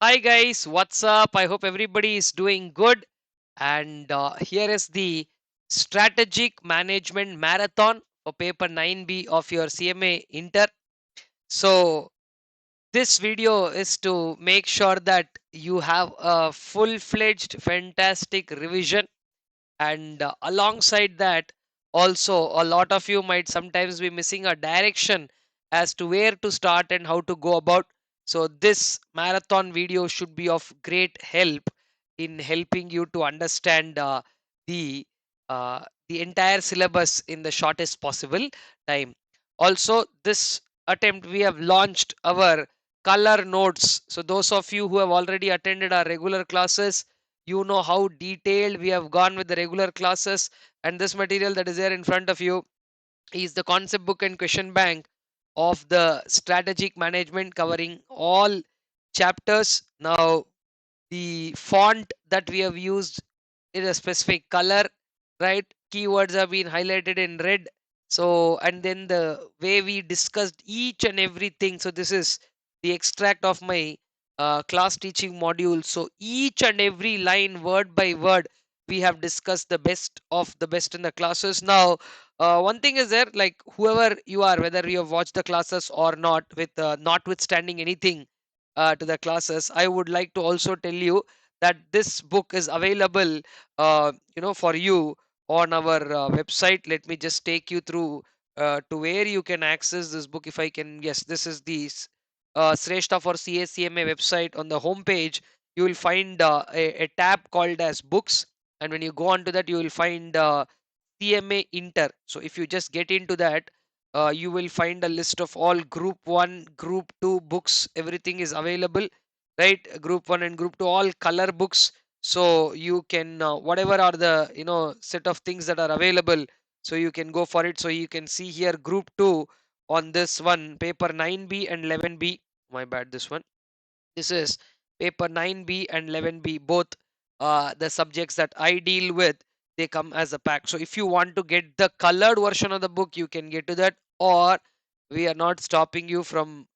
Hi guys, what's up? I hope everybody is doing good. And here is the Strategic Management Marathon for paper 9B of your CMA Inter. So, this video is to make sure that you have a full-fledged fantastic revision, and alongside that also a lot of you might sometimes be missing a direction as to where to start and how to go about. So this marathon video should be of great help in helping you to understand the the entire syllabus in the shortest possible time. Also, this attempt we have launched our color notes. So those of you who have already attended our regular classes, you know how detailed we have gone with the regular classes, and this material that is there in front of you is the concept book and question bank of the strategic management, covering all chapters. Now the font that we have used is a specific color, right? Keywords have been highlighted in red. So, and then the way we discussed each and everything, so this is the extract of my class teaching module. So each and every line, word by word, we have discussed the best of the best in the classes. Now one thing is there, like whoever you are, whether you have watched the classes or not, with notwithstanding anything to the classes, I would like to also tell you that this book is available for you on our website. Let me just take you through to where you can access this book. If I can, yes, this is the Sreshta for CACMA website. On the home page you will find a tab called as books, and when you go on to that you will find CMA Inter. So if you just get into that, you will find a list of all group 1, group 2 books. Everything is available, right? Group 1 and group 2, all color books. So you can whatever are the set of things that are available, so you can go for it. So you can see here group 2 on this one, paper 9B and 11B. My bad, this one. This is paper 9B and 11B, both the subjects that I deal with, they come as a pack. So if you want to get the colored version of the book, you can get to that. Or we are not stopping you from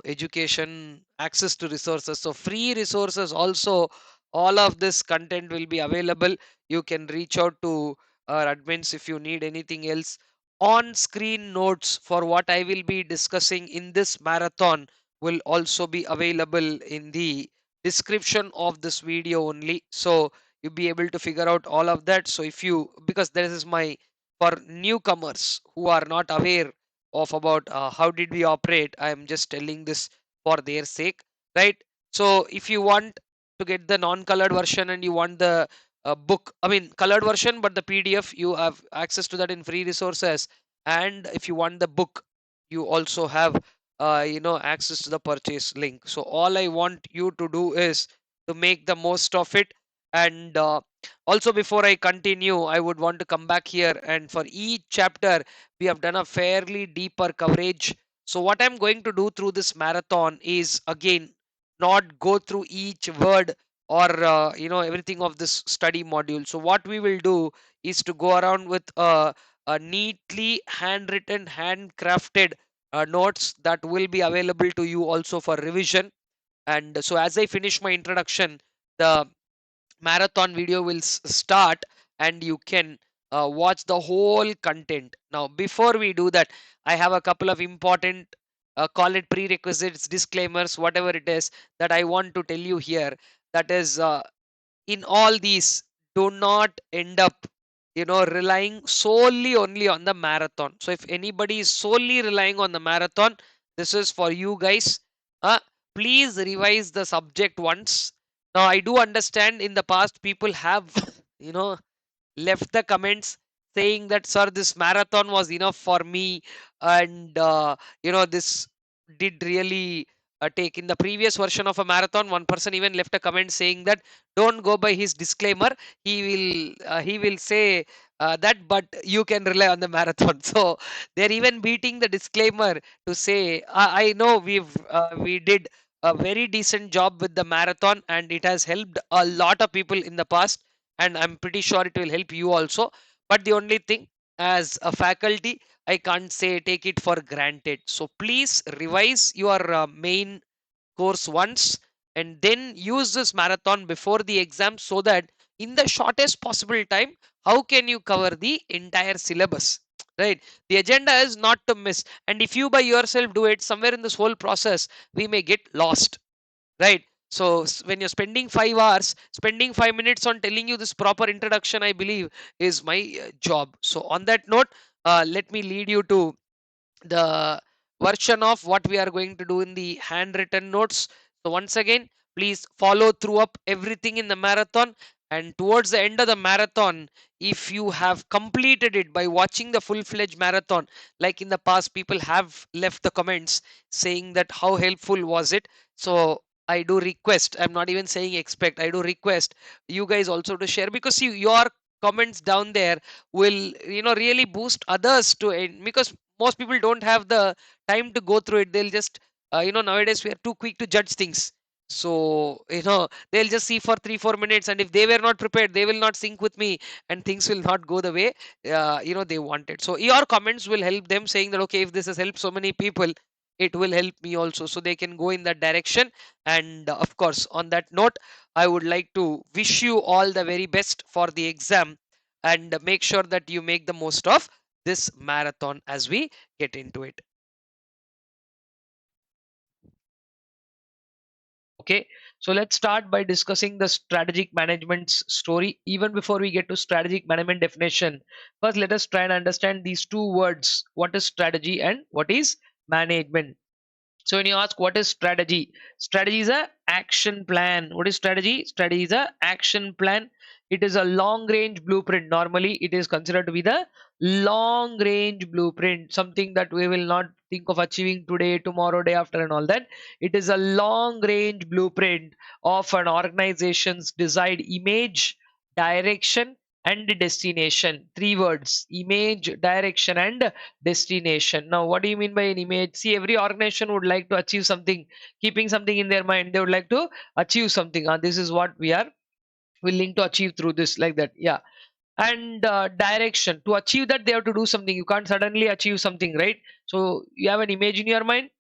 education, access to resources. So free resources also, all of this content will be available. You can reach out to our admins if you need anything else. On screen notes for what I will be discussing in this marathon will also be available in the description of this video only, so you'll be able to figure out all of that. So if you, because this is my, for newcomers who are not aware of about how did we operate, I am just telling this for their sake, right? So if you want to get the non-colored version and you want the book, I mean colored version but the PDF, you have access to that in free resources. And if you want the book, you also have access to the purchase link. So all I want you to do is to make the most of it. And also, before I continue, I would want to come back here, and for each chapter we have done a fairly deeper coverage. So what I'm going to do through this marathon is, again, not go through each word or everything of this study module. So what we will do is to go around with a neatly handwritten, handcrafted notes that will be available to you also for revision. And so as I finish my introduction, the marathon video will start, and you can watch the whole content. Now before we do that, I have a couple of important, call it prerequisites, disclaimers, whatever it is, that I want to tell you here. That is, in all these, do not end up relying solely only on the marathon. So if anybody is solely relying on the marathon, this is for you guys. uh, Please revise the subject once. Now I do understand in the past people have you know left the comments saying that, sir, this marathon was enough for me, and this did really take. In the previous version of a marathon, one person even left a comment saying that don't go by his disclaimer, he will say that, but you can rely on the marathon. So they're even beating the disclaimer to say, I know we did a very decent job with the marathon, and it has helped a lot of people in the past, and I'm pretty sure it will help you also. But the only thing, as a faculty, I can't say take it for granted. So please revise your main course once, and then use this marathon before the exam, so that in the shortest possible time, how can you cover the entire syllabus, right? The agenda is not to miss, and if you by yourself do it, somewhere in this whole process we may get lost, right? So when you're spending 5 hours, spending 5 minutes on telling you this proper introduction, I believe, is my job. So on that note, let me lead you to the version of what we are going to do in the handwritten notes. So once again, please follow through up everything in the marathon, and towards the end of the marathon, if you have completed it by watching the full-fledged marathon, like in the past people have left the comments saying that how helpful was it. So I do request, I'm not even saying expect, I do request you guys also to share, because see, your comments down there will really boost others to it, because most people don't have the time to go through it. They'll just nowadays we are too quick to judge things. So they'll just see for 3-4 minutes, and if they were not prepared, they will not sync with me, and things will not go the way they wanted. So your comments will help them, saying that okay, if this has helped so many people, it will help me also, so they can go in that direction. And of course, on that note, I would like to wish you all the very best for the exam, and make sure that you make the most of this marathon as we get into it. Okay, so let's start by discussing the strategic management's story. Even before we get to strategic management definition, first let us try and understand these two words: what is strategy and what is management. So when you ask what is strategy, strategy is a action plan. What is strategy? Strategy is a action plan. It is a long range blueprint. Normally it is considered to be the long range blueprint, something that we will not think of achieving today, tomorrow, day after, and all that. It is a long range blueprint of an organization's desired image, direction, and destination. Three words: image, direction, and destination. Now what do you mean by an image? See, every organization would like to achieve something, keeping something in their mind. They would like to achieve something, and this is what we are willing to achieve through this, like that. Yeah. And direction, to achieve that they have to do something. You can't suddenly achieve something, right? So you have an image in your mind,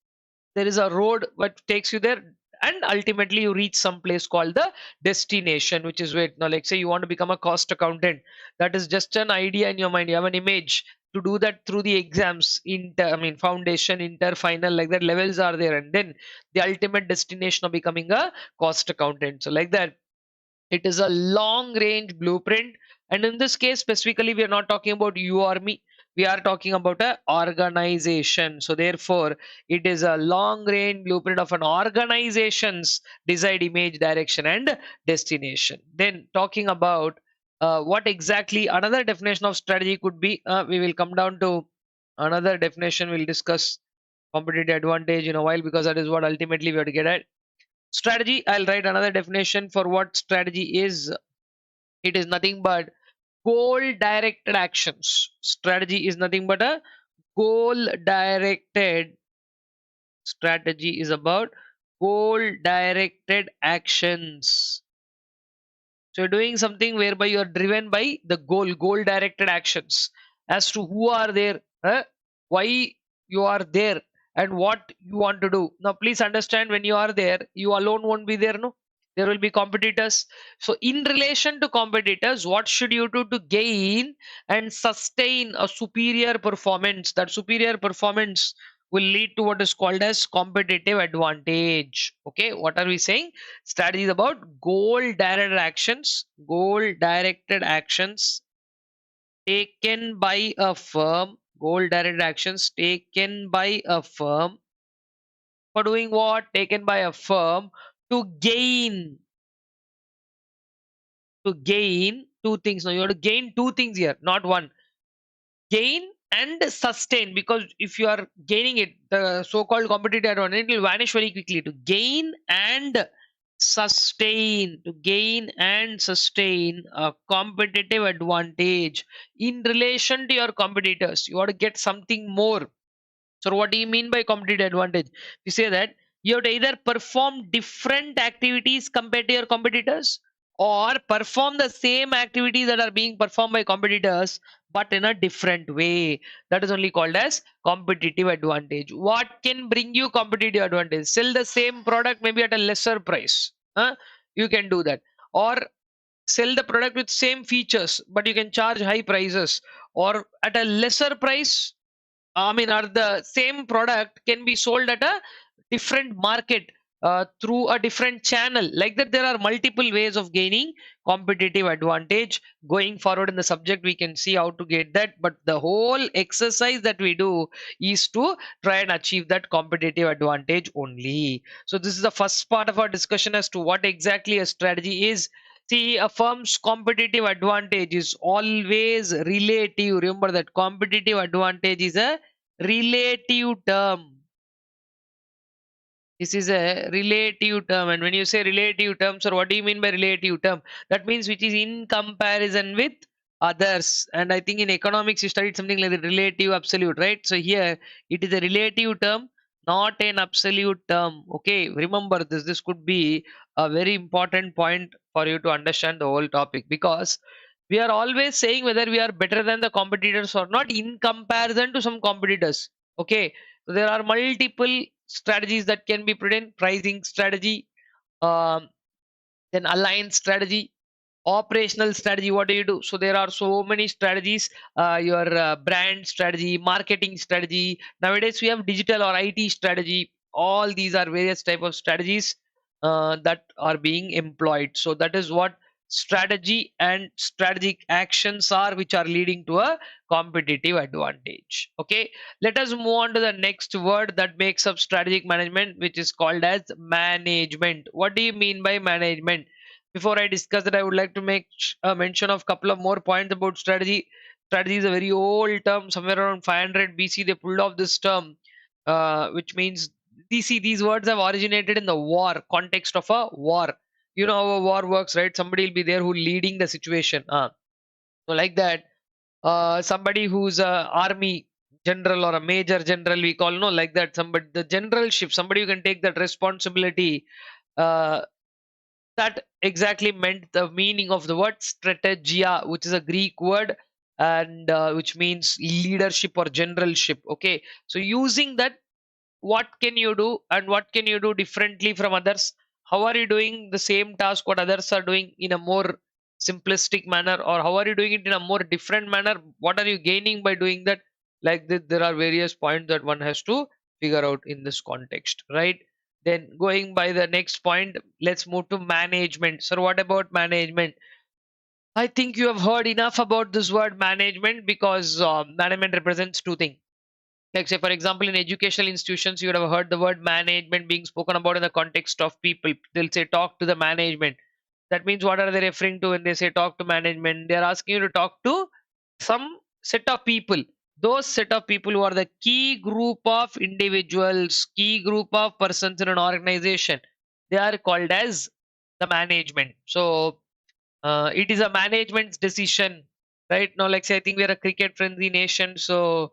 there is a road what takes you there, and ultimately you reach some place called the destination, which is where, now like say you want to become a cost accountant, that is just an idea in your mind. You have an image. To do that through the exams, foundation, inter, final, like that, levels are there, and then the ultimate destination of becoming a cost accountant. So like that, it is a long range blueprint. And in this case specifically, we are not talking about you or me, we are talking about a organization. So therefore it is a long range blueprint of an organization's desired image, direction, and destination. Then talking about what exactly another definition of strategy could be, we will come down to another definition. We'll discuss competitive advantage in a while, because that is what ultimately we have to get at. Strategy, I'll write another definition for what strategy is. It is nothing but goal directed actions. Strategy is nothing but a goal directed. Strategy is about goal directed actions. So you're doing something whereby you are driven by the goal directed actions, as to who are there, why you are there, and what you want to do. Now, please understand, when you are there, you alone won't be there, no? There will be competitors. So, in relation to competitors, what should you do to gain and sustain a superior performance? That superior performance will lead to what is called as competitive advantage. Okay, what are we saying? Strategy is about goal directed actions taken by a firm, goal directed actions taken by a firm for doing what? Taken by a firm to gain two things. Now you have to gain two things here, not one. Gain and sustain, because if you are gaining it, the so-called competitive advantage, it will vanish very quickly. To gain and sustain a competitive advantage in relation to your competitors. You want to get something more. So what do you mean by competitive advantage? You say that you have to either perform different activities compared to your competitors, or perform the same activities that are being performed by competitors but in a different way. That is only called as competitive advantage. What can bring you competitive advantage? Sell the same product maybe at a lesser price. You can do that. Or sell the product with same features but you can charge high prices, or at a lesser price. I mean, or the same product can be sold at a different market through a different channel. Like that, there are multiple ways of gaining competitive advantage. Going forward in the subject, we can see how to get that. But the whole exercise that we do is to try and achieve that competitive advantage only. So, this is the first part of our discussion as to what exactly a strategy is. See, a firm's competitive advantage is always relative. Remember that competitive advantage is a relative term. This is a relative term. And when you say relative term, sir, what do you mean by relative term? That means which is in comparison with others. And I think in economics, you studied something like the relative absolute, right? So here it is a relative term, not an absolute term. Okay, remember this. This could be a very important point for you to understand the whole topic, because we are always saying whether we are better than the competitors or not in comparison to some competitors. Okay, so there are multiple strategies that can be put in: pricing strategy, um, then alliance strategy, operational strategy. What do you do? So there are so many strategies. Your brand strategy, marketing strategy. Nowadays we have digital or IT strategy. All these are various type of strategies that are being employed. So that is what strategy and strategic actions are, which are leading to a competitive advantage. Okay, let us move on to the next word that makes up strategic management, which is called as management. What do you mean by management? Before I discuss that, I would like to make a mention of couple of more points about strategy. Strategy is a very old term. Somewhere around 500 BC, they pulled off this term, which means these words have originated in the war context of a war. You know how a war works, right? Somebody will be there who leading the situation. So like that, somebody who's a army general or a major general, we call, no, like that. Somebody, the generalship, somebody who can take that responsibility. Uh, that exactly meant the meaning of the word strategia, which is a Greek word, and which means leadership or generalship. Okay, so using that, what can you do and what can you do differently from others? How are you doing the same task what others are doing in a more simplistic manner, or how are you doing it in a more different manner? What are you gaining by doing that? Like that, there are various points that one has to figure out in this context, right? Then going by the next point, let's move to management. So what about management? I think you have heard enough about this word management, because management represents two things. Like, say, for example, in educational institutions, you would have heard the word management being spoken about in the context of people. They'll say, talk to the management. That means, what are they referring to when they say talk to management? They're asking you to talk to some set of people. Those set of people who are the key group of individuals, key group of persons in an organization. They are called as the management. So, it is a management's decision, right? Now, like say, I think we are a cricket friendly nation, so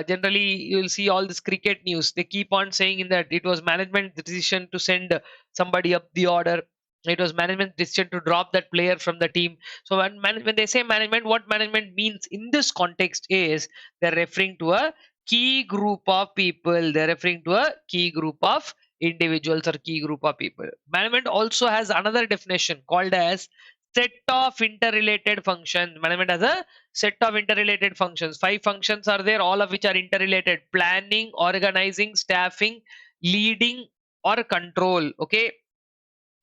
generally you'll see all this cricket news. They keep on saying in that it was management's decision to send somebody up the order. It was management's decision to drop that player from the team. So when they say management, what management means in this context is they're referring to a key group of people. They're referring to a key group of individuals or key group of people. Management also has another definition called as set of interrelated functions. Management has a set of interrelated functions. 5 functions are there, all of which are interrelated: planning, organizing, staffing, leading, or control. Okay,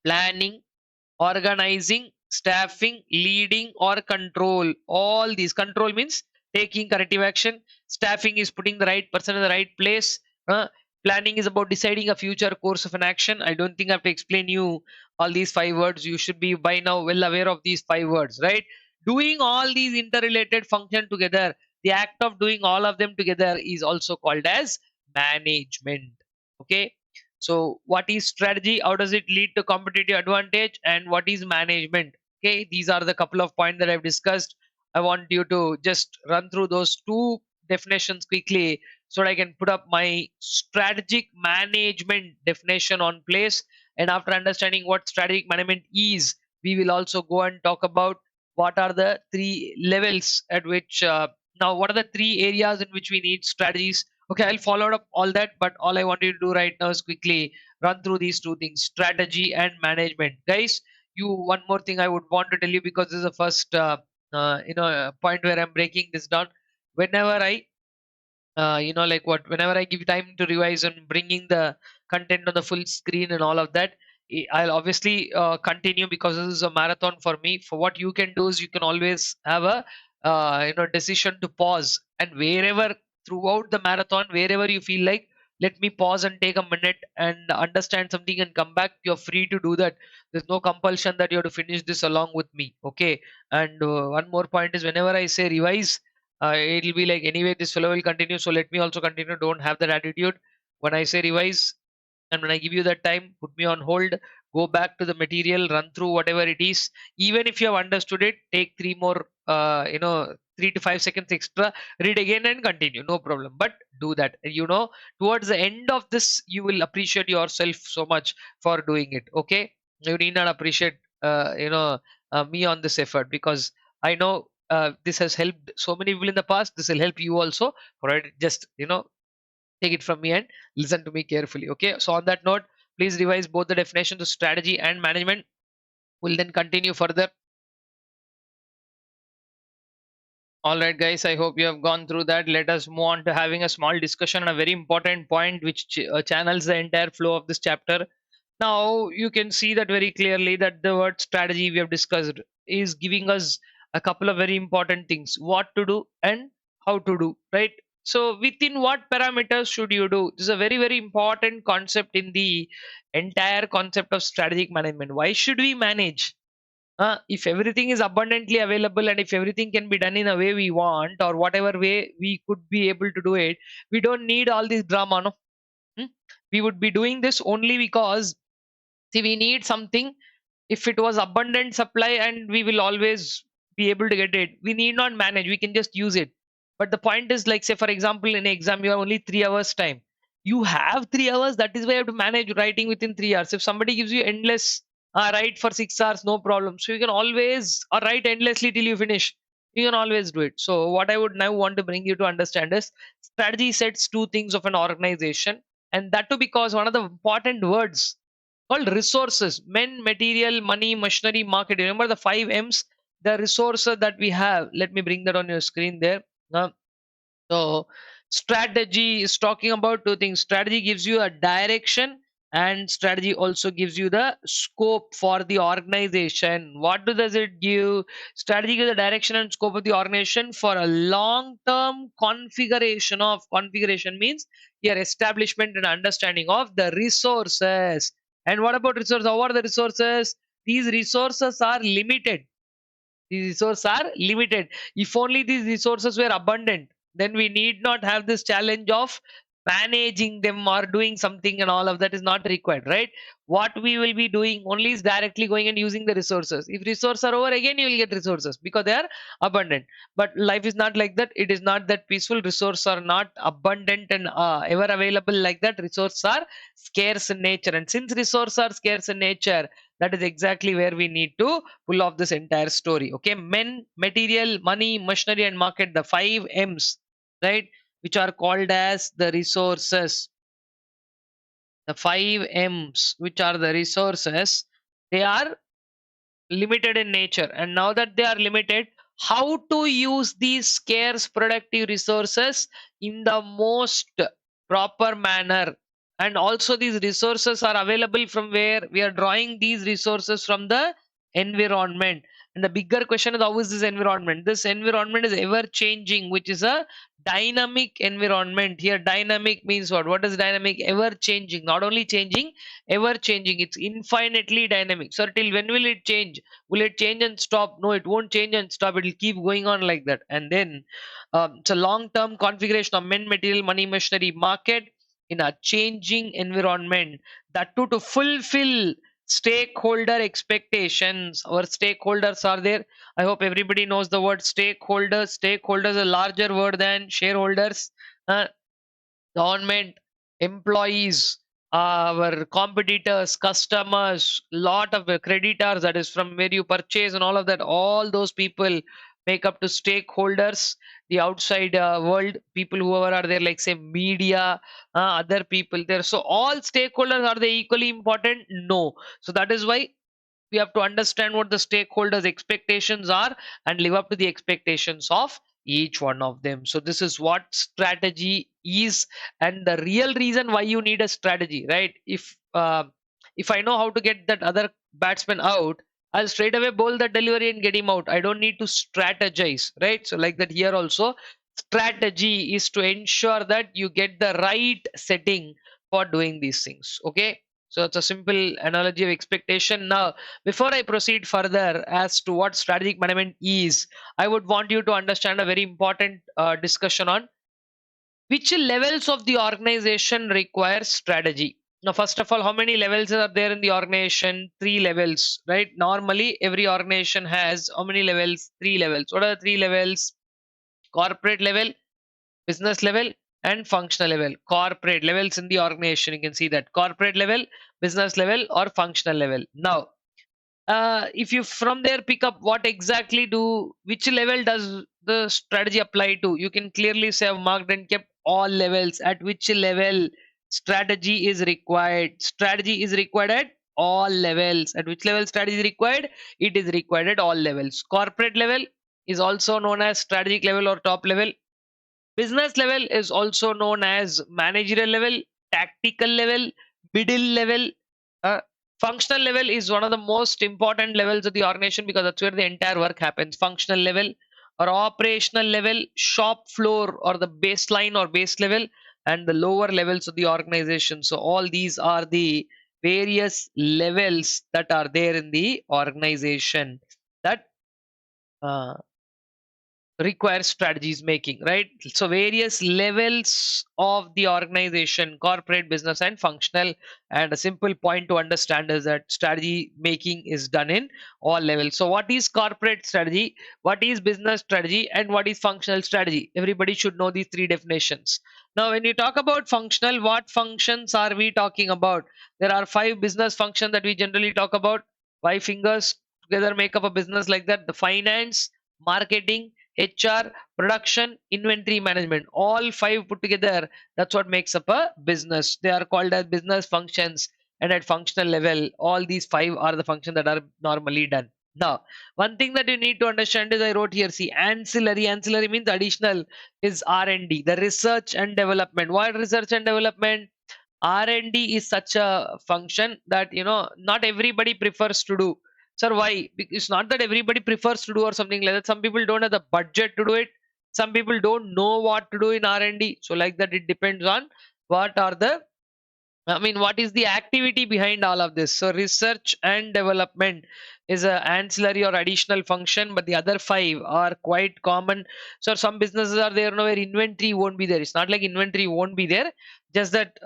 planning, organizing, staffing, leading, or control. All these, control means taking corrective action, staffing is putting the right person in the right place, uh, planning is about deciding a future course of an action. I don't think I have to explain you all these 5 words. You should be by now well aware of these 5 words, right? Doing all these interrelated function together, the act of doing all of them together is also called as management. Okay, so what is strategy? How does it lead to competitive advantage? And what is management? Okay, these are the couple of points that I've discussed. I want you to just run through those two definitions quickly so that I can put up my strategic management definition on place. And after understanding what strategic management is, we will also go and talk about what are the three levels at which now what are the three areas in which we need strategies. Okay, I'll follow up all that, but all I want you to do right now is quickly run through these two things: strategy and management. Guys, you, one more thing I would want to tell you, because this is the first point where I'm breaking this down. Whenever I like what, whenever I give time to revise and bringing the content on the full screen and all of that, I'll obviously continue, because this is a marathon for me. For what you can do is you can always have a decision to pause, and wherever throughout the marathon, wherever you feel like, let me pause and take a minute and understand something and come back, you're free to do that. There's no compulsion that you have to finish this along with me. Okay. And one more point is, whenever I say revise, it'll be like, anyway this fellow will continue, so let me also continue. Don't have that attitude. When I say revise, and when I give you that time, put me on hold, go back to the material, run through whatever it is. Even if you have understood it, take 3 to 5 seconds extra, read again and continue, no problem. But do that, towards the end of this, you will appreciate yourself so much for doing it. Okay, you need not appreciate me on this effort, because I know this has helped so many people in the past. This will help you also. Right, just take it from me and listen to me carefully. Okay, so on that note, please revise both the definitions of strategy and management. We'll then continue further. All right, guys, I hope you have gone through that. Let us move on to having a small discussion on a very important point which channels the entire flow of this chapter. Now, you can see that very clearly that the word strategy we have discussed is giving us a couple of very important things: what to do and how to do, right? So, within what parameters should you do? This is a very, very important concept in the entire concept of strategic management. Why should we manage? If everything is abundantly available, and if everything can be done in a way we want, or whatever way we could be able to do it, we don't need all this drama, no? Hmm? We would be doing this only because, see, we need something. If it was abundant supply and we will always be able to get it, we need not manage, we can just use it. But the point is, like, say for example, in an exam you have only 3 hours time. You have 3 hours, that is why you have to manage writing within 3 hours. If somebody gives you endless, write for 6 hours, no problem, so you can always, or write endlessly till you finish, you can always do it. So what I would now want to bring you to understand is, strategy sets two things of an organization, and that too because one of the important words called resources: men, material, money, machinery, market. Remember the 5 M's, the resources that we have. Let me bring that on your screen there. So strategy is talking about two things. Strategy gives you a direction, and strategy also gives you the scope for the organization. What does it give? Strategy gives the direction and scope of the organization for a long-term configuration of, configuration means your establishment and understanding of the resources. And what about resources? How are the resources? These resources are limited. These resources are limited. If only these resources were abundant, then we need not have this challenge of managing them or doing something, and all of that is not required, right? What we will be doing only is directly going and using the resources. If resources are over, again you will get resources because they are abundant. But life is not like that. It is not that peaceful. Resources are not abundant and ever available like that. Resources are scarce in nature, and since resources are scarce in nature, that is exactly where we need to pull off this entire story. Okay, men, material, money, machinery, and market, the 5 M's, right, which are called as the resources. The 5 M's, which are the resources, they are limited in nature. And now that they are limited, how to use these scarce productive resources in the most proper manner? And also these resources are available from where? We are drawing these resources from the environment. And the bigger question is, how is this environment? This environment is ever changing, which is a dynamic environment. Here dynamic means what is dynamic? Ever changing. Not only changing, ever changing. It's infinitely dynamic. So till when will it change? Will it change and stop? No, it won't change and stop. It will keep going on like that. And then it's a long term configuration of men, material, money, machinery, market in a changing environment, that too to fulfill stakeholder expectations. Our stakeholders are there. I hope everybody knows the word stakeholders. Stakeholders is a larger word than shareholders. uh, Government, employees, our competitors, customers, lot of creditors, that is from where you purchase and all of that, all those people make up to stakeholders, the outside world, people whoever are there, like say media, other people there. So all stakeholders, are they equally important? No. So that is why we have to understand what the stakeholders expectations are and live up to the expectations of each one of them. So this is what strategy is, and the real reason why you need a strategy, right? If I know how to get that other batsman out, I'll straight away bowl the delivery and get him out. I don't need to strategize, right? So like that here also, strategy is to ensure that you get the right setting for doing these things. Okay, so it's a simple analogy of expectation. Now, before I proceed further as to what strategic management is, I would want you to understand a very important discussion on which levels of the organization require strategy. Now, first of all, how many levels are there in the organization? Three levels, right? Normally, every organization has how many levels? Three levels. What are the three levels? Corporate level, business level, and functional level. Corporate levels in the organization, you can see that corporate level, business level, or functional level. Now, if you from there pick up what exactly do, which level does the strategy apply to, you can clearly say I've marked and kept all levels. At which level strategy is required? Strategy is required at all levels. At which level strategy is required? It is required at all levels. Corporate level is also known as strategic level or top level. Business level is also known as managerial level, tactical level, middle level. Uh, Functional level is one of the most important levels of the organization because that's where the entire work happens. Functional level or operational level, shop floor or the baseline or base level, and the lower levels of the organization. So, all these are the various levels that are there in the organization that uh, requires strategies making, right? So various levels of the organization, corporate, business, and functional. And a simple point to understand is that strategy making is done in all levels. So what is corporate strategy, what is business strategy, and what is functional strategy? Everybody should know these three definitions. Now when you talk about functional, what functions are we talking about? There are five business functions that we generally talk about. Five fingers together make up a business, like that: the finance, marketing, HR, production, inventory management, all five put together, that's what makes up a business. They are called as business functions. And at functional level, all these five are the functions that are normally done. Now, one thing that you need to understand is I wrote here, see, ancillary. Ancillary means additional, is R&D, the research and development. What research and development? R&D is such a function that not everybody prefers to do. Sir, why? It's not that everybody prefers to do or something like that. Some people don't have the budget to do it. Some people don't know what to do in R&D. So like that, it depends on what are the what is the activity behind all of this? So, research and development is a ancillary or additional function, but the other five are quite common. So, some businesses are there, where inventory won't be there. It's not like inventory won't be there, just that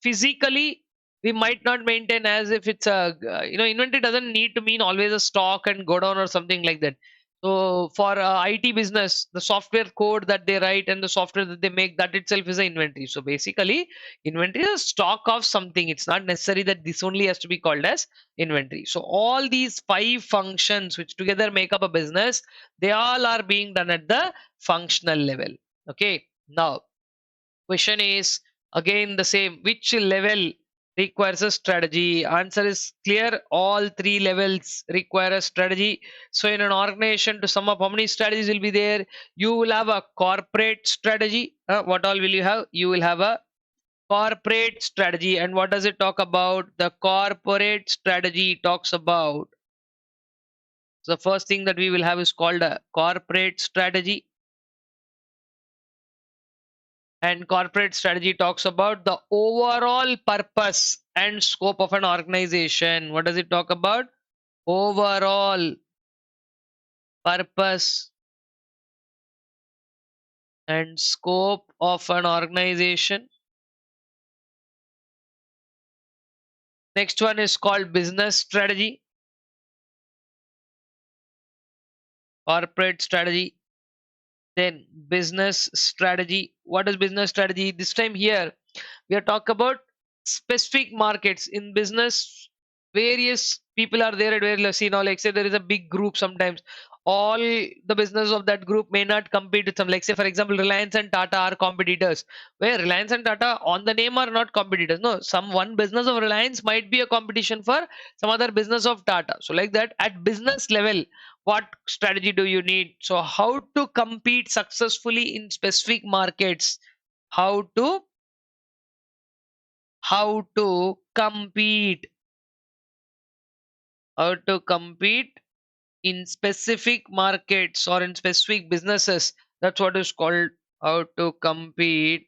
physically we might not maintain as if it's a inventory doesn't need to mean always a stock and go down or something like that. So for IT business, the software code that they write and the software that they make, that itself is an inventory. So basically, inventory is a stock of something. It's not necessary that this only has to be called as inventory. So all these five functions which together make up a business, they all are being done at the functional level. Okay, now question is again the same: which level requires a strategy? Answer is clear: all three levels require a strategy. So in an organization, to sum up, how many strategies will be there? You will have a corporate strategy. What all will you have? You will have a corporate strategy. And what does it talk about? The corporate strategy talks about, so the first thing that we will have is called a corporate strategy. And corporate strategy talks about the overall purpose and scope of an organization. What does it talk about? Overall purpose and scope of an organization. Next one is called business strategy, corporate strategy, then business strategy. What is business strategy? This time here we are talking about specific markets in business. Various people are there at various, like say there is a big group. Sometimes all the business of that group may not compete with some, like say for example Reliance and Tata are competitors, where Reliance and Tata on the name are not competitors. No, some one business of Reliance might be a competition for some other business of Tata. So like that, at business level, what strategy do you need? So how to compete successfully in specific markets, how to how to compete how to compete in specific markets or in specific businesses. That's what is called how to compete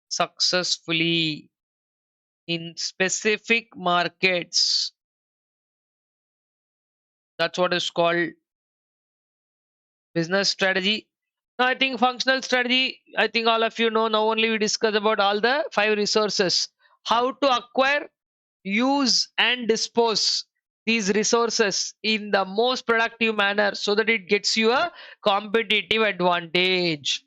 successfully in specific markets. That's what is called business strategy. Now, I think functional strategy, I think all of you know. Now only we discuss about all the 5 resources. How to acquire, use and dispose these resources in the most productive manner so that it gets you a competitive advantage.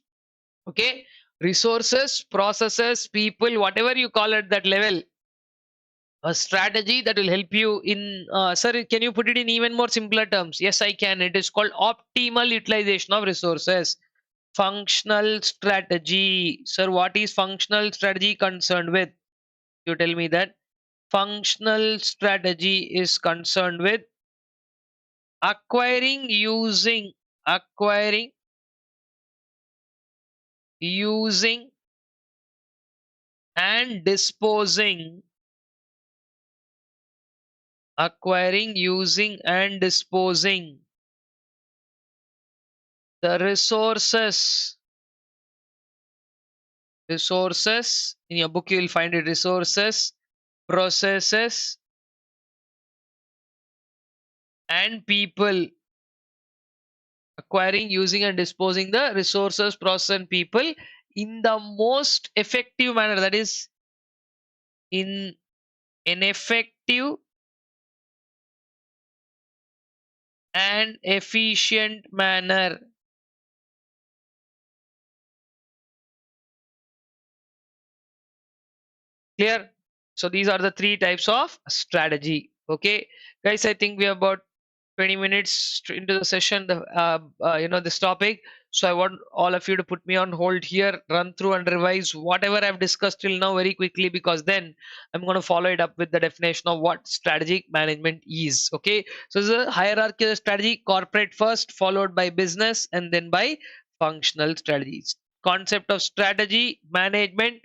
Okay, resources, processes, people, whatever you call at that level, a strategy that will help you in sir, can you put it in even more simpler terms? Yes, I can. It is called optimal utilization of resources. Functional strategy, sir, what is functional strategy concerned with? You tell me that. Functional strategy is concerned with acquiring, using and disposing, acquiring, using and disposing the resources. In your book you will find it: resources, processes and people. Acquiring, using and disposing the resources, process and people in the most effective manner, that is in an effective and efficient manner. Clear? So these are the 3 types of strategy. Okay, guys, I think we are about 20 minutes into the session, this topic. So I want all of you to put me on hold here, run through and revise whatever I've discussed till now very quickly, because then I'm going to follow it up with the definition of what strategic management is. Okay, so this is a hierarchy of strategy: corporate first, followed by business, and then by functional strategies. Concept of strategy management: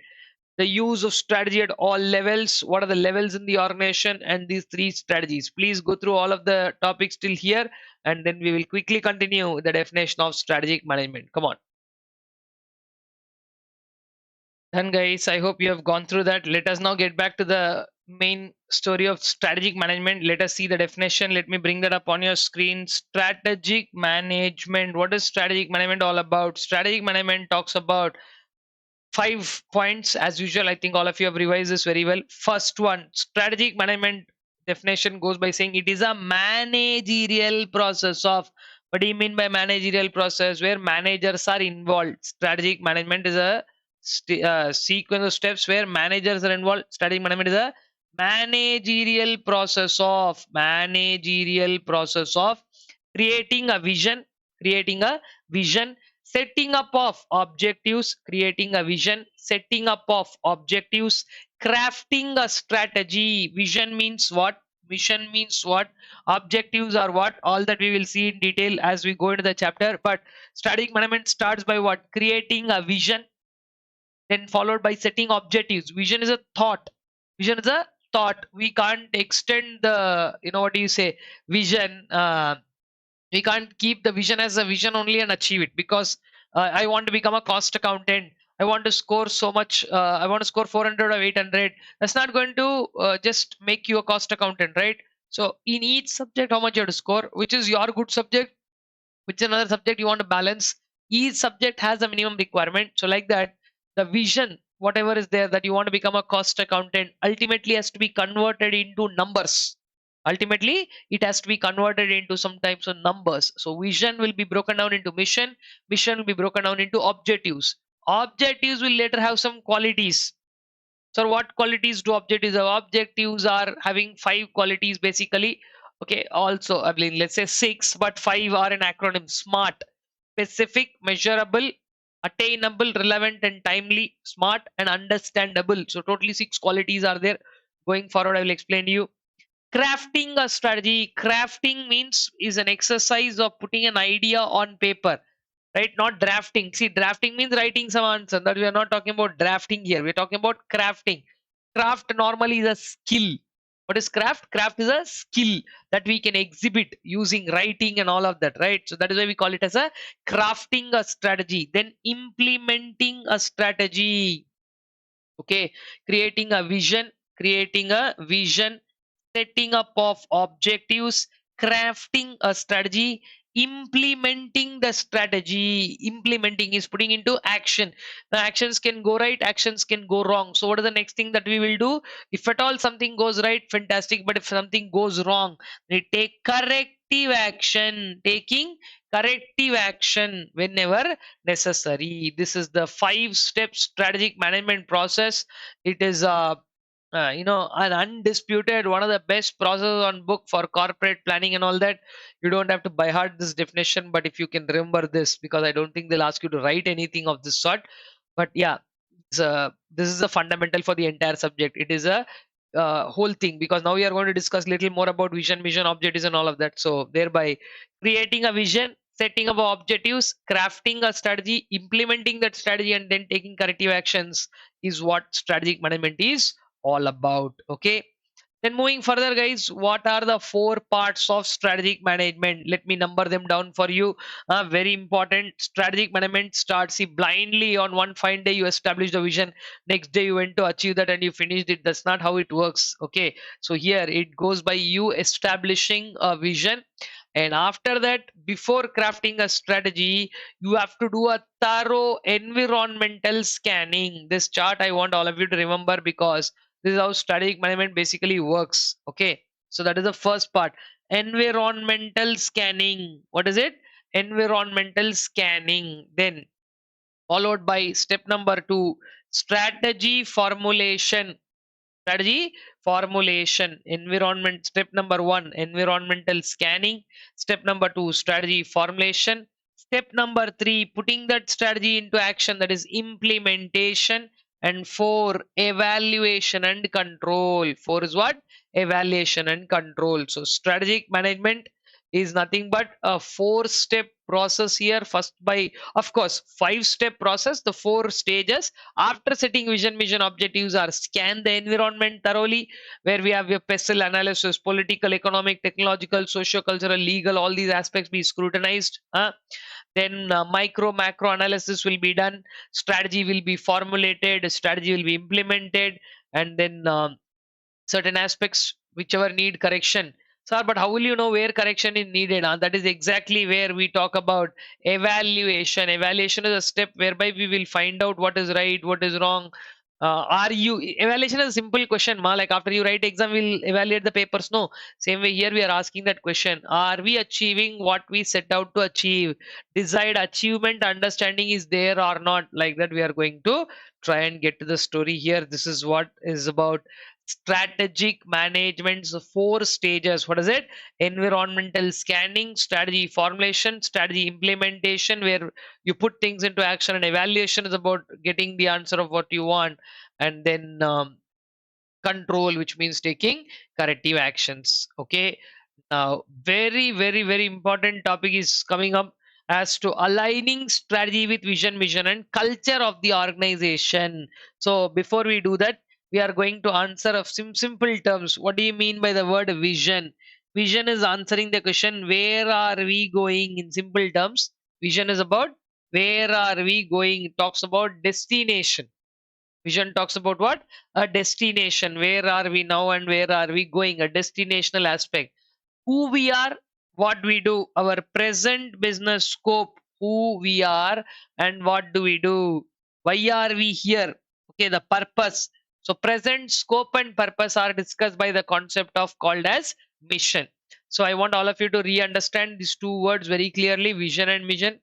the use of strategy at all levels, what are the levels in the organization, and these 3 strategies. Please go through all of the topics till here, and then we will quickly continue the definition of strategic management. Come on. Done, guys. I hope you have gone through that. Let us now get back to the main story of strategic management. Let us see the definition. Let me bring that up on your screen. Strategic management. What is strategic management all about? Strategic management talks about 5 points as usual. I think all of you have revised this very well. First one, strategic management definition goes by saying it is a managerial process of, what do you mean by managerial process? Where managers are involved. Strategic management is a sequence of steps where managers are involved. Strategic management is a managerial process of creating a vision, creating a vision, setting up of objectives, creating a vision, setting up of objectives, crafting a strategy. Vision means what? Vision means what? Objectives are what? All that we will see in detail as we go into the chapter. But strategic management starts by what? Creating a vision, then followed by setting objectives. Vision is a thought. Vision is a thought. We can't extend the, what do you say, vision. We can't keep the vision as a vision only and achieve it, because I want to become a cost accountant. I want to score so much. I want to score 400 or 800. That's not going to just make you a cost accountant, right? So in each subject, how much you have to score, which is your good subject, which is another subject you want to balance. Each subject has a minimum requirement. So like that, the vision, whatever is there, that you want to become a cost accountant, ultimately has to be converted into numbers. Ultimately, it has to be converted into some types of numbers. So vision will be broken down into mission. Mission will be broken down into objectives. Objectives will later have some qualities. So what qualities do objectives have? Objectives are having 5 qualities basically. Okay, also I mean let's say 6, but 5 are an acronym: SMART, specific, measurable, attainable, relevant and timely, smart and understandable. So totally 6 qualities are there. Going forward, I will explain to you. Crafting a strategy. Crafting means is an exercise of putting an idea on paper, right? Not drafting. See, drafting means writing some answer. That we are not talking about drafting here. We're talking about crafting. Craft normally is a skill. What is craft? Craft is a skill that we can exhibit using writing and all of that, right? So that is why we call it as a crafting a strategy. Then implementing a strategy. Okay, creating a vision, setting up of objectives, crafting a strategy, implementing the strategy. Implementing is putting into action. The actions can go right, actions can go wrong. So what is the next thing that we will do? If at all something goes right, fantastic, but if something goes wrong, we take corrective action. Taking corrective action whenever necessary. This is the 5-step strategic management process. It is an undisputed one of the best processes on book for corporate planning and all that. You don't have to by heart this definition, but if you can remember this, because I don't think they'll ask you to write anything of this sort. But yeah, this is a fundamental for the entire subject. It is a whole thing, because now we are going to discuss little more about vision, mission, objectives and all of that. So thereby creating a vision, setting up objectives, crafting a strategy, implementing that strategy, and then taking corrective actions is what strategic management is all about. Okay, then moving further, guys, what are the 4 parts of strategic management? Let me number them down for you. Very important. Strategic management starts, see, blindly on one fine day you established a vision, next day you went to achieve that and you finished it. That's not how it works. Okay, so here it goes by you establishing a vision, and after that, before crafting a strategy, you have to do a thorough environmental scanning. This chart I want all of you to remember, because this is how strategic management basically works. Okay, so that is the first part. Environmental scanning. What is it? Environmental scanning. Then followed by step number 2, strategy formulation. Strategy formulation. Environment. Step number 1, environmental scanning. Step number 2, strategy formulation. Step number 3, putting that strategy into action, that is implementation. And 4, evaluation and control. 4 is what? Evaluation and control. So strategic management is nothing but a 4-step process here. First, by of course 5-step process, the 4 stages. After setting vision, mission, objectives are scan the environment thoroughly, where we have your pestle analysis, political, economic, technological, socio-cultural, legal, all these aspects be scrutinized. Then micro macro analysis will be done, strategy will be formulated, strategy will be implemented, and then certain aspects whichever need correction. Sir, but how will you know where correction is needed? That is exactly where we talk about evaluation. Evaluation is a step whereby we will find out what is right, what is wrong. Are you Evaluation is a simple question, ma, like after you write exam we'll evaluate the papers? No, same way here we are asking that question: are we achieving what we set out to achieve? Desired achievement understanding is there or not? Like that we are going to try and get to the story here. This is what is about strategic management's 4 stages. What is it? Environmental scanning, strategy formulation, strategy implementation, where you put things into action, and evaluation is about getting the answer of what you want, and then control, which means taking corrective actions. Okay, now very important topic is coming up as to aligning strategy with vision, mission and culture of the organization. So before we do that, we are going to answer of simple terms. What do you mean by the word vision? Vision is answering the question, where are we going? In simple terms, vision is about where are we going. It talks about destination. Vision talks about what? A destination. Where are we now and where are we going? A destinational aspect. Who we are, what we do, our present business scope, who we are and what do we do, why are we here? Okay, the purpose. So present scope and purpose are discussed by the concept of called as mission. So I want all of you to re-understand these 2 words very clearly, vision and mission.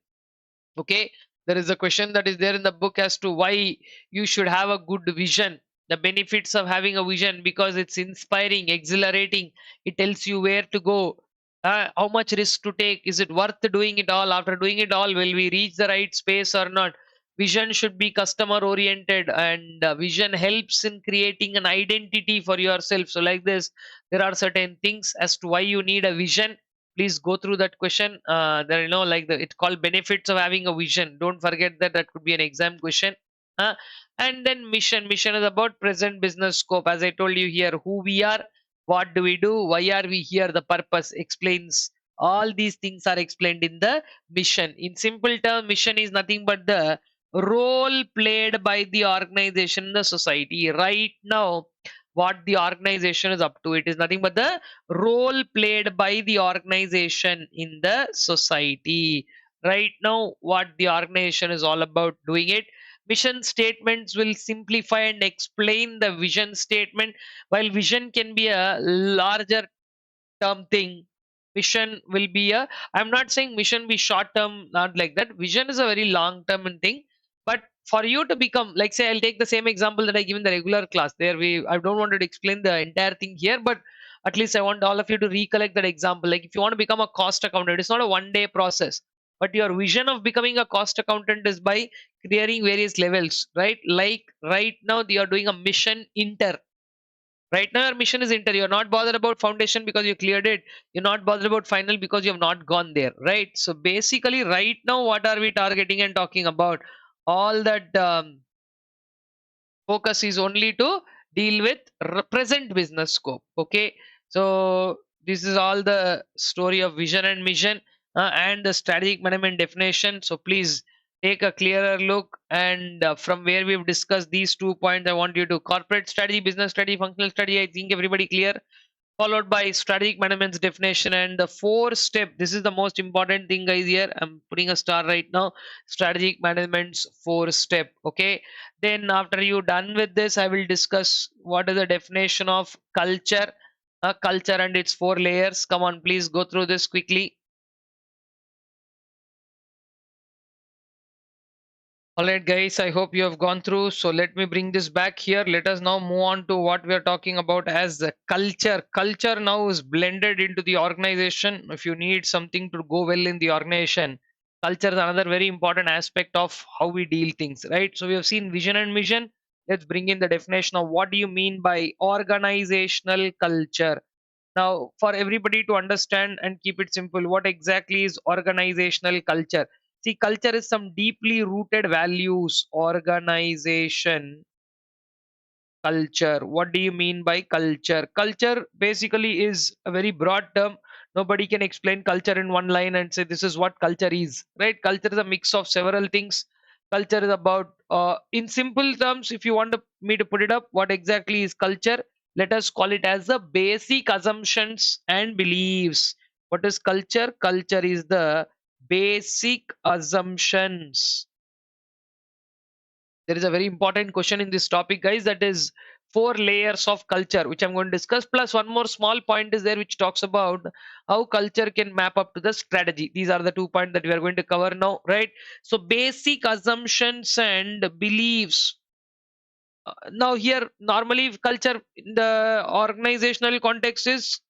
Okay, there is a question that is there in the book as to why you should have a good vision. the benefits of having a vision, because it's inspiring, exhilarating. It tells you where to go, how much risk to take. Is it worth doing it all? After doing it all, will we reach the right space or not? Vision should be customer oriented, and vision helps in creating an identity for yourself. So like this, there are certain things as to why you need a vision. Please go through that question. There, like it's called benefits of having a vision. Don't forget that. That could be an exam question. uh, and then mission is about present business scope. As I told you here, who we are, what do we do, why are we here, the purpose explains. All these things are explained in the mission. In simple term, mission is nothing but the role played by the organization in the society right now. What the organization is up to, it is nothing but the role played by the organization in the society right now. What the organization is all about doing it. Mission statements will simplify and explain the vision statement. While vision can be a larger term thing, mission will be a, I'm not saying mission be short term, not like that. Vision is a very long term thing. But for you to become, like, say, I'll take the same example that I give in the regular class. There, I don't want to explain the entire thing here, but at least I want all of you to recollect that example. Like, if you want to become a cost accountant, it's not a one day process. But your vision of becoming a cost accountant is by clearing various levels, right? Like right now, they are doing a mission inter. Right now, your mission is inter. You're not bothered about foundation because you cleared it. You're not bothered about final because you have not gone there, right? So basically, right now, what are we targeting and talking about? All that focus is only to deal with present business scope. Okay, so this is all the story of vision and mission, and the strategic management definition. So please take a clearer look, and from where we've discussed these 2 points, I want you to corporate strategy, business strategy, functional strategy. I think everybody clear, followed by strategic management's definition and the 4 step. This is the most important thing, guys. Here I'm putting a star right now. Strategic management's 4 step. Okay, then after you done with this, I will discuss what is the definition of culture, culture and its 4 layers. Come on, please go through this quickly. All right, guys, I hope you have gone through. So let me bring this back here. Let us now move on to what we are talking about as the culture. Culture now is blended into the organization. If you need something to go well in the organization, culture is another very important aspect of how we deal things, right? So we have seen vision and mission. Let's bring in the definition of what do you mean by organizational culture. Now, for everybody to understand and keep it simple, what exactly is organizational culture? See, culture is some deeply rooted values. Organization culture. What do you mean by culture? Culture basically is a very broad term. Nobody can explain culture in one line and say this is what culture is, right? Culture is a mix of several things. Culture is about, in simple terms, if you want me to put it up, what exactly is culture? Let us call it as the basic assumptions and beliefs. What is culture? Culture is the basic assumptions. There is a very important question in this topic, guys, that is 4 layers of culture, which I'm going to discuss. Plus, one more small point is there, which talks about how culture can map up to the strategy. These are the 2 points that we are going to cover now, right? So, basic assumptions and beliefs. Now, here, normally, culture in the organizational context is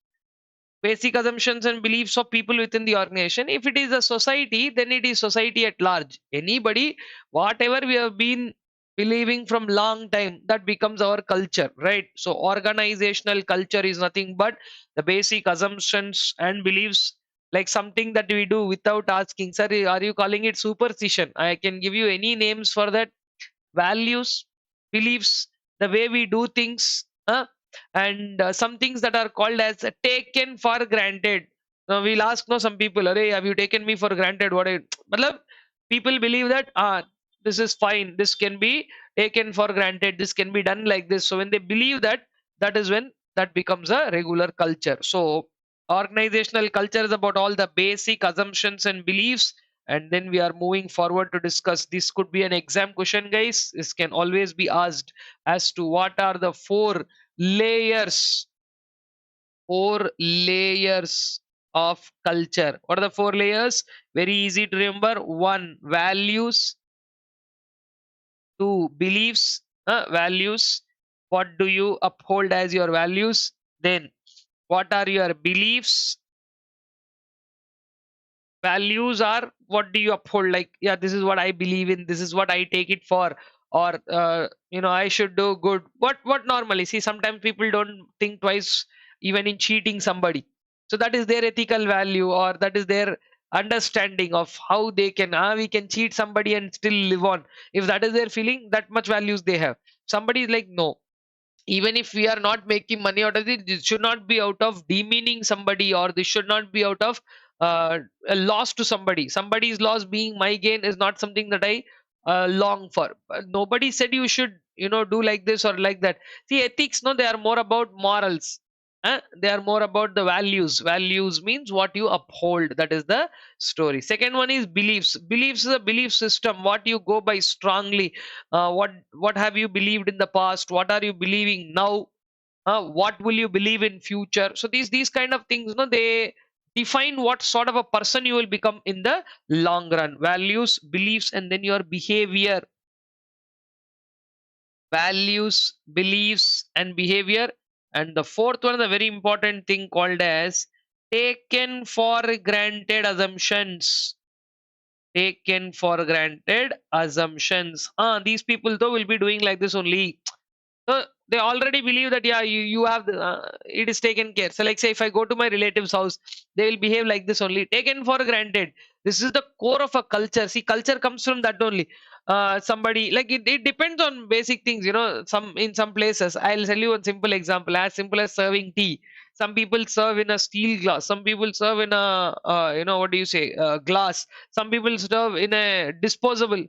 basic assumptions and beliefs of people within the organization. If it is a society, then it is society at large. Anybody, whatever we have been believing from long time, that becomes our culture, right? So organizational culture is nothing but the basic assumptions and beliefs, like something that we do without asking, sir, are you calling it superstition? I can give you any names for that. Values, beliefs, the way we do things, and some things that are called as taken for granted. Now we'll ask, no, some people, "Arey, have you taken me for granted?" What I, matlab, people believe that this is fine, this can be taken for granted, this can be done like this. So when they believe that, that is when that becomes a regular culture. So organizational culture is about all the basic assumptions and beliefs, and then we are moving forward to discuss. This could be an exam question, guys. This can always be asked as to what are the layers 4 layers of culture. What are the 4 layers? Very easy to remember. 1, values. 2, beliefs, values. What do you uphold as your values? Then what are your beliefs? Values are what do you uphold, like, yeah, this is what I believe in, this is what I take it for, or I should do good. What normally, see, sometimes people don't think twice even in cheating somebody. So that is their ethical value, or that is their understanding of how they can, we can cheat somebody and still live on. If that is their feeling, that much values they have. Somebody is like, no, even if we are not making money out of it, this should not be out of demeaning somebody, or this should not be out of a loss to somebody. Somebody's loss being my gain is not something that I long for. Nobody said you should do like this or like that. See, ethics, no, they are more about morals. They are more about the values. Values means what you uphold. That is the story. Second one is beliefs. Beliefs is a belief system, what you go by strongly. What have you believed in the past? What are you believing now? What will you believe in future? So these kind of things, no, they define what sort of a person you will become in the long run. Values, beliefs, and then your behavior. Values, beliefs, and behavior. And the fourth one, the very important thing called as taken for granted assumptions. Taken for granted assumptions. These people though will be doing like this only. So they already believe that, yeah, you have it is taken care. So like, say, if I go to my relative's house, they will behave like this only, taken for granted. This is the core of a culture. See, culture comes from that only. Somebody, like, it depends on basic things, some in some places. I'll tell you one simple example, as simple as serving tea. Some people serve in a steel glass, some people serve in a what do you say, glass. Some people serve in a disposable.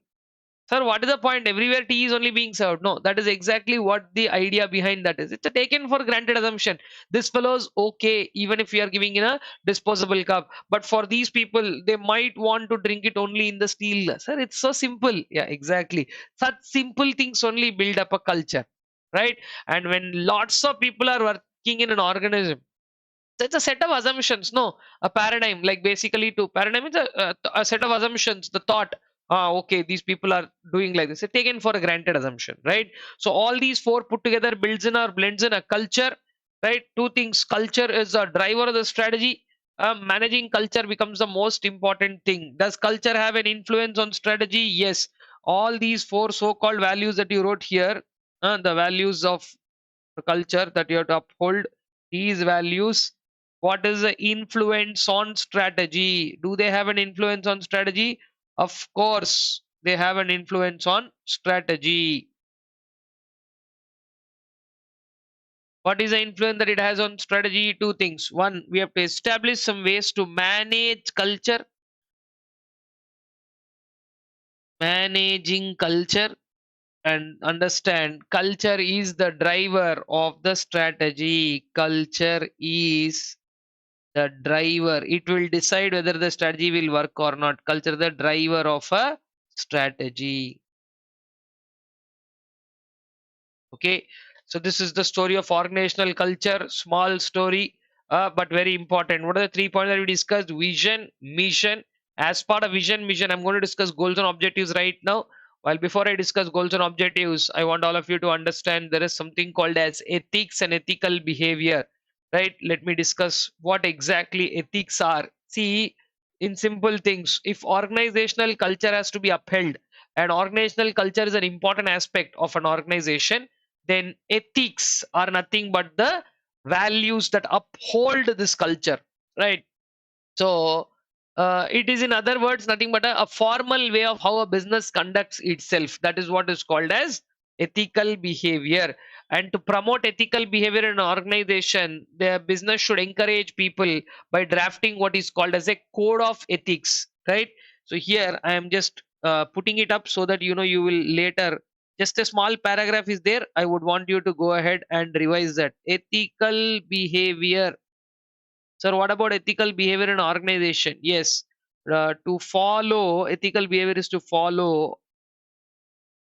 Sir, what is the point? Everywhere tea is only being served. No, that is exactly what the idea behind that is. It's a taken for granted assumption. This fellow's okay, even if we are giving in a disposable cup. But for these people, they might want to drink it only in the steel glass. Sir, it's so simple. Yeah, exactly. Such simple things only build up a culture, right? And when lots of people are working in an organism, so it's a set of assumptions, no, a paradigm. Like, basically, to paradigm is a set of assumptions. The thought, okay, these people are doing like this. It's taken for a granted assumption, right? So all these four put together builds in or blends in a culture, right? Two things: culture is a driver of the strategy. Managing culture becomes the most important thing. Does culture have an influence on strategy? Yes. All these four so-called values that you wrote here, the values of the culture that you have to uphold, these values. What is the influence on strategy? Do they have an influence on strategy? Of course, they have an influence on strategy. What is the influence that it has on strategy? Two things. One, we have to establish some ways to manage culture. Managing culture, and understand culture is the driver of the strategy. Culture is the driver. It will decide whether the strategy will work or not. Culture, the driver of a strategy. Okay, so this is the story of organizational culture. Small story, but very important. What are the 3 points that we discussed? Vision, mission. As part of vision, mission, I'm going to discuss goals and objectives right now. While before I discuss goals and objectives, I want all of you to understand there is something called as ethics and ethical behavior. Right? Let me discuss what exactly ethics are. See, in simple things, if organizational culture has to be upheld, and organizational culture is an important aspect of an organization, then ethics are nothing but the values that uphold this culture, right? So it is, in other words, nothing but a formal way of how a business conducts itself. That is what is called as ethical behavior. And to promote ethical behavior in an organization, the business should encourage people by drafting what is called as a code of ethics, right? So here I am just putting it up so that you will later, just a small paragraph is there. I would want you to go ahead and revise that. Ethical behavior. Sir, what about ethical behavior in organization? Yes, to follow ethical behavior is to follow.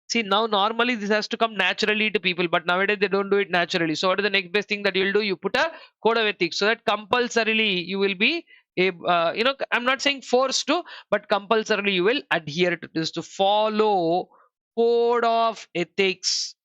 See, now normally this has to come naturally to people, but nowadays they don't do it naturally. So, what is the next best thing that you'll do? You put a code of ethics so that compulsorily you will be, I'm not saying forced to, but compulsorily you will adhere to this, to follow code of ethics.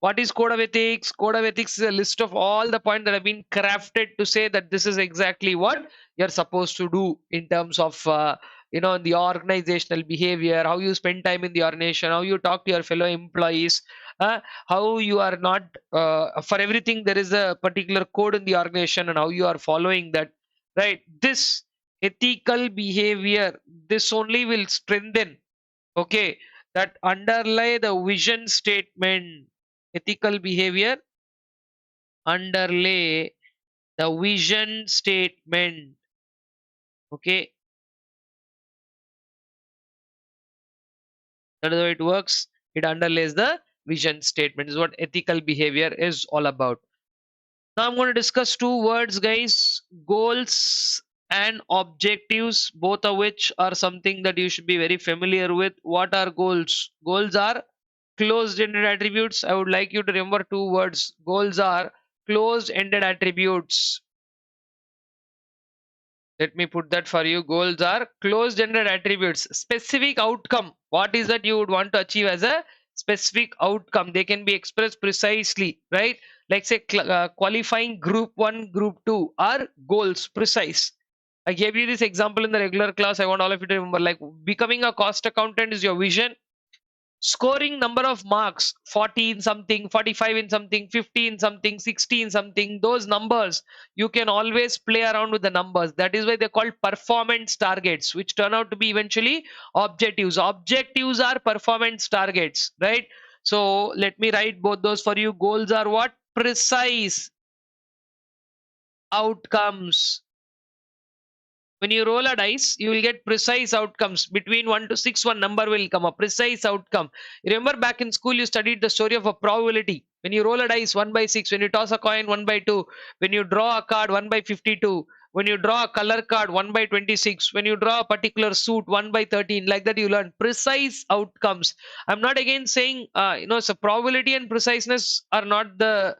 What is code of ethics? Code of ethics is a list of all the points that have been crafted to say that this is exactly what you're supposed to do in terms of the organizational behavior, how you spend time in the organization, how you talk to your fellow employees, how you are not for everything there is a particular code in the organization and how you are following that, right? This ethical behavior, this only will strengthen, okay, that underlie the vision statement. Ethical behavior underlay the vision statement, okay. That is how it works. It underlays the vision statement, is what ethical behavior is all about. Now I'm going to discuss two words, guys: goals and objectives, both of which are something that you should be very familiar with. What are goals? Goals are closed-ended attributes. I would like you to remember two words. Goals are closed-ended attributes. Let me put that for you. Goals are closed-ended attributes. Specific outcome. What is that you would want to achieve as a specific outcome? They can be expressed precisely, right? Like say qualifying group 1, group 2 are goals, precise. I gave you this example in the regular class. I want all of you to remember, like becoming a cost accountant is your vision. Scoring number of marks, 40 in something, 45 in something, 50 in something, 60 in something, those numbers, you can always play around with the numbers. That is why they're called performance targets, which turn out to be eventually objectives. Objectives are performance targets, right? So let me write both those for you. Goals are what? Precise outcomes. When you roll a dice, you will get precise outcomes. Between 1 to 6, one number will come, a precise outcome. You remember back in school, you studied the story of a probability. When you roll a dice, 1 by 6. When you toss a coin, 1 by 2. When you draw a card, 1 by 52. When you draw a color card, 1 by 26. When you draw a particular suit, 1 by 13. Like that, you learn precise outcomes. I'm not again saying, so probability and preciseness are not the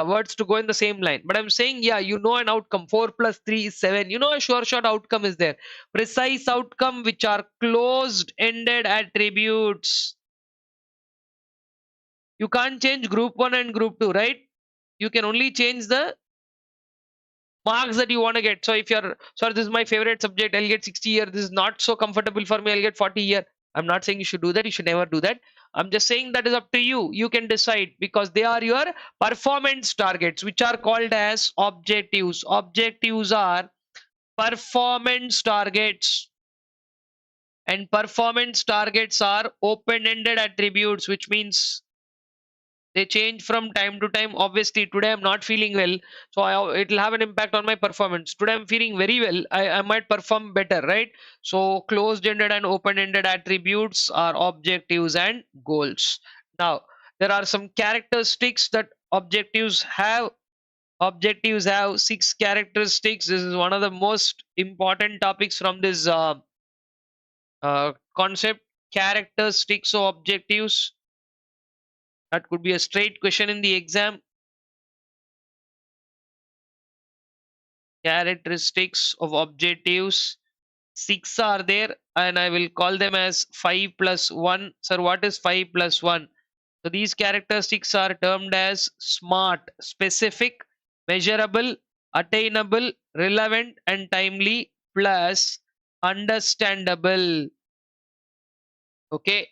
words to go in the same line. But I'm saying, yeah, you know an outcome. 4 plus 3 is 7. You know a sure shot outcome is there. Precise outcome, which are closed-ended attributes. You can't change group 1 and group 2, right? You can only change the marks that you want to get. So if you're, sorry, this is my favorite subject, I'll get 60 here. This is not so comfortable for me, I'll get 40 here. I'm not saying you should do that. You should never do that. I'm just saying that is up to you. You can decide, because they are your performance targets, which are called as objectives. Objectives are performance targets. And performance targets are open-ended attributes, which means they change from time to time. Obviously, today I'm not feeling well, so it will have an impact on my performance. Today I'm feeling very well, I might perform better, right? So closed-ended and open-ended attributes are objectives and goals. Now there are some characteristics that objectives have. Objectives have 6 characteristics. This is one of the most important topics from this concept. Characteristics of objectives. That could be a straight question in the exam. Characteristics of objectives. 6 are there, and I will call them as 5 plus 1. Sir, what is 5 plus 1? So these characteristics are termed as SMART: specific, measurable, attainable, relevant, and timely, plus understandable. Okay.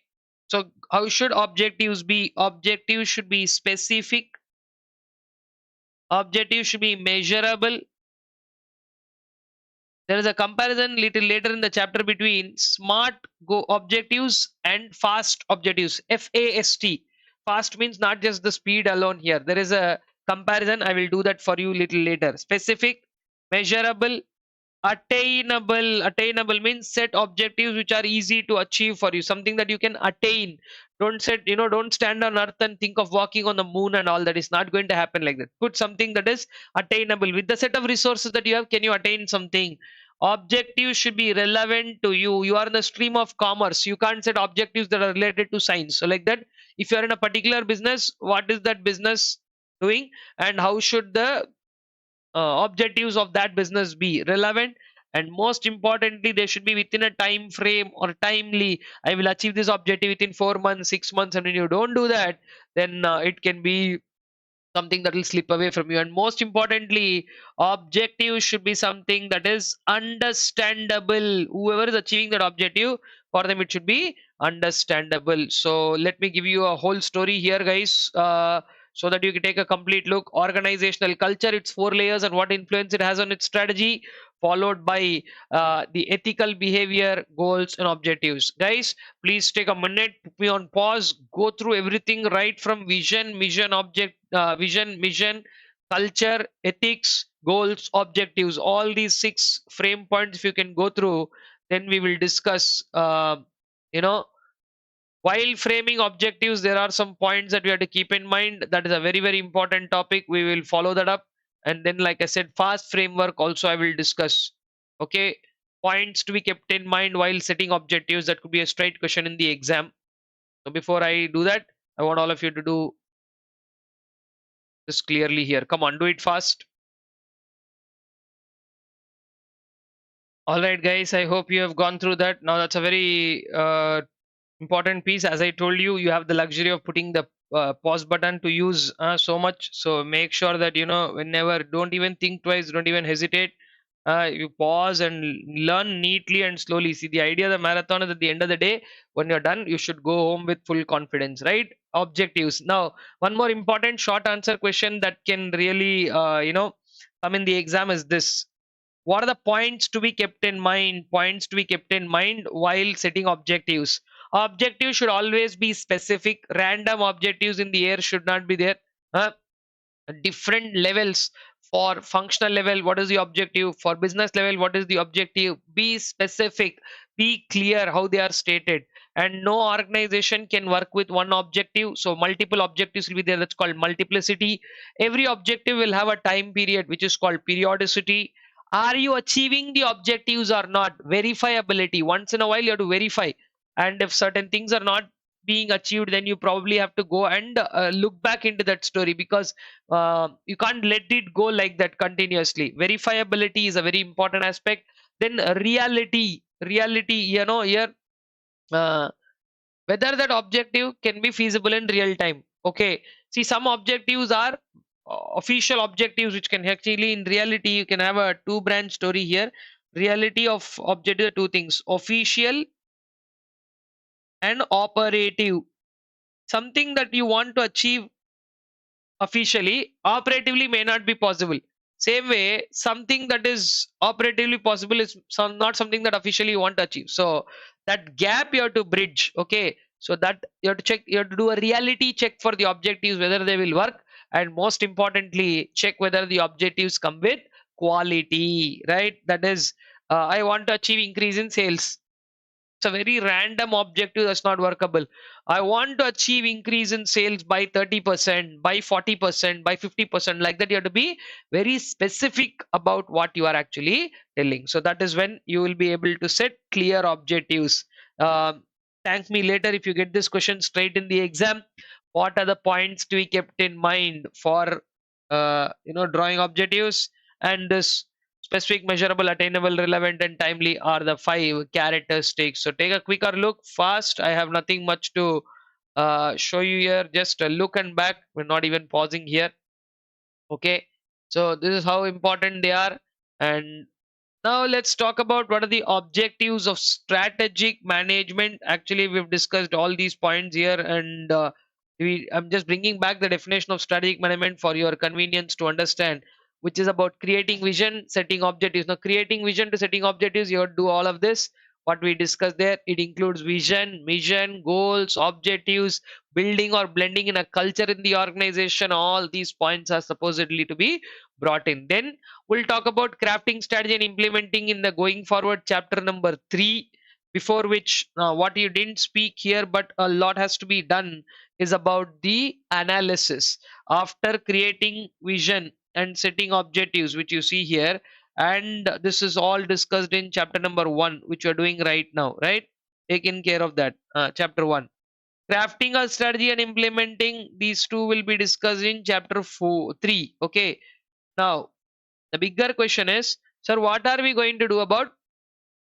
So how should objectives be? Objectives should be specific. Objectives should be measurable. There is a comparison little later in the chapter between smart objectives and fast objectives. FAST. Fast means not just the speed alone here. There is a comparison. I will do that for you little later. Specific, measurable, attainable. Attainable means set objectives which are easy to achieve for you, something that you can attain. Don't set, don't stand on earth and think of walking on the moon and all. That is not going to happen like that. Put something that is attainable. With the set of resources that you have, can you attain something? Objectives should be relevant to you. You are in the stream of commerce. You can't set objectives that are related to science. So like that, if you are in a particular business, what is that business doing, and how should the objectives of that business be relevant? and most importantly they should be within a time frame or timely. I will achieve this objective within 4 months, 6 months, and when you don't do that, then it can be something that will slip away from you. And most importantly, objective should be something that is understandable. Whoever is achieving that objective, for them it should be understandable. So let me give you a whole story here, guys, so that you can take a complete look. Organizational culture, its 4 layers and what influence it has on its strategy, followed by the ethical behavior, goals and objectives. Guys, please take a minute, put me on pause, go through everything right from vision, mission, object, vision, mission, culture, ethics, goals, objectives. All these 6 frame points, if you can go through, then we will discuss. You know, while framing objectives, there are some points that we have to keep in mind. That is a very, very important topic. We will follow that up. And then, like I said, fast framework also I will discuss. Okay. Points to be kept in mind while setting objectives. That could be a straight question in the exam. So before I do that, I want all of you to do this clearly here. Come on, do it fast. All right, guys. I hope you have gone through that. Now that's a very important piece. As I told you, you have the luxury of putting the pause button to use so much. So make sure that whenever, don't even think twice, don't even hesitate. You pause and learn neatly and slowly. See, the idea of the marathon is at the end of the day, when you're done, you should go home with full confidence, right? Objectives. Now, one more important short answer question that can really, come in the exam is this: what are the points to be kept in mind? Points to be kept in mind while setting objectives. Objectives should always be specific. Random objectives in the air should not be there. Huh? Different levels. For functional level, what is the objective? For business level, what is the objective? Be specific, be clear how they are stated. And no organization can work with one objective, so multiple objectives will be there. That's called multiplicity. Every objective will have a time period, which is called periodicity. Are you achieving the objectives or not? Verifiability. Once in a while you have to verify, and if certain things are not being achieved, then you probably have to go and look back into that story, because you can't let it go like that continuously. Verifiability is a very important aspect. Then reality, here, uh, whether that objective can be feasible in real time. Okay, see, some objectives are official objectives, which can actually, in reality, you can have a two branch story here. Reality of objective, two things: official and operative. Something that you want to achieve officially, operatively may not be possible. Same way, something that is operatively possible is not something that officially you want to achieve. So that gap you have to bridge. Okay, so that you have to check, you have to do a reality check for the objectives, whether they will work, and most importantly, check whether the objectives come with quality, right? That is, I want to achieve increase in sales. It's a very random objective that's not workable. I want to achieve increase in sales by 30%, by 40%, by 50%. Like that, you have to be very specific about what you are actually telling. So that is when you will be able to set clear objectives. Um, Thank me later if you get this question straight in the exam. What are the points to be kept in mind for drawing objectives? And this specific, measurable, attainable, relevant, and timely are the 5 characteristics. So take a quicker look fast. I have nothing much to show you here. Just a look and back. We're not even pausing here. Okay. So this is how important they are. And now let's talk about what are the objectives of strategic management. Actually, we've discussed all these points here, and I'm just bringing back the definition of strategic management for your convenience to understand, which is about creating vision, setting objectives. Now, creating vision to setting objectives, you have to do all of this. What we discussed there, it includes vision, mission, goals, objectives, building or blending in a culture in the organization. All these points are supposedly to be brought in. Then we'll talk about crafting strategy and implementing in the going forward chapter number 3. Before which, what you didn't speak here, but a lot has to be done, is about the analysis after creating vision and setting objectives, which you see here. And this is all discussed in chapter number 1, which you're doing right now, right? Taking care of that. Chapter 1. Crafting a strategy and implementing, these two will be discussed in chapter 3. Okay. Now, the bigger question is Sir, what are we going to do about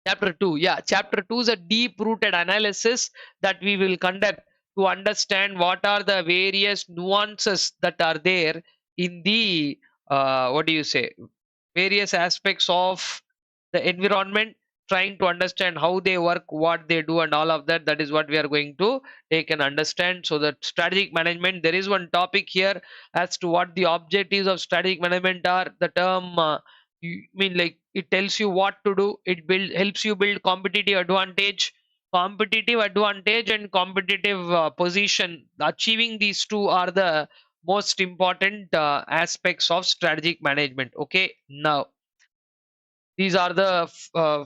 chapter 2? Yeah, chapter 2 is a deep rooted analysis that we will conduct to understand what are the various nuances that are there in the what do you say, various aspects of the environment, trying to understand how they work, what they do, and all of that. That is what we are going to take and understand. So that strategic management, there is one topic here as to what the objectives of strategic management are. The term mean, like, it tells you what to do. It helps you build competitive advantage and competitive position. Achieving these two are the most important aspects of strategic management. Okay, now these are the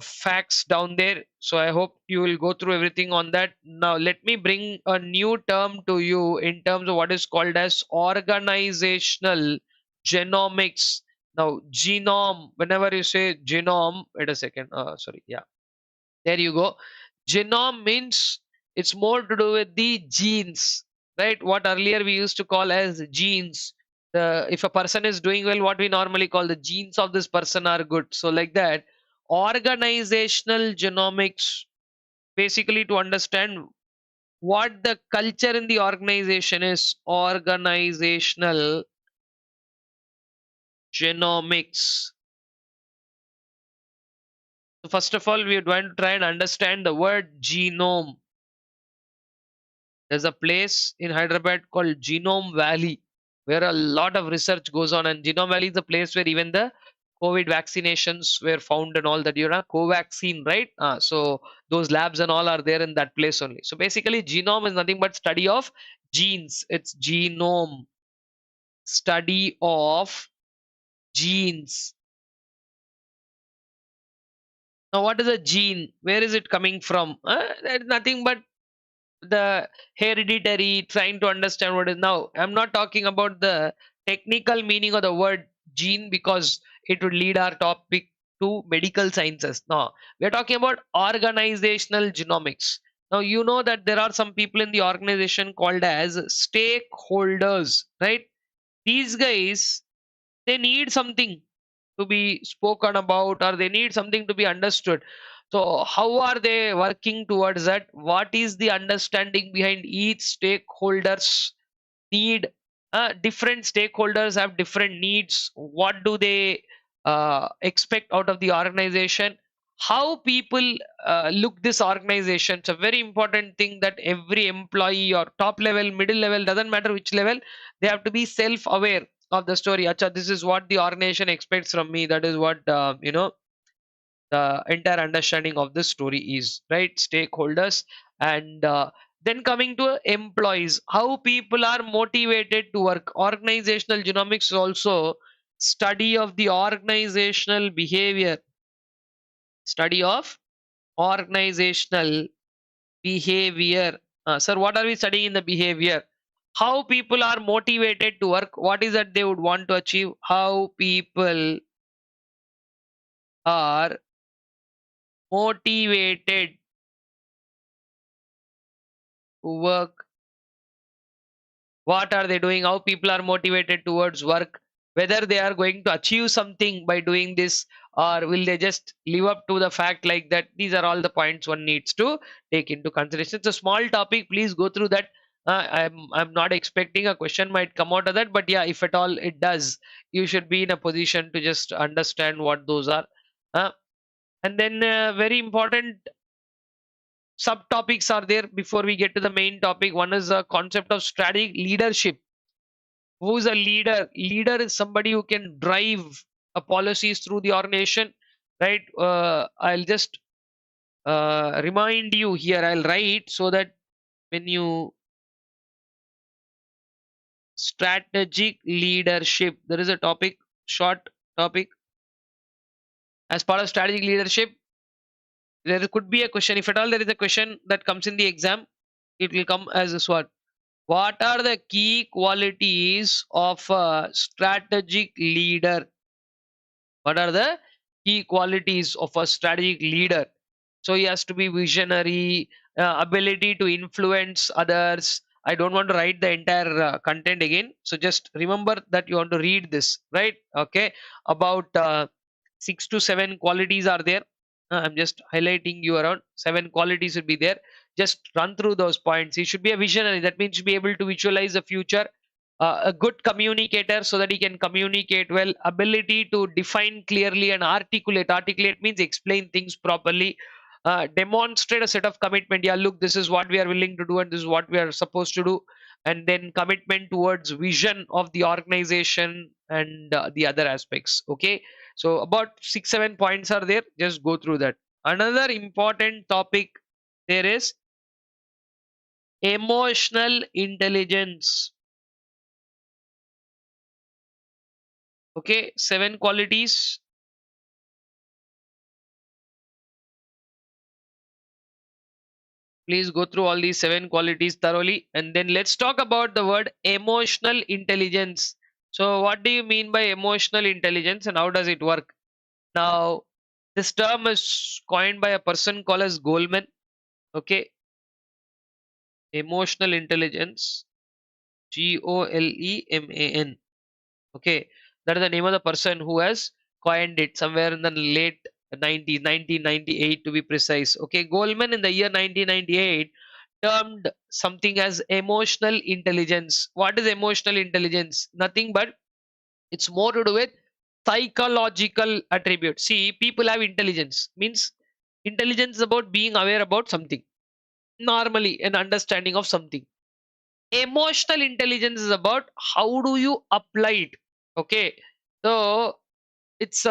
facts down there, so I hope you will go through everything on that. Now let me bring a new term to you in terms of what is called as organizational genomics. Now genome, whenever you say genome, wait a second, sorry, yeah, there you go. Genome means it's more to do with the genes, right? What earlier we used to call as genes. If a person is doing well, what we normally call the genes of this person are good. So, like that, organizational genomics, basically to understand what the culture in the organization is. Organizational genomics. So first of all, we are going to try and understand the word genome. There's a place in Hyderabad called Genome Valley where a lot of research goes on, and Genome Valley is the place where even the COVID vaccinations were found and all that. You know, Covaxin, right? So those labs and all are there in that place only. So basically, genome is nothing but study of genes. It's genome, study of genes. Now, what is a gene? Where is it coming from? It's nothing but the hereditary, trying to understand what is. Now I'm not talking about the technical meaning of the word gene because it would lead our topic to medical sciences. No, we're talking about organizational genomics. Now you know that there are some people in the organization called as stakeholders, right? These guys, they need something to be spoken about, or they need something to be understood. So how are they working towards that? What is the understanding behind each stakeholders need? Different stakeholders have different needs. What do they expect out of the organization? How people look this organization? It's a very important thing that every employee, or top level, middle level, doesn't matter which level, they have to be self aware of the story. Acha, this is what the organization expects from me. That is what the entire understanding of this story is, right? Stakeholders. And then coming to employees, how people are motivated to work. Organizational genomics is also study of the organizational behavior. Study of organizational behavior. Sir, what are we studying in the behavior? How people are motivated to work. What is that they would want to achieve? How people are motivated to work. What are they doing? How people are motivated towards work? Whether they are going to achieve something by doing this, or will they just live up to the fact like that? These are all the points one needs to take into consideration. It's a small topic. Please go through that. I'm not expecting a question might come out of that, but yeah, if at all it does, you should be in a position to just understand what those are. And then very important subtopics are there before we get to the main topic. One is the concept of strategic leadership. Who's a leader? Leader is somebody who can drive policies through the organization, right? I'll just remind you here. I'll write so that when you strategic leadership, there is a topic, short topic. As part of strategic leadership, there could be a question. If at all there is a question that comes in the exam, it will come as this one. What are the key qualities of a strategic leader? What are the key qualities of a strategic leader? So he has to be visionary, ability to influence others. I don't want to write the entire content again. So just remember that you want to read this, right? Okay. About 6 to 7 qualities are there. I'm just highlighting you around 7 qualities would be there. Just run through those points. He should be a visionary. That means be able to visualize the future. A good communicator so that he can communicate well. Ability to define clearly and articulate. Articulate means explain things properly. Demonstrate a set of commitment. Yeah, look, this is what we are willing to do and this is what we are supposed to do. And then commitment towards vision of the organization and the other aspects. Okay, so about 6 7 points are there. Just go through that. Another important topic there is emotional intelligence. Okay, 7 qualities. Please go through all these 7 qualities thoroughly, and then let's talk about the word emotional intelligence. So what do you mean by emotional intelligence and how does it work? Now, this term is coined by a person called as Goldman. Okay, emotional intelligence, Goleman. Okay, that is the name of the person who has coined it somewhere in the late 90s, 1998 to be precise. Okay, Goldman in the year 1998 termed something as emotional intelligence. What is emotional intelligence? Nothing but it's more to do with psychological attributes. See, people have intelligence, means intelligence is about being aware about something, normally an understanding of something. Emotional intelligence is about how do you apply it. Okay, so it's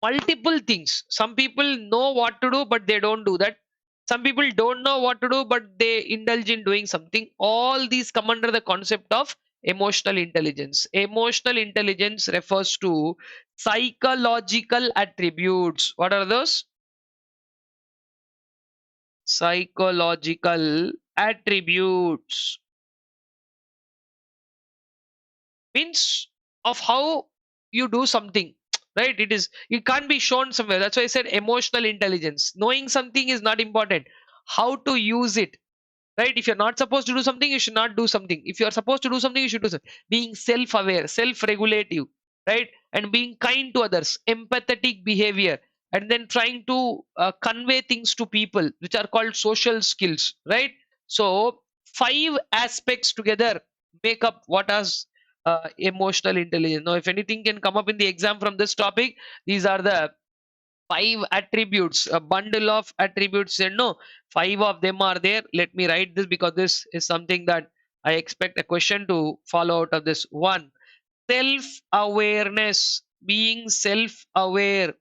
multiple things. Some people know what to do but they don't do that. Some people don't know what to do but they indulge in doing something. All these come under the concept of emotional intelligence. Emotional intelligence refers to psychological attributes. What are those? Psychological attributes means of how you do something, right? It can't be shown somewhere. That's why I said emotional intelligence. Knowing something is not important, how to use it, right? If you're not supposed to do something, you should not do something. If you're supposed to do something, you should do something. Being self-aware, self-regulative, right? And being kind to others, empathetic behavior, and then trying to convey things to people, which are called social skills, right? So 5 aspects together make up what is emotional intelligence. Now if anything can come up in the exam from this topic, these are the 5 attributes, a bundle of attributes. And no, 5 of them are there. Let me write this because this is something that I expect a question to follow out of this. One, self awareness. Being self aware.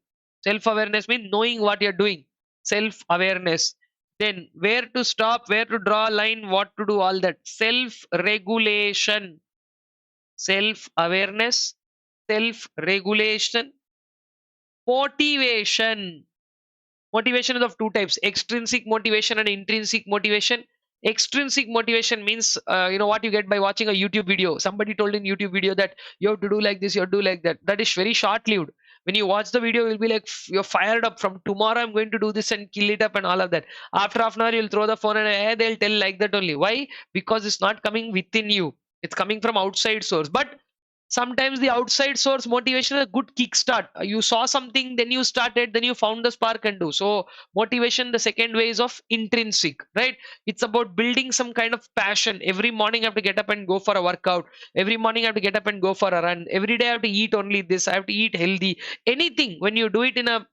Self awareness means knowing what you're doing. Self awareness. Then where to stop, where to draw a line, what to do, all that. Self regulation. Self awareness, self regulation, motivation. Motivation is of two types: extrinsic motivation and intrinsic motivation. Extrinsic motivation means what you get by watching a YouTube video. Somebody told in YouTube video that you have to do like this, you have to do like that. That is very short lived. When you watch the video, you'll be like, you're fired up from tomorrow I'm going to do this and kill it up and all of that. After half an hour you'll throw the phone and they'll tell like that only. Why? Because it's not coming within you, it's coming from outside source. But sometimes the outside source motivation is a good kickstart. You saw something, then you started, then you found the spark and do. So motivation, the second way is of intrinsic, right? It's about building some kind of passion. Every morning I have to get up and go for a workout. Every morning I have to get up and go for a run. Every day I have to eat only this. I have to eat healthy. Anything, when you do it in a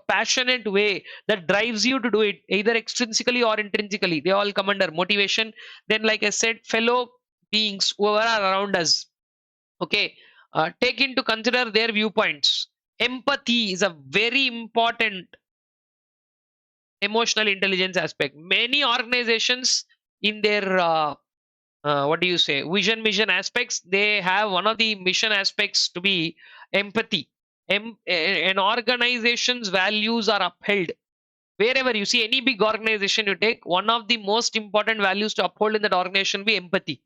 passionate way that drives you to do it, either extrinsically or intrinsically, they all come under motivation. Then, like I said, fellow beings who are around us, okay, take into consider their viewpoints. Empathy is a very important emotional intelligence aspect. Many organizations in their what do you say, vision mission aspects, they have one of the mission aspects to be empathy. An organization's values are upheld. Wherever you see any big organization you take, one of the most important values to uphold in that organization be empathy.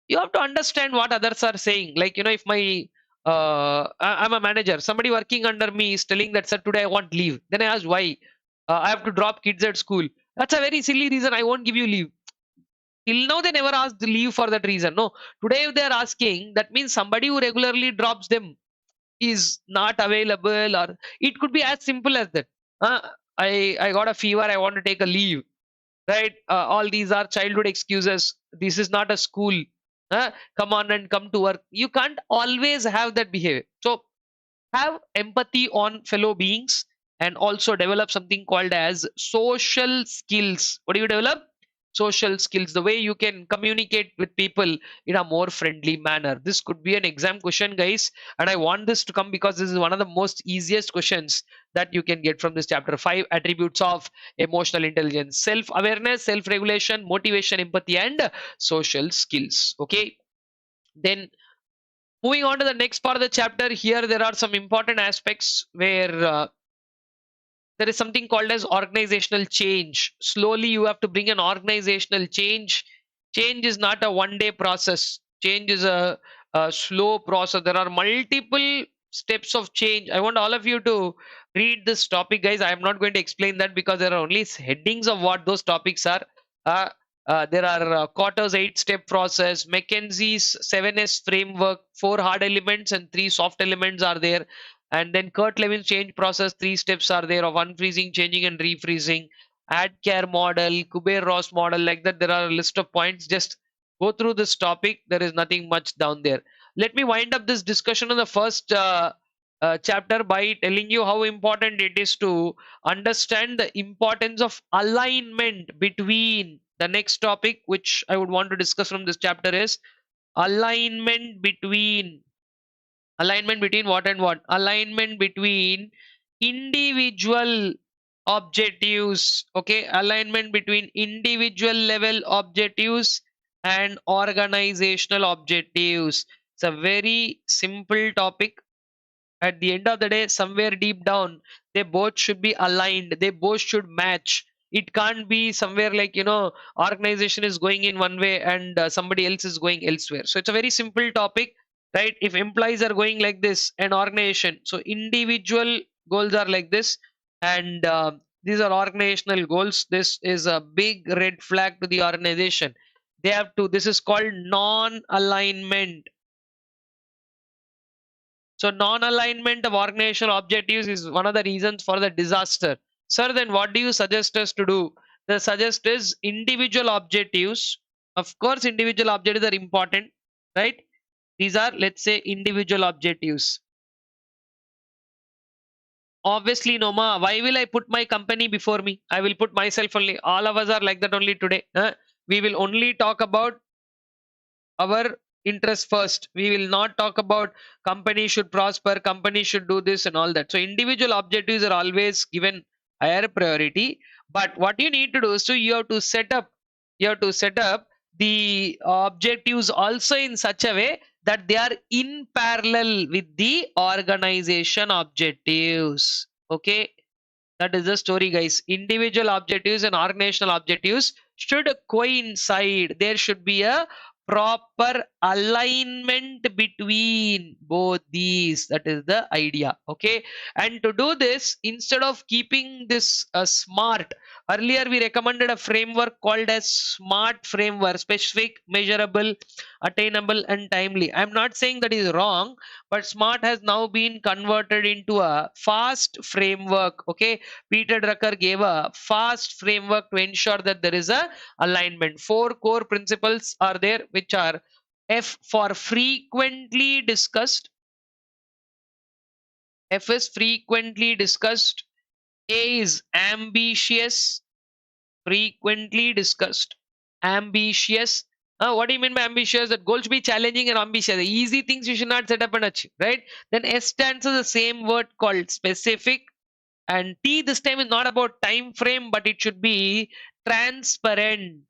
You have to understand what others are saying. Like, if my I'm a manager, somebody working under me is telling that, sir, today I want leave. Then I ask why. I have to drop kids at school. That's a very silly reason. I won't give you leave. Till now, they never asked leave for that reason. No, today if they are asking, that means somebody who regularly drops them. is not available, or it could be as simple as that. uh, I got a fever, I want to take a leave, right? All these are childhood excuses. This is not a school. Come on and come to work. You can't always have that behavior. So have empathy on fellow beings, and also develop something called as social skills. What do you develop? Social skills, the way you can communicate with people in a more friendly manner. This could be an exam question, guys, and I want this to come because this is one of the most easiest questions that you can get from this chapter. 5 attributes of emotional intelligence: self awareness, self regulation, motivation, empathy, and social skills. Okay, then moving on to the next part of the chapter, here there are some important aspects where there is something called as organizational change. Slowly you have to bring an organizational change. Change is not a one day process. Change is a slow process. There are multiple steps of change. I want all of you to read this topic, guys. I am not going to explain that because there are only headings of what those topics are. uh, there are Quarter's 8-step process, McKinsey's 7S framework, 4 hard elements and 3 soft elements are there. And then Kurt Levin's change process, 3 steps are there of unfreezing, changing, and refreezing. Ad care model, Kubler-Ross model, like that. There are a list of points. Just go through this topic. There is nothing much down there. Let me wind up this discussion on the first chapter by telling you how important it is to understand the importance of alignment between the next topic, which I would want to discuss from this chapter, is alignment between what and what? Alignment between individual objectives. Okay, alignment between individual level objectives and organizational objectives. It's a very simple topic. At the end of the day, somewhere deep down, they both should be aligned, they both should match. It can't be somewhere like, organization is going in one way and somebody else is going elsewhere. So it's a very simple topic, right? If employees are going like this, an organization, so individual goals are like this, and these are organizational goals. This is a big red flag to the organization. They have to, this is called non alignment. So non-alignment of organizational objectives is one of the reasons for the disaster. Sir, then what do you suggest us to do? The suggest is individual objectives. Of course, individual objectives are important, right? These are, let's say, individual objectives. Obviously, no ma. Why will I put my company before me? I will put myself only. All of us are like that only today. We will only talk about our interest first. We will not talk about company should prosper, company should do this and all that. So individual objectives are always given higher priority. But what you need to do is, so you have to set up the objectives also in such a way that they are in parallel with the organization objectives. Okay, that is the story, guys. Individual objectives and organizational objectives should coincide. There should be a proper alignment between both these. That is the idea. Okay, and to do this, instead of keeping this smart, earlier we recommended a framework called as SMART framework: specific, measurable, attainable, and timely. I'm not saying that is wrong, but SMART has now been converted into a FAST framework. Okay, Peter Drucker gave a FAST framework to ensure that there is a alignment. 4 core principles are there, which are: F for frequently discussed. F is frequently discussed. A is ambitious. Frequently discussed. Ambitious. What do you mean by ambitious? That goal should be challenging and ambitious. The easy things you should not set up and achieve, right? Then S stands for the same word called specific. And T this time is not about time frame, but it should be transparent.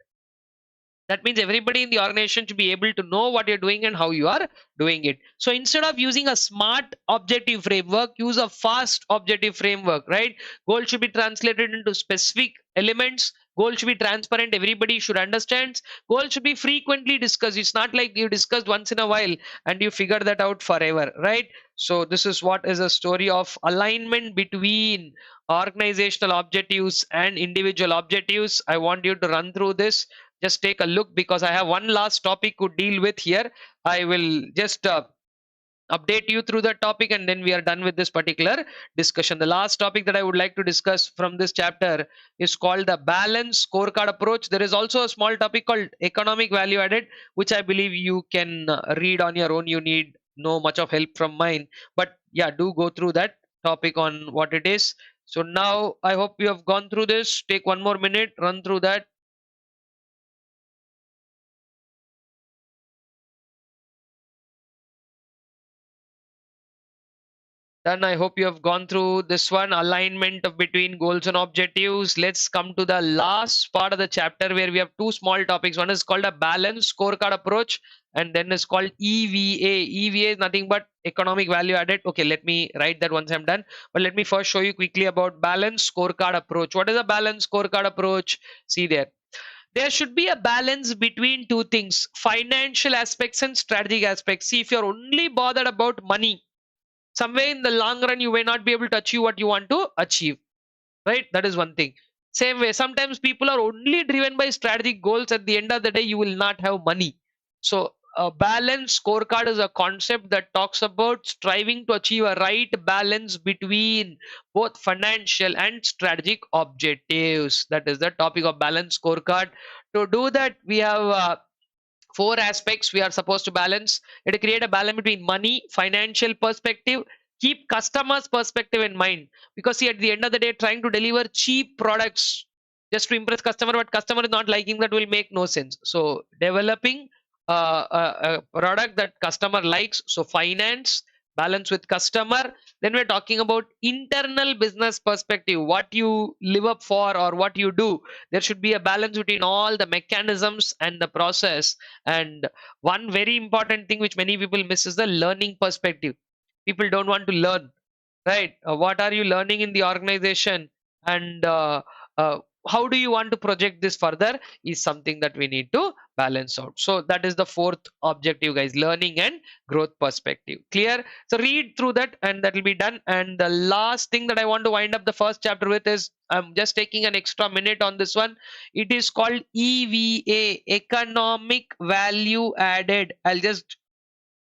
That means everybody in the organization should be able to know what you're doing and how you are doing it. So instead of using a SMART objective framework, use a FAST objective framework, right? Goal should be translated into specific elements. Goal should be transparent. Everybody should understand. Goal should be frequently discussed. It's not like you discussed once in a while and you figure that out forever, right? So this is what is a story of alignment between organizational objectives and individual objectives. I want you to run through this. Just take a look, because I have one last topic to deal with here. I will just update you through the topic, and then we are done with this particular discussion. The last topic that I would like to discuss from this chapter is called the balance scorecard approach. There is also a small topic called economic value added, which I believe you can read on your own. You need no much of help from mine, but yeah, do go through that topic on what it is. So now I hope you have gone through this. Take 1 more minute, run through that. Done. I hope you have gone through this one, alignment of between goals and objectives. Let's come to the last part of the chapter where we have two small topics. One is called a balanced scorecard approach, and then is called EVA. EVA is nothing but economic value added. Okay, let me write that once I'm done. But let me first show you quickly about balanced scorecard approach. What is a balanced scorecard approach? See there. There should be a balance between two things, financial aspects and strategic aspects. See, if you're only bothered about money, somewhere in the long run you may not be able to achieve what you want to achieve, right? That is one thing. Same way, sometimes people are only driven by strategic goals. At the end of the day, you will not have money. So a balanced scorecard is a concept that talks about striving to achieve a right balance between both financial and strategic objectives. That is the topic of balanced scorecard. To do that, we have four aspects we are supposed to balance. It create a balance between money, financial perspective, keep customers perspective in mind, because see, at the end of the day, trying to deliver cheap products just to impress customer, but customer is not liking, that will make no sense. So developing a product that customer likes. So finance, balance with customer. Then we're talking about internal business perspective, what you live up for or what you do. There should be a balance between all the mechanisms and the process. And one very important thing which many people miss is the learning perspective. People don't want to learn, right? What are you learning in the organization, and uh, how do you want to project this further is something that we need to balance out. So that is the fourth objective, guys, learning and growth perspective. Clear? So read through that and that will be done. And the last thing that I want to wind up the first chapter with is, I'm just taking an extra minute on this one. It is called EVA, economic value added. I'll just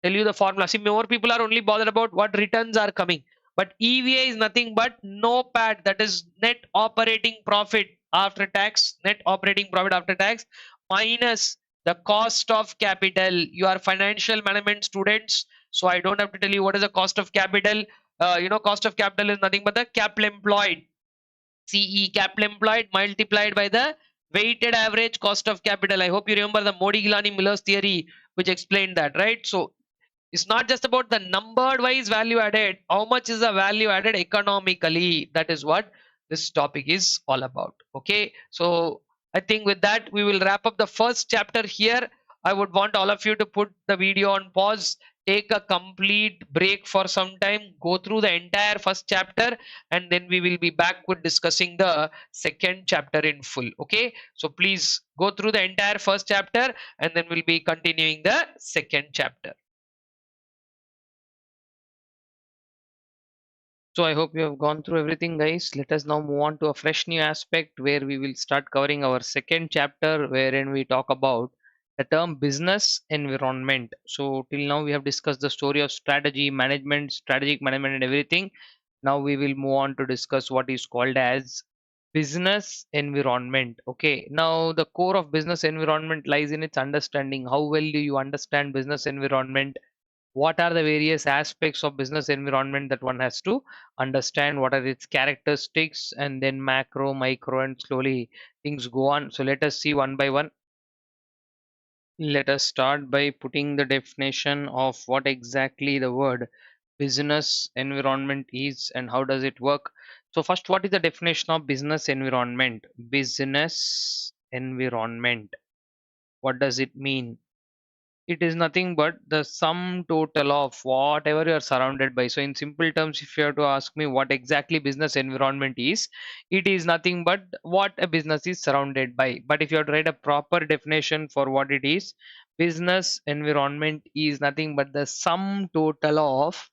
tell you the formula. See, more people are only bothered about what returns are coming. But EVA is nothing but NOPAT, that is net operating profit after tax, net operating profit after tax, minus the cost of capital. You are financial management students, so I don't have to tell you what is the cost of capital. Cost of capital is nothing but the capital employed. CE, capital employed multiplied by the weighted average cost of capital. I hope you remember the Modigliani Miller's theory, which explained that, right? So it's not just about the numbered wise value added. How much is the value added economically? That is what this topic is all about. Okay. So I think with that, we will wrap up the first chapter here. I would want all of you to put the video on pause, take a complete break for some time, go through the entire first chapter, and then we will be back with discussing the second chapter in full. Okay. So please go through the entire first chapter, and then we'll be continuing the second chapter. So I hope you have gone through everything, guys. Let us now move on to a fresh new aspect where we will start covering our second chapter, wherein we talk about the term business environment. So till now we have discussed the story of strategy, management, strategic management and everything. Now we will move on to discuss what is called as business environment. Okay. Now the core of business environment lies in its understanding. How well do you understand business environment? What are the various aspects of business environment that one has to understand? What are its characteristics? And then macro, micro, and slowly things go on. So let us see one by one. Let us start by putting the definition of what exactly the word business environment is and how does it work. So first, what is the definition of business environment? Business environment, what does it mean? It is nothing but the sum total of whatever you are surrounded by. So in simple terms, if you have to ask me what exactly business environment is, it is nothing but what a business is surrounded by. But if you have to write a proper definition for what it is, business environment is nothing but the sum total of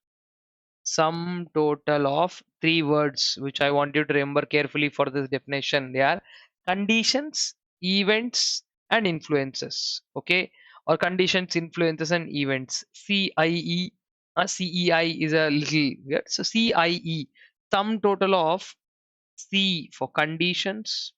three words which I want you to remember carefully for this definition. They are conditions, events, and influences. Okay, or conditions, influences, and events. CIE CEI is a little weird. So CIE, sum total of C for conditions.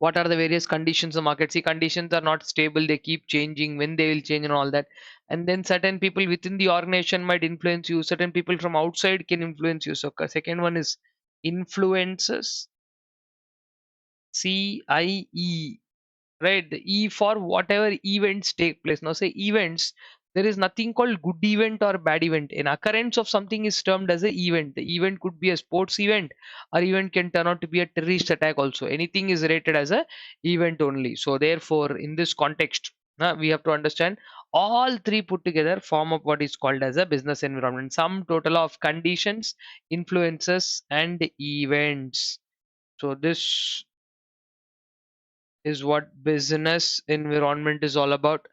What are the various conditions of the market? See, conditions are not stable, they keep changing, when they will change and all that. And then certain people within the organization might influence you, certain people from outside can influence you. So second one is influences, CIE, right? The E for whatever events take place. Now say events, there is nothing called good event or bad event. An occurrence of something is termed as an event. The event could be a sports event, or event can turn out to be a terrorist attack also. Anything is rated as a event only. So therefore in this context, we have to understand all three put together form up what is called as a business environment. Sum total of conditions, influences and events. So this is what business environment is all about.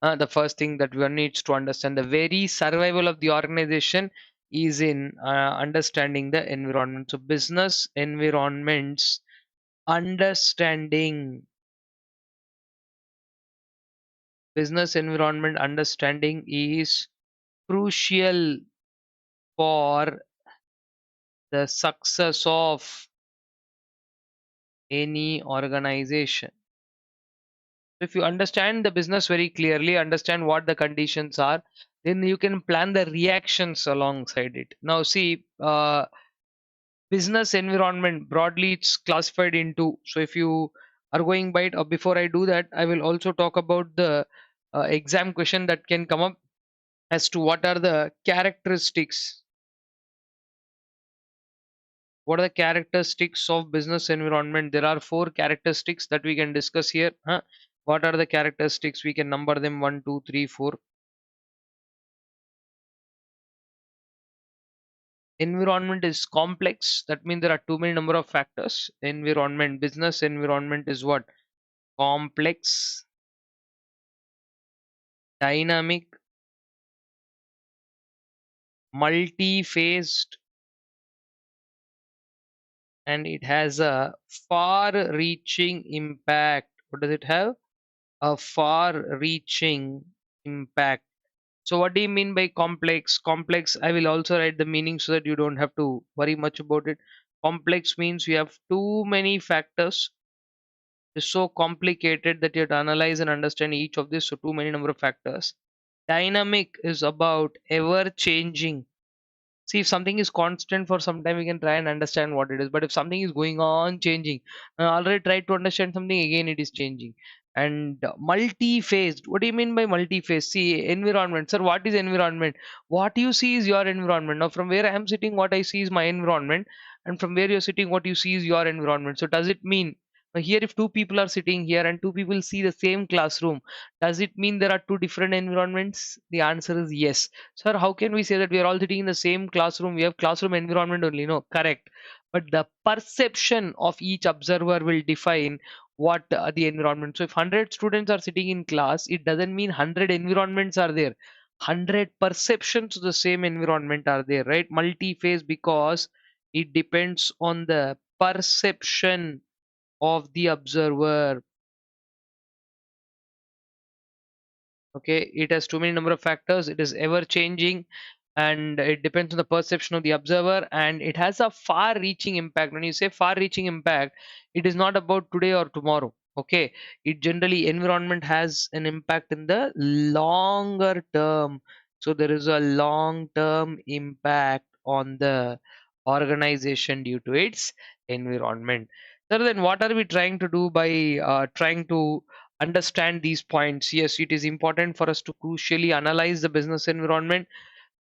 The first thing that one needs to understand, the very survival of the organization is in understanding the environment. So business environments understanding, business environment understanding is crucial for the success of any organization. If you understand the business very clearly, understand what the conditions are, then you can plan the reactions alongside it. Now see, business environment broadly it's classified into, so if you are going by it, or before I do that, I will also talk about the exam question that can come up as to what are the characteristics, what are the characteristics of business environment. There are four characteristics that we can discuss here, huh? What are the characteristics? We can number them: 1 2 3 4. Environment is complex, that means there are too many number of factors. Environment, business environment is what? Complex, dynamic, multi-phased, and it has a far reaching impact. What does it have? A far reaching impact. So what do you mean by complex? Complex, I will also write the meaning so that you don't have to worry much about it. Complex means you have too many factors. It's so complicated that you have to analyze and understand each of this, so too many number of factors. Dynamic is about ever changing. See, if something is constant for some time, we can try and understand what it is. But if something is going on changing, I already tried to understand something, again it is changing. And multi-phased. What do you mean by multi-phased? See, environment. Sir, what is environment? What you see is your environment. Now, from where I am sitting, what I see is my environment. And from where you're sitting, what you see is your environment. So, does it mean now here, if two people are sitting here and two people see the same classroom, does it mean there are two different environments? The answer is yes. Sir, how can we say that we are all sitting in the same classroom? We have classroom environment only. No, correct. But the perception of each observer will define what the environment. So if 100 students are sitting in class, it doesn't mean 100 environments are there. 100 perceptions of the same environment are there, right? Multi-phase, because it depends on the perception of the observer. Okay, it has too many number of factors, it is ever changing, and it depends on the perception of the observer, and it has a far reaching impact. When you say far reaching impact, it is not about today or tomorrow. Okay, it generally, environment has an impact in the longer term. So there is a long term impact on the organization due to its environment. So then what are we trying to do by trying to understand these points? Yes, it is important for us to crucially analyze the business environment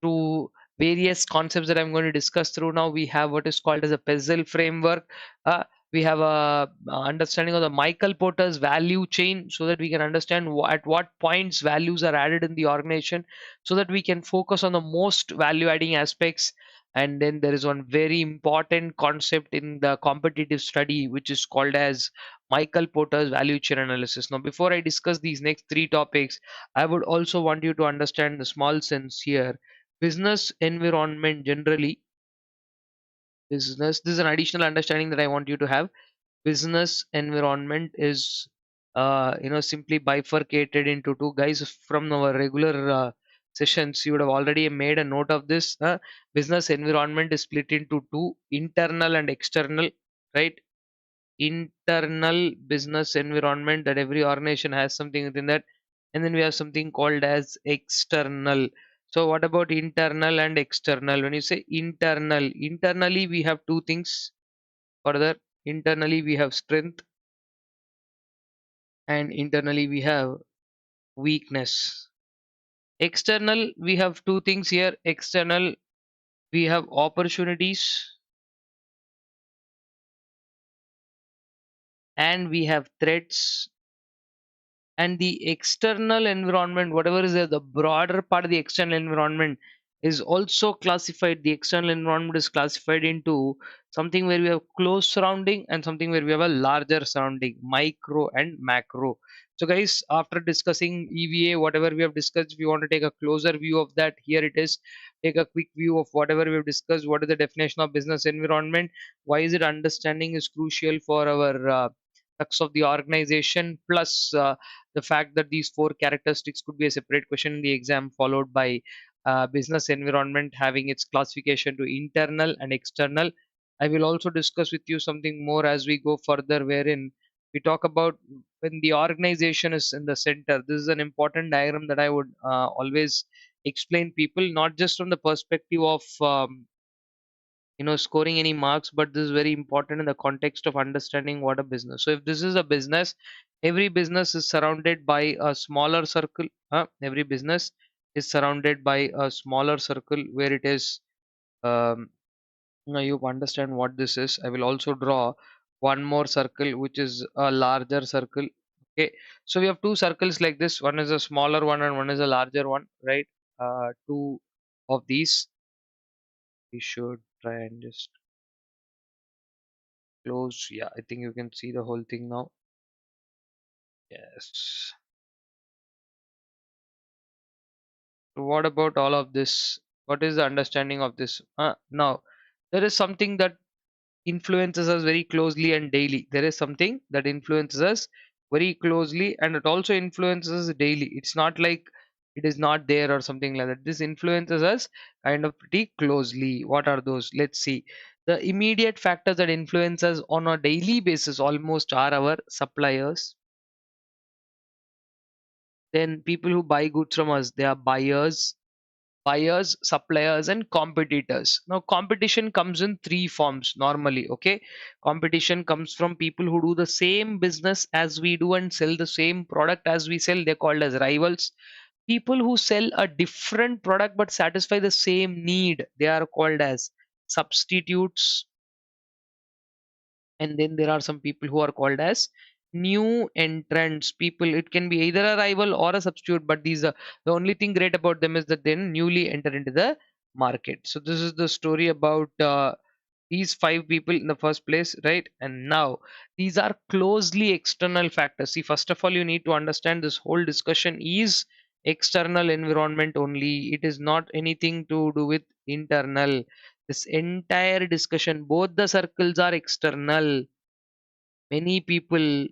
through various concepts that I'm going to discuss through now. We have what is called as a PESL framework. Uh, we have a understanding of the Michael Porter's value chain, so that we can understand at what points values are added in the organization, so that we can focus on the most value adding aspects. And then there is one very important concept in the competitive study, which is called as Michael Porter's value chain analysis. Now, before I discuss these next three topics, I would also want you to understand the small sense here. Business environment generally, business, this is an additional understanding that I want you to have. Business environment is simply bifurcated into two. Guys, from our regular sessions, you would have already made a note of this. Business environment is split into two: internal and external, right? Internal business environment, that every organization has something within that, and then we have something called as external. So what about internal and external? When you say internal, internally we have two things. Further, internally we have strength, and internally we have weakness. External, we have two things here. External, we have opportunities and we have threats. And the external environment, whatever is there, the broader part of the external environment is also classified. The external environment is classified into something where we have close surrounding and something where we have a larger surrounding, micro and macro. So guys, after discussing EVA, whatever we have discussed, if you want to take a closer view of that, here it is. Take a quick view of whatever we have discussed. What is the definition of business environment? Why is it understanding is crucial for our success of the organization? Plus the fact that these four characteristics could be a separate question in the exam, followed by business environment having its classification to internal and external. I will also discuss with you something more as we go further, wherein we talk about when the organization is in the center. This is an important diagram that I would always explain people, not just from the perspective of scoring any marks, but this is very important in the context of understanding what a business. So if this is a business, every business is surrounded by a smaller circle. Every business is surrounded by a smaller circle where it is, um, you understand what this is. I will also draw one more circle which is a larger circle. Okay, so we have two circles like this. One is a smaller one and one is a larger one, right? Two of these, we should try and just close. Yeah, I think you can see the whole thing now. Yes. So what about all of this? What is the understanding of this? Now, there is something that influences us very closely and daily. There is something that influences us very closely and it also influences us daily. It's not like it is not there or something like that. This influences us kind of pretty closely. What are those? Let's see. The immediate factors that influence us on a daily basis almost are our suppliers. Then people who buy goods from us, they are buyers, suppliers, and competitors. Now competition comes in three forms normally. Okay, competition comes from people who do the same business as we do and sell the same product as we sell. They're called as rivals. People who sell a different product but satisfy the same need, they are called as substitutes. And then there are some people who are called as new entrants. People, it can be either a rival or a substitute, but these are the only thing great about them is that they newly enter into the market. So this is the story about these five people in the first place, right? And now these are closely external factors. See, first of all, you need to understand this whole discussion is external environment only. It is not anything to do with internal. This entire discussion, both the circles are external. Many people,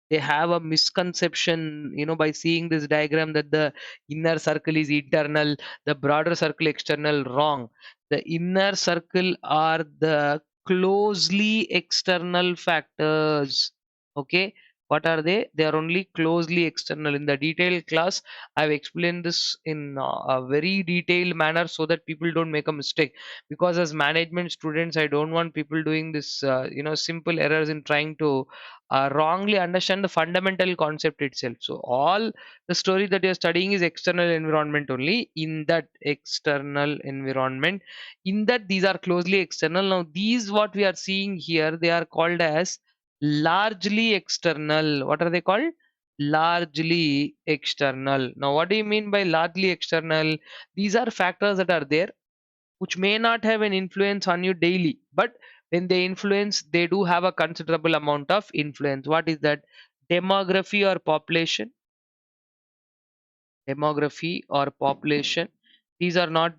they have a misconception, by seeing this diagram, that the inner circle is internal, the broader circle external. Wrong. The inner circle are the closely external factors. Okay, what are they? They are only closely external. In the detailed class, I've explained this in a very detailed manner so that people don't make a mistake, because as management students, I don't want people doing this simple errors in trying to wrongly understand the fundamental concept itself. So all the story that you're studying is external environment only. In that external environment, in that these are closely external. Now these what we are seeing here, they are called as largely external. What are they called? Largely external. Now what do you mean by largely external? These are factors that are there which may not have an influence on you daily, but when they influence, they do have a considerable amount of influence. What is that? Demography or population. Demography or population, these are not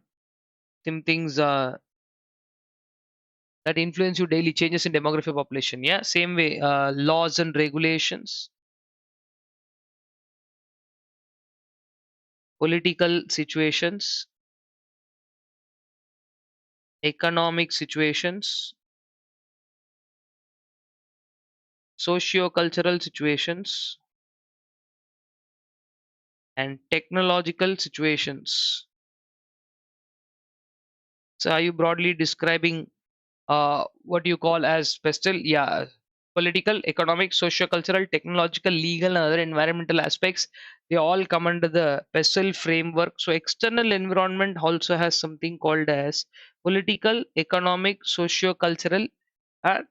some things that influence you daily. Changes in demography or population, yeah. Same way, laws and regulations, political situations, economic situations, socio-cultural situations, and technological situations. So are you broadly describing what you call as pestle? Yeah, political, economic, socio-cultural, technological, legal, and other environmental aspects. They all come under the pestle framework. So external environment also has something called as political, economic, socio-cultural,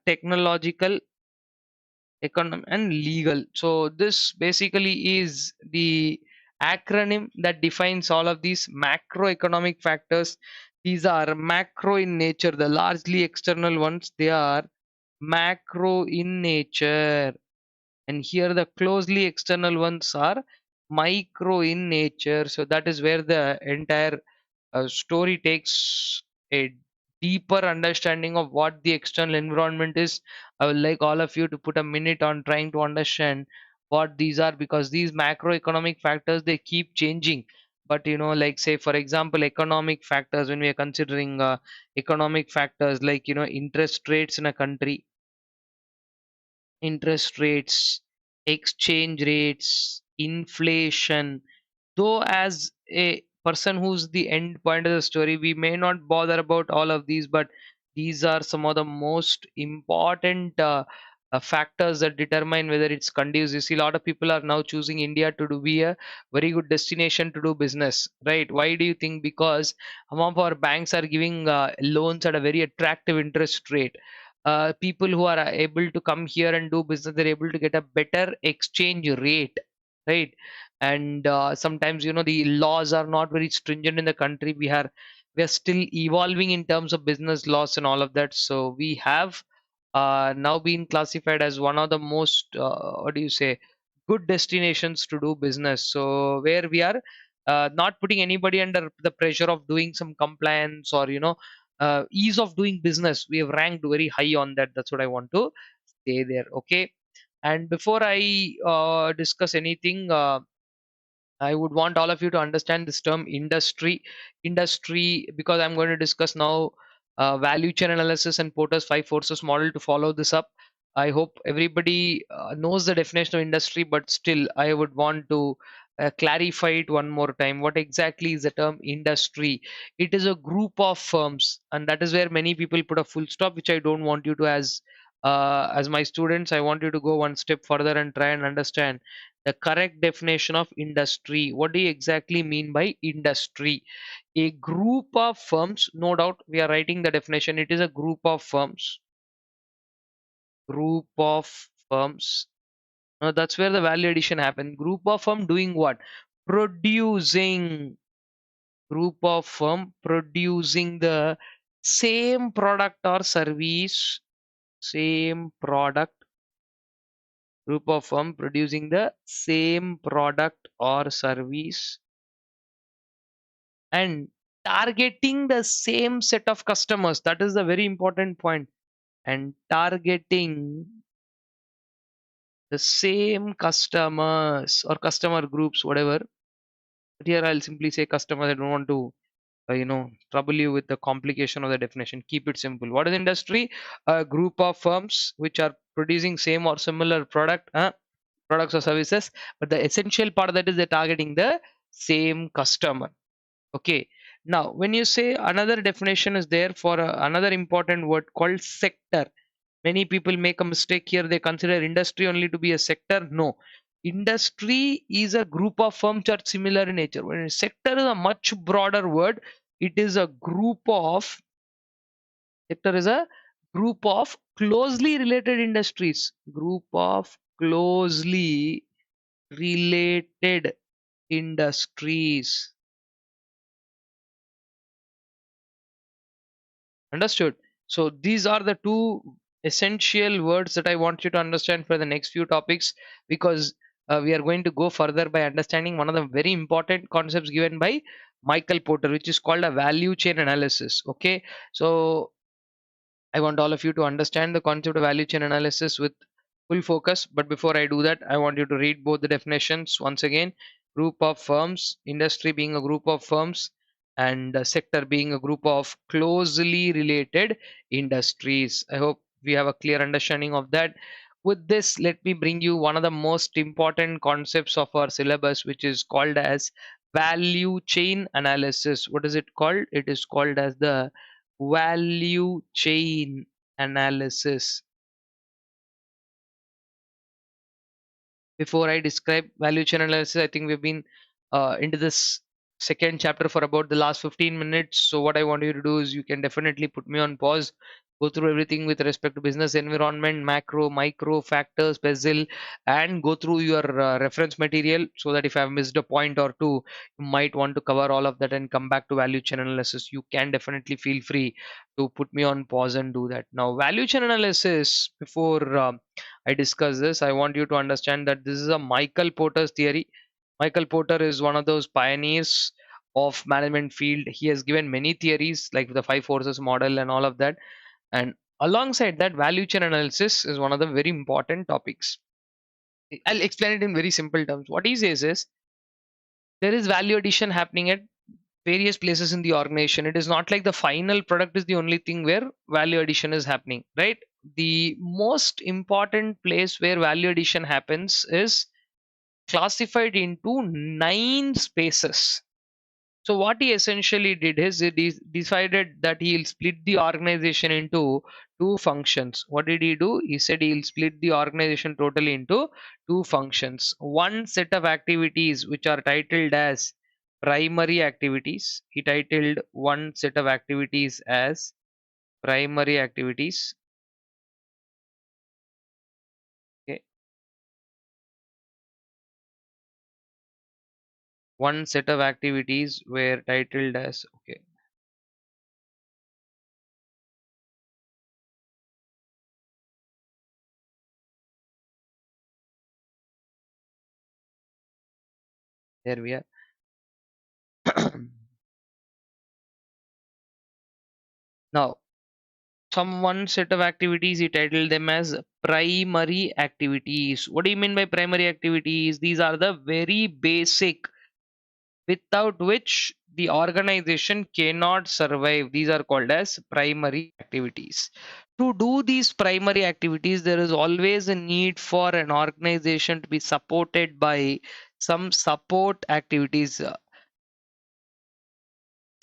technological, economic, and legal. So this basically is the acronym that defines all of these macroeconomic factors. These are macro in nature, the largely external ones, they are macro in nature, and here the closely external ones are micro in nature. So that is where the entire story takes a deeper understanding of what the external environment is. I would like all of you to put a minute on trying to understand what these are, because these macroeconomic factors, they keep changing. But like, say for example, economic factors, when we are considering economic factors like interest rates in a country, interest rates, exchange rates, inflation. Though, as a person who's the end point of the story, we may not bother about all of these, but these are some of the most important factors that determine whether it's conducive. You see, a lot of people are now choosing India be a very good destination to do business, right? Why do you think? Because some of our banks are giving loans at a very attractive interest rate. People who are able to come here and do business, they're able to get a better exchange rate, right? And sometimes the laws are not very stringent in the country. We are still evolving in terms of business laws and all of that. So we have now been classified as one of the most what do you say, good destinations to do business. So where we are not putting anybody under the pressure of doing some compliance, or ease of doing business. We have ranked very high on that. That's what I want to say there. Okay. And before I discuss anything, I would want all of you to understand this term industry. Industry, because I'm going to discuss now value chain analysis and Porter's five forces model to follow this up. I hope everybody knows the definition of industry, but still, I would want to clarify it one more time. What exactly is the term industry? It is a group of firms, and that is where many people put a full stop, which I don't want you to, as my students, I want you to go one step further and try and understand the correct definition of industry. What do you exactly mean by industry? A group of firms, no doubt we are writing the definition. It is a group of firms. Group of firms. Now that's where the value addition happens. Group of firm doing what? Producing. Group of firm producing the same product or service. Same product. Group of firm producing the same product or service, and targeting the same set of customers. That is the very important point. And targeting the same customers or customer groups, whatever. But here I'll simply say customers. I don't want to trouble you with the complication of the definition. Keep it simple. What is industry? A group of firms which are producing same or similar products or services, but the essential part of that is they're targeting the same customer. Okay. Now, when you say, another definition is there for another important word called sector. Many people make a mistake here. They consider industry only to be a sector. No. Industry is a group of firms that are similar in nature. When sector is a much broader word, it is a group of, sector is a group of closely related industries. Group of closely related industries. Understood? So these are the two essential words that I want you to understand for the next few topics, because we are going to go further by understanding one of the very important concepts given by Michael Porter, which is called a value chain analysis. Okay. So I want all of you to understand the concept of value chain analysis with full focus. But before I do that, I want you to read both the definitions once again. group of firms, industry being a group of firms, and sector being a group of closely related industries. I hope we have a clear understanding of that. With this, let me bring you one of the most important concepts of our syllabus, which is called as value chain analysis. What is it called? It is called as the value chain analysis. Before I describe value chain analysis, I think we've been into this second chapter for about the last 15 minutes. So, what I want you to do is you can definitely put me on pause, go through everything with respect to business environment, macro, micro factors, bezel, and go through your reference material so that if I've missed a point or two, you might want to cover all of that and come back to value chain analysis. You can definitely feel free to put me on pause and do that. Now, value chain analysis, before I discuss this, I want you to understand that this is a Michael Porter's theory. Michael Porter is one of those pioneers of management field. He has given many theories like the five forces model and all of that. And alongside that, value chain analysis is one of the very important topics. I'll explain it in very simple terms. What he says is there is value addition happening at various places in the organization. It is not like the final product is the only thing where value addition is happening, right? The most important place where value addition happens is classified into 9 spaces. So what he essentially did is decided that he'll split the organization into two functions. What did he do? He said he'll split the organization totally into two functions. One set of activities which are titled as primary activities. He titled one set of activities as primary activities. Okay. One set of activities were titled as, okay, there we are. Now, some one set of activities he titled them as primary activities. What do you mean by primary activities? These are the very basic without which the organization cannot survive. These are called as primary activities. To do these primary activities, there is always a need for an organization to be supported by some support activities.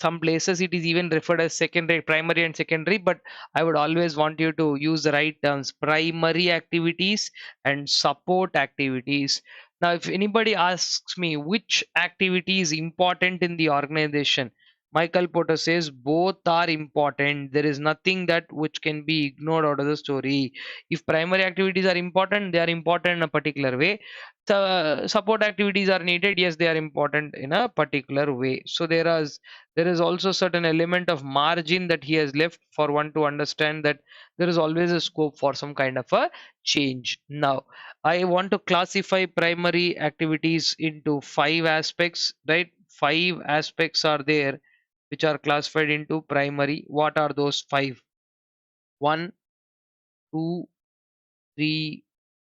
Some places it is even referred as secondary, primary and secondary, but I would always want you to use the right terms: primary activities and support activities. Now if anybody asks me which activity is important in the organization, Michael Porter says both are important. There is nothing that which can be ignored out of the story. If primary activities are important, they are important in a particular way. The support activities are needed, yes, they are important in a particular way. So there is also certain element of margin that he has left for one to understand that there is always a scope for some kind of a change. Now I want to classify primary activities into 5 aspects, right? 5 aspects are there which are classified into primary. What are those 5? 1, 2, 3,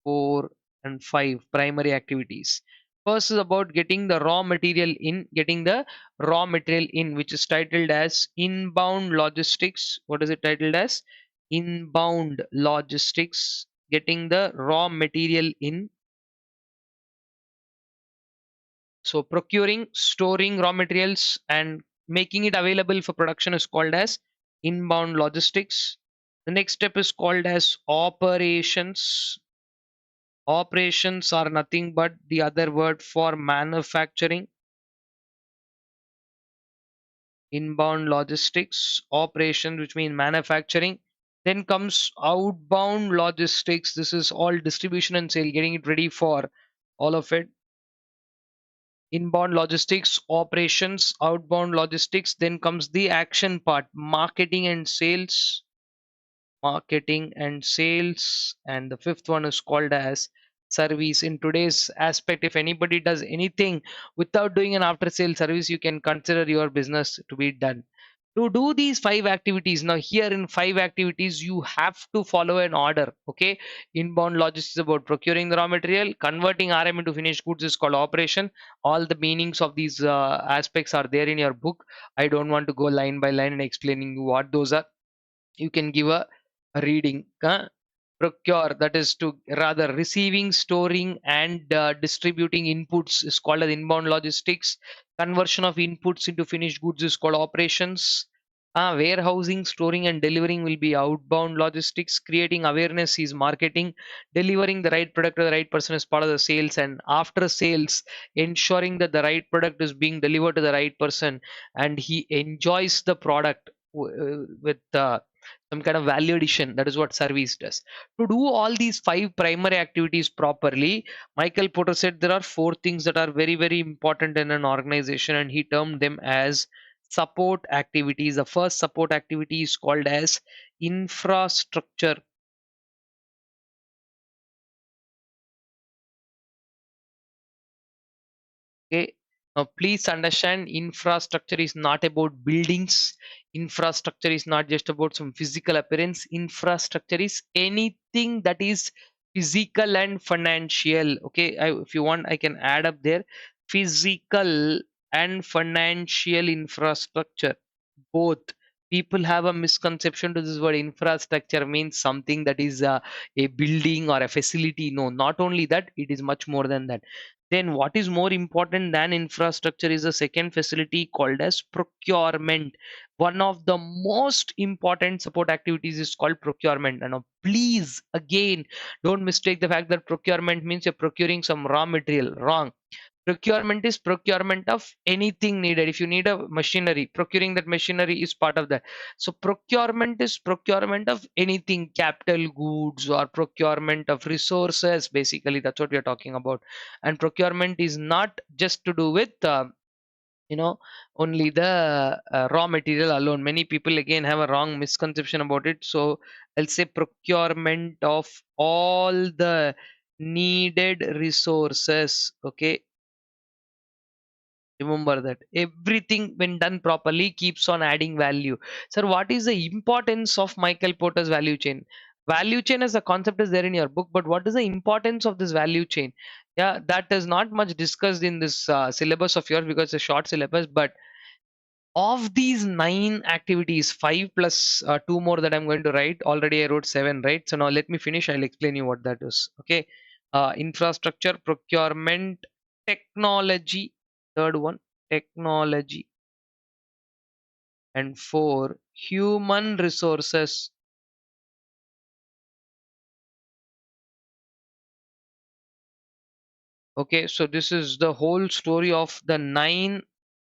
4, and 5 primary activities. First is about getting the raw material in, which is titled as inbound logistics. What is it titled as? Inbound logistics. Getting the raw material in. So procuring, storing raw materials and making it available for production is called as inbound logistics. The next step is called as operations. Operations are nothing but the other word for manufacturing. Inbound logistics, operations, which means manufacturing. Then comes outbound logistics. This is all distribution and sale, getting it ready for all of it. Inbound logistics, operations, outbound logistics. Then comes the action part, marketing and sales. Marketing and sales. And the fifth one is called as service. In today's aspect, if anybody does anything without doing an after sale service, you can consider your business to be done. To do these five activities, now here in five activities you have to follow an order. Okay, inbound logistics is about procuring the raw material, converting RM into finished goods is called operation. All the meanings of these aspects are there in your book. I don't want to go line by line and explaining what those are. You can give a reading. Procure, that is to rather receiving, storing and distributing inputs is called as inbound logistics. Conversion of inputs into finished goods is called operations. Warehousing, storing and delivering will be outbound logistics. Creating awareness is marketing. Delivering the right product to the right person is part of the sales. And after sales, ensuring that the right product is being delivered to the right person and he enjoys the product with some kind of value addition. That is what service does. To do all these five primary activities properly, Michael Porter said there are four things that are very, very important in an organization, and he termed them as support activities. The first support activity is called as infrastructure. Okay. Now, please understand infrastructure is not about buildings. Infrastructure is not just about some physical appearance. Infrastructure is anything that is physical and financial. Okay. If you want, I can add up there physical and financial infrastructure. Both. People have a misconception to this word. Infrastructure means something that is a building or a facility. No, not only that, it is much more than that. Then what is more important than infrastructure is a second facility called as procurement. One of the most important support activities is called procurement. And now please again don't mistake the fact that procurement means you're procuring some raw material. Wrong. Procurement is procurement of anything needed. If you need a machinery, procuring that machinery is part of that. So procurement is procurement of anything, capital goods or procurement of resources. Basically that's what we are talking about. And procurement is not just to do with you know only the raw material alone. Many people again have a wrong misconception about it. So I'll say procurement of all the needed resources. Okay, remember that everything when done properly keeps on adding value. Sir, what is the importance of Michael Porter's value chain? Value chain as a concept is there in your book, but what is the importance of this value chain? Yeah, that is not much discussed in this syllabus of yours because it's a short syllabus. But of these nine activities, five plus two more that I'm going to write, already I wrote seven, right? So now let me finish. I'll explain you what that is. Okay. Infrastructure, procurement, technology, third one, technology, and four, human resources. Okay, so this is the whole story of the nine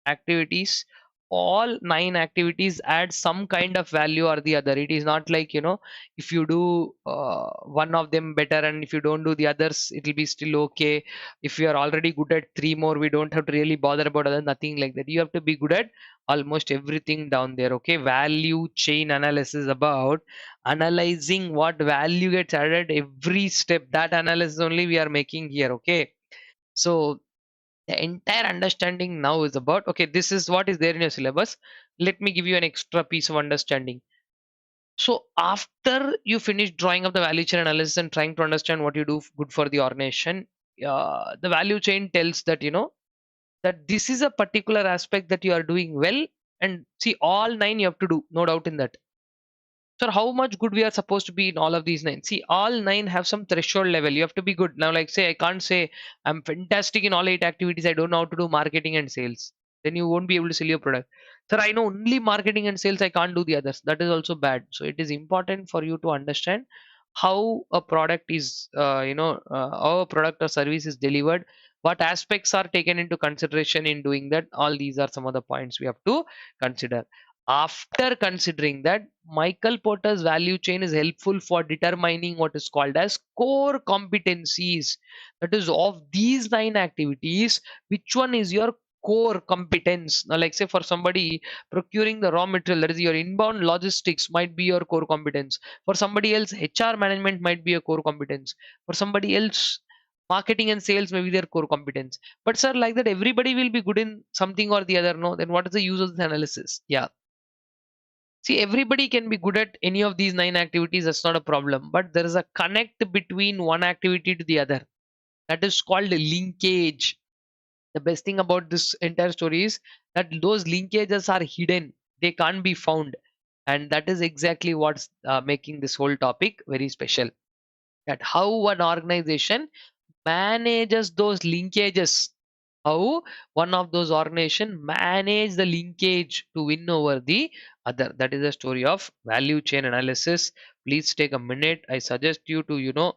activities. All nine activities add some kind of value or the other. It is not like, if you do one of them better and if you don't do the others, it will be still okay. If you are already good at three more, we don't have to really bother about other, nothing like that. You have to be good at almost everything down there. Okay, value chain analysis about analyzing what value gets added every step. That analysis only we are making here. Okay, so the entire understanding now is about, okay, this is what is there in your syllabus. Let me give you an extra piece of understanding. So after you finish drawing up the value chain analysis and trying to understand what you do good for the organization, the value chain tells that, that this is a particular aspect that you are doing well. And see, all nine you have to do, no doubt in that. So how much good we are supposed to be in all of these nine? See, all nine have some threshold level. You have to be good. Now, like say, I can't say I'm fantastic in all eight activities. I don't know how to do marketing and sales. Then you won't be able to sell your product. Sir, I know only marketing and sales. I can't do the others. That is also bad. So it is important for you to understand how a product is, how a product or service is delivered. What aspects are taken into consideration in doing that? All these are some of the points we have to consider. After considering that, Michael Porter's value chain is helpful for determining what is called as core competencies. That is, of these nine activities, which one is your core competence? Now, like say for somebody, procuring the raw material, that is your inbound logistics, might be your core competence. For somebody else, HR management might be a core competence. For somebody else, marketing and sales may be their core competence. But sir, like that, everybody will be good in something or the other. No, then what is the use of this analysis? Yeah. See, everybody can be good at any of these 9 activities, that's not a problem, but there is a connect between one activity to the other, that is called linkage. The best thing about this entire story is that those linkages are hidden, they can't be found, and that is exactly what's making this whole topic very special, that how an organization manages those linkages, how one of those organization manage the linkage to win over the other. That is the story of value chain analysis. Please take a minute, I suggest you to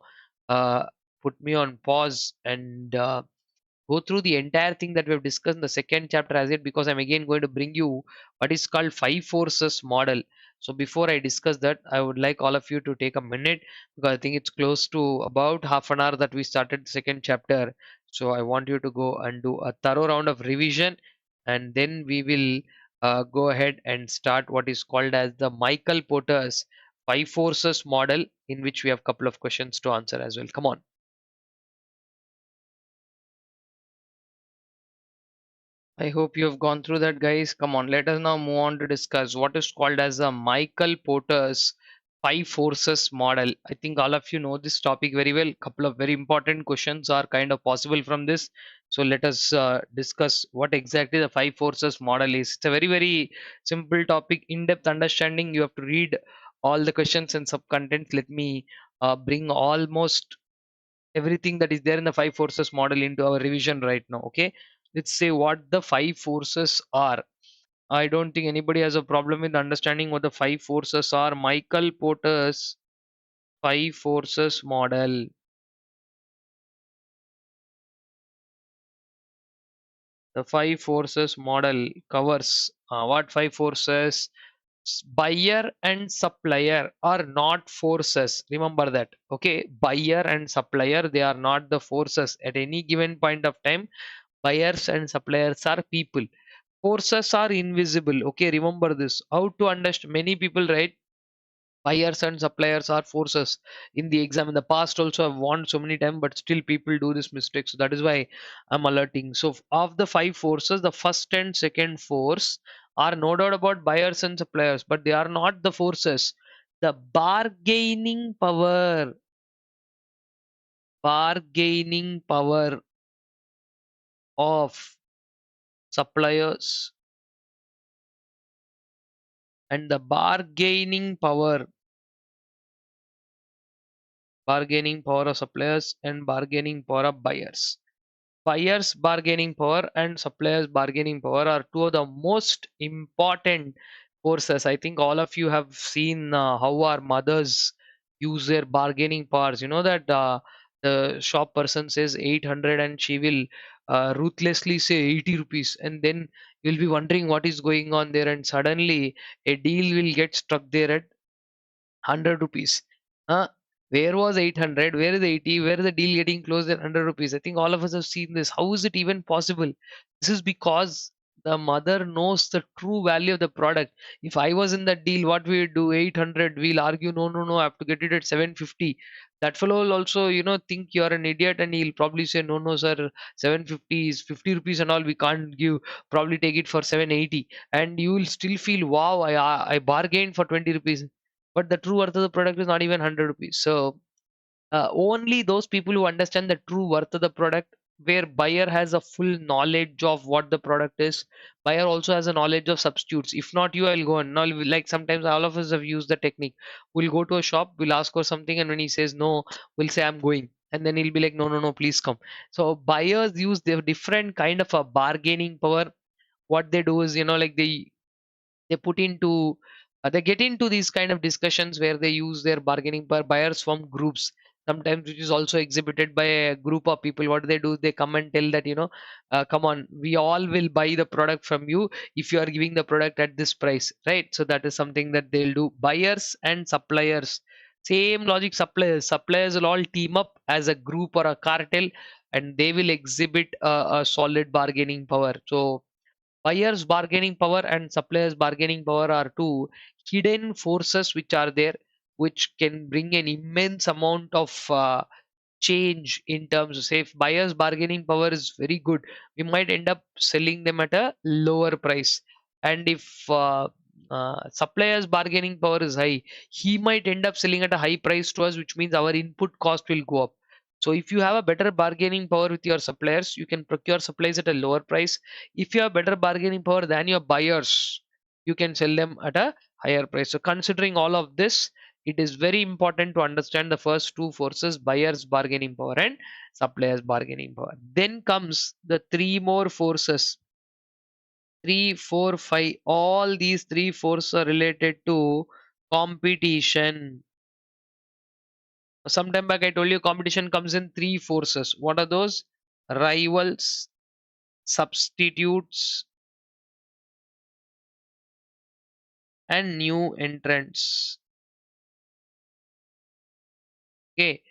uh, put me on pause and go through the entire thing that we have discussed in the second chapter as it, because I'm again going to bring you what is called five forces model. So before I discuss that, I would like all of you to take a minute, because I think it's close to about half an hour that we started the second chapter. So I want you to go and do a thorough round of revision, and then we will go ahead and start what is called as the Michael Porter's five forces model, in which we have a couple of questions to answer as well. Come on. I hope you have gone through that, guys. Come on, let us now move on to discuss what is called as the Michael Porter's five forces model. I think all of you know this topic very well. Couple of very important questions are kind of possible from this. So let us discuss what exactly the five forces model is. It's a very, very simple topic, in-depth understanding. You have to read all the questions and sub-contents. Let me bring almost everything that is there in the five forces model into our revision right now. Okay, let's say what the five forces are. I don't think anybody has a problem with understanding what the five forces are. Michael Porter's five forces model. The five forces model covers what five forces? Buyer and supplier are not forces, remember that. Okay, buyer and supplier, they are not the forces at any given point of time. Buyers and suppliers are people. Forces are invisible. Okay, remember this. How to understand? Many people write buyers and suppliers are forces in the exam. In the past, also I've warned so many times, but still people do this mistake. So that is why I'm alerting. So of the five forces, the first and second force are no doubt about buyers and suppliers, but they are not the forces. The bargaining power of suppliers and the bargaining power of suppliers and bargaining power of buyers. Buyers bargaining power and suppliers bargaining power are two of the most important forces. I think all of you have seen how our mothers use their bargaining powers. You know that the shop person says 800 and she will ruthlessly say 80 rupees, and then you'll be wondering what is going on there, and suddenly a deal will get struck there at 100 rupees. Huh? Where was 800? Where is 80? Where is the deal getting closed at 100 rupees? I think all of us have seen this. How is it even possible? This is because the mother knows the true value of the product. If I was in that deal, what we would do? 800. We'll argue, no, no, no, I have to get it at 750. That fellow will also, think you're an idiot, and he'll probably say, no, no, sir, 750 is 50 rupees and all. We can't give. Probably take it for 780. And you will still feel, wow, I bargained for 20 rupees, but the true worth of the product is not even 100 rupees. So only those people who understand the true worth of the product, where buyer has a full knowledge of what the product is, buyer also has a knowledge of substitutes. If not you, I'll go on now. Like sometimes all of us have used the technique. We'll go to a shop, we'll ask for something, and when he says no, we'll say I'm going, and then he'll be like, no, no, no, please come. So buyers use their different kind of a bargaining power. What they do is, like they put into they get into these kind of discussions where they use their bargaining power. Buyers form groups sometimes, which is also exhibited by a group of people. What they do, they come and tell that, come on, we all will buy the product from you if you are giving the product at this price, right? So that is something that they'll do. Buyers and suppliers, same logic. Suppliers will all team up as a group or a cartel, and they will exhibit a solid bargaining power. So buyer's bargaining power and supplier's bargaining power are two hidden forces which are there, which can bring an immense amount of change in terms of, say, if buyer's bargaining power is very good, we might end up selling them at a lower price. And if supplier's bargaining power is high, he might end up selling at a high price to us, which means our input cost will go up. So if you have a better bargaining power with your suppliers, you can procure supplies at a lower price. If you have better bargaining power than your buyers, you can sell them at a higher price. So considering all of this, it is very important to understand the first two forces: buyers bargaining power and suppliers bargaining power. Then comes the three more forces: 3, 4, 5. All these three forces are related to competition. Sometime back I told you competition comes in three forces. What are those? Rivals, substitutes, and new entrants. Okay.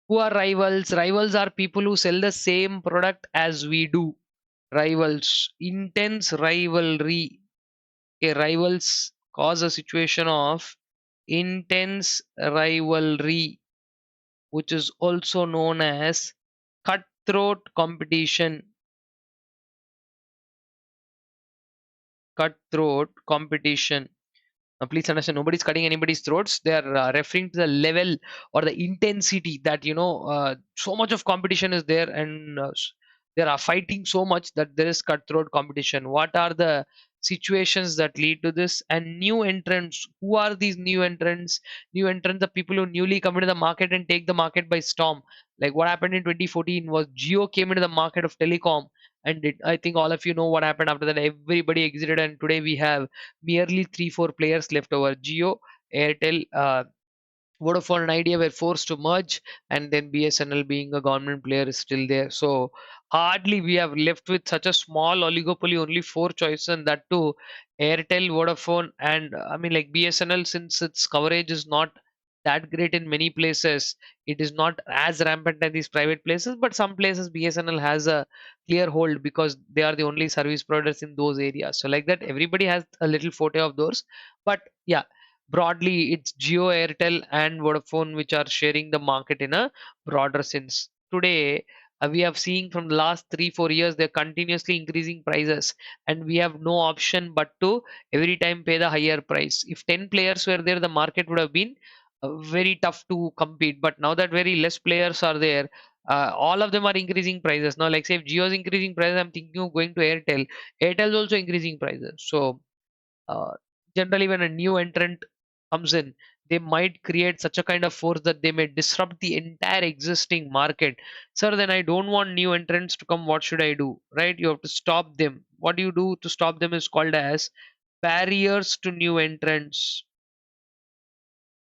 Who are rivals? Rivals are people who sell the same product as we do. Rivals. Intense rivalry. Okay, rivals cause a situation of intense rivalry, which is also known as cutthroat competition. Cutthroat competition. Please understand, nobody's cutting anybody's throats. They are referring to the level or the intensity that so much of competition is there, and they are fighting so much that there is cutthroat competition. What are the situations that lead to this? And new entrants. Who are these new entrants? New entrants are people who newly come into the market and take the market by storm. Like what happened in 2014 was Geo came into the market of telecom, and I think all of you know what happened after that. Everybody exited, and today we have merely 3 4 players left over: Geo, Airtel, Vodafone and Idea were forced to merge, and then BSNL, being a government player, is still there. So hardly we have left with such a small oligopoly, only four choices, and that too Airtel, Vodafone, and I mean, like BSNL, since its coverage is not that great in many places, it is not as rampant as these private places. But some places BSNL has a clear hold because they are the only service providers in those areas. So like that, everybody has a little forte of those. But yeah, broadly it's Jio, Airtel and Vodafone which are sharing the market in a broader sense. Today we have seen from the last 3 4 years they're continuously increasing prices, and we have no option but to every time pay the higher price. If 10 players were there, the market would have been very tough to compete. But now that very less players are there, all of them are increasing prices now. Like say if Jio is increasing prices, I'm thinking of going to Airtel. Airtel is also increasing prices. So uh, generally when a new entrant comes in, they might create such a kind of force that they may disrupt the entire existing market. Sir, then I don't want new entrants to come. What should I do? Right? You have to stop them. What do you do to stop them is called as barriers to new entrants.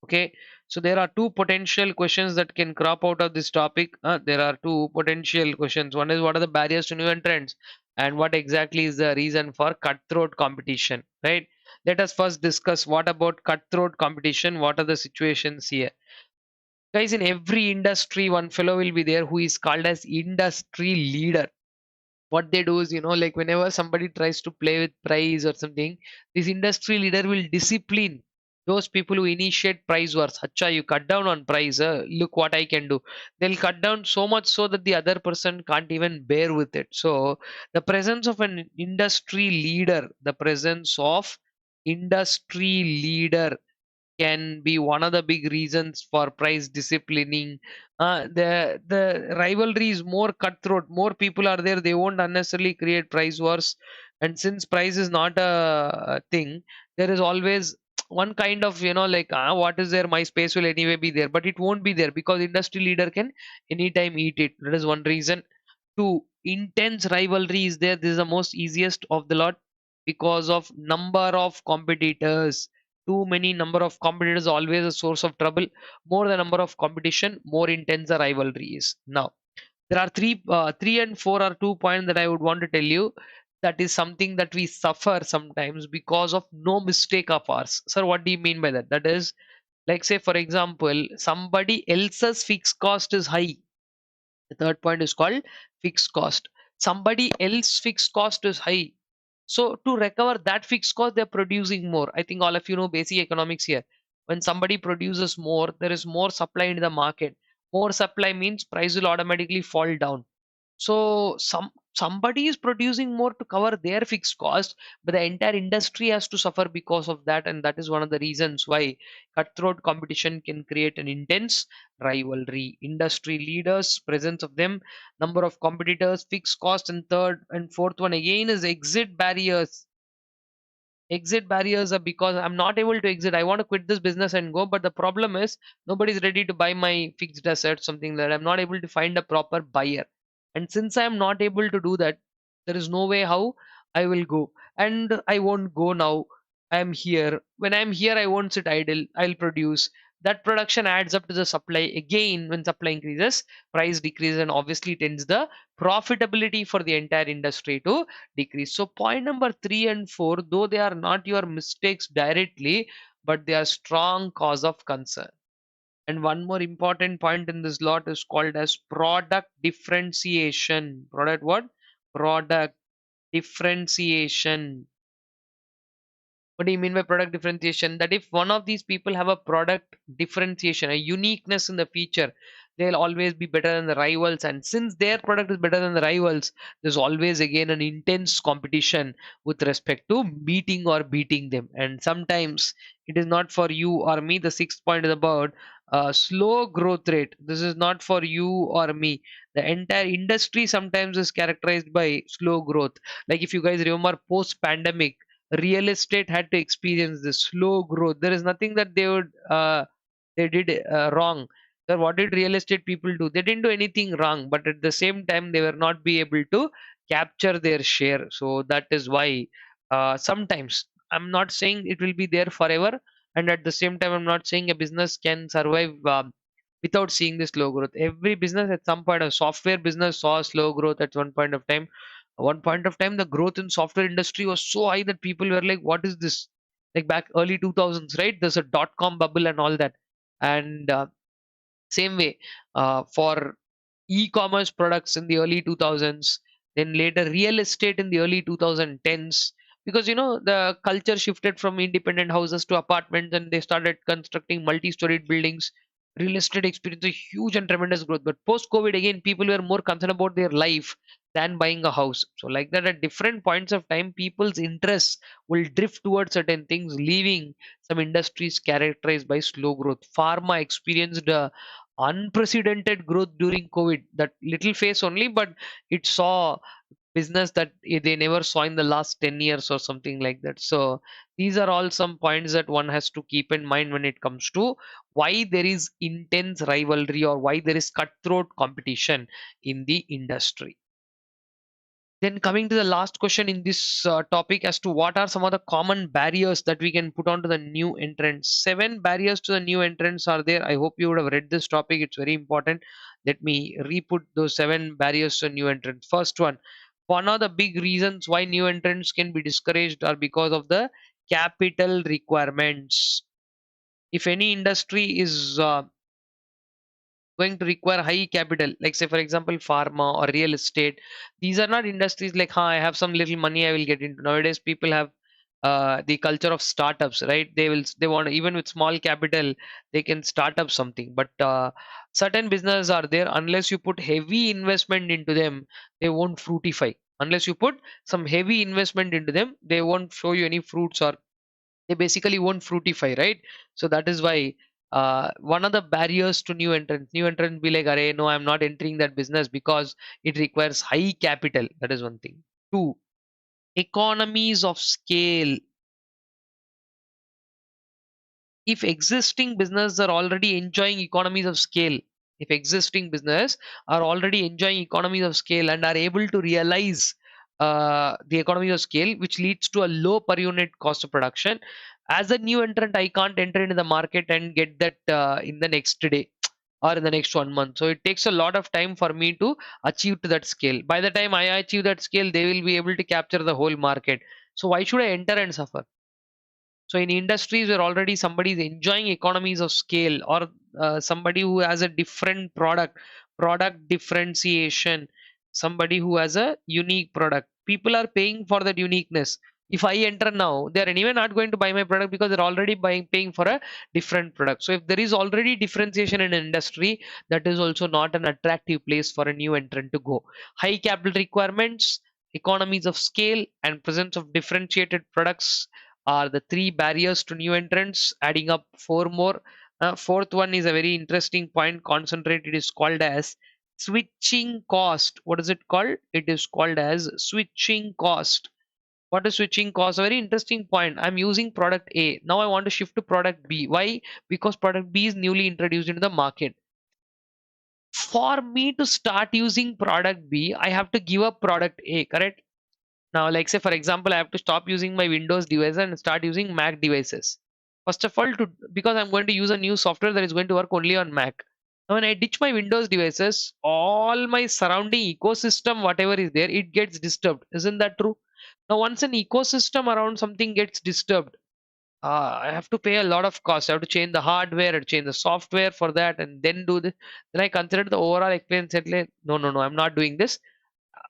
Okay, so there are two potential questions that can crop out of this topic. There are two potential questions. One is, what are the barriers to new entrants, and what exactly is the reason for cutthroat competition? Right. Let us first discuss what about cutthroat competition. What are the situations here, guys? In every industry, one fellow will be there who is called as industry leader. What they do is, like whenever somebody tries to play with price or something, this industry leader will discipline those people who initiate price wars. Hacha, you cut down on price, look what I can do. They'll cut down so much so that the other person can't even bear with it. So the presence of an industry leader, the presence of industry leader can be one of the big reasons for price disciplining. The rivalry is more cutthroat. More people are there. They won't unnecessarily create price wars. And since price is not a thing, there is always one kind of, like, what is there? My space will anyway be there, but it won't be there because industry leader can anytime eat it. That is one reason. Two, intense rivalry is there. This is the most easiest of the lot because of number of competitors. Too many number of competitors always a source of trouble. More the number of competition, more intense the rivalry is. Now there are three and four are 2 points that I would want to tell you. That is something that we suffer sometimes because of no mistake of ours. Sir, what do you mean by that? That is, like say for example, somebody else's fixed cost is high. The third point is called fixed cost. Somebody else fixed cost is high. So to recover that fixed cost, they're producing more. I think all of you know basic economics here. When somebody produces more, there is more supply in the market. More supply means price will automatically fall down. So somebody is producing more to cover their fixed cost, but the entire industry has to suffer because of that, and that is one of the reasons why cutthroat competition can create an intense rivalry. Industry leaders, presence of them, number of competitors, fixed cost, and third and fourth one again is exit barriers. Exit barriers are because I'm not able to exit. I want to quit this business and go, but the problem is nobody's ready to buy my fixed asset, something that I'm not able to find a proper buyer. And since I'm not able to do that, there is no way how I will go. And I won't go now. I'm here. When I'm here, I won't sit idle. I'll produce. That production adds up to the supply. Again, when supply increases, price decreases, and obviously tends the profitability for the entire industry to decrease. So point number 3 and 4, though they are not your mistakes directly, but they are strong cause of concern. And one more important point in this lot is called as product differentiation. Product what? Product differentiation. What do you mean by product differentiation? That if one of these people have a product differentiation, a uniqueness in the feature, they'll always be better than the rivals. And since their product is better than the rivals, there's always again an intense competition with respect to meeting or beating them. And sometimes it is not for you or me. The sixth point is about slow growth rate. This is not for you or me. The entire industry sometimes is characterized by slow growth. Like if you guys remember post pandemic, real estate had to experience this slow growth. There is nothing that they did wrong. So what did real estate people do? They didn't do anything wrong, but at the same time they were not be able to capture their share. So that is why sometimes, I'm not saying it will be there forever, and at the same time I'm not saying a business can survive without seeing this slow growth. Every business at some point, a software business saw slow growth at one point of time. One point of time the growth in software industry was so high that people were like, what is this? Like back early 2000s, right? There's a dot-com bubble and all that. And same way for e-commerce products in the early 2000s, then later real estate in the early 2010s, because the culture shifted from independent houses to apartments and they started constructing multi-storied buildings. Real estate experienced a huge and tremendous growth, but post covid again people were more concerned about their life than buying a house. So like that, at different points of time people's interests will drift towards certain things, leaving some industries characterized by slow growth. Pharma experienced unprecedented growth during COVID. That little phase only, but it saw business that they never saw in the last 10 years or something like that. So these are all some points that one has to keep in mind when it comes to why there is intense rivalry or why there is cutthroat competition in the industry. Then coming to the last question in this topic, as to what are some of the common barriers that we can put onto the new entrants. 7 barriers to the new entrants are there. I hope you would have read this topic. It's very important. Let me re-put those 7 barriers to new entrants. First one of the big reasons why new entrants can be discouraged are because of the capital requirements. If any industry is going to require high capital, like say for example pharma or real estate, these are not industries like, huh, I have some little money I will get into. Nowadays people have the culture of startups, right? They want, even with small capital they can start up something, but certain businesses are there, unless you put heavy investment into them, they won't fruitify. Unless you put some heavy investment into them, they won't show you any fruits, or they basically won't fruitify, right? So that is why one of the barriers to new entrants be like, Array, no, I'm not entering that business because it requires high capital. That is one thing. Two, economies of scale. If existing businesses are already enjoying economies of scale, if existing business are already enjoying economies of scale and are able to realize the economies of scale, which leads to a low per unit cost of production, as a new entrant I can't enter into the market and get that in the next day or in the next 1 month. So it takes a lot of time for me to achieve to that scale. By the time I achieve that scale, they will be able to capture the whole market. So why should I enter and suffer? So in industries where already somebody is enjoying economies of scale, or somebody who has a different product differentiation, somebody who has a unique product, people are paying for that uniqueness. If I enter now, they're anyway not going to buy my product because they're already buying paying for a different product. So if there is already differentiation in industry, that is also not an attractive place for a new entrant to go. High capital requirements, economies of scale, and presence of differentiated products are the three barriers to new entrants, adding up four more. Fourth one is a very interesting point. Concentrated is called as switching cost. What is it called? It is called as switching cost. What is switching cost? A very interesting point. I'm using product A. Now I want to shift to product B. Why? Because product B is newly introduced into the market. For me to start using product B, I have to give up product A, correct? Now, like say for example, I have to stop using my Windows devices and start using Mac devices. First of all, to because I'm going to use a new software that is going to work only on Mac. Now, when I ditch my Windows devices, all my surrounding ecosystem, whatever is there, it gets disturbed. Isn't that true? Now, once an ecosystem around something gets disturbed, I have to pay a lot of cost. I have to change the hardware, I have to change the software for that, and then do this. Then I considered the overall experience. Said, like, no, no, no, I'm not doing this.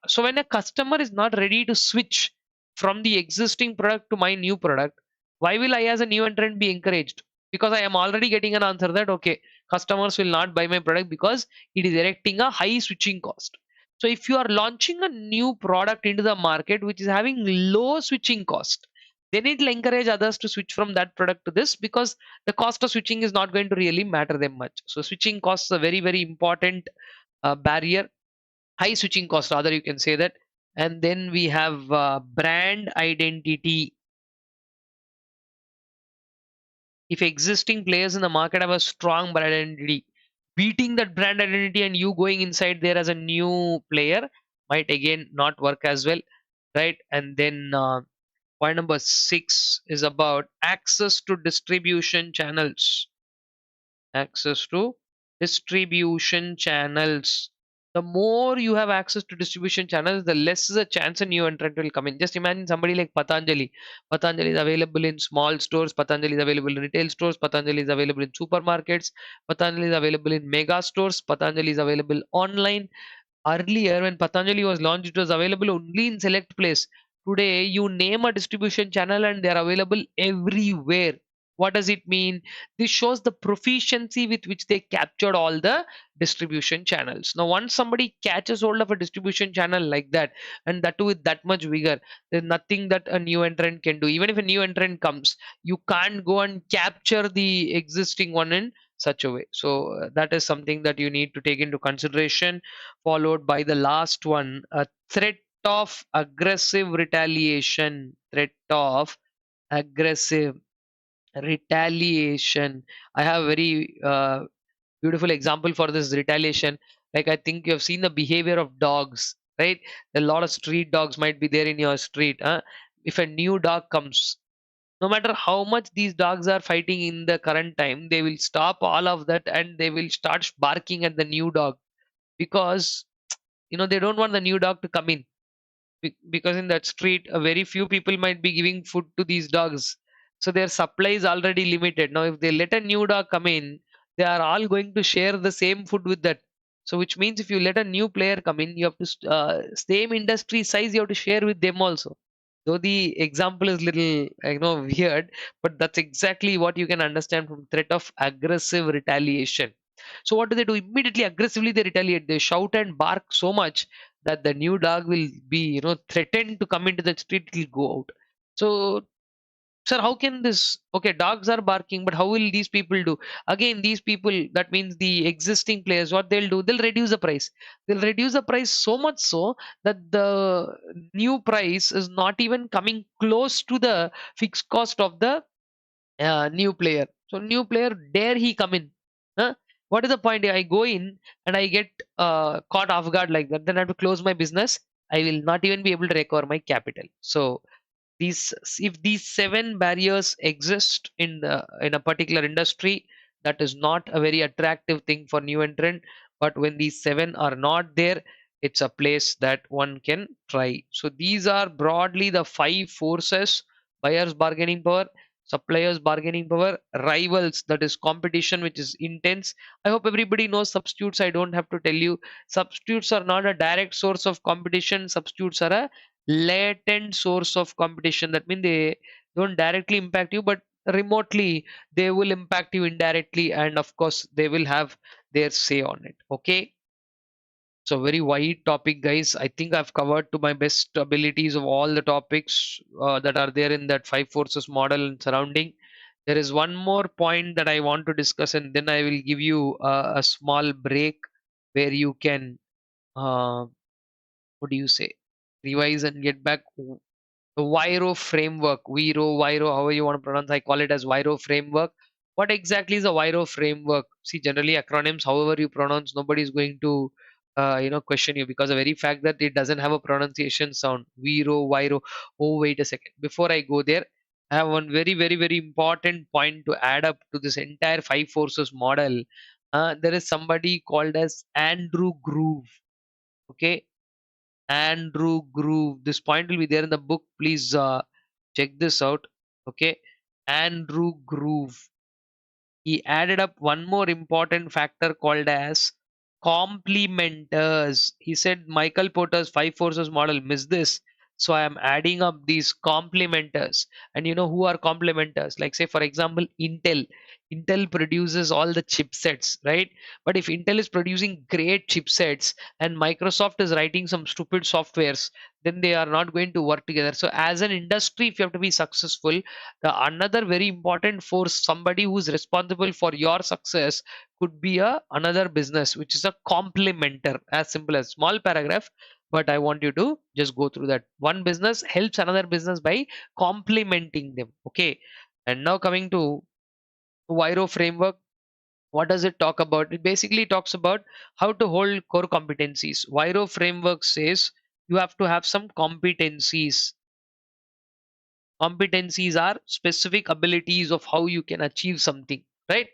So when a customer is not ready to switch from the existing product to my new product, why will I as a new entrant be encouraged? Because I am already getting an answer that okay, customers will not buy my product because it is erecting a high switching cost. So if you are launching a new product into the market which is having low switching cost, then it will encourage others to switch from that product to this because the cost of switching is not going to really matter them much. So switching costs are very, very important barrier. High switching cost rather, you can say that. And then we have brand identity. If existing players in the market have a strong brand identity, beating that brand identity and you going inside there as a new player might again not work as well, right? And then point number 6 is about access to distribution channels. Access to distribution channels. The more you have access to distribution channels, the less is a chance a new entrant will come in. Just imagine somebody like Patanjali. Patanjali is available in small stores, Patanjali is available in retail stores, Patanjali is available in supermarkets, Patanjali is available in mega stores, Patanjali is available online. Earlier, when Patanjali was launched, it was available only in select place. Today, you name a distribution channel and they are available everywhere. What does it mean? This shows the proficiency with which they captured all the distribution channels. Now, once somebody catches hold of a distribution channel like that, and that too with that much vigor, there's nothing that a new entrant can do. Even if a new entrant comes, you can't go and capture the existing one in such a way. So, that is something that you need to take into consideration. Followed by the last one, a threat of aggressive retaliation. Threat of aggressive retaliation. I have a very beautiful example for this retaliation. Like I think you have seen the behavior of dogs, right? A lot of street dogs might be there in your street. Huh? If a new dog comes, no matter how much these dogs are fighting in the current time, they will stop all of that and they will start barking at the new dog because they don't want the new dog to come in because in that street a very few people might be giving food to these dogs, so their supply is already limited. Now if they let a new dog come in, they are all going to share the same food with that. So which means if you let a new player come in, you have to same industry size, you have to share with them also. Though the example is little weird, but that's exactly what you can understand from threat of aggressive retaliation. So what do? Immediately aggressively they retaliate. They shout and bark so much that the new dog will be threatened to come into the street. It will go out. So sir, how can this? Okay, dogs are barking, but how will these people do? Again, these people, that means the existing players, what they'll do, they'll reduce the price. They'll reduce the price so much so that the new price is not even coming close to the fixed cost of the new player. So new player, dare he come in? Huh? What is the point? I go in and I get caught off guard like that. Then I have to close my business. I will not even be able to recover my capital. So these, if these 7 barriers exist in a particular industry, that is not a very attractive thing for new entrant. But when these 7 are not there, it's a place that one can try. So these are broadly the 5 forces: buyers bargaining power, suppliers bargaining power, rivals, that is competition which is intense. I hope everybody knows substitutes. I don't have to tell you, substitutes are not a direct source of competition. Substitutes are a latent source of competition. That means they don't directly impact you, but remotely they will impact you indirectly, and of course they will have their say on it. Okay, so very wide topic, guys. I think I've covered to my best abilities of all the topics that are there in that five forces model and surrounding. There is one more point that I want to discuss, and then I will give you a small break where you can, uh, what do you say, revise and get back. The Viro framework, Viro, however you want to pronounce, I call it as Viro framework. What exactly is a Viro framework? See, generally acronyms, however you pronounce, nobody is going to, question you, because the very fact that it doesn't have a pronunciation sound. Viro. Oh, wait a second. Before I go there, I have one very, very, very important point to add up to this entire five forces model. There is somebody called as Andrew Groove. Okay, Andrew Groove. This point will be there in the book. Please check this out. Okay, Andrew Groove. He added up one more important factor called as complementers. He said Michael Porter's five forces model missed this. So I am adding up these complementers. And you know who are complementers? Like say for example, Intel. Intel produces all the chipsets, right? But if Intel is producing great chipsets and Microsoft is writing some stupid softwares, then they are not going to work together. So as an industry, if you have to be successful, the another very important force, somebody who's responsible for your success, could be a another business which is a complementer. As simple as small paragraph, but I want you to just go through that. One business helps another business by complementing them. Okay, and now coming to Viro framework. What does it talk about? It basically talks about how to hold core competencies. Viro framework says you have to have some competencies. Competencies are specific abilities of how you can achieve something, right?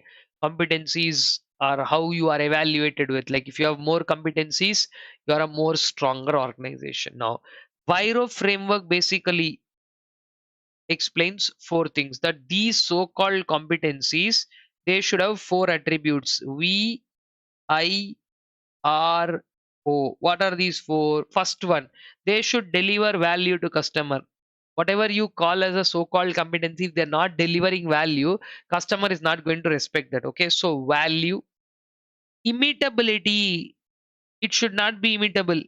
Competencies are how you are evaluated with. Like if you have more competencies, you are a more stronger organization. Now, Viro framework basically explains four things, that these so-called competencies, they should have four attributes: VIRO. What are these four? First one, they should deliver value to customer. Whatever you call as a so-called competency, if they're not delivering value, customer is not going to respect that. Okay, so value. Imitability, it should not be imitable.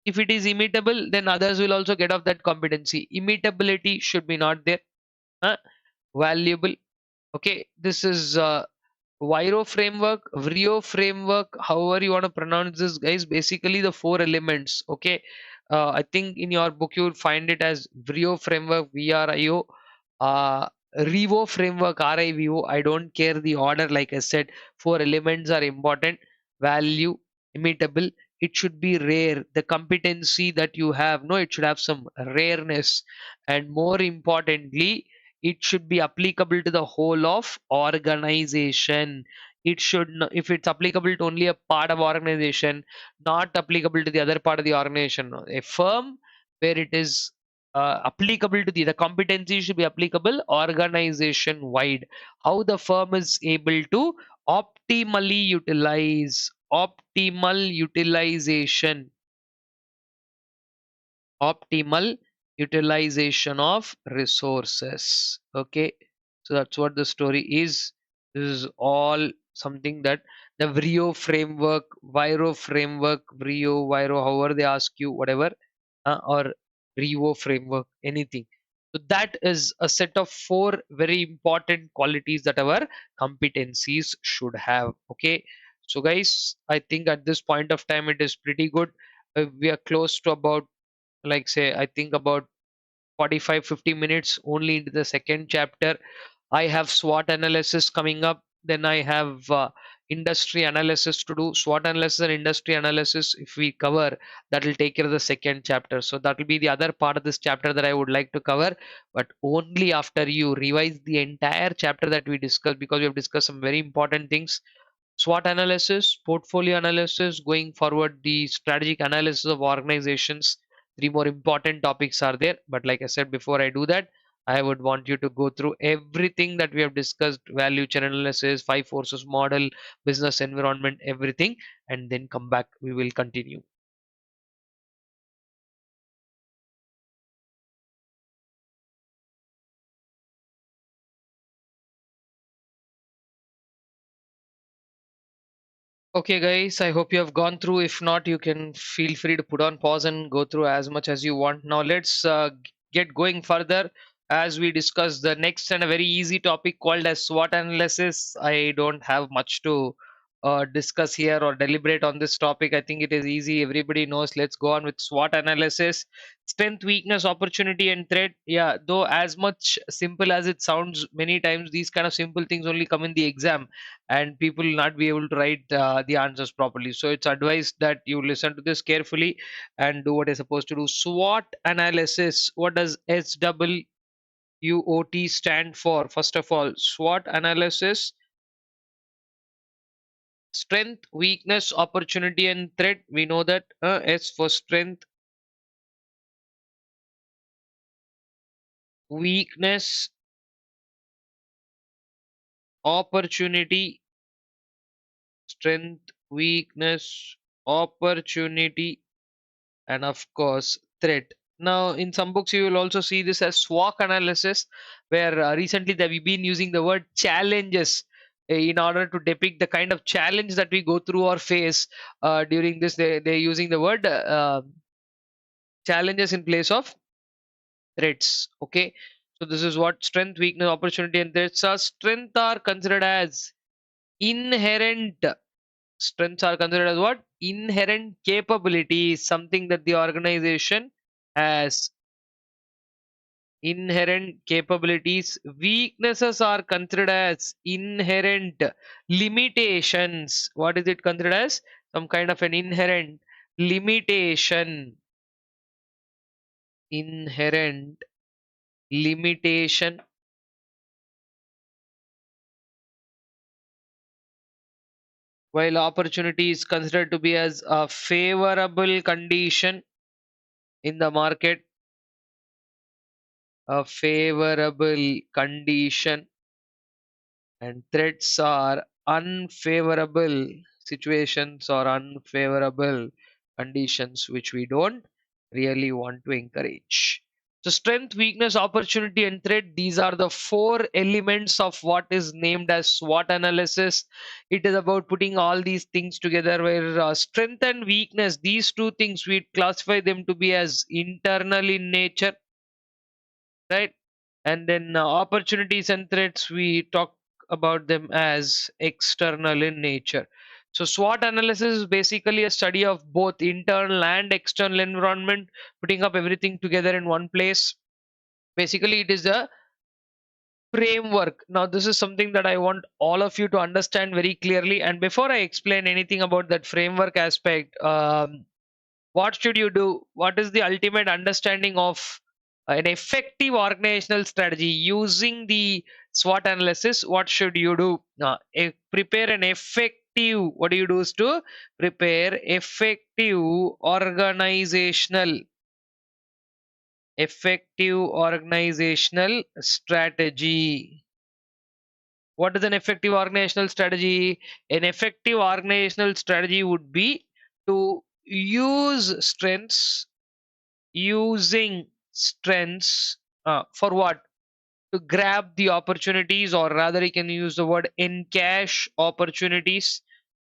If it is imitable, then others will also get off that competency. Imitability should be not there. Huh? Valuable. Okay, this is Viro framework, Vrio framework, however you want to pronounce this, guys. Basically, the four elements. Okay, I think in your book you will find it as Vrio framework, VRIO, Revo framework, RIVO. I don't care the order. Like I said, four elements are important. Value, imitable. It should be rare. The competency that you have, no, it should have some rareness, and more importantly, it should be applicable to the whole of organization. It should if it's applicable to only a part of organization, not applicable to the other part of the organization. No. A firm where it is applicable to the competency should be applicable organization wide. How the firm is able to optimally utilize, optimal utilization, optimal utilization of resources. Okay, so that's what the story is. This is all something that the Vrio framework, Viro framework, Vrio, Viro, however they ask you, whatever, or Revo framework, anything. So that is a set of four very important qualities that our competencies should have. Okay, so guys, I think at this point of time it is pretty good. We are close to about, like say, I think about 45-50 minutes only into the second chapter. I have SWOT analysis coming up, then I have industry analysis to do. SWOT analysis and industry analysis, if we cover, that will take care of the second chapter. So that will be the other part of this chapter that I would like to cover, but only after you revise the entire chapter that we discussed, because we have discussed some very important things. SWOT analysis, portfolio analysis, going forward, the strategic analysis of organizations. Three more important topics are there. But like I said, before I do that, I would want you to go through everything that we have discussed: value chain analysis, five forces model, business environment, everything, and then come back. We will continue. Okay, guys, I hope you have gone through. If not, you can feel free to put on pause and go through as much as you want. Now, let's get going further as we discuss the next and a very easy topic called as SWOT analysis. I don't have much to discuss here or deliberate on this topic. I think it is easy. Everybody knows. Let's go on with SWOT analysis. Strength, weakness, opportunity, and threat. Yeah, though as much simple as it sounds, many times these kind of simple things only come in the exam and people will not be able to write the answers properly. So it's advised that you listen to this carefully and do what you're supposed to do. SWOT analysis. What does SWOT stand for? First of all, SWOT analysis: strength, weakness, opportunity, and threat. We know that S for strength, weakness, opportunity, strength, weakness, opportunity, and of course threat. Now in some books you will also see this as SWOT analysis, where recently that we've been using the word challenges in order to depict the kind of challenge that we go through or face. During this they're using the word challenges in place of threats. Okay, so this is what strength, weakness, opportunity, and threats are. Strength are considered as inherent. Strengths are considered as what? Inherent capabilities, something that the organization has. Inherent capabilities. Weaknesses are considered as inherent limitations. What is it considered as? Some kind of an inherent limitation. Inherent limitation. While opportunity is considered to be as a favorable condition in the market. A favorable condition, and threats are unfavorable situations or unfavorable conditions which we don't really want to encourage. So strength, weakness, opportunity, and threat, these are the four elements of what is named as SWOT analysis. It is about putting all these things together, where strength and weakness, these two things, we classify them to be as internal in nature, right? And then opportunities and threats, we talk about them as external in nature. So SWOT analysis is basically a study of both internal and external environment, putting up everything together in one place. Basically it is a framework. Now this is something that I want all of you to understand very clearly, and before I explain anything about that framework aspect, what should you do? What is the ultimate understanding of an effective organizational strategy using the SWOT analysis? What should you do? Prepare an effective, what do you do is to prepare effective organizational strategy. What is an effective organizational strategy? An effective organizational strategy would be to using strengths for what? To grab the opportunities, or rather you can use the word encash opportunities.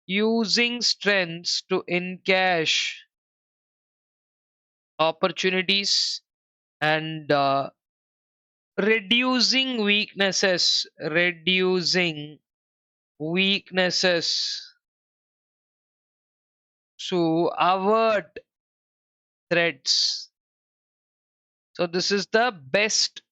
Using strengths to encash opportunities, and reducing weaknesses to avert threats. So this is the best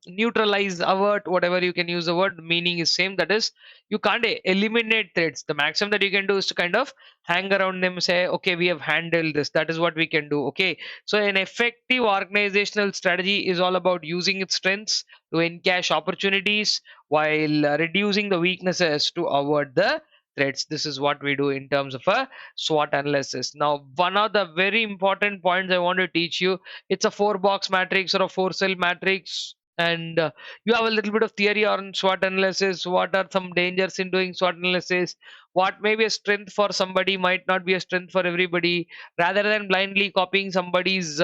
neutralize, avert, whatever you can use the word, meaning is same. That is, you can't eliminate threats. The maximum that you can do is to kind of hang around them, say, okay, we have handled this. That is what we can do. Okay. So an effective organizational strategy is all about using its strengths to encash opportunities while reducing the weaknesses to avoid the threats. This is what we do in terms of a SWOT analysis. Now, one of the very important points I want to teach you, it's a four box matrix or a four cell matrix, and you have a little bit of theory on SWOT analysis. What are some dangers in doing SWOT analysis? What may be a strength for somebody might not be a strength for everybody. Rather than blindly copying somebody's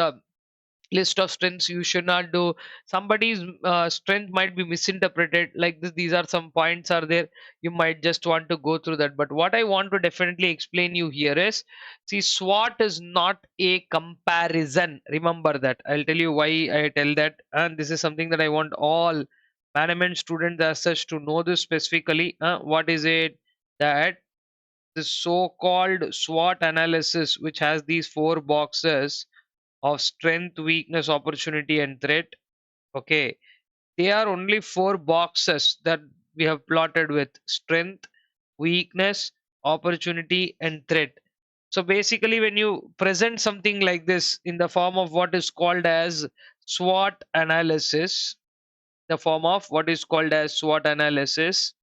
list of strengths you should not do. Somebody's strength might be misinterpreted like this. These are some points are there, you might just want to go through that. But what I want to definitely explain you here is, see, SWOT is not a comparison. Remember that. I'll tell you why I tell that, and this is something that I want all management students as such to know this specifically. What is it? That the so-called SWOT analysis, which has these four boxes of strength, weakness, opportunity, and threat. Okay, they are only four boxes that we have plotted with strength, weakness, opportunity, and threat. So basically, when you present something like this in the form of what is called as SWOT analysis, the form of what is called as SWOT analysis,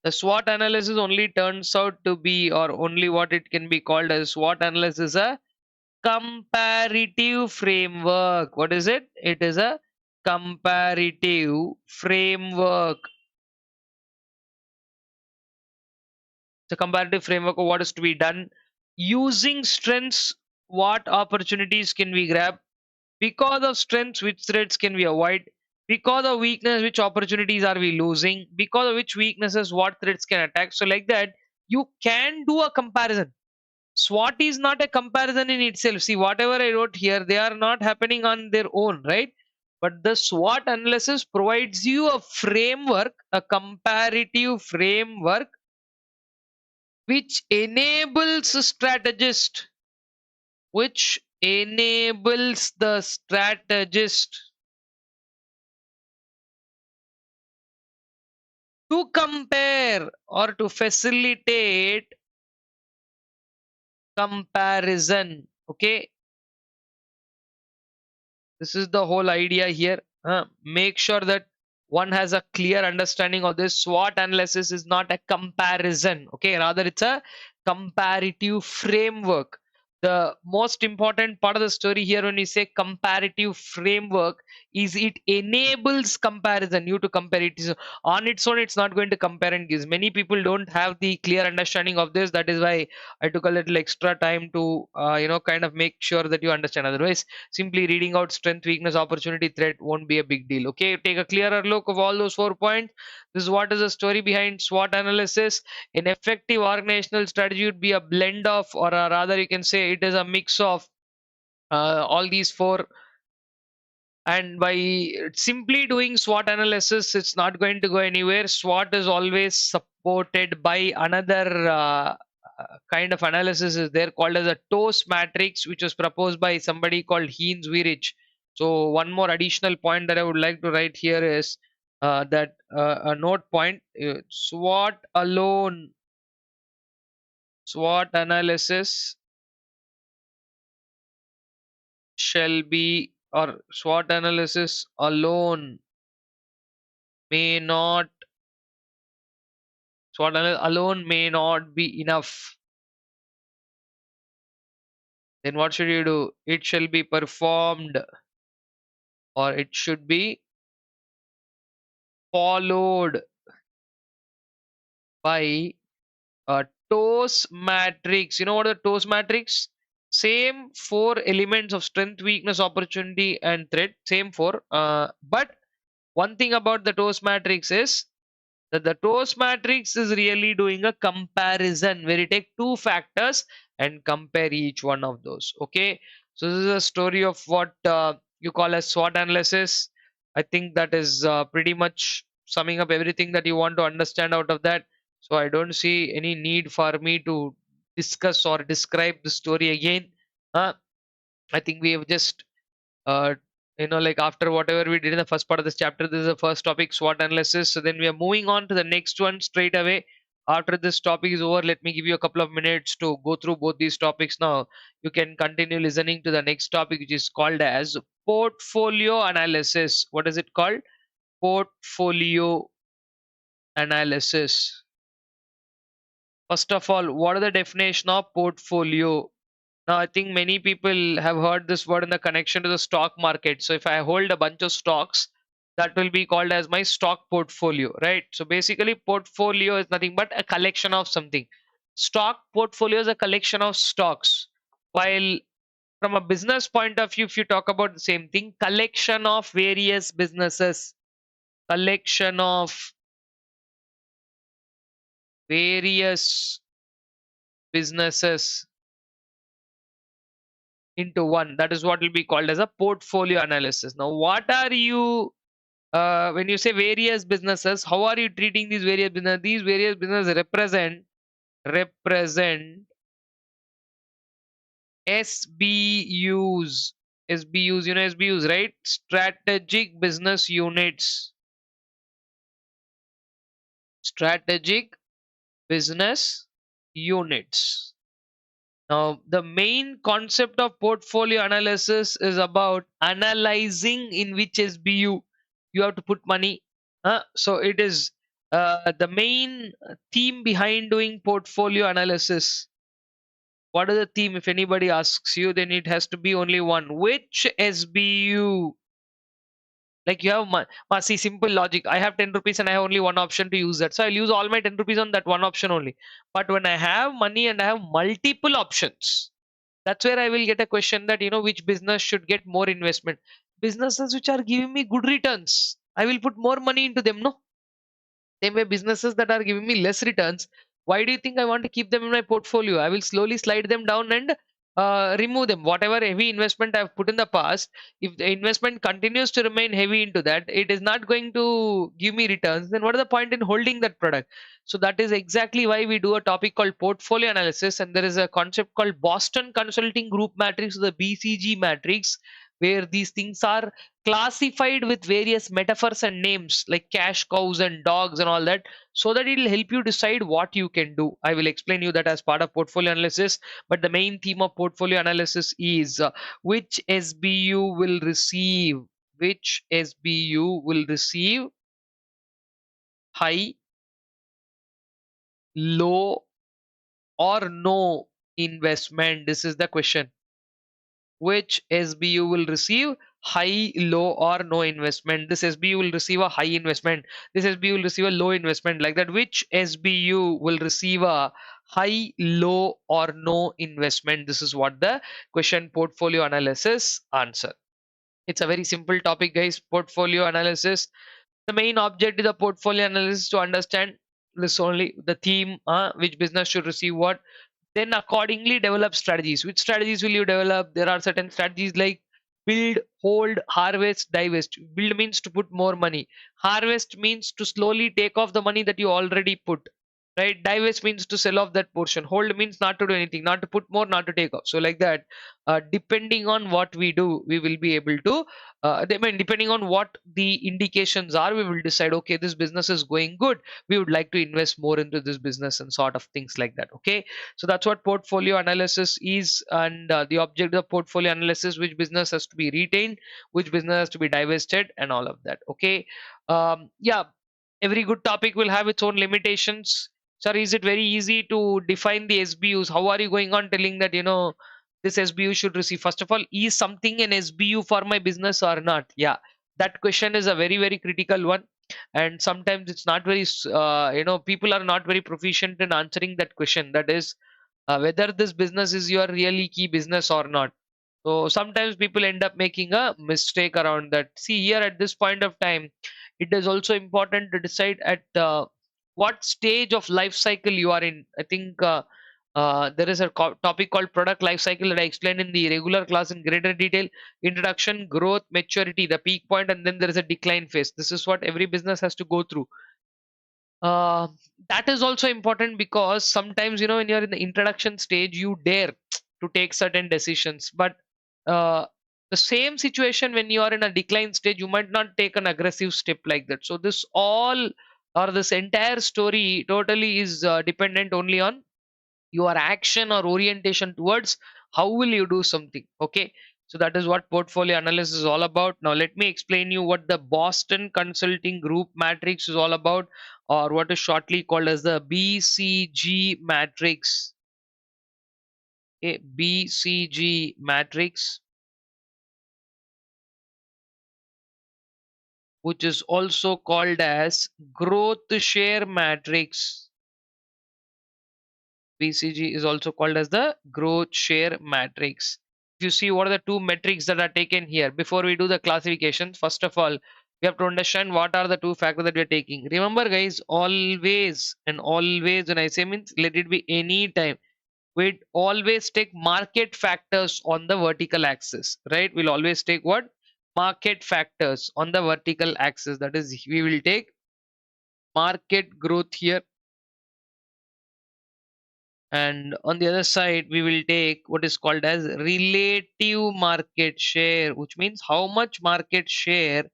the SWOT analysis only turns out to be, or only what it can be called as SWOT analysis, a comparative framework. What is it? It is a comparative framework. It's a comparative framework of what is to be done using strengths. What opportunities can we grab? Because of strengths, which threats can we avoid? Because of weakness, which opportunities are we losing? Because of which weaknesses, what threats can attack? So, like that, you can do a comparison. SWOT is not a comparison in itself. See, whatever I wrote here, they are not happening on their own, right? But the SWOT analysis provides you a framework, a comparative framework, which enables a strategist, which enables the strategist to compare or to facilitate comparison. Okay, this is the whole idea here. Make sure that one has a clear understanding of this. SWOT analysis is not a comparison, okay, rather it's a comparative framework. The most important part of the story here when we say comparative framework is it enables comparison, you to compare it. So on its own it's not going to compare and gives. Many people don't have the clear understanding of this. That is why I took a little extra time to kind of make sure that you understand. Otherwise, simply reading out strength, weakness, opportunity, threat won't be a big deal. Okay, take a clearer look of all those 4 points. This is what is the story behind SWOT analysis. An effective organizational strategy would be a blend of, or rather, you can say it is a mix of all these four. And by simply doing SWOT analysis, it's not going to go anywhere. SWOT is always supported by another kind of analysis is there called as a TOS matrix, which was proposed by somebody called Heinz Wirich. So one more additional point that I would like to write here is that a note point, SWOT analysis shall be, or SWOT analysis alone may not, SWOT alone may not be enough. Then what should you do? It shall be performed, or it should be followed by a TOS matrix. You know what a TOS matrix? Same four elements of strength, weakness, opportunity, and threat. Same four. But one thing about the TOS matrix is that the TOS matrix is really doing a comparison where you take two factors and compare each one of those. Okay, so this is a story of what you call as SWOT analysis. I think that is pretty much summing up everything that you want to understand out of that. So I don't see any need for me to discuss or describe the story again. uh, I think we have just uh, like after whatever we did in the first part of this chapter, this is the first topic, SWOT analysis. So then we are moving on to the next one straight away. After this topic is over, let me give you a couple of minutes to go through both these topics. Now you can continue listening to the next topic, which is called as portfolio analysis. What is it called? Portfolio analysis. First of all, what are the definition of portfolio? Now, I think many people have heard this word in the connection to the stock market. So, if I hold a bunch of stocks, that will be called as my stock portfolio, right? So, basically, portfolio is nothing but a collection of something. Stock portfolio is a collection of stocks, while from a business point of view, if you talk about the same thing, collection of various businesses, collection of various businesses into one. That is what will be called as a portfolio analysis. Now, what are you when you say various businesses? How are you treating these various businesses? These various businesses represent SBUs. SBUs, you know SBUs, right? Strategic business units. Strategic business units. Now, the main concept of portfolio analysis is about analyzing in which SBU you have to put money. So it is the main theme behind doing portfolio analysis. What is the theme? If anybody asks you, then it has to be only one. Which SBU? Like you have see, simple logic. I have 10 rupees and I have only one option to use that. So I'll use all my 10 rupees on that one option only. But when I have money and I have multiple options, that's where I will get a question that, which business should get more investment. Businesses which are giving me good returns, I will put more money into them. No, same way businesses that are giving me less returns, why do you think I want to keep them in my portfolio? I will slowly slide them down and remove them. Whatever heavy investment I've put in the past, if the investment continues to remain heavy into that, it is not going to give me returns, then what is the point in holding that product? So that is exactly why we do a topic called portfolio analysis, and there is a concept called Boston Consulting Group Matrix, the BCG matrix, where these things are classified with various metaphors and names like cash cows and dogs and all that, so that it will help you decide what you can do. I will explain you that as part of portfolio analysis, but the main theme of portfolio analysis is which SBU will receive, which SBU will receive high, low, or no investment. This is the question. Which SBU will receive high, low, or no investment? This SBU will receive a high investment. This SBU will receive a low investment, like that. Which SBU will receive a high, low, or no investment? This is what the question portfolio analysis answer. It's a very simple topic, guys. Portfolio analysis. The main object is the portfolio analysis to understand this only the theme, which business should receive what, then accordingly develop strategies. Which strategies will you develop? There are certain strategies like build, hold, harvest, divest. Build means to put more money. Harvest means to slowly take off the money that you already put. Right? Divest means to sell off that portion. Hold means not to do anything, not to put more, not to take off. So like that, depending on what we do, we will be able to. I mean, depending on what the indications are, we will decide. Okay, this business is going good. We would like to invest more into this business and sort of things like that. Okay, so that's what portfolio analysis is, and the object of portfolio analysis: which business has to be retained, which business has to be divested, and all of that. Okay, yeah, every good topic will have its own limitations. Sir, is it very easy to define the SBUs? How are you going on telling that this SBU should receive? First of all, is something an SBU for my business or not? Yeah, that question is a very very critical one, and sometimes it's not very people are not very proficient in answering that question. That is, whether this business is your really key business or not. So sometimes people end up making a mistake around that. See, here at this point of time, it is also important to decide at what stage of life cycle you are in. I think there is a topic called product life cycle that I explained in the regular class in greater detail. Introduction, growth, maturity, the peak point, and then there is a decline phase. This is what every business has to go through. uh, that is also important because sometimes when you're in the introduction stage, you dare to take certain decisions, but uh, the same situation when you are in a decline stage, you might not take an aggressive step like that. So this all, or this entire story totally is dependent only on your action or orientation towards how will you do something. Okay, so that is what portfolio analysis is all about. Now let me explain you what the Boston Consulting Group matrix is all about, or what is shortly called as the BCG matrix. Okay, BCG matrix, which is also called as growth share matrix. BCG is also called as the growth share matrix. if you see what are the two metrics that are taken here before we do the classification, first of all, we have to understand what are the two factors that we are taking. Remember, guys, always and always, when I say means, let it be any time, we always take market factors on the vertical axis, right? We'll always take what? Market factors on the vertical axis. That is, we will take market growth here, and on the other side we will take what is called as relative market share, which means how much market share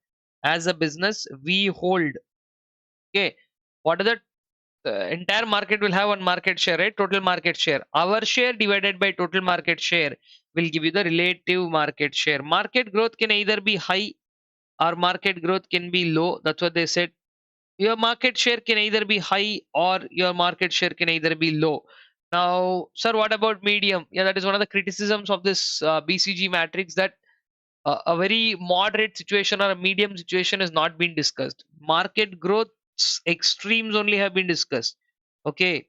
as a business we hold. Okay, what are the entire market will have one market share, right? Total market share, our share divided by total market share will give you the relative market share. Market growth can either be high or market growth can be low. That's what they said. Your market share can either be high or your market share can either be low. Now, sir, what about medium? Yeah, that is one of the criticisms of this BCG matrix, that a very moderate situation or a medium situation has not been discussed. Market growth extremes only have been discussed. Okay,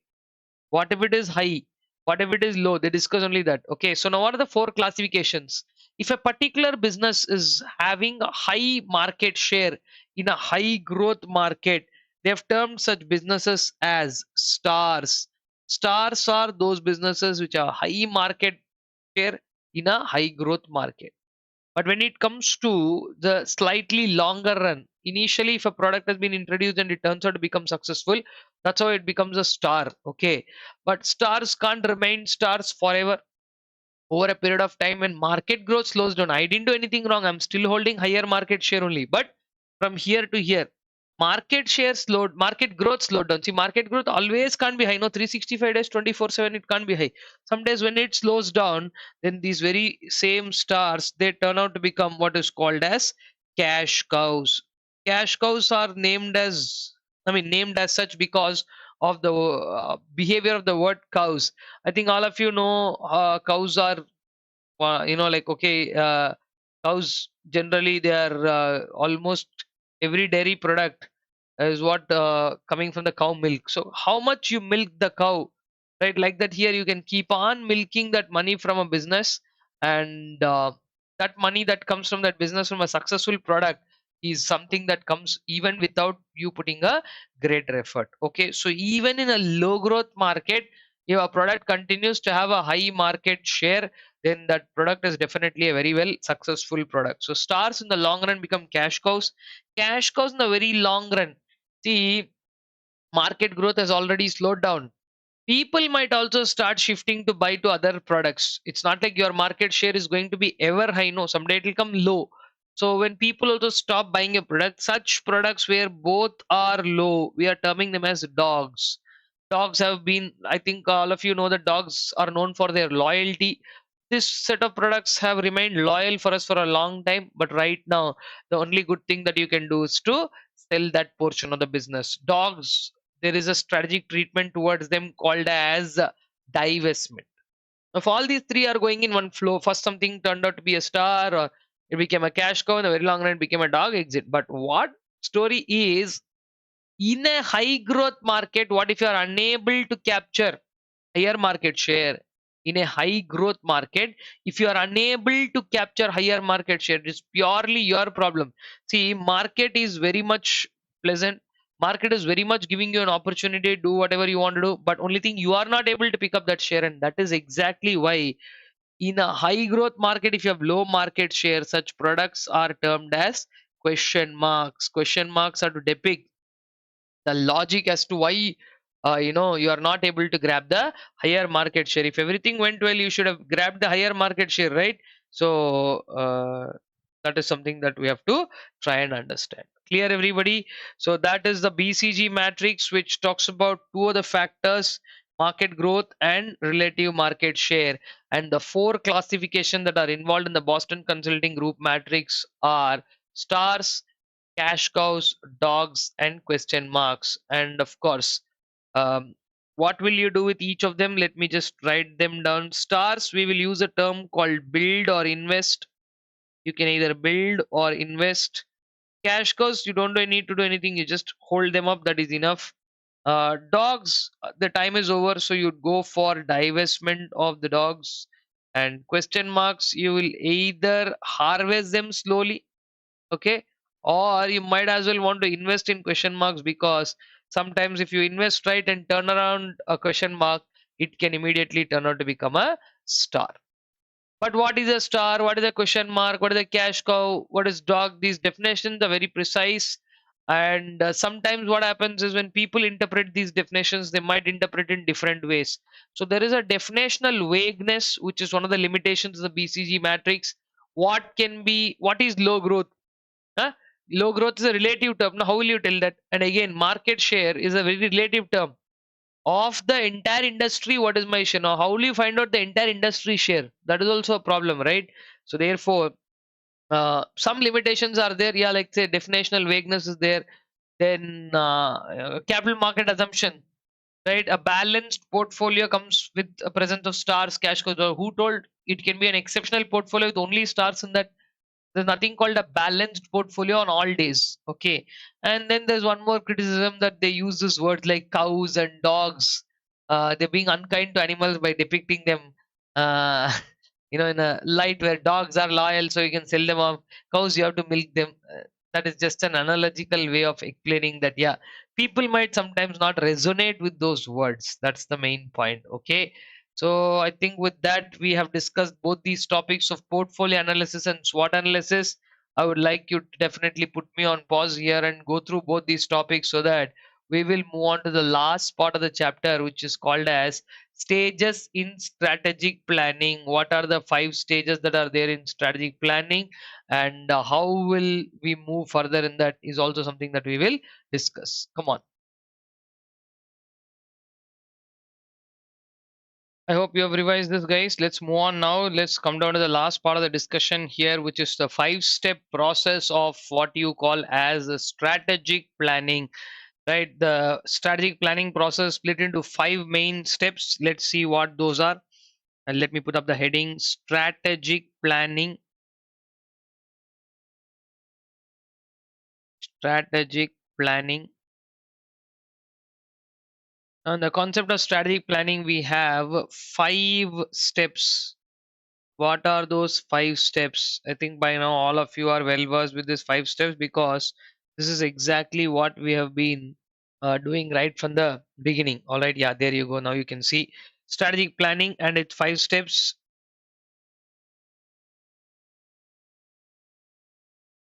what if it is high, what if it is low, they discuss only that. Okay, so now what are the four classifications? If a particular business is having a high market share in a high growth market, they have termed such businesses as stars. Stars are those businesses which are high market share in a high growth market. But when it comes to the slightly longer run, initially, if a product has been introduced and it turns out to become successful, that's how it becomes a star. Okay. But stars can't remain stars forever. Over a period of time, when market growth slows down, I didn't do anything wrong. I'm still holding higher market share only. But from here to here, market growth slowed down. See, market growth always can't be high. No, 365 days, 24/7, it can't be high. Some days when it slows down, then these very same stars, they turn out to become what is called as cash cows. Cash cows are named as such because of the behavior of the word cows. I think all of you know cows are, like, okay, cows generally they are almost every dairy product is what coming from the cow milk. So how much you milk the cow, right? Like that, here you can keep on milking that money from a business, and that money that comes from that business from a successful product is something that comes even without you putting a greater effort. Okay, so even in a low growth market, if a product continues to have a high market share, then that product is definitely a very well successful product. So stars in the long run become cash cows. Cash cows in the very long run. See, market growth has already slowed down. People might also start shifting to buy to other products. It's not like your market share is going to be ever high. No, someday it will come low. So when people also stop buying a product, such products where both are low, we are terming them as dogs. Dogs have been, I think all of you know that dogs are known for their loyalty. This set of products have remained loyal for us for a long time, but right now the only good thing that you can do is to sell that portion of the business. Dogs, there is a strategic treatment towards them called as divestment. If all these three are going in one flow, first something turned out to be a star, or it became a cash cow, in the very long run it became a dog, exit. But what story is, in a high growth market, what if you are unable to capture higher market share? In a high growth market, if you are unable to capture higher market share, it is purely your problem. See, market is very much pleasant. Market is very much giving you an opportunity to do whatever you want to do, but only thing, you are not able to pick up that share, and that is exactly why in a high growth market, if you have low market share, such products are termed as question marks. Question marks are to depict the logic as to why you are not able to grab the higher market share. If everything went well, you should have grabbed the higher market share, right? So that is something that we have to try and understand. Clear, everybody? So that is the BCG matrix, which talks about two of the factors: market growth and relative market share. And the four classification that are involved in the Boston Consulting Group matrix are stars, cash cows, dogs, and question marks. And of course, um, what will you do with each of them? Let me just write them down. Stars, we will use a term called build or invest. You can either build or invest. Cash cows, you don't need to do anything, you just hold them up, that is enough. Dogs, the time is over, so you'd go for divestment of the dogs. And question marks, you will either harvest them slowly, okay, or you might as well want to invest in question marks, because sometimes if you invest right and turn around a question mark, it can immediately turn out to become a star. But what is a star? What is a question mark? What is a cash cow? What is dog? These definitions are very precise. And sometimes what happens is when people interpret these definitions, they might interpret in different ways. So there is a definitional vagueness, which is one of the limitations of the BCG matrix. What is low growth? Huh? Low growth is a relative term. Now, how will you tell that? And again, market share is a very relative term of the entire industry. What is my share? Now, how will you find out the entire industry share? That is also a problem, right? So therefore, some limitations are there. Yeah, like say definitional vagueness is there. Then capital market assumption, right? A balanced portfolio comes with a presence of stars, cash cows. Who told it can be an exceptional portfolio with only stars in that? There's nothing called a balanced portfolio on all days. Okay. And then there's one more criticism that they use this word like cows and dogs. They're being unkind to animals by depicting them, uh, in a light where dogs are loyal, so you can sell them off. Cows, you have to milk them. That is just an analogical way of explaining that, yeah, people might sometimes not resonate with those words. That's the main point. Okay. So I think with that, we have discussed both these topics of portfolio analysis and SWOT analysis. I would like you to definitely put me on pause here and go through both these topics so that we will move on to the last part of the chapter, which is called as stages in strategic planning. What are the 5 stages that are there in strategic planning, and how will we move further in that is also something that we will discuss. Come on. I hope you have revised this, guys. Let's move on now. Let's come down to the last part of the discussion here, which is the 5-step process of what you call as a strategic planning. Right? The strategic planning process split into 5 main steps. Let's see what those are. And let me put up the heading: strategic planning. Strategic planning. On the concept of strategic planning, we have 5 steps. What are those 5 steps? I think by now all of you are well versed with these 5 steps, because this is exactly what we have been doing right from the beginning. All right, yeah, there you go. Now you can see strategic planning and its 5 steps.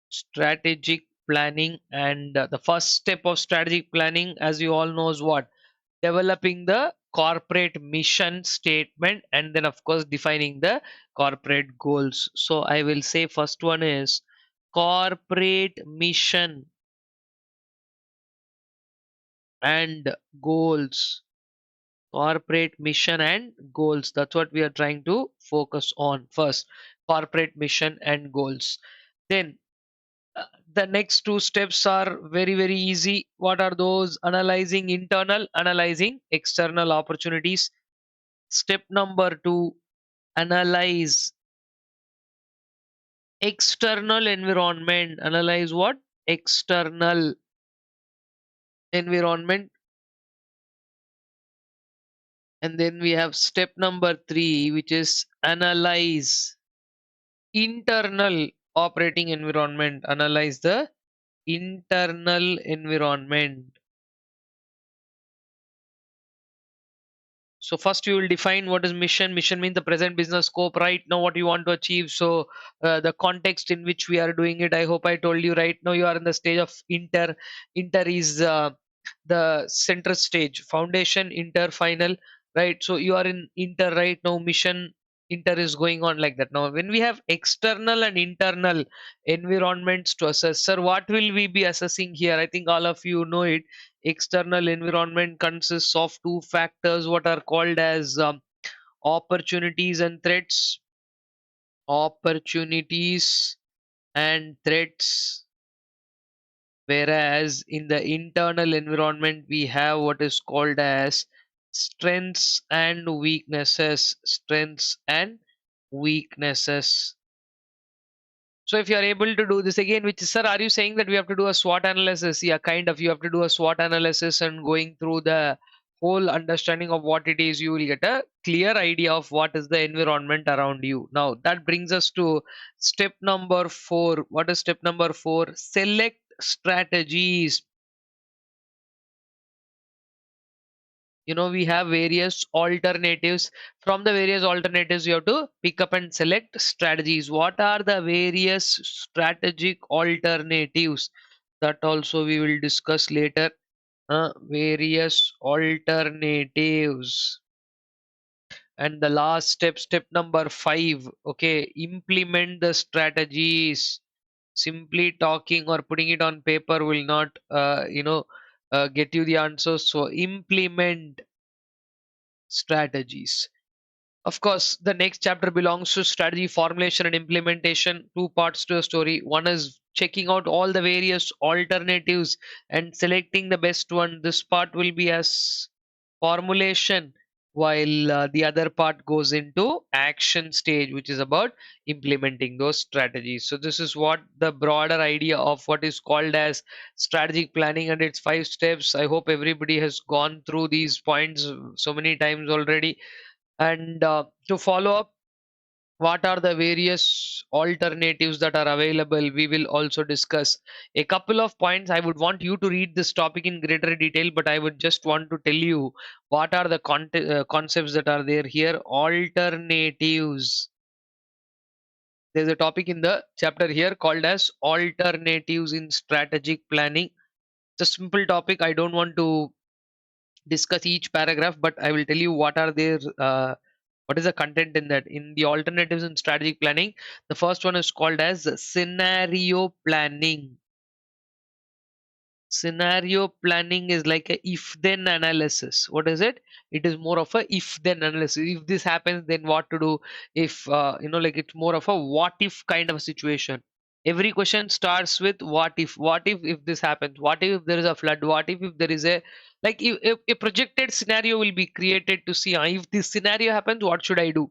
Strategic planning, and the first step of strategic planning, as you all know, is what? Developing the corporate mission statement, and then of course defining the corporate goals. So I will say first one is corporate mission and goals. Corporate mission and goals, that's what we are trying to focus on first. Corporate mission and goals. Then the next 2 steps are very very easy. What are those? Analyzing internal, analyzing external opportunities. Step number 2, analyze external environment. Analyze what? External environment. And then we have step number 3, which is analyze internal operating environment. Analyze the internal environment. So first you will define what is mission. Mission means the present business scope right now, what you want to achieve. So the context in which we are doing it. I hope I told you right now you are in the stage of inter. Inter is the center stage. Foundation, inter, final. Right. So you are in inter right now. Mission, inter is going on like that. Now when we have external and internal environments to assess, sir, what will we be assessing here? I think all of you know it. External environment consists of 2 factors, what are called as opportunities and threats. Opportunities and threats. Whereas in the internal environment, we have what is called as strengths and weaknesses. Strengths and weaknesses. So if you are able to do this again, which is, sir, are you saying that we have to do a SWOT analysis? Yeah, kind of. You have to do a SWOT analysis and going through the whole understanding of what it is, you will get a clear idea of what is the environment around you. Now that brings us to step number 4. What is step number 4? Select strategies. We have various alternatives. From the various alternatives, you have to pick up and select strategies. What are the various strategic alternatives? That also we will discuss later. Various alternatives. And the last step, step number 5, okay, implement the strategies. Simply talking or putting it on paper will not get you the answers. So implement strategies. Of course, the next chapter belongs to strategy formulation and implementation. Two parts to a story. One is checking out all the various alternatives and selecting the best one. This part will be as formulation, while the other part goes into action stage, which is about implementing those strategies. So this is what the broader idea of what is called as strategic planning and its 5 steps. I hope everybody has gone through these points so many times already. And to follow up, what are the various alternatives that are available, we will also discuss a couple of points. I would want you to read this topic in greater detail, but I would just want to tell you what are the concepts that are there here. Alternatives. There's a topic in the chapter here called as alternatives in strategic planning. It's a simple topic. I don't want to discuss each paragraph, but I will tell you what are their what is the content in that. In the alternatives in strategic planning, the first one is called as scenario planning. Scenario planning is like a if then analysis. What is it? It is more of a if then analysis. If this happens, then what to do? If like it's more of a what if kind of a situation. Every question starts with what if. What if this happens? What if there is a flood? What if there is a, like, if a projected scenario will be created to see, if this scenario happens, what should I do?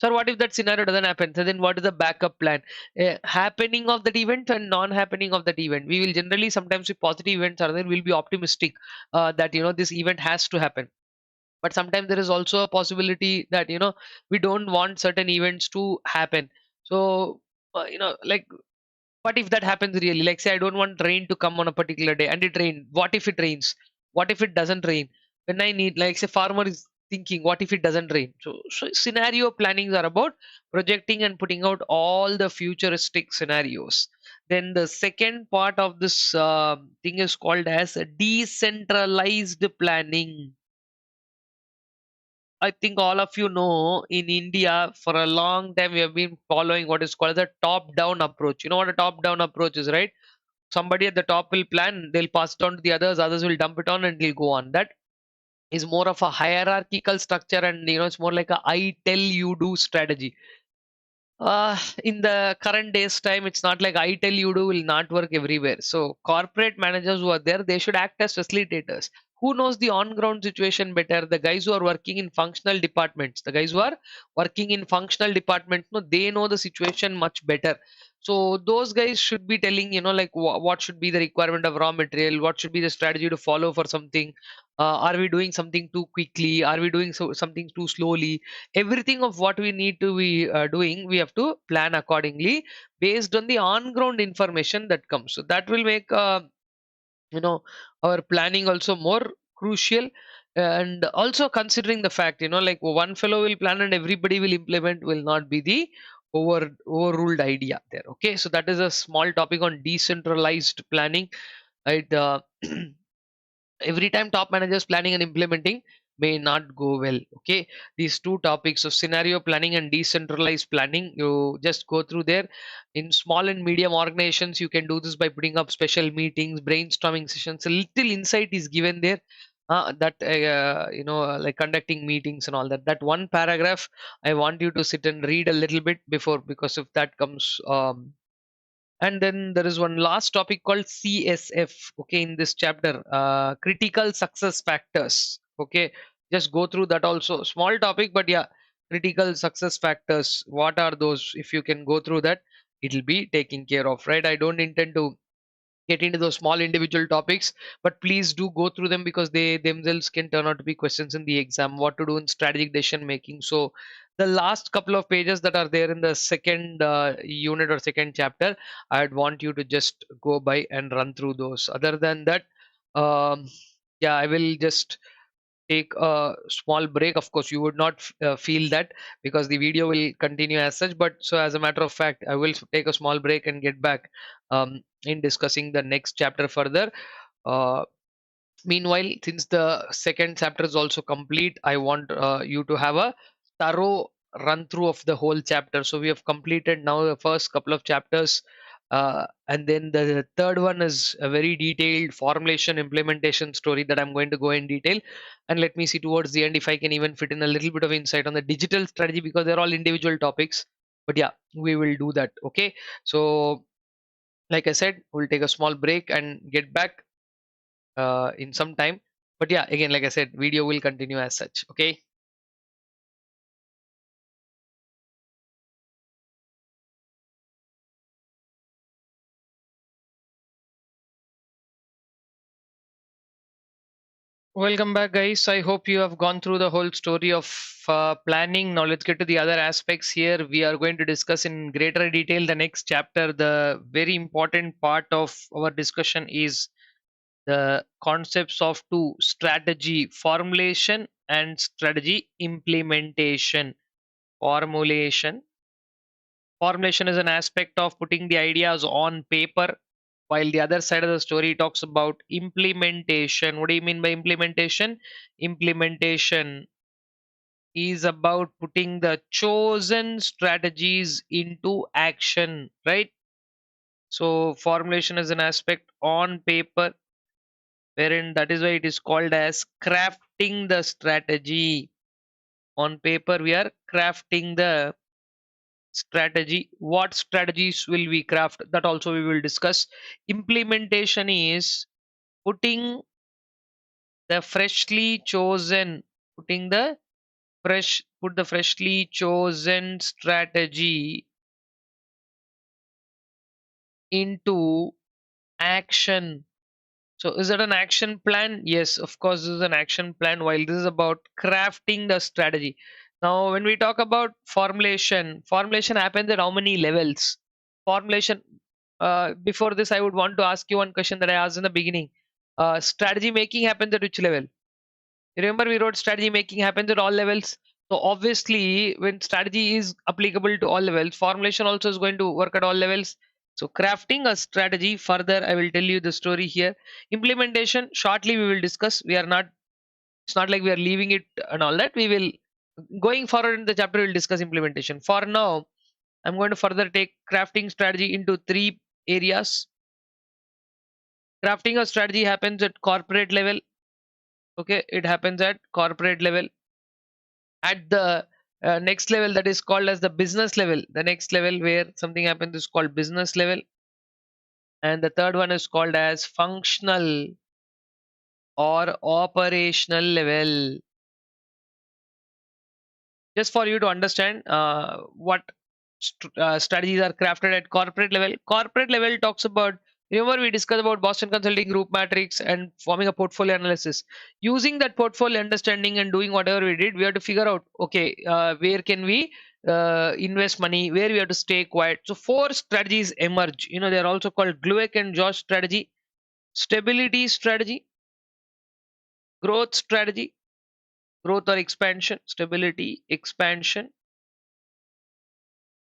Sir, what if that scenario doesn't happen? So then what is the backup plan? Happening of that event and non-happening of that event. We will generally, sometimes if positive events are there, we'll be optimistic that this event has to happen. But sometimes there is also a possibility that we don't want certain events to happen. So like, what if that happens really? Like, say I don't want rain to come on a particular day and it rained. What if it rains? What if it doesn't rain? When I need, like, say farmer is thinking, what if it doesn't rain? So scenario plannings are about projecting and putting out all the futuristic scenarios. Then the second part of this thing is called as decentralized planning. I think all of you know, in India for a long time we have been following what is called the top down approach. You know what a top down approach is, right? Somebody at the top will plan, they'll pass it on to the others will dump it on and they'll go on. That is more of a hierarchical structure, and it's more like a I tell you do strategy. In the current days time, it's not like I tell you do will not work everywhere. So corporate managers who are there, they should act as facilitators. Who knows the on ground situation better? The guys who are working in functional departments. The guys who are working in functional departments, no, they know the situation much better. So those guys should be telling, like what should be the requirement of raw material, what should be the strategy to follow for something. Are we doing something too quickly? Are we doing something too slowly? Everything of what we need to be doing, we have to plan accordingly based on the on ground information that comes. So that will make you know our planning also more crucial. And also considering the fact, like one fellow will plan and everybody will implement, will not be the overruled idea there. Okay, so that is a small topic on decentralized planning, right? Every time top managers planning and implementing may not go well. Okay, these two topics of scenario planning and decentralized planning, you just go through there. In small and medium organizations, you can do this by putting up special meetings, brainstorming sessions. A little insight is given there, that like conducting meetings and all that. That one paragraph I want you to sit and read a little bit before, because if that comes and then there is one last topic called CSF. Okay, in this chapter, critical success factors. Okay, just go through that also. Small topic, but yeah, critical success factors. What are those? If you can go through that, it'll be taken care of, right? I don't intend to get into those small individual topics, but please do go through them because they themselves can turn out to be questions in the exam. What to do in strategic decision making. So the last couple of pages that are there in the second unit or second chapter, I'd want you to just go by and run through those. Other than that, um, yeah, I will just take a small break. Of course, you would not feel that because the video will continue as such. But so, as a matter of fact, I will take a small break and get back in discussing the next chapter further. Uh, Meanwhile, since the second chapter is also complete, I want you to have a thorough run through of the whole chapter. So we have completed now the first couple of chapters, and then the third one is a very detailed formulation implementation story that I'm going to go in detail. And let me see towards the end if I can even fit in a little bit of insight on the digital strategy because they're all individual topics. But yeah, we will do that. Okay. So, like I said, we'll take a small break and get back in some time. But yeah, again, like I said, video will continue as such. Okay. Welcome back, guys. I hope you have gone through the whole story of planning. Now, let's get to the other aspects here. We are going to discuss in greater detail the next chapter. The very important part of our discussion is the concepts of two strategy formulation and strategy implementation. Formulation is an aspect of putting the ideas on paper, while the other side of the story talks about implementation. What do you mean by implementation? Implementation is about putting the chosen strategies into action, right? So, formulation is an aspect on paper, wherein that is why it is called as crafting the strategy. On paper, we are crafting the strategy. What strategies will we craft? That also we will discuss. Implementation is putting the freshly chosen, putting the put the freshly chosen strategy into action. So is it an action plan? Yes, of course, this is an action plan, while this is about crafting the strategy. Now, when we talk about formulation happens at how many levels? Formulation, before this, I would want to ask you one question that I asked in the beginning. Strategy making happens at which level? Remember, we wrote strategy making happens at all levels. So obviously, when strategy is applicable to all levels, formulation also is going to work at all levels. So crafting a strategy further, I will tell you the story here. Implementation, shortly we will discuss. We are not. It's not like we are leaving it and all that. We will going forward in the chapter. We will discuss implementation. For now, I'm going to further take crafting strategy into three areas. Crafting a strategy happens at corporate level. Okay, it happens at corporate level. At the next level, that is called as the business level. The next level where something happens is called business level, and the third one is called as functional or operational level. Just for you to understand what strategies are crafted at corporate level. Corporate level talks about, remember we discussed about Boston Consulting Group matrix and forming a portfolio analysis. Using that portfolio understanding and doing whatever we did, we have to figure out, okay, where can we invest money, where we have to stay quiet. So four strategies emerge. They are also called Glueck and Josh strategy, stability strategy, growth strategy, growth or expansion, stability, expansion,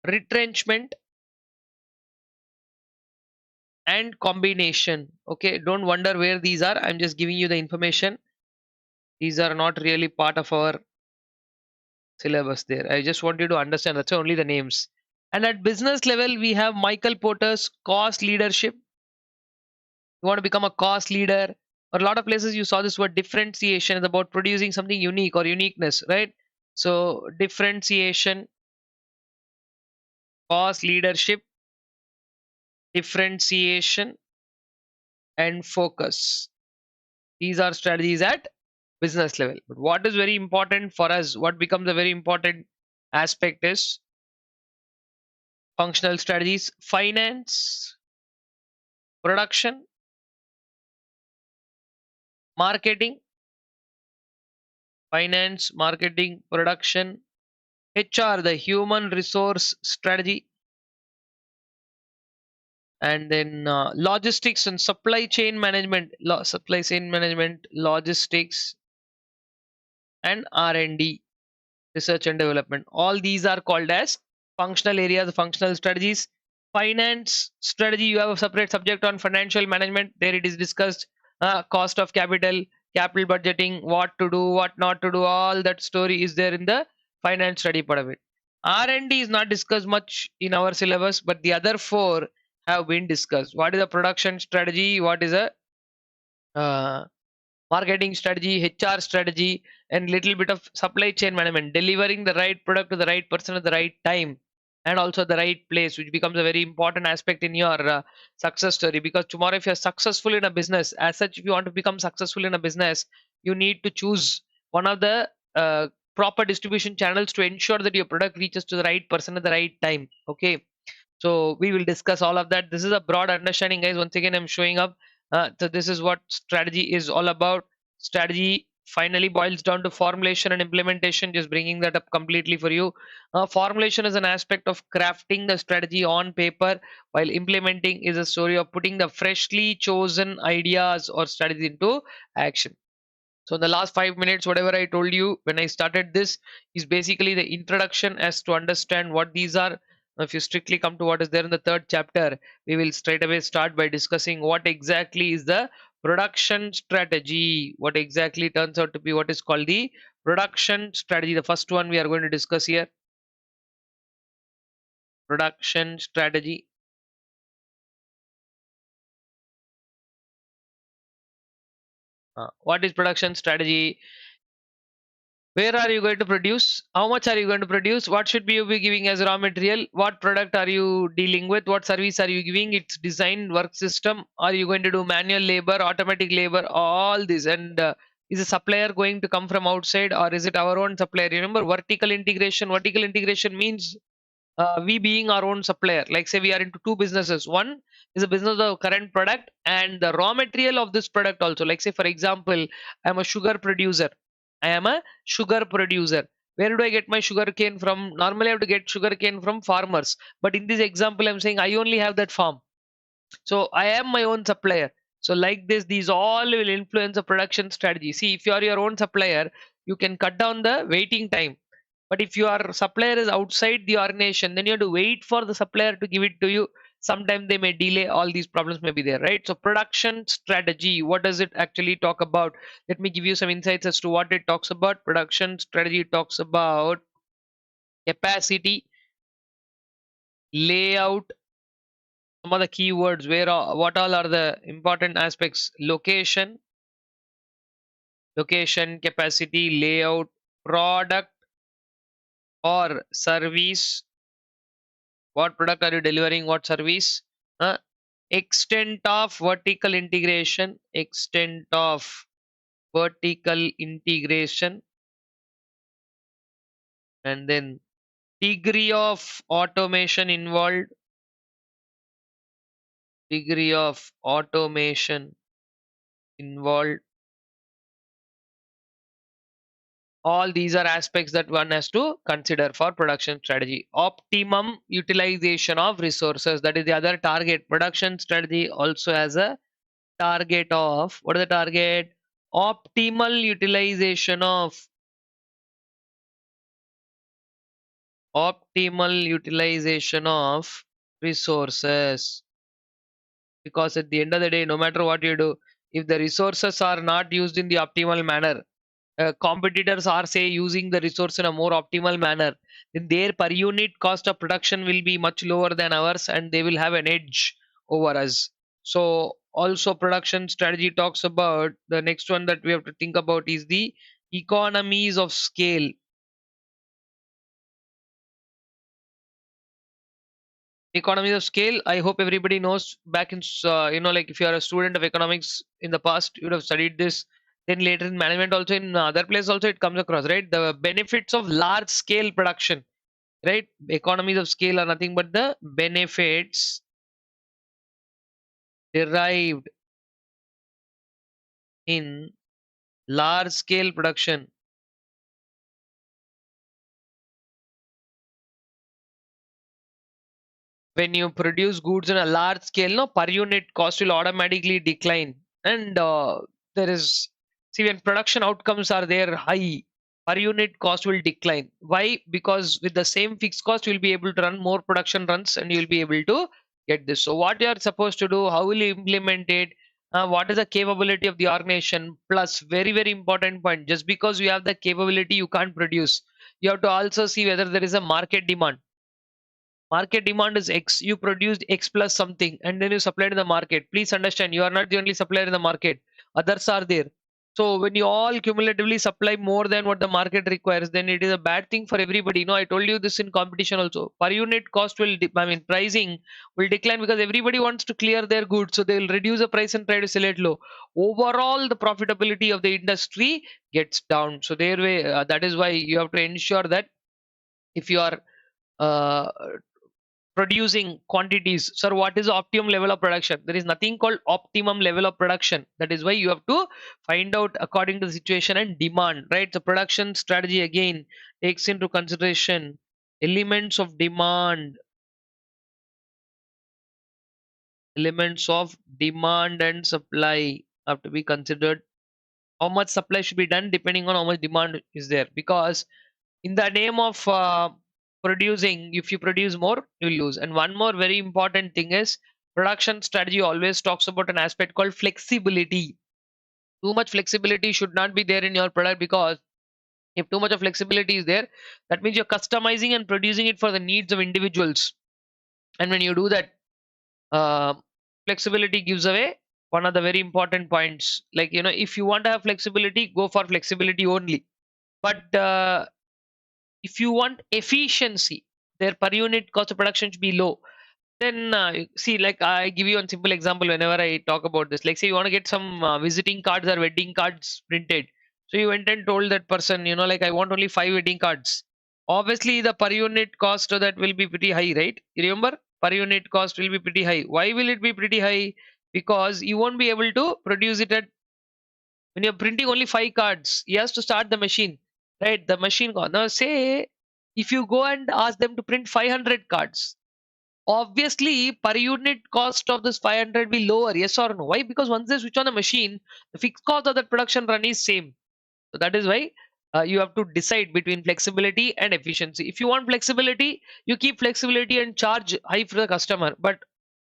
retrenchment, and combination. Okay, don't wonder where these are. I'm just giving you the information. These are not really part of our syllabus there. I just want you to understand that's only the names. And at business level, we have Michael Porter's cost leadership. You want to become a cost leader, or a lot of places you saw this word differentiation is about producing something unique or uniqueness, right? So differentiation, cost leadership, differentiation, and focus. These are strategies at business level. But what is very important for us, what becomes a very important aspect is functional strategies, finance, production, marketing, finance, marketing, production, HR, the human resource strategy, and then logistics and supply chain management, logistics, and R&D, research and development. All these are called as functional areas, functional strategies. Finance strategy, you have a separate subject on financial management. There it is discussed, cost of capital, capital budgeting, what to do, what not to do. All that story is there in the finance study part of it. R&D is not discussed much in our syllabus, but the other four have been discussed. What is a production strategy? What is a uh, marketing strategy, HR strategy, and little bit of supply chain management, delivering the right product to the right person at the right time, and also the right place, which becomes a very important aspect in your success story. Because tomorrow, if you're successful in a business, as such, if you want to become successful in a business, you need to choose one of the proper distribution channels to ensure that your product reaches to the right person at the right time. Okay, so we will discuss all of that. This is a broad understanding, guys. Once again, I'm showing up. So this is what strategy is all about. Strategy finally boils down to formulation and implementation. Just bringing that up completely for you. Formulation is an aspect of crafting the strategy on paper, while implementing is a story of putting the freshly chosen ideas or strategy into action. So in the last 5 minutes, whatever I told you when I started this is basically the introduction as to understand what these are. Now, if you strictly come to what is there in the third chapter, we will straight away start by discussing what exactly is the production strategy. What exactly turns out to be what is called the production strategy. The first one we are going to discuss here, production strategy. What is production strategy? Where are you going to produce? How much are you going to produce? What should be you be giving as raw material? What product are you dealing with? What service are you giving? Its design, work system. Are you going to do manual labor, automatic labor? All this. And is a supplier going to come from outside, or is it our own supplier? Remember vertical integration. Vertical integration means we being our own supplier. Like say we are into two businesses. One is a business of current product and the raw material of this product also. Like say for example, I am a sugar producer. I am a sugar producer. Where do I get my sugar cane from? Normally I have to get sugar cane from farmers, but in this example I'm saying I only have that farm, so I am my own supplier. So like this, these all will influence the production strategy. See, if you are your own supplier, you can cut down the waiting time. But if your supplier is outside the organization, then you have to wait for the supplier to give it to you. Sometimes they may delay. All these problems may be there, right? So production strategy, what does it actually talk about? Let me give you some insights as to what it talks about. Production strategy talks about capacity, layout, some of the keywords, where what all are the important aspects: location, capacity, layout, product or service. What product are you delivering? What service? uh, Extent of vertical integration, and then degree of automation involved, degree of automation involved. All these are aspects that one has to consider for production strategy. Optimum utilization of resources, that is the other target. Production strategy also has a target of, what is the target? Optimal utilization of, optimal utilization of resources. Because at the end of the day, no matter what you do, if the resources are not used in the optimal manner, competitors are say using the resource in a more optimal manner, then their per unit cost of production will be much lower than ours and they will have an edge over us. So also production strategy talks about, the next one that we have to think about is the economies of scale. Economies of scale, I hope everybody knows. Back in like if you are a student of economics in the past, you would have studied this. Then later in management also, in other place also it comes across, right? The benefits of large scale production, right? Economies of scale are nothing but the benefits derived in large scale production. When you produce goods on a large scale, no, per unit cost will automatically decline. And there is, see, when production outcomes are there high, per unit cost will decline. Why? Because with the same fixed cost you'll be able to run more production runs and you'll be able to get this. So what you are supposed to do, how will you implement it, what is the capability of the organization, plus very very important point, just because you have the capability you can't produce. You have to also see whether there is a market demand. Market demand is X. You produced X plus something and then you supply to the market. Please understand, you are not the only supplier in the market. Others are there. So when you all cumulatively supply more than what the market requires, then it is a bad thing for everybody. I told you this in competition also. Per unit cost will, pricing will decline because everybody wants to clear their goods. So they will reduce the price and try to sell it low. Overall, the profitability of the industry gets down. So there way, that is why you have to ensure that if you are uh, producing quantities, sir, what is the optimum level of production? There is nothing called optimum level of production. That is why you have to find out according to the situation and demand, right? The production strategy again takes into consideration elements of demand, elements of demand and supply have to be considered. How much supply should be done depending on how much demand is there, because in the name of producing, if you produce more you will lose. And one more very important thing is, production strategy always talks about an aspect called flexibility. Too much flexibility should not be there in your product, because if too much of flexibility is there, that means you're customizing and producing it for the needs of individuals. And when you do that, uh, flexibility gives away one of the very important points. Like, if you want to have flexibility, go for flexibility only. But if you want efficiency, their per unit cost of production should be low. Then see, like I give you one simple example whenever I talk about this. Like, say you want to get some visiting cards or wedding cards printed. So you went and told that person, like, I want only 5 wedding cards. Obviously, the per unit cost of that will be pretty high, right? You remember, per unit cost will be pretty high. Why will it be pretty high? Because you won't be able to produce it at, when you're printing only 5 cards, he has to start the machine, right? The machine now say, if you go and ask them to print 500 cards, obviously per unit cost of this 500 be lower, yes or no? Why? Because once they switch on the machine, the fixed cost of that production run is same. So that is why you have to decide between flexibility and efficiency. If you want flexibility, you keep flexibility and charge high for the customer. But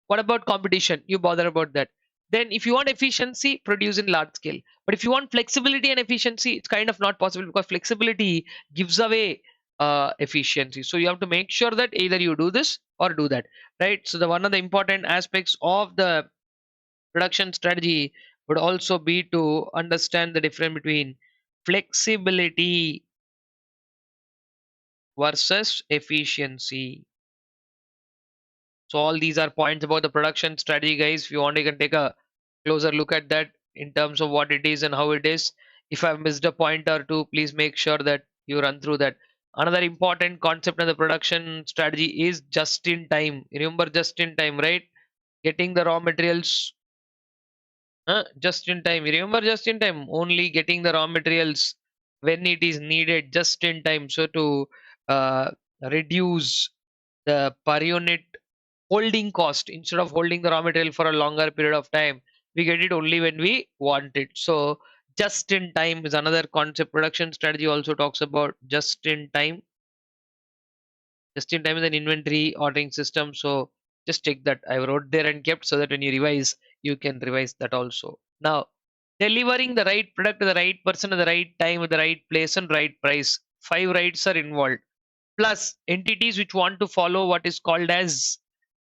what about competition? You bother about that. Then if you want efficiency, produce in large scale. But if you want flexibility and efficiency, it's kind of not possible, because flexibility gives away efficiency. So you have to make sure that either you do this or do that, right? So the one of the important aspects of the production strategy would also be to understand the difference between flexibility versus efficiency. So all these are points about the production strategy, guys. If you want, you can take a closer look at that in terms of what it is and how it is. If I've missed a point or two, please make sure that you run through that. Another important concept in the production strategy is just in time. Remember just in time, right? Getting the raw materials just in time. Remember just in time. Only getting the raw materials when it is needed, just in time. So to uh, reduce the per unit holding cost, instead of holding the raw material for a longer period of time, we get it only when we want it. So just in time is another concept. Production strategy also talks about just in time. Just in time is an inventory ordering system. So just take that, I wrote there and kept, so that when you revise, you can revise that also. Now, delivering the right product to the right person at the right time at the right place and right price, 5 rights are involved, plus entities which want to follow what is called as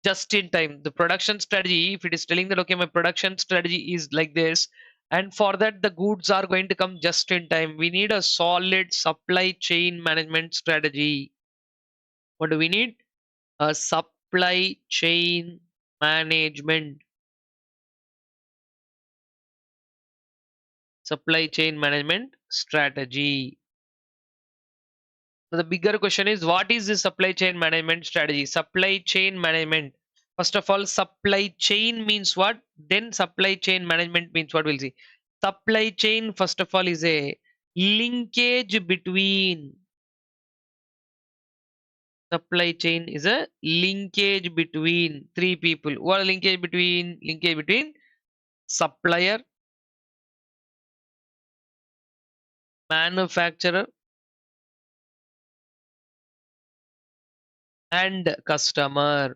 just in time. The production strategy, if it is telling that, okay, my production strategy is like this, and for that the goods are going to come just in time, we need a solid supply chain management strategy. What do we need? A supply chain management. Supply chain management strategy. So the bigger question is, what is the supply chain management strategy? Supply chain management, First of all, supply chain means what? Then supply chain management means what? We'll see. Supply chain, first of all, is a linkage between supply chain is a linkage between three people. What linkage between? Linkage between supplier, manufacturer, and customer.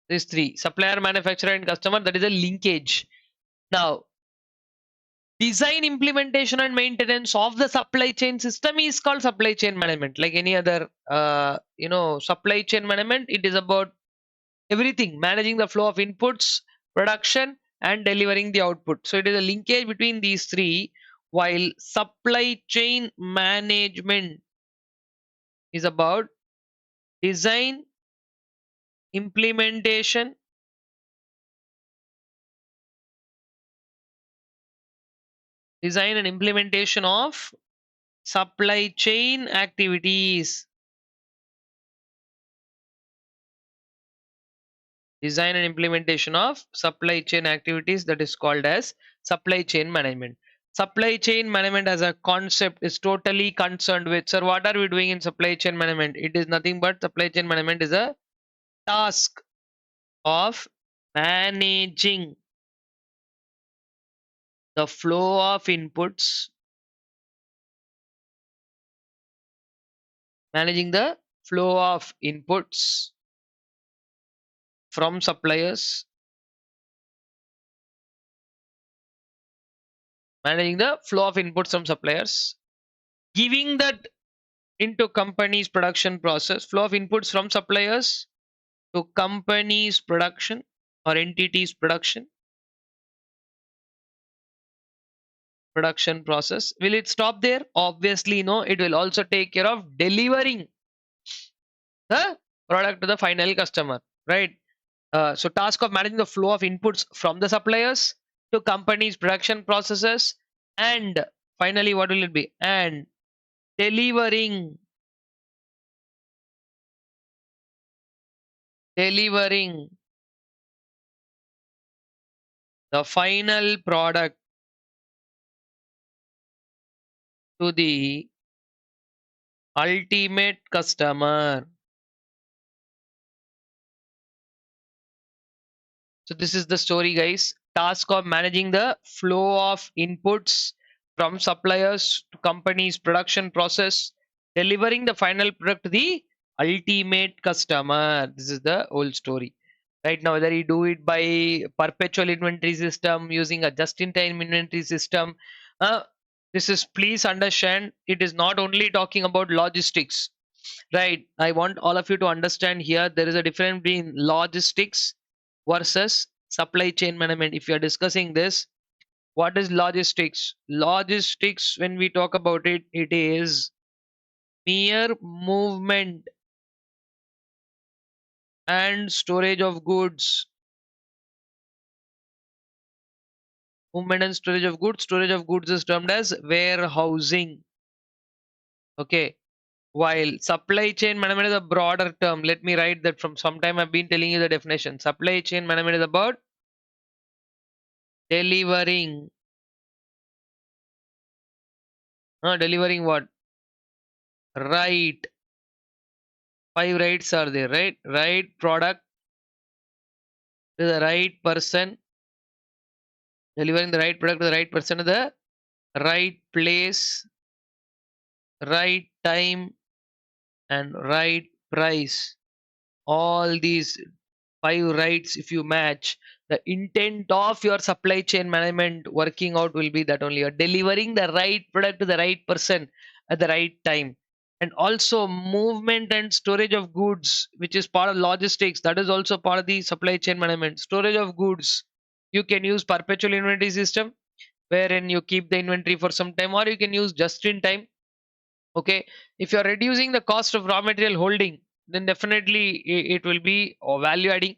These three: supplier, manufacturer, and customer. That is a linkage. Now, design, implementation, and maintenance of the supply chain system is called supply chain management. Like any other, supply chain management, it is about everything, managing the flow of inputs, production, and delivering the output. So it is a linkage between these three, while supply chain management is about design, implementation, design and implementation of supply chain activities. Design and implementation of supply chain activities, that is called as supply chain management. Supply chain management as a concept is totally concerned with, sir, what are we doing in supply chain management? It is nothing but supply chain management is a task of managing the flow of inputs, managing the flow of inputs from suppliers, managing the flow of inputs from suppliers, giving that into company's production process, flow of inputs from suppliers to company's production or entity's production process. Will it stop there? Obviously no. It will also take care of delivering the product to the final customer, right? So task of managing the flow of inputs from the suppliers to company's production processes, and finally what will it be? And delivering the final product to the ultimate customer. So this is the story, guys. Task of managing the flow of inputs from suppliers to company's production process, delivering the final product to the ultimate customer. This is the whole story. Right now, whether you do it by perpetual inventory system, using a just-in-time inventory system, uh, this is, please understand, it is not only talking about logistics. Right. I want all of you to understand here there is a difference between logistics versus supply chain management. If you are discussing this, what is logistics? Logistics, when we talk about it, it is mere movement and storage of goods. Movement and storage of goods. Storage of goods is termed as warehousing. Okay. While supply chain management is a broader term, let me write that from some time I've been telling you the definition. Supply chain management is about delivering. Delivering what? Right. 5 rights are there, right? Right product to the right person. Delivering the right product to the right person to the right place, right time, and right price. All these 5 rights, if you match, the intent of your supply chain management working out will be that only you're delivering the right product to the right person at the right time. And also movement and storage of goods, which is part of logistics, that is also part of the supply chain management. Storage of goods, you can use perpetual inventory system wherein you keep the inventory for some time, or you can use just in time. Okay, if you're reducing the cost of raw material holding, then definitely it will be value adding.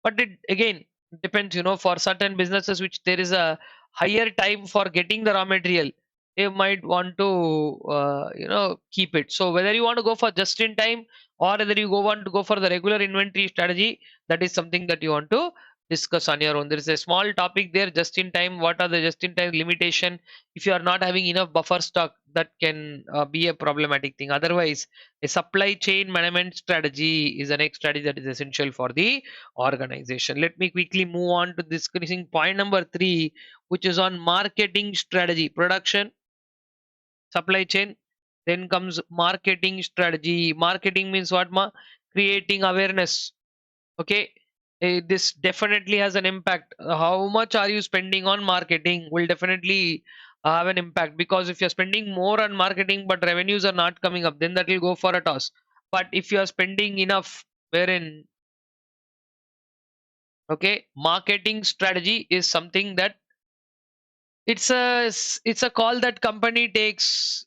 But it again depends, for certain businesses which there is a higher time for getting the raw material, they might want to keep it. So whether you want to go for just in time or whether you want to go for the regular inventory strategy, that is something that you want to discuss on your own. There is a small topic there, just in time. What are the just in time limitation? If you are not having enough buffer stock, that can be a problematic thing. Otherwise, a supply chain management strategy is the next strategy that is essential for the organization. Let me quickly move on to discussing point number 3, which is on marketing strategy. Production, supply chain, then comes marketing strategy. Marketing means what? Creating awareness. Okay. This definitely has an impact. How much are you spending on marketing will definitely have an impact, because if you're spending more on marketing but revenues are not coming up, then that will go for a toss. But if you are spending enough, wherein, okay, marketing strategy is something that it's a call that company takes.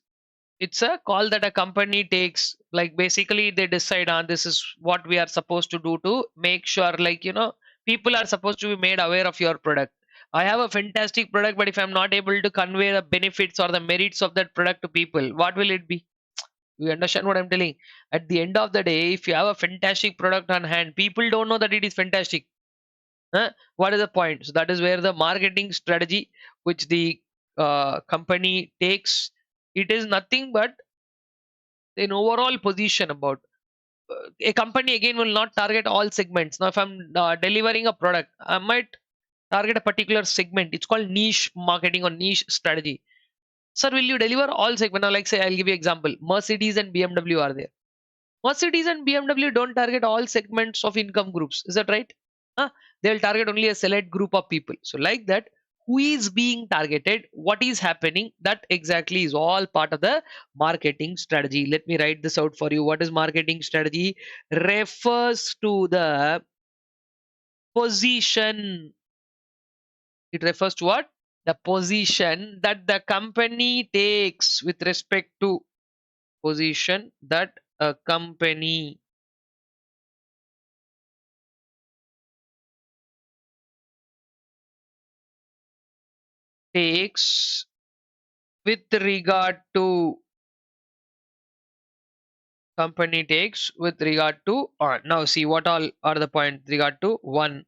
It's a call that a company takes. Like, basically they decide on this is what we are supposed to do to make sure, like, people are supposed to be made aware of your product. I have a fantastic product, but if I'm not able to convey the benefits or the merits of that product to people, what will it be? You understand what I'm telling? At the end of the day, if you have a fantastic product on hand, people don't know that it is fantastic. What is the point? So that is where the marketing strategy which the company takes, it is nothing but an overall position about a company. Again, will not target all segments. Now if I'm delivering a product, I might target a particular segment. It's called niche marketing or niche strategy. Sir, will you deliver all segment? Now, like, say, I'll give you example. Mercedes and BMW are there. Mercedes and BMW don't target all segments of income groups. Is that right? Huh? They'll target only a select group of people. So, like that, who is being targeted, what is happening, that exactly is all part of the marketing strategy. Let me write this out for you. What is marketing strategy? Refers to the position. It refers to what? The position that the company takes with respect to position that a company takes with regard to now see what all are the points regard to. One,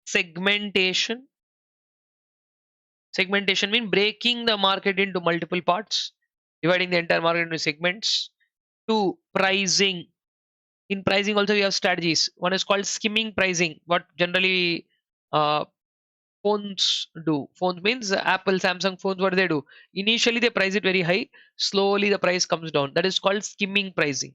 segmentation. Segmentation means breaking the market into multiple parts, dividing the entire market into segments. Two, pricing. In pricing also we have strategies. One is called skimming pricing, what generally uh, phones do. Phones means Apple, Samsung phones, what do they do? Initially they price it very high, slowly the price comes down. That is called skimming pricing.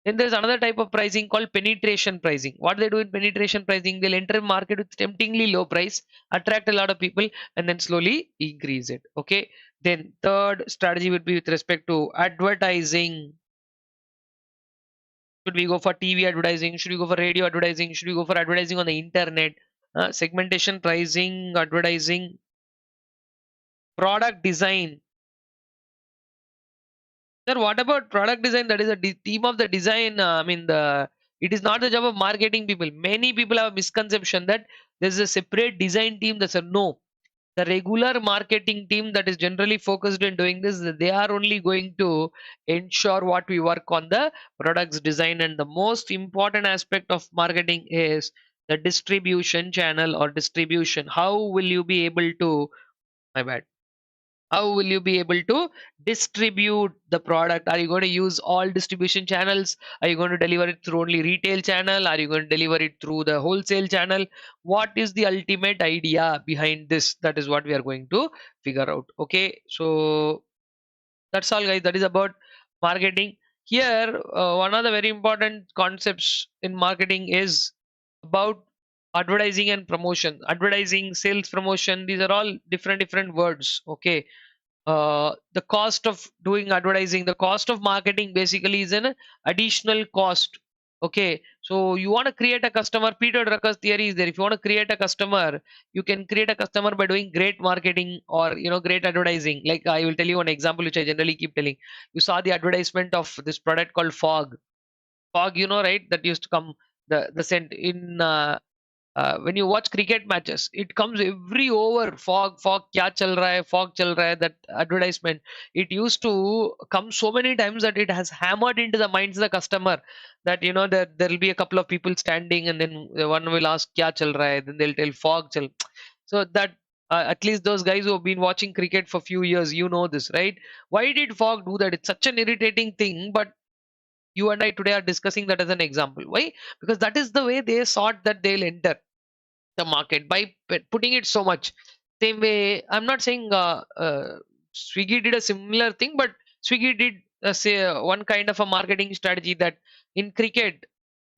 Then there's another type of pricing called penetration pricing. What they do in penetration pricing, they'll enter a market with temptingly low price, attract a lot of people, and then slowly increase it. Okay. Then third strategy would be with respect to advertising. Should we go for TV advertising? Should we go for radio advertising? Should we go for advertising on the internet? Segmentation pricing, advertising, product design. Sir, what about product design? That is a team of the design. I mean, it is not the job of marketing people. Many people have a misconception that there is a separate design team. That's a no. The regular marketing team that is generally focused in doing this, they are only going to ensure what we work on the products design. And the most important aspect of marketing is the distribution channel or distribution. How will you be able to, my bad, how will you be able to distribute the product? Are you going to use all distribution channels? Are you going to deliver it through only retail channel? Are you going to deliver it through the wholesale channel? What is the ultimate idea behind this? That is what we are going to figure out. Okay, so that's all, guys. That is about marketing. Here, one of the very important concepts in marketing is about advertising and promotion. Advertising, sales, promotion, these are all different words. Okay. The cost of doing advertising, the cost of marketing basically is an additional cost. Okay, so you want to create a customer. Peter Drucker's theory is there. If you want to create a customer, you can create a customer by doing great marketing or great advertising. Like, I will tell you one example which I generally keep telling. You saw the advertisement of this product called Fog. Fog, right? That used to come, the scent in when you watch cricket matches, it comes every over. Fog kya chal raha hai, fog chal raha hai, that advertisement, it used to come so many times that it has hammered into the minds of the customer, that that there will be a couple of people standing, and then one will ask kya chal raha hai, then they'll tell fog chal. So that, at least those guys who have been watching cricket for few years, this, right? Why did fog do that? It's such an irritating thing, but you and I today are discussing that as an example. Why? Because that is the way they thought that they'll enter the market, by putting it so much. Same way, I'm not saying Swiggy did a similar thing, but Swiggy did, say, one kind of a marketing strategy, that in cricket,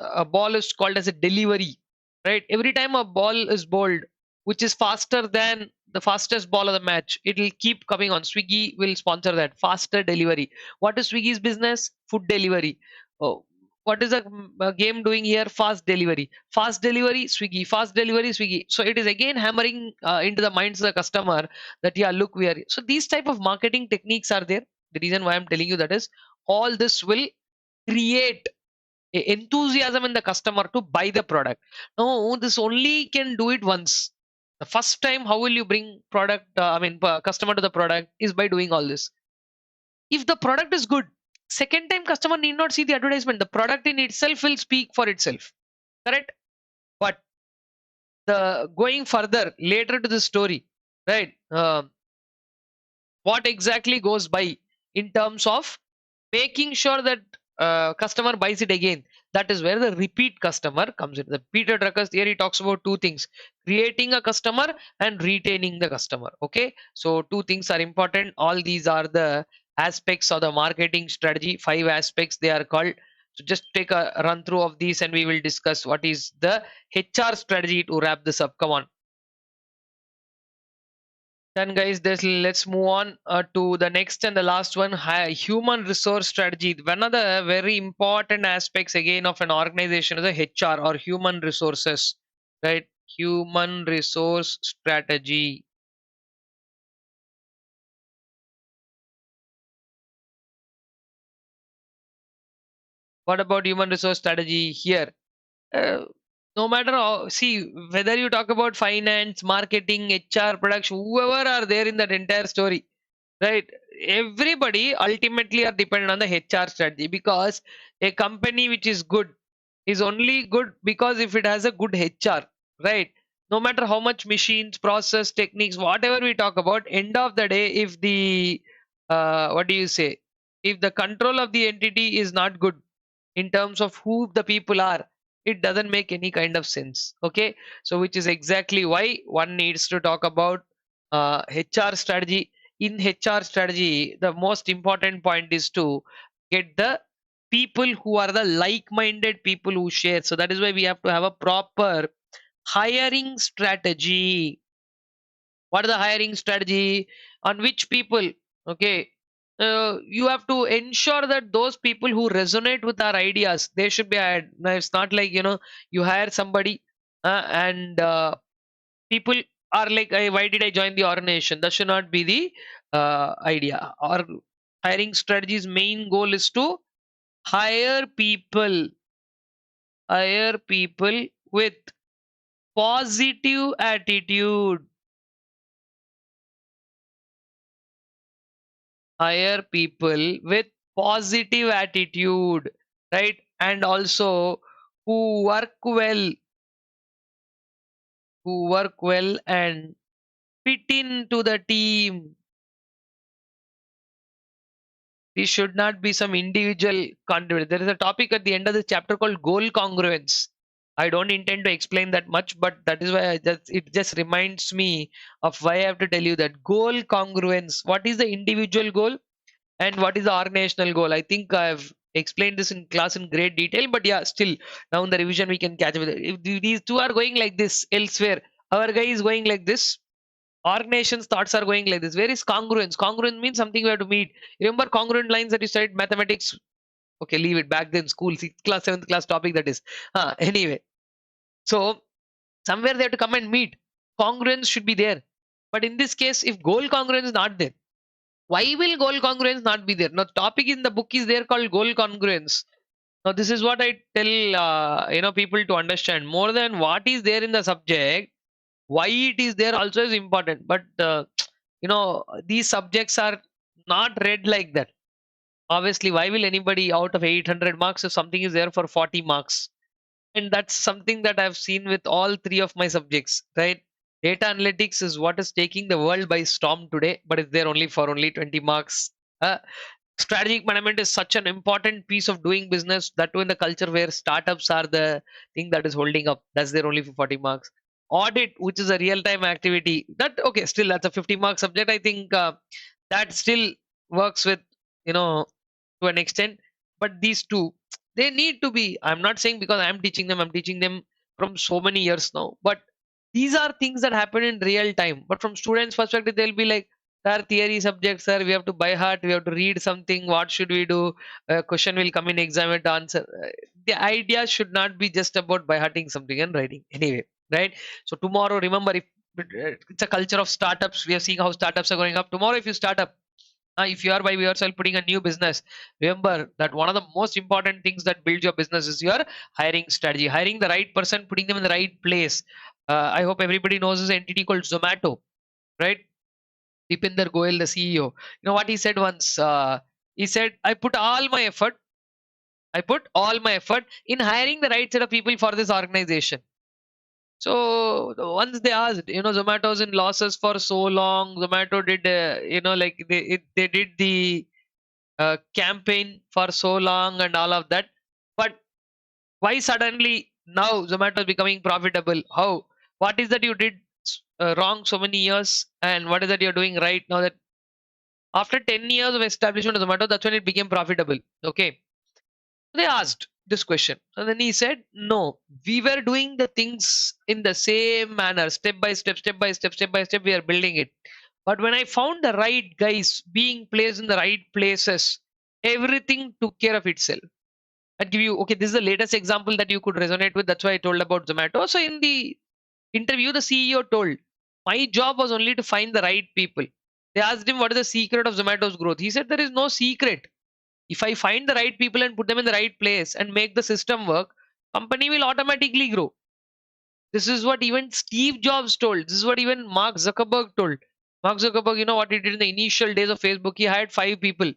a ball is called as a delivery, right? Every time a ball is bowled, which is faster than the fastest ball of the match, it will keep coming on. Swiggy will sponsor that faster delivery. What is Swiggy's business? Food delivery. Oh, what is a game doing here? Fast delivery. Fast delivery, Swiggy. Fast delivery, Swiggy. So it is again hammering into the minds of the customer that, yeah, look, we are. So these type of marketing techniques are there. The reason why I'm telling you that is, all this will create enthusiasm in the customer to buy the product. No, this only can do it once. The first time, how will you bring product? Customer to the product is by doing all this. If the product is good, second time customer need not see the advertisement. The product in itself will speak for itself. Correct? But the going further later to the story, right? What exactly goes by in terms of making sure that customer buys it again? That is where the repeat customer comes in. The Peter Drucker's theory talks about two things: creating a customer and retaining the customer. Okay, so two things are important. All these are the aspects of the marketing strategy. 5 aspects they are called. So just take a run through of these, and we will discuss what is the HR strategy to wrap this up. Come on. Then, guys, let's move on to the next and the last one: human resource strategy. One of the very important aspects again of an organization is the HR, or human resources, right? Human resource strategy. What about human resource strategy here? Uh, no matter how, see, whether you talk about finance, marketing, HR, production, whoever are there in that entire story, right? Everybody ultimately are dependent on the HR strategy, because a company which is good is only good because if it has a good HR, right? No matter how much machines, process, techniques, whatever we talk about, end of the day, if the what do you say? If the control of the entity is not good in terms of who the people are, it doesn't make any kind of sense. Okay, so which is exactly why one needs to talk about HR strategy. In HR strategy, the most important point is to get the people who are the like-minded people who share. So that is why we have to have a proper hiring strategy. What is the hiring strategy? On which people? Okay, you have to ensure that those people who resonate with our ideas, they should be hired. Now, it's not like, you hire somebody, and people are like, "Hey, why did I join the organization?" That should not be the idea. Or hiring strategy's main goal is to hire people, hire people with positive attitude, hire people with positive attitude, right? And also who work well, and fit into the team. This should not be some individual contributor. There is a topic at the end of the chapter called goal congruence. I don't intend to explain that much, but that is why it just reminds me of why I have to tell you that goal congruence. What is the individual goal and what is the organizational goal? I think I've explained this in class in great detail, but yeah, still now in the revision we can catch up with it. If these two are going like this elsewhere, our guy is going like this, organization's thoughts are going like this. Where is congruence? Congruence means something we have to meet. Remember congruent lines that you studied mathematics? Okay, leave it back then. School, 6th class, 7th class topic that is. Anyway, so somewhere they have to come and meet. Congruence should be there. But in this case, if goal congruence is not there, why will goal congruence not be there? Now, the topic in the book is there called goal congruence. Now, this is what I tell people to understand. More than what is there in the subject, why it is there also is important. But these subjects are not read like that. Obviously, why will anybody out of 800 marks if something is there for 40 marks? And that's something that I've seen with all three of my subjects, right? Data analytics is what is taking the world by storm today, but it's there only for only 20 marks. Uh, Strategic management is such an important piece of doing business, that too in the culture where startups are the thing that is holding up. That's there only for 40 marks. Audit, which is a real time activity, that okay, still that's a 50 mark subject. I think that still works with, you know, to an extent. But these two, they need to be, I'm not saying because I'm teaching them from so many years now. But these are things that happen in real time. But from students' perspective, they'll be like, sir, theory subjects, sir, we have to by heart, we have to read something. What should we do? A question will come in exam to answer. The idea should not be just about by hearting something and writing. Anyway, right? So tomorrow, remember, if it's a culture of startups, we are seeing how startups are going up. Tomorrow, if you start up, if you are by yourself putting a new business, remember that one of the most important things that builds your business is your hiring strategy. Hiring the right person, putting them in the right place. I hope everybody knows this entity called Zomato, right? Deepinder Goyal, the CEO. You know what he said once? He said, I put all my effort in hiring the right set of people for this organization. So once they asked, Zomato's in losses for so long. Zomato did, like they did the campaign for so long and all of that. But why suddenly now Zomato is becoming profitable? How? What is that you did wrong so many years, and what is that you're doing right now? That after 10 years of establishment of Zomato, that's when it became profitable. Okay. They asked this question. And then he said, no, we were doing the things in the same manner, step by step, step by step, step by step, we are building it. But when I found the right guys being placed in the right places, everything took care of itself. I'd give you, okay, this is the latest example that you could resonate with. That's why I told about Zomato. So in the interview, the CEO told, my job was only to find the right people. They asked him, what is the secret of Zomato's growth? He said, there is no secret. If I find the right people and put them in the right place and make the system work, company will automatically grow. This is what even Steve Jobs told. This is what even Mark Zuckerberg told. Mark Zuckerberg, you know what he did in the initial days of Facebook? He hired 5 people,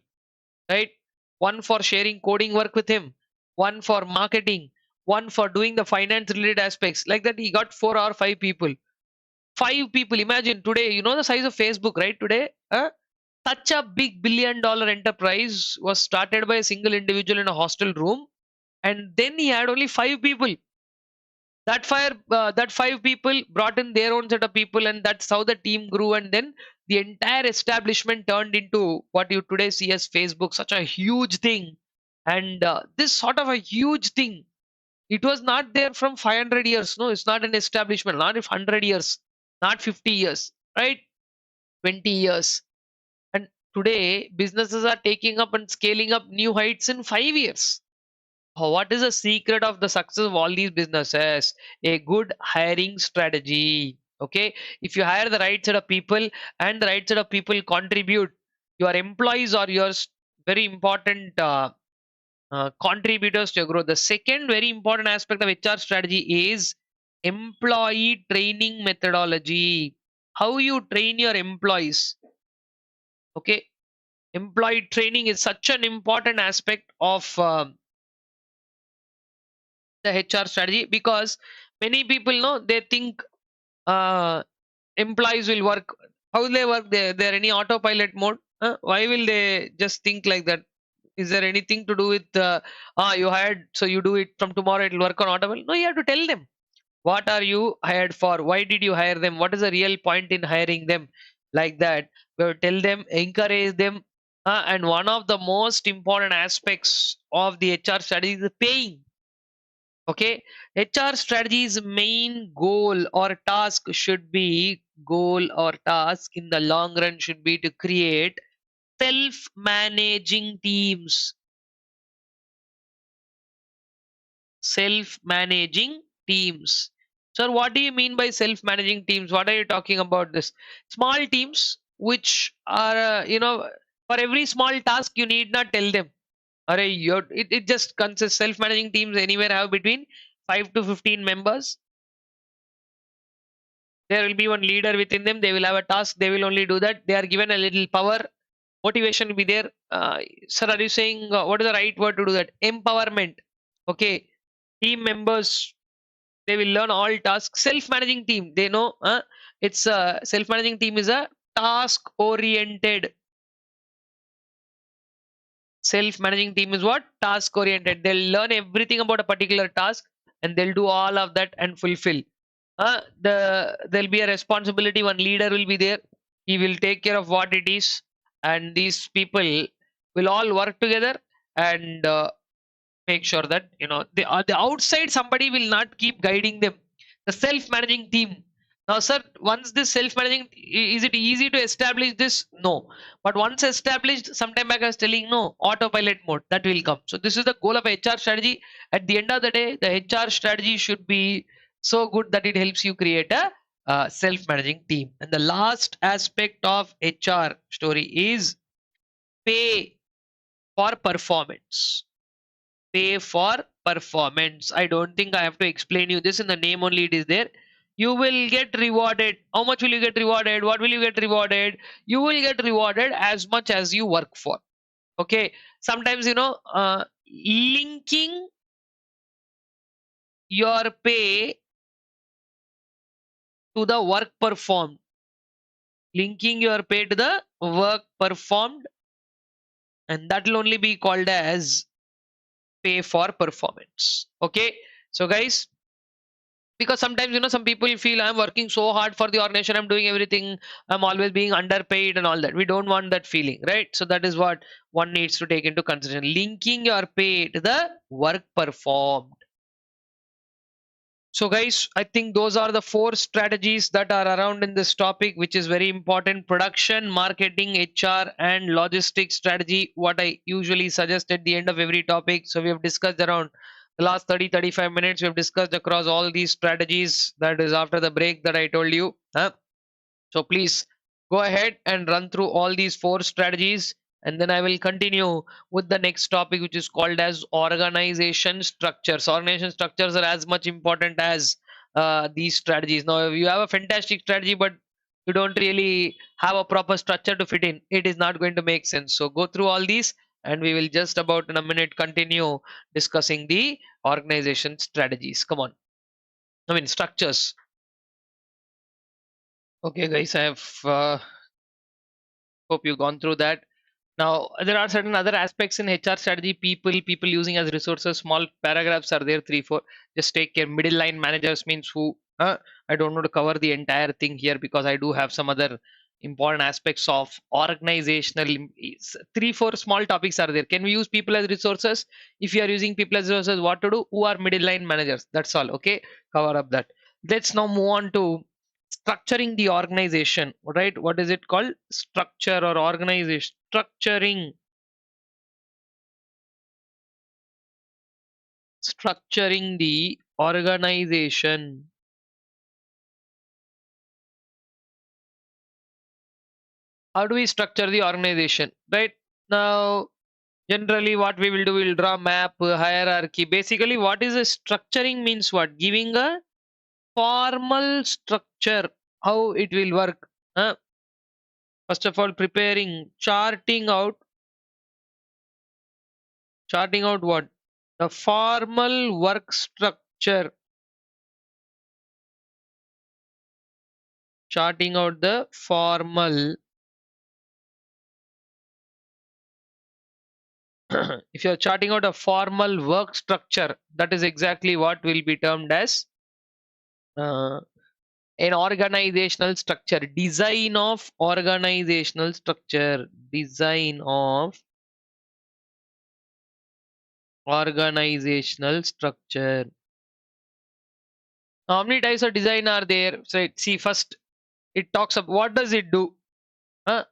right? One for sharing coding work with him, one for marketing, one for doing the finance related aspects. Like that, he got 4 or 5 people. 5 people. Imagine today, you know the size of Facebook, right? Today, such a big billion-dollar enterprise was started by a single individual in a hostel room, and then he had only 5 people. That 5 people brought in their own set of people, and that's how the team grew. And then the entire establishment turned into what you today see as Facebook, such a huge thing. And this sort of a huge thing, it was not there from 500 years. No, it's not an establishment. Not if 100 years, not 50 years, right? 20 years. And today, businesses are taking up and scaling up new heights in 5 years. What is the secret of the success of all these businesses? A good hiring strategy. Okay. If you hire the right set of people and the right set of people contribute, your employees are your very important contributors to your growth. The second very important aspect of HR strategy is employee training methodology. How you train your employees. Okay. Employee training is such an important aspect of the HR strategy, because many people know, they think uh, employees will work. How will they work? There any autopilot mode? Why will they just think like that? Is there anything to do with you hired, so you do it from tomorrow? It will work on autopilot. No, you have to tell them what are you hired for. Why did you hire them? What is the real point in hiring them? Like that, we have to tell them, encourage them. And one of the most important aspects of the HR strategy is the paying. Okay, HR strategy's main goal or task should be, goal or task in the long run should be to create self-managing teams. Self-managing teams. Sir, what do you mean by self-managing teams? What are you talking about? This small teams which are, for every small task you need not tell them. It just consists self-managing teams anywhere have between 5 to 15 members. There will be one leader within them. They will have a task. They will only do that. They are given a little power. Motivation will be there. Sir, are you saying what is the right word to do that? Empowerment. Okay. Team members, they will learn all tasks. Self-managing team, they know it's a self-managing team is a task-oriented. Self-managing team is what? Task-oriented. They'll learn everything about a particular task and they'll do all of that and fulfill. There'll be a responsibility. One leader will be there. He will take care of what it is, and these people will all work together and make sure that the outside somebody will not keep guiding them. The self-managing team. Now, sir, once this self-managing, is it easy to establish this? No. But once established, sometime back I was telling no, autopilot mode that will come. So this is the goal of HR strategy. At the end of the day, the HR strategy should be so good that it helps you create a self-managing team. And the last aspect of HR story is pay for performance. Pay for performance. I don't think I have to explain you this. In the name only it is there. You will get rewarded. How much will you get rewarded? What will you get rewarded? You will get rewarded as much as you work for. Okay. Sometimes linking your pay to the work performed. Linking your pay to the work performed, and that will only be called as pay for performance. Okay. So guys, because sometimes some people feel I'm working so hard for the organization, I'm doing everything, I'm always being underpaid and all that. We don't want that feeling, right? So that is what one needs to take into consideration. Linking your pay to the work performed. So guys, I think those are the 4 strategies that are around in this topic, which is very important: production, marketing, HR, and logistics strategy, what I usually suggest at the end of every topic. So we have discussed around the last 30-35 minutes. We have discussed across all these strategies. That is after the break that I told you. So please go ahead and run through all these 4 strategies, and then I will continue with the next topic, which is called as organization structures. Organization structures are as much important as these strategies. Now, if you have a fantastic strategy, but you don't really have a proper structure to fit in, it is not going to make sense. So go through all these, and we will just about in a minute continue discussing the organization strategies. Come on. I mean, structures. Okay, guys, I have hope you've gone through that. Now, there are certain other aspects in HR strategy. People using as resources. Small paragraphs are there, 3, 4. Just take care. Middle line managers means who. I don't want to cover the entire thing here because I do have some other important aspects of organizational. 3, 4 small topics are there. Can we use people as resources? If you are using people as resources, what to do? Who are middle line managers? That's all. Okay, cover up that. Let's now move on to structuring the organization, right? What is it called? Structure or organization. Structuring the organization. How do we structure the organization? Right now, generally what we will do, we'll draw map, hierarchy. Basically, what is a structuring means what? Giving a formal structure, how it will work. First of all, preparing, charting out what? The formal work structure. Charting out the formal. If you're charting out a formal work structure, that is exactly what will be termed as uh, an organizational structure. Design of organizational structure. Design of organizational structure. How many types of design are there? So see, first it talks about what does it do. Huh?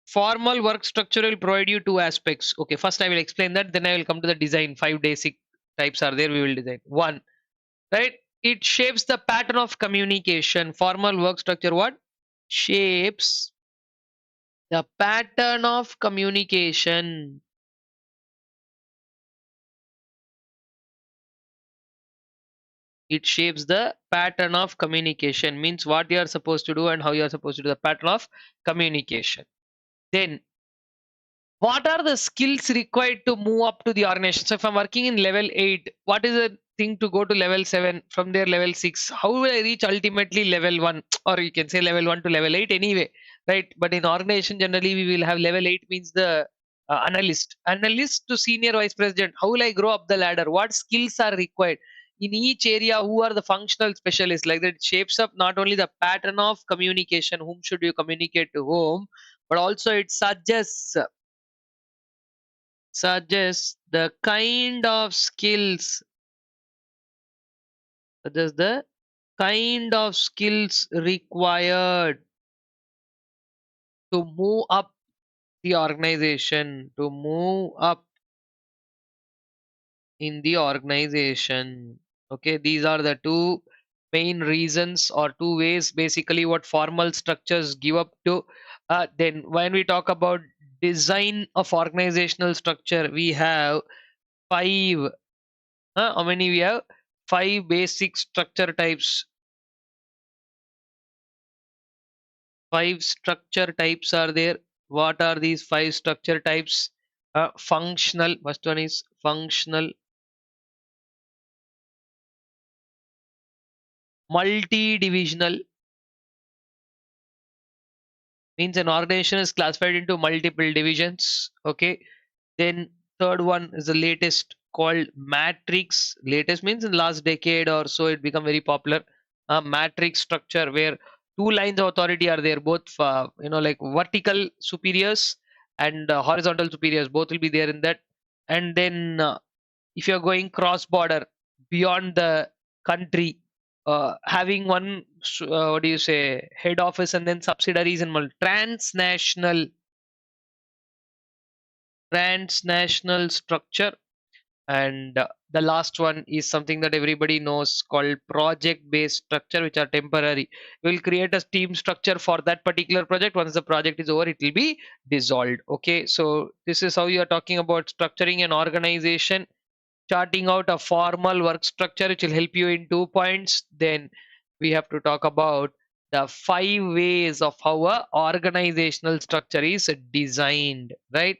Formal work structure will provide you 2 aspects. Okay, first I will explain that, then I will come to the design. 5 basic types are there. We will design. 1, right? It shapes the pattern of communication. Formal work structure what? Shapes the pattern of communication. It shapes the pattern of communication, means what you are supposed to do and how you are supposed to do, the pattern of communication. Then what are the skills required to move up to the organization? So if I'm working in level 8, what is the thing to go to level 7, from there level 6? How will I reach ultimately level 1, or you can say level 1 to level 8 anyway, right? But in organization generally we will have level 8 means the analyst to senior vice president. How will I grow up the ladder? What skills are required in each area? Who are the functional specialists? Like that, it shapes up not only the pattern of communication, whom should you communicate to whom, but also it suggests the kind of skills, suggests the kind of skills required to move up the organization, to move up in the organization. Okay, these are the two main reasons or two ways basically what formal structures give up to. Then when we talk about design of organizational structure, we have five. How many we have? Five basic structure types. Five structure types are there. What are these five structure types? Functional. First one is functional. Multi-divisional means an organization is classified into multiple divisions. Okay. Then third one is the latest, called matrix. Latest means in last decade or so it become very popular. Matrix structure where two lines of authority are there, both like vertical superiors and horizontal superiors. Both will be there in that. And then if you're going cross border beyond the country, having one what do you say, head office and then subsidiaries and transnational structure. And the last one is something that everybody knows, called project based structure, which are temporary. We'll create a team structure for that particular project. Once the project is over, it will be dissolved. Okay, so this is how you are talking about structuring an organization, charting out a formal work structure, which will help you in 2 points. Then we have to talk about the five ways of how a organizational structure is designed, right?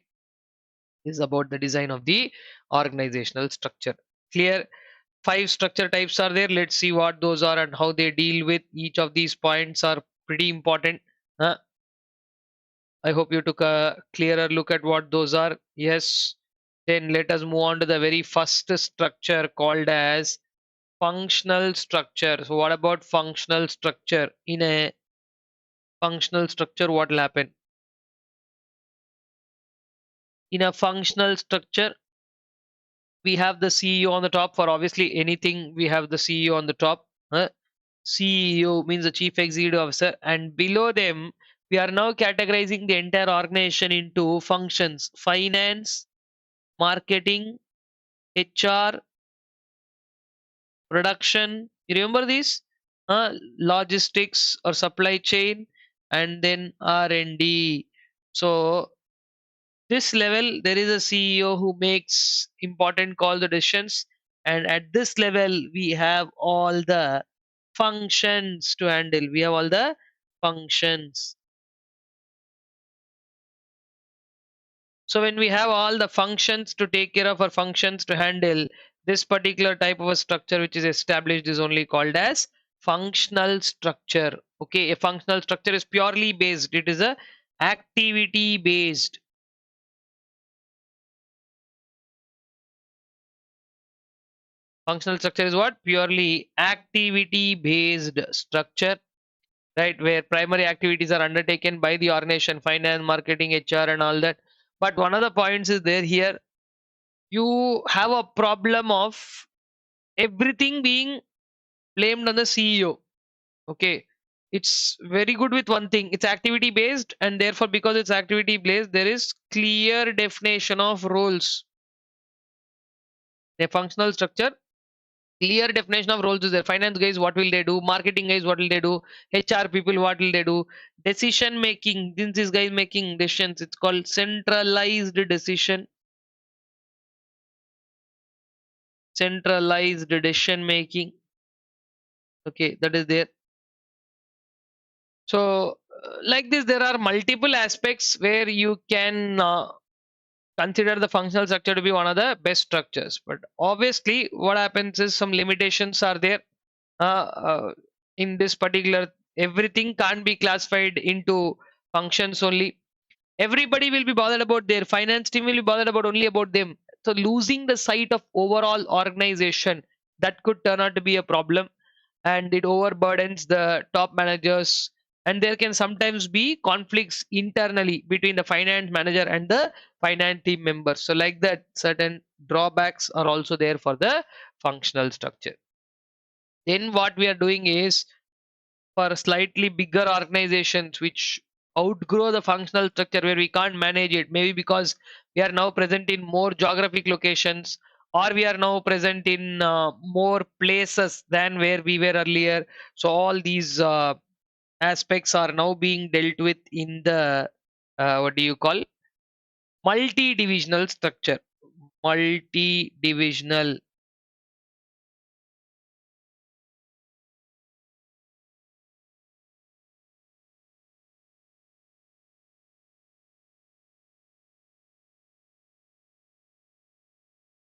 Is about the design of the organizational structure. Clear? Five structure types are there. Let's see what those are and how they deal with each of these points are pretty important. Uh, I hope you took a clearer look at what those are. Yes. Then let us move on to the very first structure, called as functional structure. So what about functional structure? In a functional structure, what will happen? In a functional structure, we have the CEO on the top. For obviously anything, we have the CEO on the top. CEO means the chief executive officer, and below them, we are now categorizing the entire organization into functions: finance, marketing, HR, production. You remember these? Logistics or supply chain, and then R&D. So this level, there is a CEO who makes important call the decisions, and at this level we have all the functions to handle. We have all the functions. So when we have all the functions to take care of, or functions to handle, this particular type of a structure which is established is only called as functional structure. Okay, a functional structure is purely based, it is a activity based. Functional structure is what? Purely activity based structure, right? Where primary activities are undertaken by the organization: finance, marketing, HR, and all that. But one of the points is there here. You have a problem of everything being blamed on the CEO. Okay. It's very good with one thing. It's activity based, and therefore, because it's activity based, there is clear definition of roles. A functional structure, clear definition of roles is there. Finance guys, what will they do? Marketing guys, what will they do? HR people, what will they do? Decision making, since this guy is making decisions, it's called centralized decision. Centralized decision making. Okay, that is there. So like this, there are multiple aspects where you can consider the functional structure to be one of the best structures. But obviously, what happens is some limitations are there. In this particular, everything can't be classified into functions only. Everybody will be bothered about their finance team will be bothered about only about them. So losing the sight of overall organization, that could turn out to be a problem, and it overburdens the top managers, and there can sometimes be conflicts internally between the finance manager and the finance team members. So like that, certain drawbacks are also there for the functional structure. Then what we are doing is, for slightly bigger organizations which outgrow the functional structure, where we can't manage it, maybe because we are now present in more geographic locations, or we are now present in more places than where we were earlier. So all these aspects are now being dealt with in the what do you call, multi-divisional structure. Multi-divisional.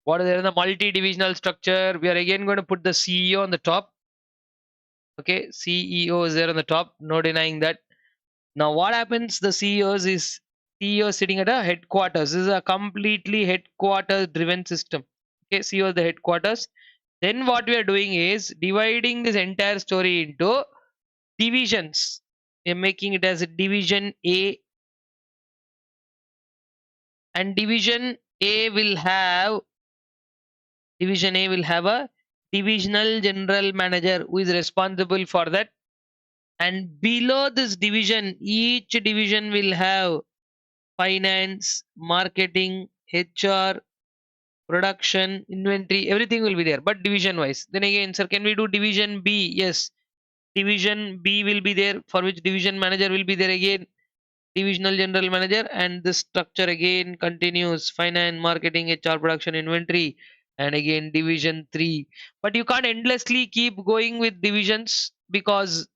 What is there in the multi-divisional structure? We are again going to put the CEO on the top. Okay, CEO is there on the top, no denying that. Now what happens, the CEOs is CEO sitting at a headquarters. This is a completely headquarters driven system. Okay, CEO is the headquarters. Then what we are doing is dividing this entire story into divisions. We are making it as a division A, and division A will have a divisional general manager who is responsible for that. And below this division, each division will have finance, marketing, HR, production, inventory, everything will be there, but division wise. Then again, sir, can we do division B? Yes, division B will be there, for which division manager will be there again, divisional general manager, and the structure again continues: finance, marketing, HR, production, inventory, and again division 3. But you can't endlessly keep going with divisions, because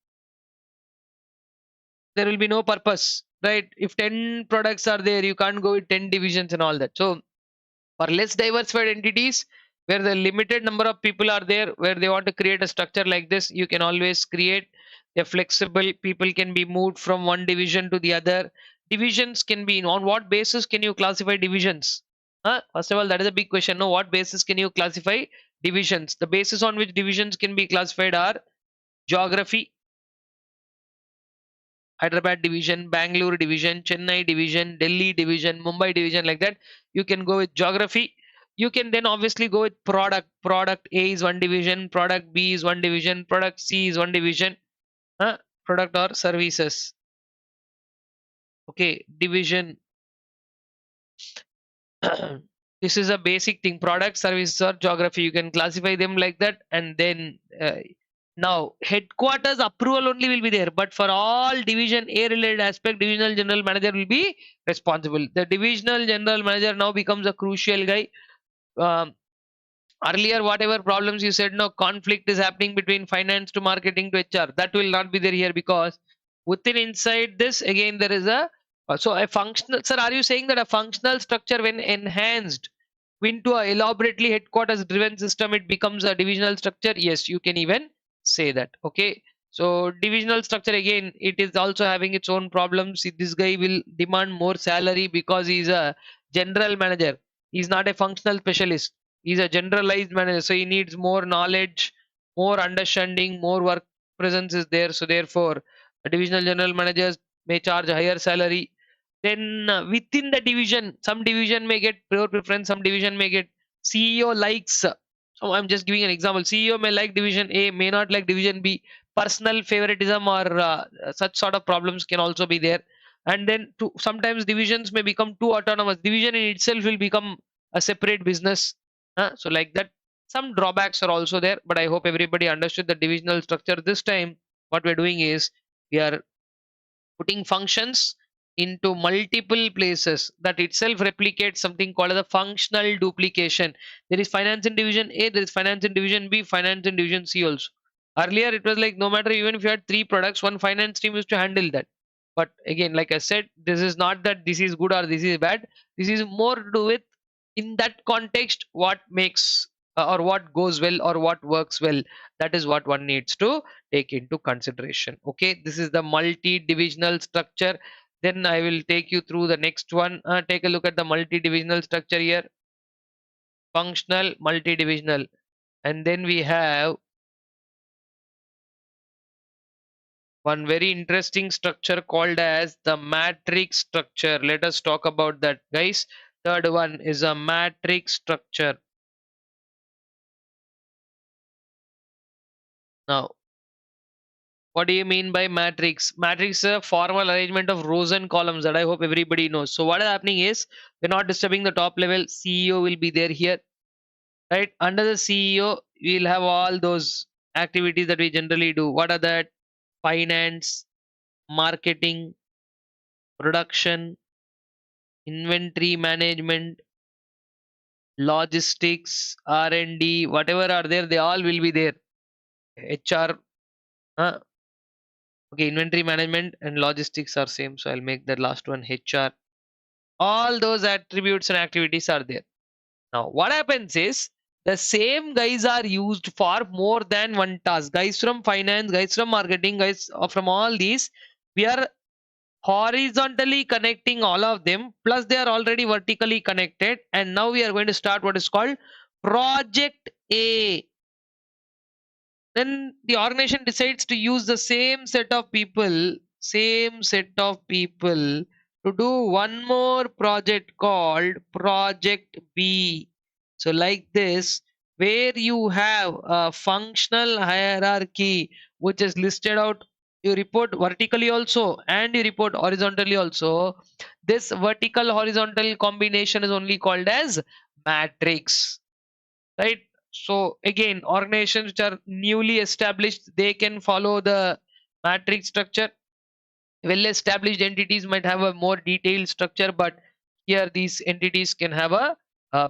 there will be no purpose, right? If 10 products are there, you can't go with 10 divisions and all that. So for less diversified entities, where the limited number of people are there, where they want to create a structure like this, you can always create a flexible, people can be moved from one division to the other. Divisions can be, on what basis can you classify divisions? First of all, that is a big question. No, what basis can you classify divisions? The basis on which divisions can be classified are geography: Hyderabad division, Bangalore division, Chennai division, Delhi division, Mumbai division, like that. You can go with geography. You can then obviously go with product. Product A is one division, product B is one division, product C is one division. Product or services. Okay, division. This is a basic thing: product, services, or geography. You can classify them like that. And then now headquarters approval only will be there, but for all division A related aspect, divisional general manager will be responsible. The divisional general manager now becomes a crucial guy. um, Earlier, whatever problems you said, no conflict is happening between finance to marketing to HR, that will not be there here, because within inside this again there is a so a functional, sir, are you saying that a functional structure, when enhanced into a elaborately headquarters driven system, it becomes a divisional structure? Yes, you can even say that. Okay, so divisional structure, again, it is also having its own problems. This guy will demand more salary because he is a general manager, he's not a functional specialist, he's a generalized manager, so he needs more knowledge, more understanding, more work presence is there. So therefore a divisional general managers may charge a higher salary. Then within the division, some division may get pure preference, some division may get CEO likes. So I'm just giving an example. CEO may like division A, may not like division B. Personal favoritism or such sort of problems can also be there. And then sometimes divisions may become too autonomous. Division in itself will become a separate business. So like that, some drawbacks are also there. But I hope everybody understood the divisional structure. This time, what we're doing is we are putting functions into multiple places, that itself replicates something called as a functional duplication. There is finance in division A, there is finance in division B, finance in division C also. Earlier, it was like no matter even if you had three products, one finance team used to handle that. But again, like I said, this is not that this is good or this is bad. This is more to do with in that context what makes or what goes well or what works well. That is what one needs to take into consideration. Okay, this is the multi-divisional structure. Then I will take you through the next one. Take a look at the multi-divisional structure here. Functional, multi-divisional, and then we have one very interesting structure called as the matrix structure. Let us talk about that, guys. Third one is a matrix structure. Now, what do you mean by matrix? Matrix is a formal arrangement of rows and columns that I hope everybody knows. So what is happening is we're not disturbing the top level. CEO will be there here, right? Under the CEO, we'll have all those activities that we generally do. What are that? Finance, marketing, production, inventory management, logistics, R&D, whatever are there, they all will be there. HR, okay, inventory management and logistics are same, so I'll make the last one HR. All those attributes and activities are there. Now, what happens is the same guys are used for more than one task. Guys from finance, guys from marketing, guys from all these, we are horizontally connecting all of them, plus they are already vertically connected, and now we are going to start what is called project A. Then the organization decides to use the same set of people to do one more project called project B. So like this, where you have a functional hierarchy which is listed out, you report vertically also and you report horizontally also. This vertical horizontal combination is only called as matrix, right? So again, organizations which are newly established, they can follow the matrix structure. Well established entities might have a more detailed structure, but here these entities can have a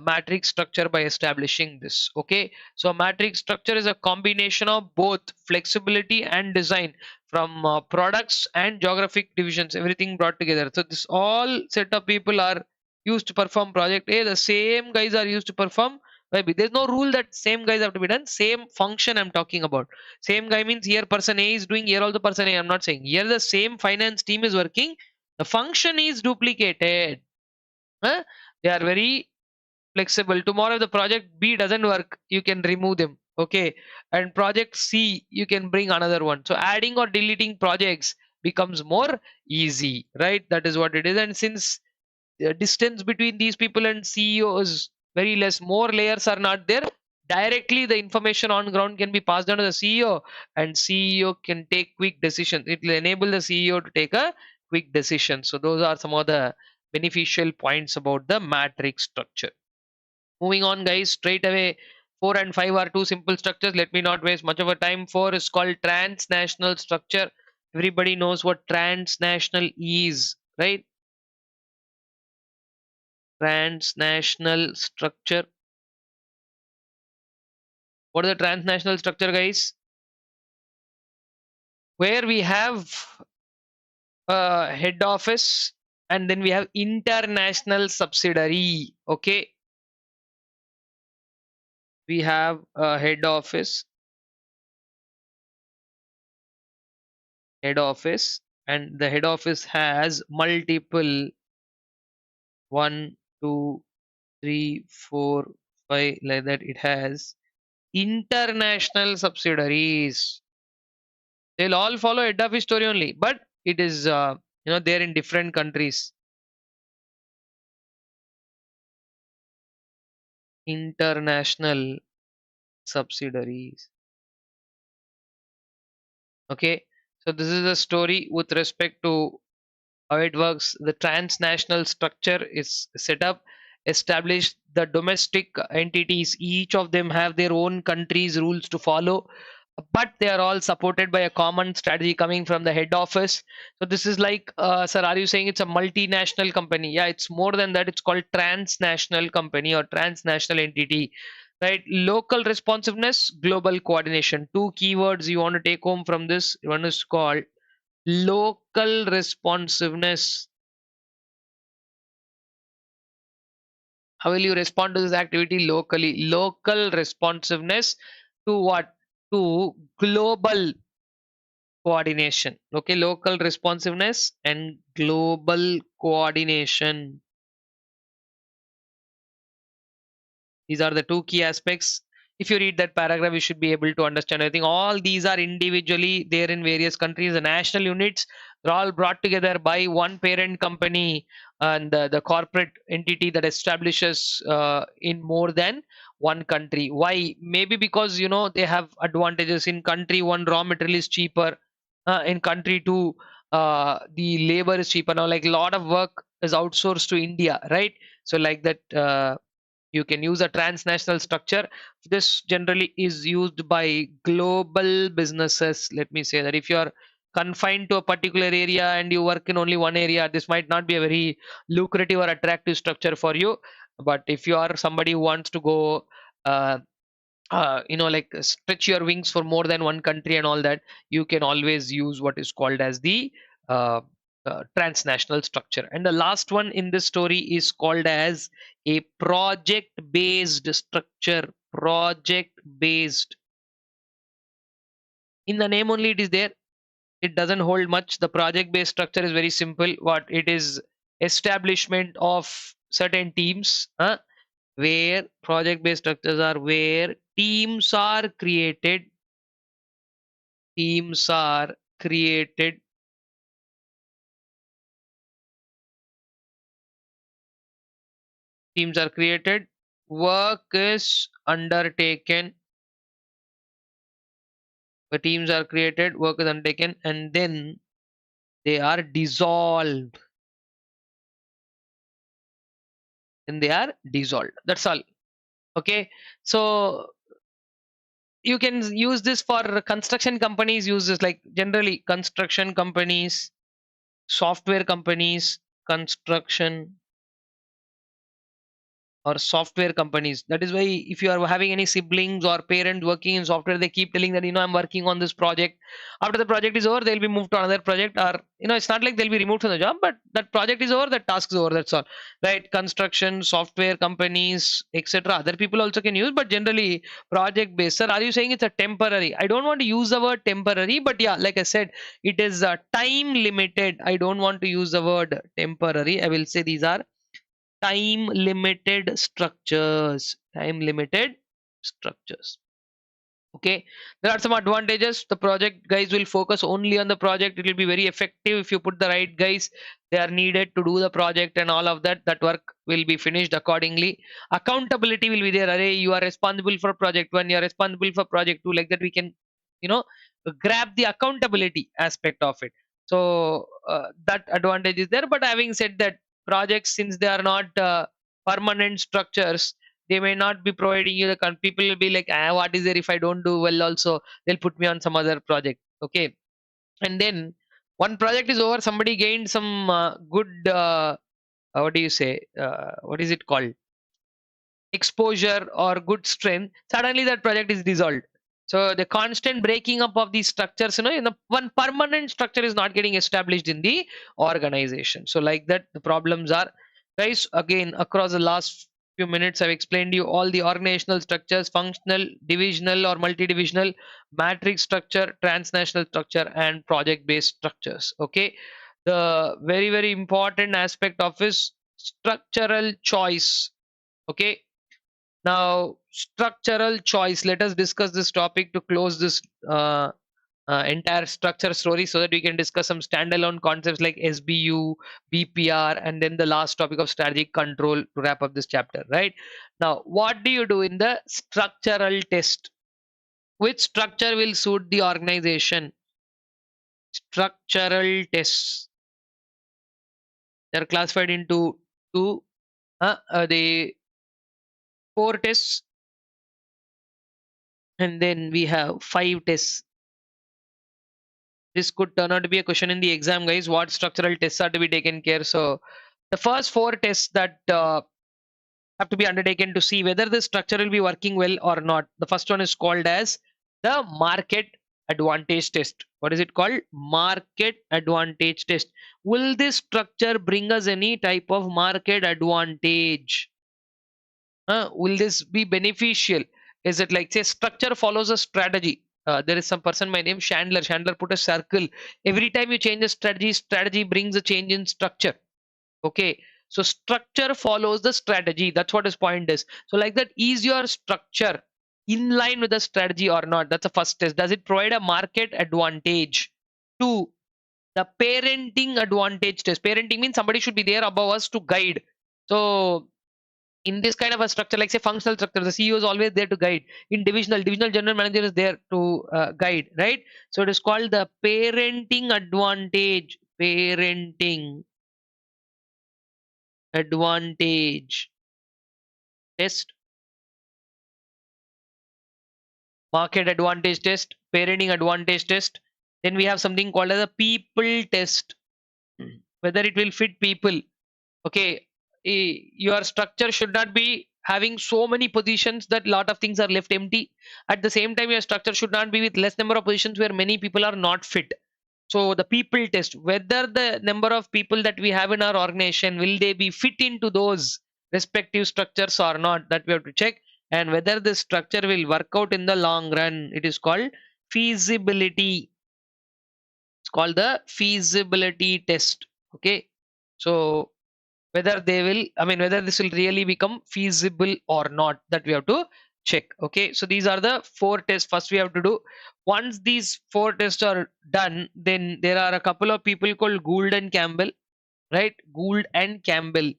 matrix structure by establishing this. Okay, so matrix structure is a combination of both flexibility and design from products and geographic divisions, everything brought together. So this all set of people are used to perform project A. The same guys are used to perform maybe there's no rule that same guys have to be done. Same function I'm talking about. Same guy means here person A is doing, here also person A. I'm not saying here the same finance team is working. The function is duplicated. Huh? They are very flexible. Tomorrow if the project B doesn't work, you can remove them. Okay. And project C, you can bring another one. So adding or deleting projects becomes more easy, right? That is what it is. And since the distance between these people and CEO is very less, more layers are not there, directly the information on ground can be passed on to the CEO and CEO can take quick decisions. It will enable the CEO to take a quick decision. So those are some of the beneficial points about the matrix structure. Moving on, guys, straight away. 4 and 5 are two simple structures. Let me not waste much of a time. 4 is called transnational structure. Everybody knows what transnational is, right? Transnational structure. What is the transnational structure, guys? Where we have a head office and then we have international subsidiary. Okay, we have a head office, and the head office has multiple 1, 2, 3, 4, 5 like that. It has international subsidiaries. They'll all follow head office story only, but it is they're in different countries. International subsidiaries. Okay, so this is a story with respect to how it works. The transnational structure is set up, established. The domestic entities, each of them have their own country's rules to follow, but they are all supported by a common strategy coming from the head office. So this is like, sir, are you saying it's a multinational company? Yeah, it's more than that. It's called transnational company or transnational entity. right? Local responsiveness, global coordination. Two keywords you want to take home from this. One is called local responsiveness. How will you respond to this activity locally? Local responsiveness to what? To global coordination. Okay, local responsiveness and global coordination. These are the two key aspects. If you read that paragraph, you should be able to understand. I think all these are individually there in various countries. The national units are all brought together by one parent company and the corporate entity that establishes in more than one country. Why? Maybe because they have advantages. In country one, raw material is cheaper. In country two, the labor is cheaper. Now, like a lot of work is outsourced to India, right? So like that. You can use a transnational structure. This generally is used by global businesses. Let me say that if you are confined to a particular area and you work in only one area, this might not be a very lucrative or attractive structure for you. But if you are somebody who wants to go uh, like stretch your wings for more than one country and all that, you can always use what is called as the uh, transnational structure. And the last one in this story is called as a project based structure. Project based, in the name only it is there. It doesn't hold much. The project based structure is very simple. What it is: establishment of certain teams, where project based structures are where teams are created. Teams are created. Teams are created. Work is undertaken. The teams are created. Work is undertaken, and then they are dissolved. And they are dissolved. That's all. Okay. So you can use this for construction companies. Use this like generally construction companies, software companies, construction or software companies. That is why if you are having any siblings or parents working in software, they keep telling that I'm working on this project. After the project is over, they'll be moved to another project, or it's not like they'll be removed from the job, but that project is over, that task is over. That's all. Right? Construction, software companies, etc. Other people also can use, but generally project based. Sir, are you saying it's a temporary? I don't want to use the word temporary, but yeah, like I said, it is time limited. I don't want to use the word temporary. I will say these are time limited structures. Time limited structures. Okay, there are some advantages. The project guys will focus only on the project. It will be very effective if you put the right guys. They are needed to do the project and all of that. That work will be finished accordingly. Accountability will be there. Array, you are responsible for project one, you are responsible for project two. Like that we can you know grab the accountability aspect of it. So that advantage is there. But having said that, projects, since they are not permanent structures, they may not be providing you the people will be like, what is there if I don't do well also, they'll put me on some other project. Okay. And then one project is over, somebody gained some good what do you say, what is it called, exposure or good strength, suddenly that project is dissolved. So the constant breaking up of these structures, in the one permanent structure is not getting established in the organization. So like that, the problems are, guys, again across the last few minutes I've explained you all the organizational structures: functional, divisional or multi-divisional, matrix structure, transnational structure, and project based structures. Okay. The very very important aspect of is structural choice. Okay. Now, structural choice. Let us discuss this topic to close this entire structure story, so that we can discuss some standalone concepts like SBU, BPR, and then the last topic of strategic control to wrap up this chapter. Right now, what do you do in the structural test? Which structure will suit the organization? Structural tests. They are classified into two. The four tests, and then we have five tests. This could turn out to be a question in the exam, guys. What structural tests are to be taken care? So the first four tests that have to be undertaken to see whether this structure will be working well or not. The first one is called as the market advantage test. What is it called? Market advantage test. Will this structure bring us any type of market advantage? Will this be beneficial? Is it like, say, structure follows a strategy? There is some person, my name Chandler. Chandler put a circle. Every time you change a strategy, strategy brings a change in structure. Okay, so structure follows the strategy. That's what his point is. So, like that, is your structure in line with the strategy or not? That's the first test. Does it provide a market advantage? Two, the parenting advantage test. Parenting means somebody should be there above us to guide. So, in this kind of a structure, like say functional structure, the CEO is always there to guide. In divisional general manager is there to guide, right? So it is called the parenting advantage. Parenting advantage test, market advantage test, parenting advantage test. Then we have something called as a people test, whether it will fit people. Okay, your structure should not be having so many positions that lot of things are left empty. At the same time, your structure should not be with less number of positions where many people are not fit. So the people test, whether the number of people that we have in our organization, will they be fit into those respective structures or not, that we have to check. And whether this structure will work out in the long run, it is called feasibility. It's called the feasibility test. Okay, so whether they will, I mean, whether this will really become feasible or not, that we have to check. Okay, so these are the four tests first we have to do. Once these four tests are done, then there are a couple of people called Gould and Campbell, right? Gould and Campbell,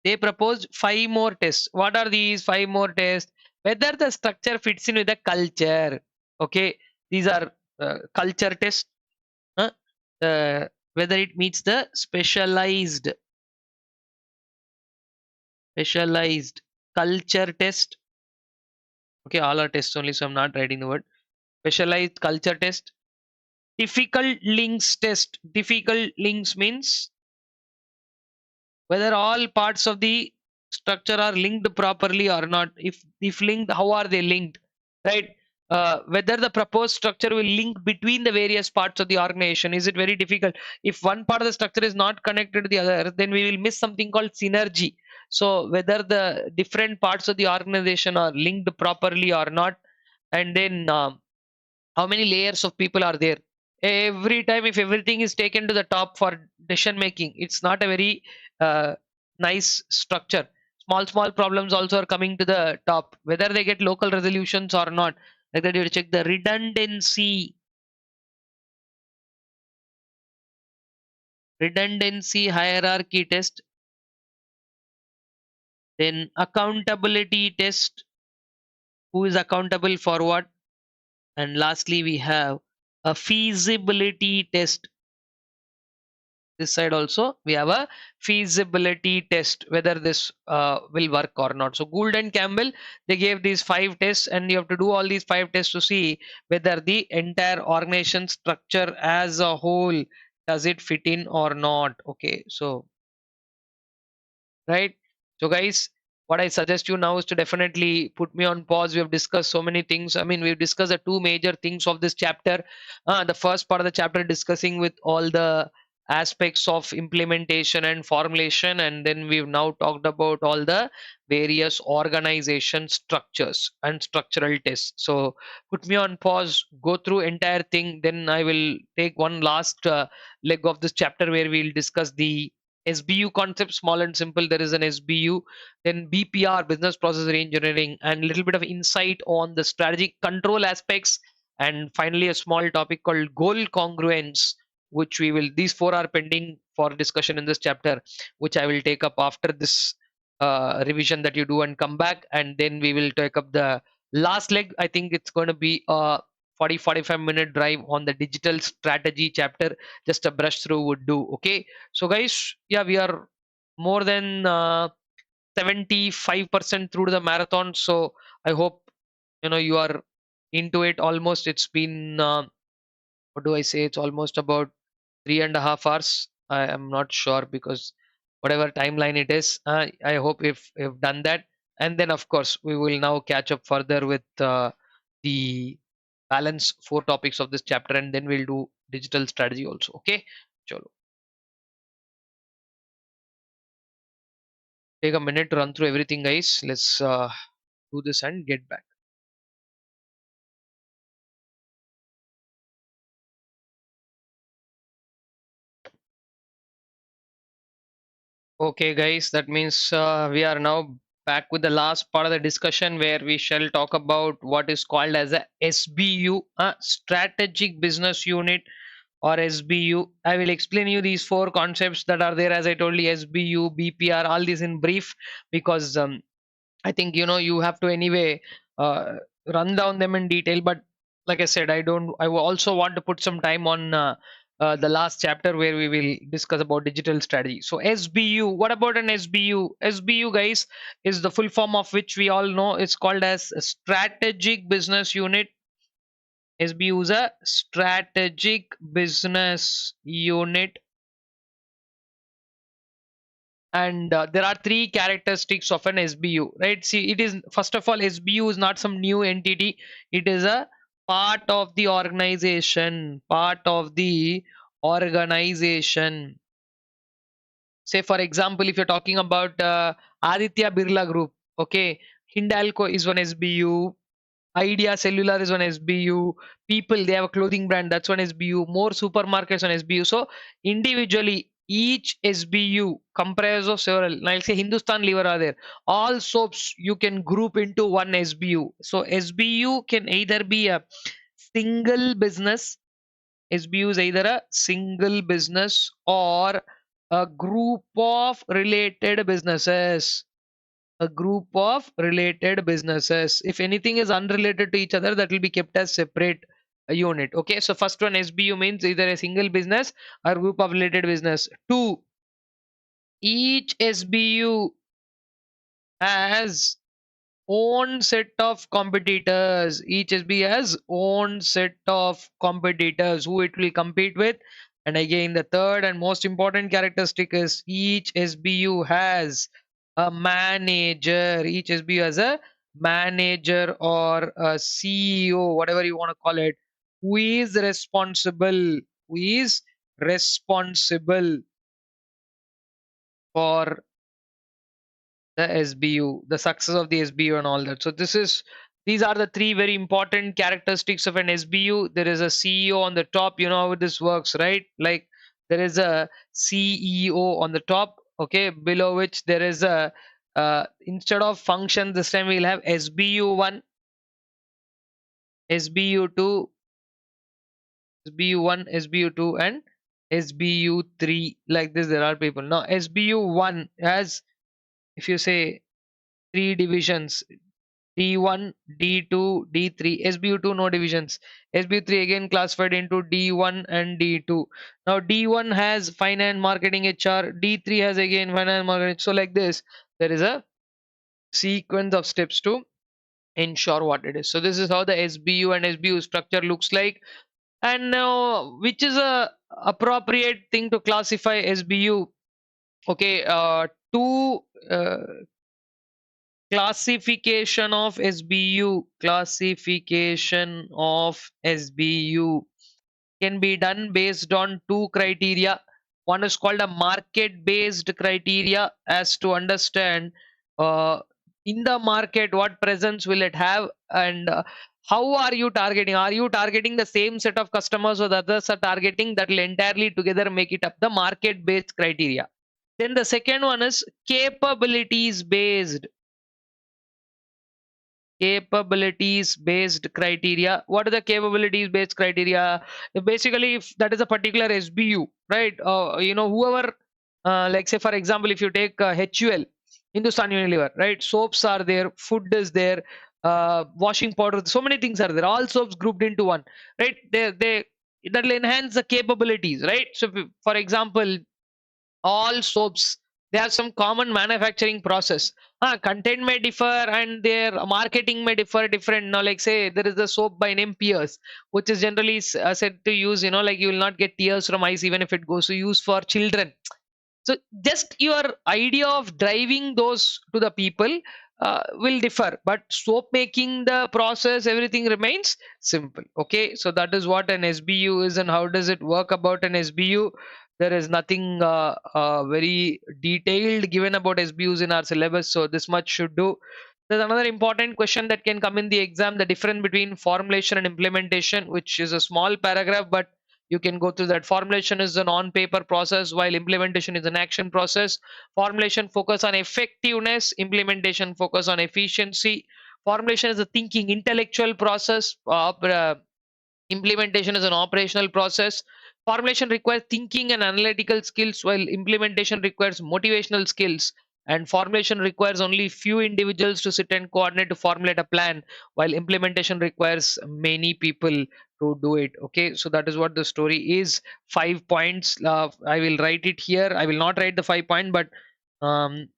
they proposed five more tests. What are these five more tests? Whether the structure fits in with the culture. Okay, these are culture tests. huh? Whether it meets the specialized culture test. Okay, all are tests only, so I'm not writing the word. Specialized culture test. Difficult links test. Difficult links means whether all parts of the structure are linked properly or not. If linked, how are they linked? Right? Whether the proposed structure will link between the various parts of the organization. Is it very difficult? If one part of the structure is not connected to the other, then we will miss something called synergy. So whether the different parts of the organization are linked properly or not, and then how many layers of people are there. Every time, if everything is taken to the top for decision making, it's not a very nice structure. Small problems also are coming to the top, whether they get local resolutions or not. Like that, you have to check the redundancy hierarchy test. Then accountability test, who is accountable for what. And lastly, we have a feasibility test. This side also we have a feasibility test, whether this will work or not. So Gould and Campbell, they gave these five tests, and you have to do all these five tests to see whether the entire organization structure as a whole, does it fit in or not. Okay, so right. So guys, what I suggest you now is to definitely put me on pause. We have discussed so many things. I mean, we've discussed the two major things of this chapter. The first part of the chapter discussing with all the aspects of implementation and formulation, and then we've now talked about all the various organization structures and structural tests. So put me on pause, go through entire thing, then I will take one last leg of this chapter where we'll discuss the SBU concept, small and simple. There is an SBU, then BPR, business process reengineering, and a little bit of insight on the strategic control aspects, and finally a small topic called goal congruence, which we will. These four are pending for discussion in this chapter, which I will take up after this revision that you do and come back, and then we will take up the last leg. I think it's going to be a 40-45 minute drive on the digital strategy chapter. Just a brush through would do. Okay, so guys, yeah, we are more than 75% through the marathon. So I hope you are into it almost. It's been what do I say? It's almost about 3.5 hours. I am not sure, because whatever timeline it is, I hope if done that, and then of course we will now catch up further with the balance four topics of this chapter, and then we'll do digital strategy also. Okay, chalo. Take a minute to run through everything, guys. Let's do this and get back. Okay, guys, that means we are now back with the last part of the discussion, where we shall talk about what is called as a SBU, a strategic business unit, or SBU. I will explain you these four concepts that are there, as I told you: SBU, BPR, all these in brief, because I think you have to anyway uh, run down them in detail. But like I said, I don't. I also want to put some time on the last chapter, where we will discuss about digital strategy. So SBU. What about an SBU? SBU, guys, is the full form of which we all know. It's called as a strategic business unit. SBU is a strategic business unit, and there are three characteristics of an SBU, right? See, it is, first of all, SBU is not some new entity. It is a part of the organization, say for example, if you're talking about Aditya Birla Group, okay, Hindalco is one SBU, Idea Cellular is one SBU. People, they have a clothing brand, that's one SBU. More supermarkets on SBU. So individually, each SBU comprises of several. Now I'll say Hindustan Lever are there. All soaps you can group into one SBU. So SBU can either be a single business. SBU is either a single business or a group of related businesses. A group of related businesses. If anything is unrelated to each other, that will be kept as separate unit. Okay, so first one, SBU, means either a single business or group of related business. Two, each SBU has own set of competitors. Each SB has own set of competitors who it will compete with. And again, the third and most important characteristic is each SBU has a manager. Each SBU has a manager or a CEO, whatever you want to call it, who is responsible, who is responsible for the SBU, the success of the SBU and all that. So these are the three very important characteristics of an SBU. There is a CEO on the top. You know how this works, right? Like there is a CEO on the top, okay, below which there is a instead of function, this time we'll have SBU1, SBU2, SBU1, SBU2, and SBU3. Like this, there are people. Now SBU1 has, if you say, three divisions: D1, D2, D3. SBU2 no divisions. SBU3 again classified into D1 and D2. Now D1 has finance, marketing, HR. D3 has again finance, marketing. So like this, there is a sequence of steps to ensure what it is. So this is how the SBU and SBU structure looks like. And now, which is a appropriate thing to classify SBU? Okay, two classification of SBU. Classification of SBU can be done based on two criteria. One is called a market based criteria, as to understand in the market what presence will it have, and how are you targeting. Are you targeting the same set of customers or the others are targeting? That will entirely together make it up the market based criteria. Then the second one is capabilities based. Capabilities based criteria. What are the capabilities based criteria? Basically, if that is a particular SBU, right? Whoever, like say for example, if you take HUL, Hindustan Unilever, right? Soaps are there, food is there, washing powder, so many things are there, all soaps grouped into one, right? They that will enhance the capabilities, right? So for example, all soaps They have some common manufacturing process. Content may differ and their marketing may differ different. Now, like say there is the soap by name Peers, which is generally said to use, like you will not get tears from eyes even if it goes to use for children. So just your idea of driving those to the people will differ, but soap making, the process, everything remains simple. Okay, so that is what an SBU is and how does it work about an SBU. There is nothing very detailed given about SBUs in our syllabus, so this much should do. There's another important question that can come in the exam: the difference between formulation and implementation, which is a small paragraph, but you can go through that. Formulation is an on paper process while implementation is an action process. Formulation focus on effectiveness, implementation focus on efficiency. Formulation is a thinking intellectual process, implementation is an operational process. Formulation requires thinking and analytical skills, while implementation requires motivational skills. And formulation requires only few individuals to sit and coordinate to formulate a plan, while implementation requires many people to do it. Okay, so that is what the story is. 5 points. I will write it here. I will not write the 5 point, but um,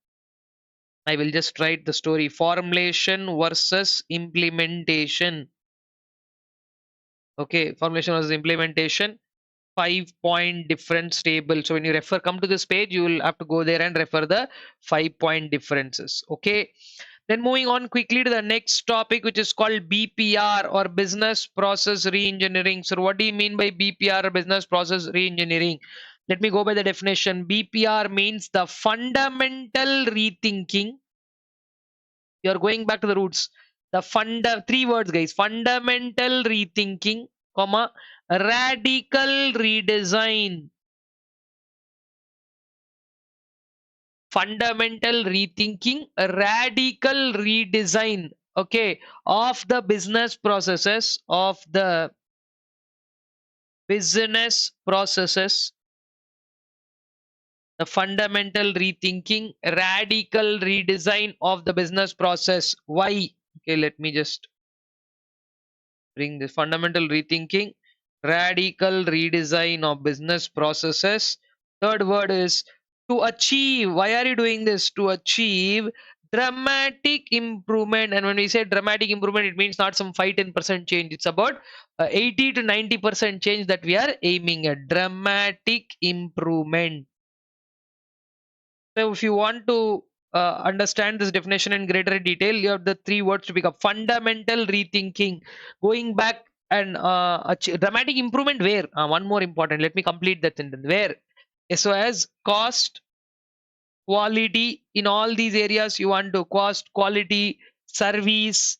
I will just write the story: formulation versus implementation. Okay, formulation versus implementation. 5 point difference table. So when you come to this page, you will have to go there and refer the 5 point differences. Okay, then moving on quickly to the next topic, which is called BPR, or business process reengineering. So what do you mean by BPR, or business process reengineering? Let me go by the definition. BPR means the fundamental rethinking. You're going back to the roots. The three words, guys: fundamental rethinking, comma, radical redesign. Fundamental rethinking, radical redesign, okay, of the business processes, the fundamental rethinking, radical redesign of the business process. Why? Okay, let me just bring this: fundamental rethinking, radical redesign of business processes. Third word is to achieve. Why are you doing this? To achieve dramatic improvement. And when we say dramatic improvement, it means not some 5-10% change. It's about 80 to 90% change that we are aiming at. Dramatic improvement. So if you want to understand this definition in greater detail, you have the three words to pick up: fundamental rethinking, going back, and dramatic improvement. Where? One more important. Let me complete that sentence. Where? So as cost, quality, in all these areas you want to: cost, quality, service,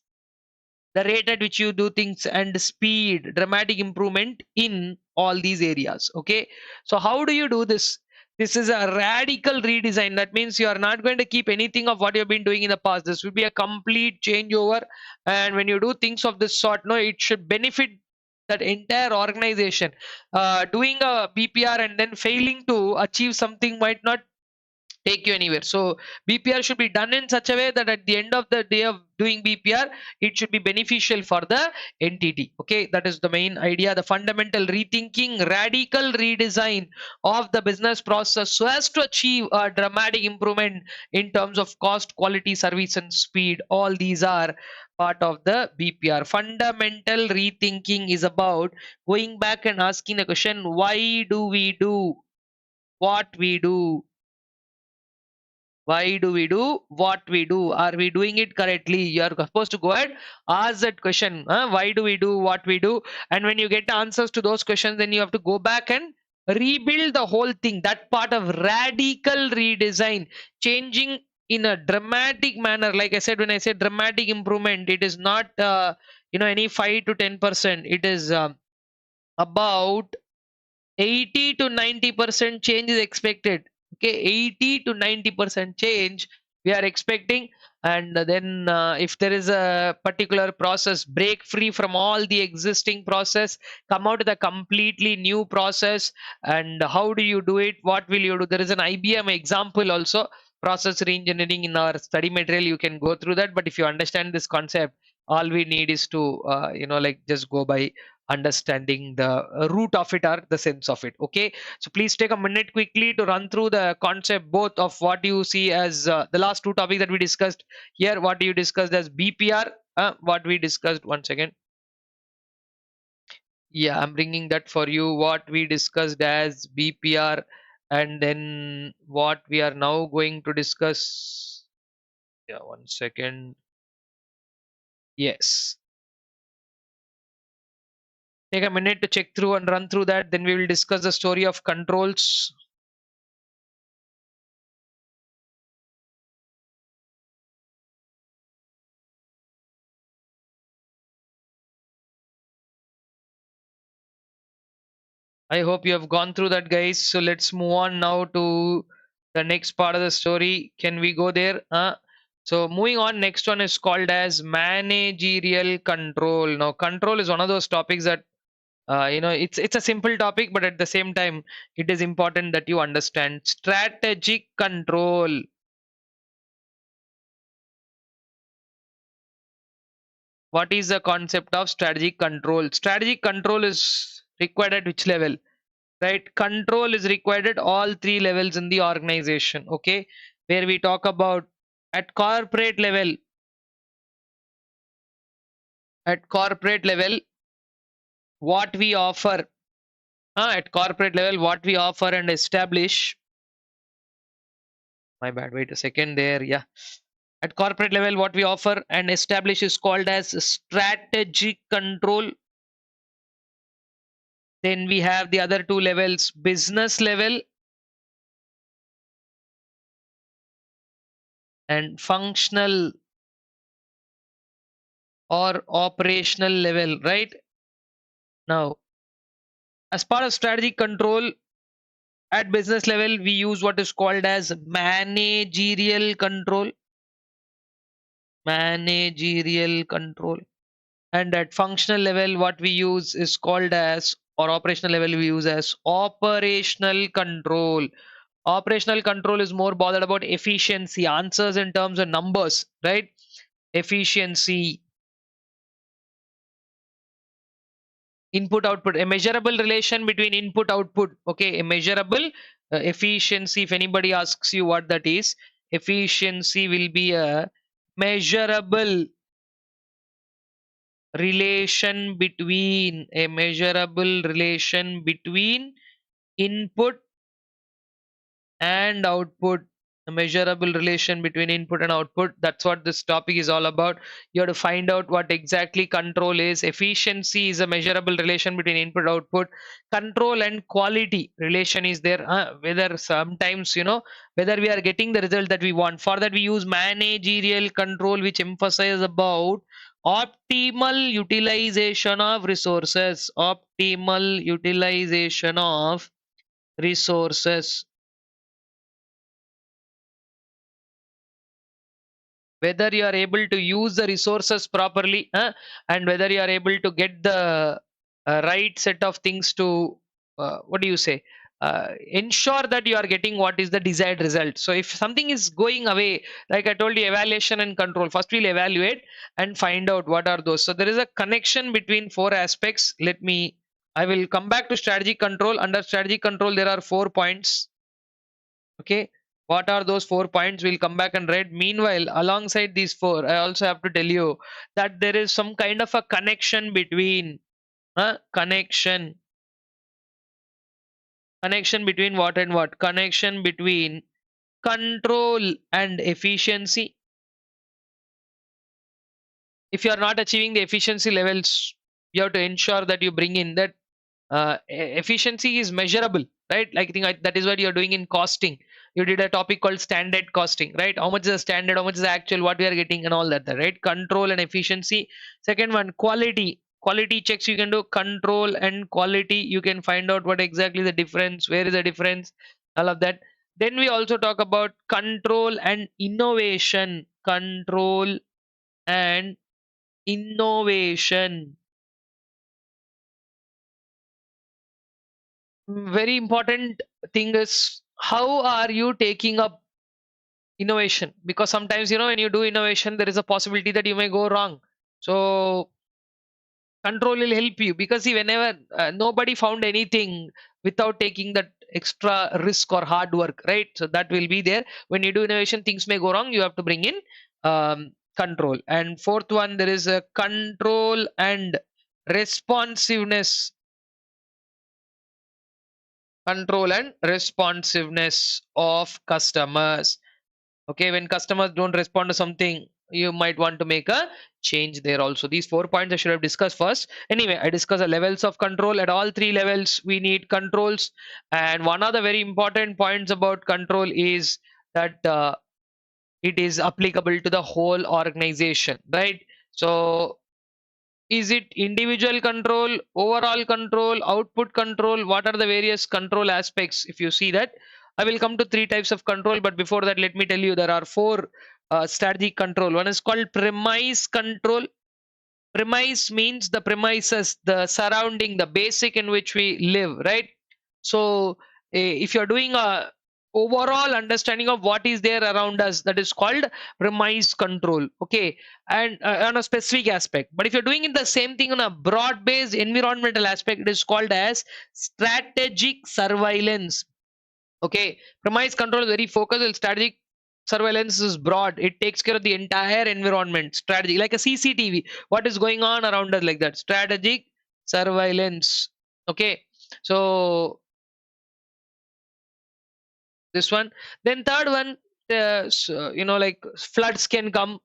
the rate at which you do things, and speed. Dramatic improvement in all these areas. Okay, so how do you do this? This is a radical redesign. That means you are not going to keep anything of what you've been doing in the past. This will be a complete changeover, and when you do things of this sort, no, it should benefit that entire organization. Doing a BPR and then failing to achieve something might not take you anywhere. So BPR should be done in such a way that at the end of the day of doing BPR, it should be beneficial for the entity. Okay, that is the main idea: the fundamental rethinking, radical redesign of the business process so as to achieve a dramatic improvement in terms of cost, quality, service, and speed. All these are part of the BPR. Fundamental rethinking is about going back and asking a question: why do we do what we do? Why do we do what we do? Are we doing it correctly? You are supposed to go ahead, ask that question. Why do we do what we do? And when you get answers to those questions, then you have to go back and rebuild the whole thing. That part of radical redesign, changing in a dramatic manner. Like I said, when I say dramatic improvement, it is not any 5 to 10%. It is about 80 to 90% change is expected. Okay, 80 to 90% change we are expecting. And then if there is a particular process, break free from all the existing process, come out with a completely new process. And how do you do it? What will you do? There is an IBM example also, process reengineering, in our study material. You can go through that, but if you understand this concept, all we need is to like just go by understanding the root of it or the sense of it. Okay, so please take a minute quickly to run through the concept both of what you see as the last two topics that we discussed here, what you discussed as BPR, what we discussed. One second. Yeah, I'm bringing that for you. What we discussed as BPR, and then what we are now going to discuss. Yeah, one second. Yes. Take a minute to check through and run through that. Then we will discuss the story of controls. I hope you have gone through that, guys. So let's move on now to the next part of the story. Can we go there? So moving on, next one is called as managerial control. Now, control is one of those topics that it's a simple topic, but at the same time, it is important that you understand strategic control. What is the concept of strategic control? Strategic control is required at which level? Right, control is required at all three levels in the organization. Okay, where we talk about at corporate level. At corporate level, what we offer. At corporate level, what we offer and establish. My bad. Wait a second there. Yeah. At corporate level, what we offer and establish is called as strategic control. Then we have the other two levels, business level and functional or operational level, right? Now, as part of strategic control, at business level, we use what is called as managerial control. Managerial control. And at functional level, what we use is called as, or operational level, we use as operational control. Operational control is more bothered about efficiency, answers in terms of numbers, right? Efficiency, input output, a measurable relation between input output. Okay, a measurable efficiency. If anybody asks you what that is, efficiency will be a measurable relation between, a measurable relation between input and output. A measurable relation between input and output. That's what this topic is all about. You have to find out what exactly control is. Efficiency is a measurable relation between input output. Control and quality relation is there, whether sometimes, whether we are getting the result that we want. For that, we use managerial control, which emphasizes about optimal utilization of resources. Optimal utilization of resources. Whether you are able to use the resources properly, and whether you are able to get the right set of things to, what do you say, ensure that you are getting what is the desired result. So if something is going away, like I told you, evaluation and control, first we'll evaluate and find out what are those. So there is a connection between four aspects. I will come back to strategy control. Under strategy control, there are 4 points. Okay, what are those 4 points? We'll come back and read. Meanwhile, alongside these four, I also have to tell you that there is some kind of a connection between, connection between what and what? Connection between control and efficiency. If you are not achieving the efficiency levels, you have to ensure that you bring in that efficiency is measurable, right? Like I think that is what you're doing in costing. You did a topic called standard costing, right? How much is the standard, how much is the actual, what we are getting, and all that, right? Control and efficiency. Second one, quality checks. You can do control and quality. You can find out what exactly the difference, where is the difference, all of that. Then we also talk about control and innovation. Control and innovation. Very important thing is, how are you taking up innovation? Because sometimes, when you do innovation, there is a possibility that you may go wrong. So Control will help you, because see, whenever nobody found anything without taking that extra risk or hard work, right? So that will be there. When you do innovation, things may go wrong, you have to bring in control. And fourth one, there is a control and responsiveness. Control and responsiveness of customers. Okay, when customers don't respond to something, you might want to make a change there also. These 4 points I should have discussed first. Anyway, I discussed the levels of control. At all three levels we need controls, and one of the very important points about control is that it is applicable to the whole organization, right? So is it individual control, overall control, output control? What are the various control aspects? If you see that, I will come to three types of control. But before that, let me tell you there are four strategic control. One is called premise control. Premise means the premises, the surrounding, the basic in which we live, right? So if you're doing a overall understanding of what is there around us, that is called premise control. Okay, and on a specific aspect. But if you're doing it the same thing on a broad based environmental aspect, it is called as strategic surveillance. Okay, premise control is very focused, and strategic surveillance is broad. It takes care of the entire environment. Strategy, like a CCTV, what is going on around us, like that. Strategic surveillance. Okay, so this one. Then third one, like floods can come,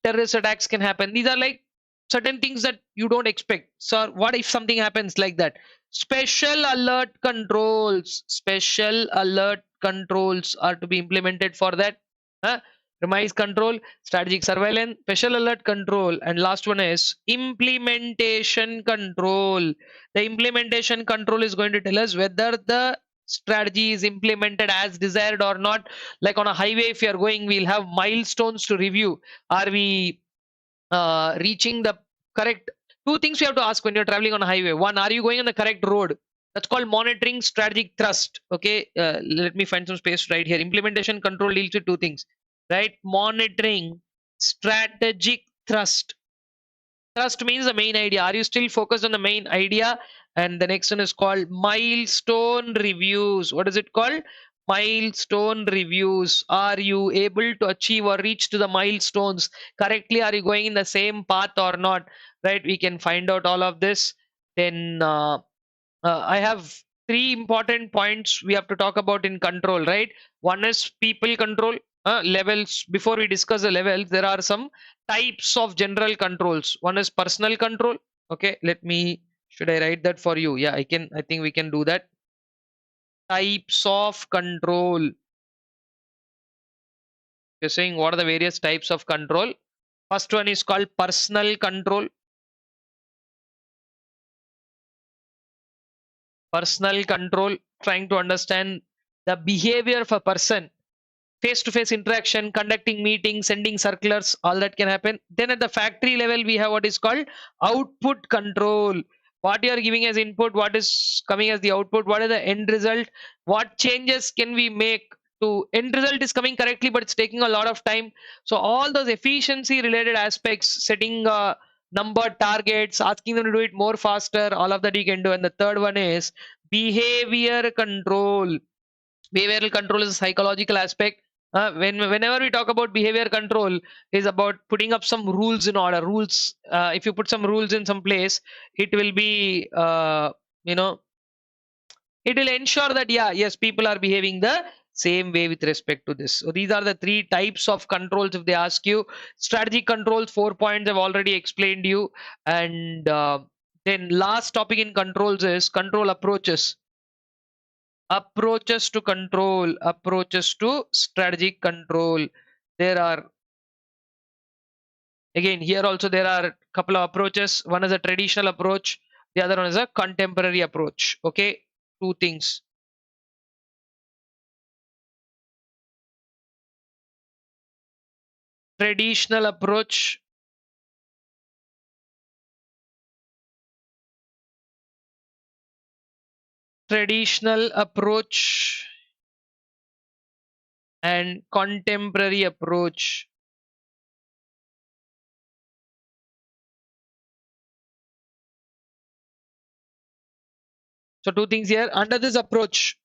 terrorist attacks can happen. These are like certain things that you don't expect. So what if something happens like that? Special alert controls. Special alert controls are to be implemented for that. Huh? Premise control, strategic surveillance, special alert control, and last one is implementation control. The implementation control is going to tell us whether the strategy is implemented as desired or not. Like on a highway, if you are going, we'll have milestones to review. Are we reaching the correct? Two things we have to ask when you're traveling on a highway. One, are you going on the correct road? That's called monitoring strategic thrust. Okay, let me find some space right here. Implementation control deals with two things, right? Monitoring strategic thrust. Thrust means the main idea. Are you still focused on the main idea? And the next one is called milestone reviews. What is it called? Milestone reviews. Are you able to achieve or reach to the milestones correctly? Are you going in the same path or not? Right? We can find out all of this. Then I have three important points we have to talk about in control, right? One is people control levels. Before we discuss the levels, there are some types of general controls. One is personal control. Okay, let me, should I write that for you? Yeah, I can. I think we can do that. Types of control. You're saying what are the various types of control? First one is called personal control. Personal control, trying to understand the behavior of a person, face to face interaction, conducting meetings, sending circulars, all that can happen. Then at the factory level, we have what is called output control. What you are giving as input, what is coming as the output, what is the end result, what changes can we make to end result is coming correctly, but it's taking a lot of time. So all those efficiency related aspects, setting number targets, asking them to do it more faster, all of that you can do. And the third one is behavior control. Behavioral control is a psychological aspect. Whenever we talk about behavior control, is about putting up some rules in order. Rules. If you put some rules in some place, it will be, you know, it will ensure that yeah, yes, people are behaving the same way with respect to this. So these are the three types of controls. If they ask you, strategic controls, 4 points I've already explained you, and then last topic in controls is control approaches. Approaches to control, approaches to strategic control. There are, again, here also there are a couple of approaches. One is a traditional approach, the other one is a contemporary approach. Okay, two things. Traditional approach, traditional approach, and contemporary approach. So two things here. Under this approach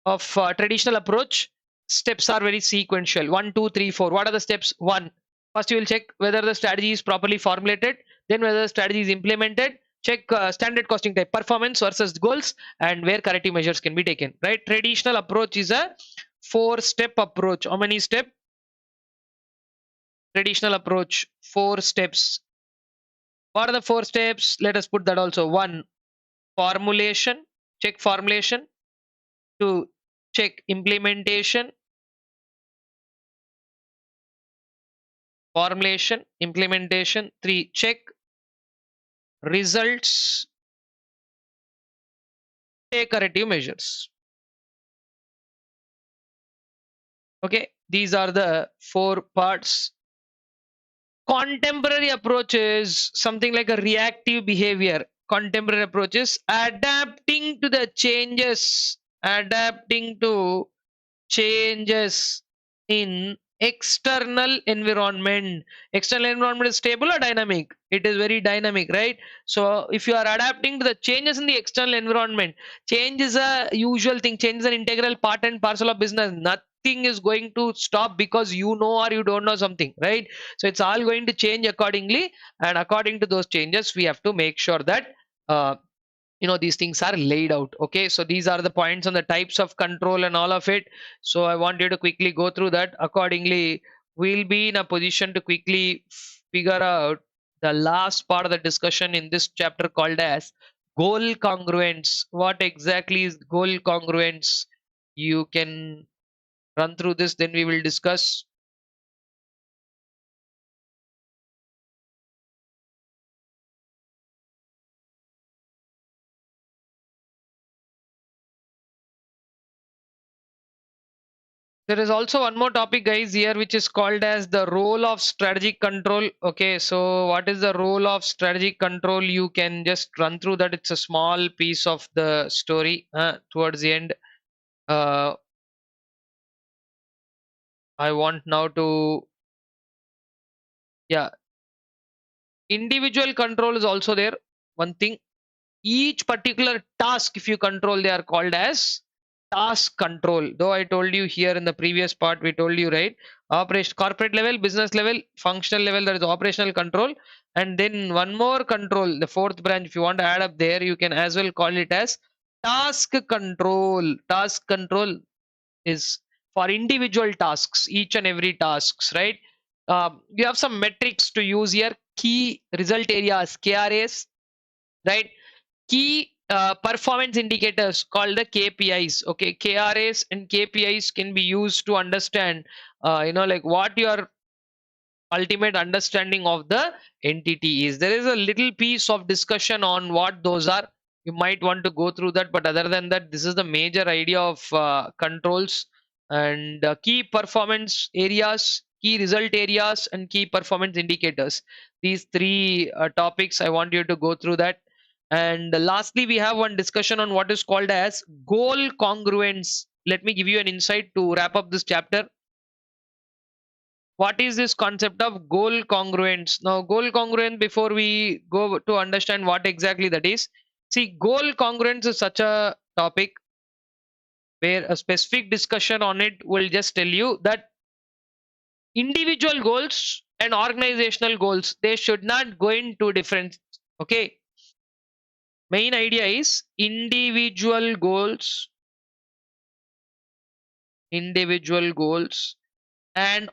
of traditional approach, steps are very sequential. 1, 2, 3, 4. What are the steps? One, first you will check whether the strategy is properly formulated, then whether the strategy is implemented. Check standard costing type, performance versus goals, and where corrective measures can be taken. Right? Traditional approach is a 4-step approach. How many steps? Traditional approach, 4 steps. What are the 4 steps? Let us put that also. 1, formulation. Check formulation. 2, check implementation. Formulation, implementation. 3, check results, take corrective measures. Okay, these are the 4 parts. Contemporary approach is something like a reactive behavior. Contemporary approach is adapting to the changes, adapting to changes in external environment. External environment is stable or dynamic? It is very dynamic, right? So if you are adapting to the changes in the external environment, change is a usual thing. Change is an integral part and parcel of business. Nothing is going to stop because you know or you don't know something, right? So it's all going to change accordingly, and according to those changes we have to make sure that these things are laid out. Okay, so these are the points on the types of control and all of it. So I want you to quickly go through that. Accordingly, we'll be in a position to quickly figure out the last part of the discussion in this chapter called as goal congruence. What exactly is goal congruence? You can run through this, then we will discuss. There is also one more topic, guys, here, which is called as the role of strategic control. Okay, so what is the role of strategic control? You can just run through that. It's a small piece of the story towards the end. I want now to, yeah, individual control is also there. One thing, each particular task, if you control, they are called as task control. Though I told you here in the previous part, we told you, right? Operation, corporate level, business level, functional level, there is operational control, and then one more control, the fourth branch, if you want to add up there, you can as well call it as task control. Task control is for individual tasks, each and every tasks, right? You have some metrics to use here. Key result areas, KRAs, right? Key performance indicators called the KPIs. Okay, KRAs and KPIs can be used to understand, like what your ultimate understanding of the entity is. There is a little piece of discussion on what those are. You might want to go through that, but other than that, this is the major idea of controls and key performance areas, key result areas, and key performance indicators. These 3 topics, I want you to go through that. And lastly, we have one discussion on what is called as goal congruence. Let me give you an insight to wrap up this chapter. What is this concept of goal congruence? Now, goal congruence, before we go to understand what exactly that is, see, goal congruence is such a topic where a specific discussion on it will just tell you that individual goals and organizational goals, they should not go into different. Okay, main idea is individual goals and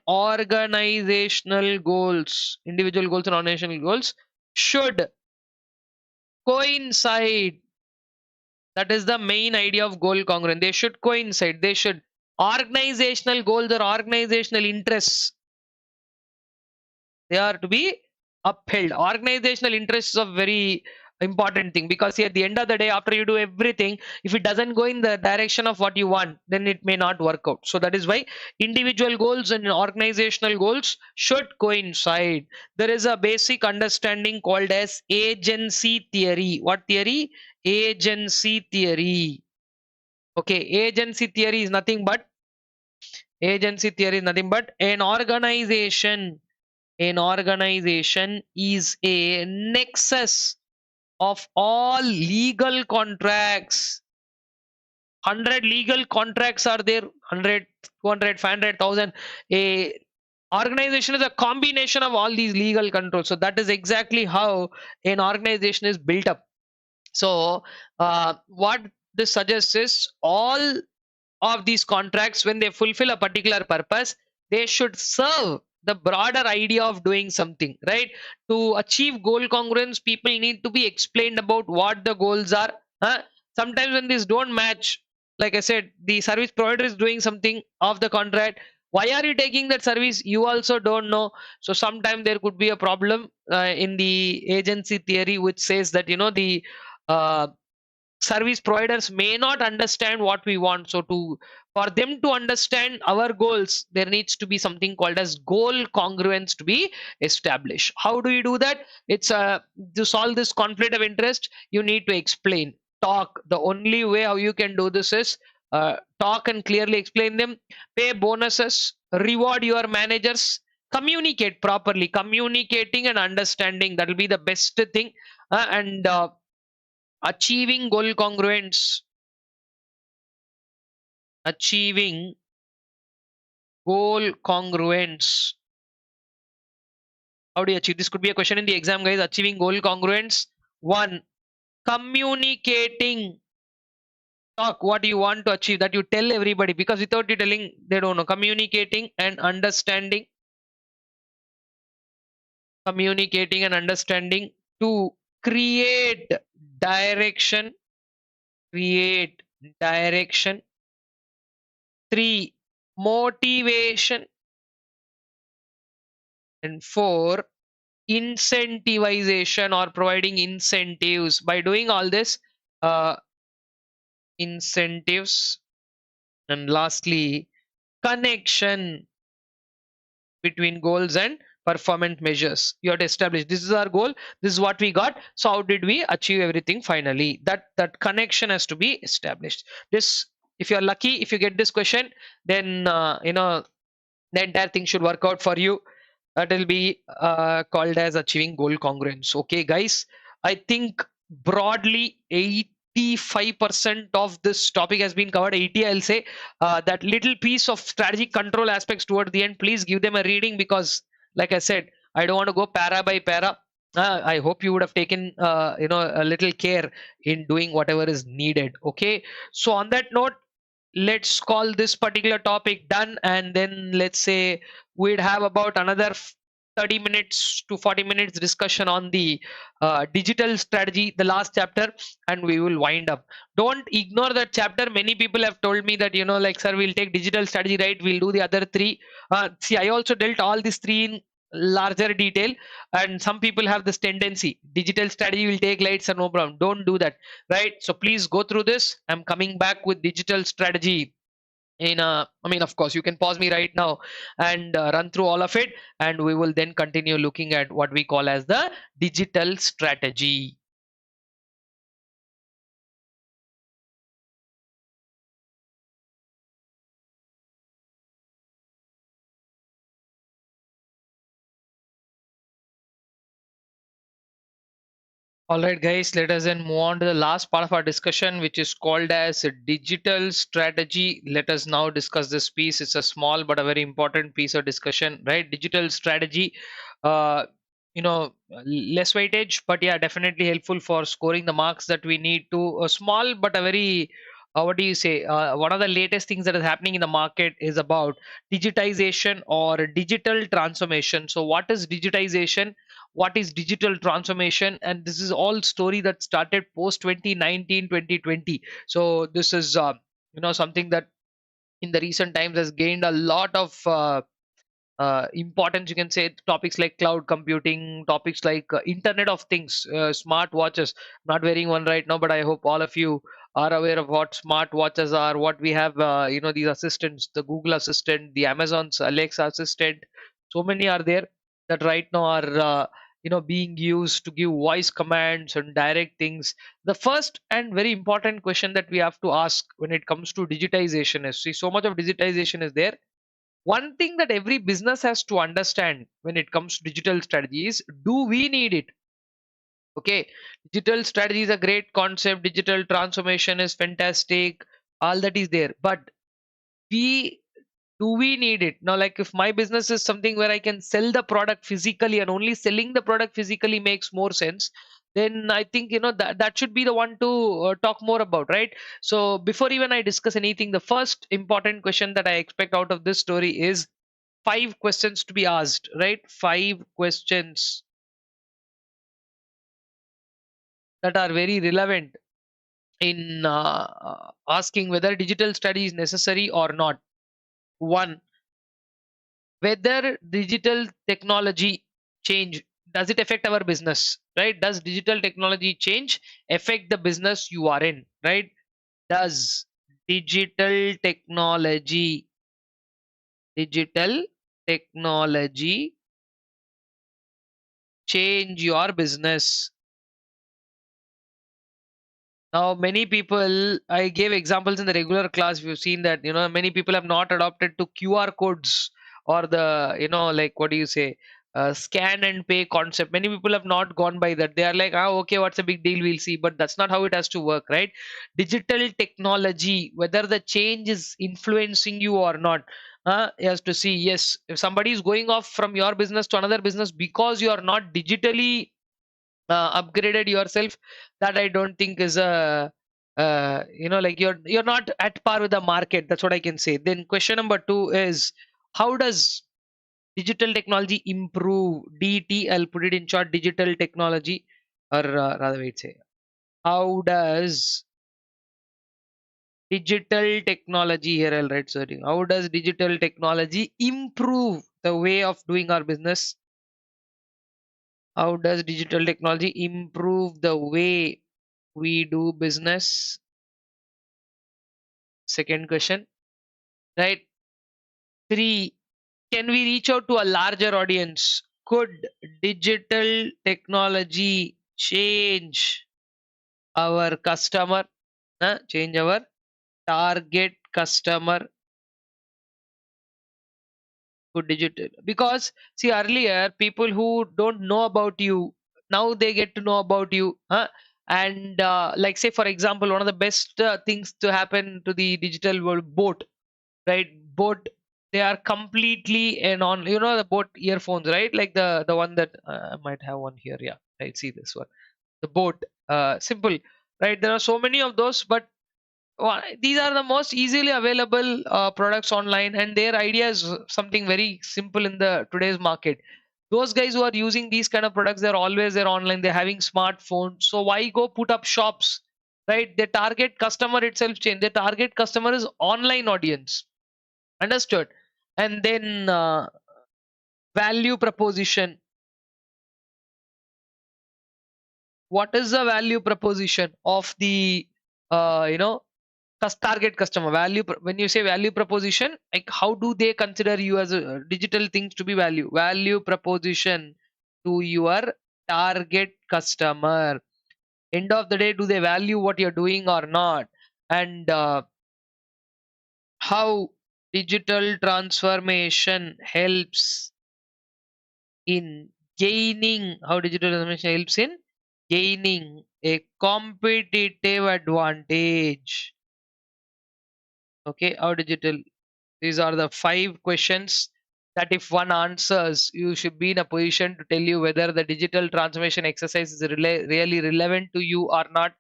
organizational goals, individual goals and organizational goals should coincide. That is the main idea of goal congruence. They should coincide. They should, organizational goals or organizational interests, they are to be upheld. Organizational interests is a very important thing, because at the end of the day, after you do everything, if it doesn't go in the direction of what you want, then it may not work out. So that is why individual goals and organizational goals should coincide. There is a basic understanding called as agency theory. What theory? Agency theory. Okay, agency theory is nothing but an organization is a nexus of all legal contracts. 100 legal contracts are there, 100, 200, 500, 1000. A organization is a combination of all these legal controls. So that is exactly how an organization is built up. So what this suggests is all of these contracts, when they fulfill a particular purpose, they should serve the broader idea of doing something, right? To achieve goal congruence, people need to be explained about what the goals are. Huh? Sometimes when these don't match, like I said, the service provider is doing something of the contract. Why are you taking that service? You also don't know. So sometimes there could be a problem in the agency theory, which says that the uh, service providers may not understand what we want. So to for them to understand our goals, there needs to be something called as goal congruence to be established. How do you do that? It's to solve this conflict of interest, you need to explain, talk. The only way how you can do this is talk and clearly explain them, pay bonuses, reward your managers, communicate properly. Communicating and understanding, that will be the best thing. And achieving goal congruence, achieving goal congruence. How do you achieve? This could be a question in the exam, guys. Achieving goal congruence. One, communicating. Talk what you want to achieve, that you tell everybody, because without you telling, they don't know. Communicating and understanding. Communicating and understanding. Two, create direction. Create direction. Three, motivation. And four, incentivization, or providing incentives. By doing all this, uh, incentives. And lastly, connection between goals and performance measures. You have to establish, this is our goal, this is what we got, so how did we achieve everything finally? That connection has to be established. This, if you're lucky, if you get this question, then the entire thing should work out for you. That will be called as achieving goal congruence. Okay, guys, I think broadly 85% of this topic has been covered. 80, I'll say. That little piece of strategic control aspects toward the end, please give them a reading, because like I said, I don't want to go para by para. I hope you would have taken a little care in doing whatever is needed. Okay, so on that note, let's call this particular topic done, and then let's say we'd have about another 30 minutes to 40 minutes discussion on the digital strategy, the last chapter, and we will wind up. Don't ignore that chapter. Many people have told me that, like, sir, we'll take digital strategy, right? We'll do the other three. See, I also dealt all these three in larger detail, and some people have this tendency, digital strategy will take lights and no problem. Don't do that, right? So please go through this. I'm coming back with digital strategy in I mean, of course, you can pause me right now and run through all of it, and we will then continue looking at what we call as the digital strategy. All right, guys, let us then move on to the last part of our discussion, which is called as a digital strategy. Let us now discuss this piece. It's a small but a very important piece of discussion, right? Digital strategy, uh, less weightage, but yeah, definitely helpful for scoring the marks that we need to. A small but a very, what do you say? One of the latest things that is happening in the market is about digitization or digital transformation. So, what is digitization? What is digital transformation? And this is all story that started post 2019, 2020. So this is something that in the recent times has gained a lot of importance. You can say topics like cloud computing, topics like internet of things, smart watches. I'm not wearing one right now, but I hope all of you are aware of what smart watches are, what we have, these assistants, the Google Assistant, the Amazon's Alexa Assistant. So many are there that right now are being used to give voice commands and direct things. The first and very important question that we have to ask when it comes to digitization is, see, so much of digitization is there. One thing that every business has to understand when it comes to digital strategy is, do we need it? Okay, digital strategy is a great concept, digital transformation is fantastic, all that is there, but we do we need it now? Like if my business is something where I can sell the product physically, and only selling the product physically makes more sense, then I think that should be the one to talk more about, right? So before even I discuss anything, the first important question that I expect out of this story is five questions to be asked, right? Five questions that are very relevant in asking whether digital study is necessary or not. One, whether digital technology change, does it affect our business, right? Does digital technology change affect the business you are in, right? Does digital technology change your business? Now, many people, I gave examples in the regular class. We've seen that, many people have not adopted to QR codes, or the, like, what do you say, scan and pay concept. Many people have not gone by that. They are like, okay, what's a big deal? We'll see. But that's not how it has to work, right? Digital technology, whether the change is influencing you or not, you have to see. Yes, if somebody is going off from your business to another business because you are not digitally upgraded yourself, that I don't think is a like you're not at par with the market. That's what I can say. Then question number two is, how does digital technology improve DT? I'll put it in short, digital technology, or rather wait, say, how does digital technology, here I'll write something, how does digital technology improve the way of doing our business? How does digital technology improve the way we do business? Second question, right? Three, can we reach out to a larger audience? Could digital technology change our customer? Change our target customer? Could digital, because see, earlier people who don't know about you, now they get to know about you, and like, say for example, one of the best things to happen to the digital world, boat, right? Boat, they are completely and on, the boat earphones, right? Like the one that I might have one here, yeah, right, see this one, the boat, simple, right? There are so many of those, but these are the most easily available products online, and their idea is something very simple in the today's market. Those guys who are using these kind of products, they're always there online, they're having smartphones, so why go put up shops, right? The target customer itself change. The target customer is online audience. Understood? And then value proposition. What is the value proposition of the target customer? When you say value proposition, like how do they consider you as a digital things to be value proposition to your target customer? End of the day, do they value what you're doing or not? And how digital transformation helps in gaining, how digital transformation helps in gaining a competitive advantage? Okay, how digital, these are the five questions that if one answers, you should be in a position to tell you whether the digital transformation exercise is really relevant to you or not.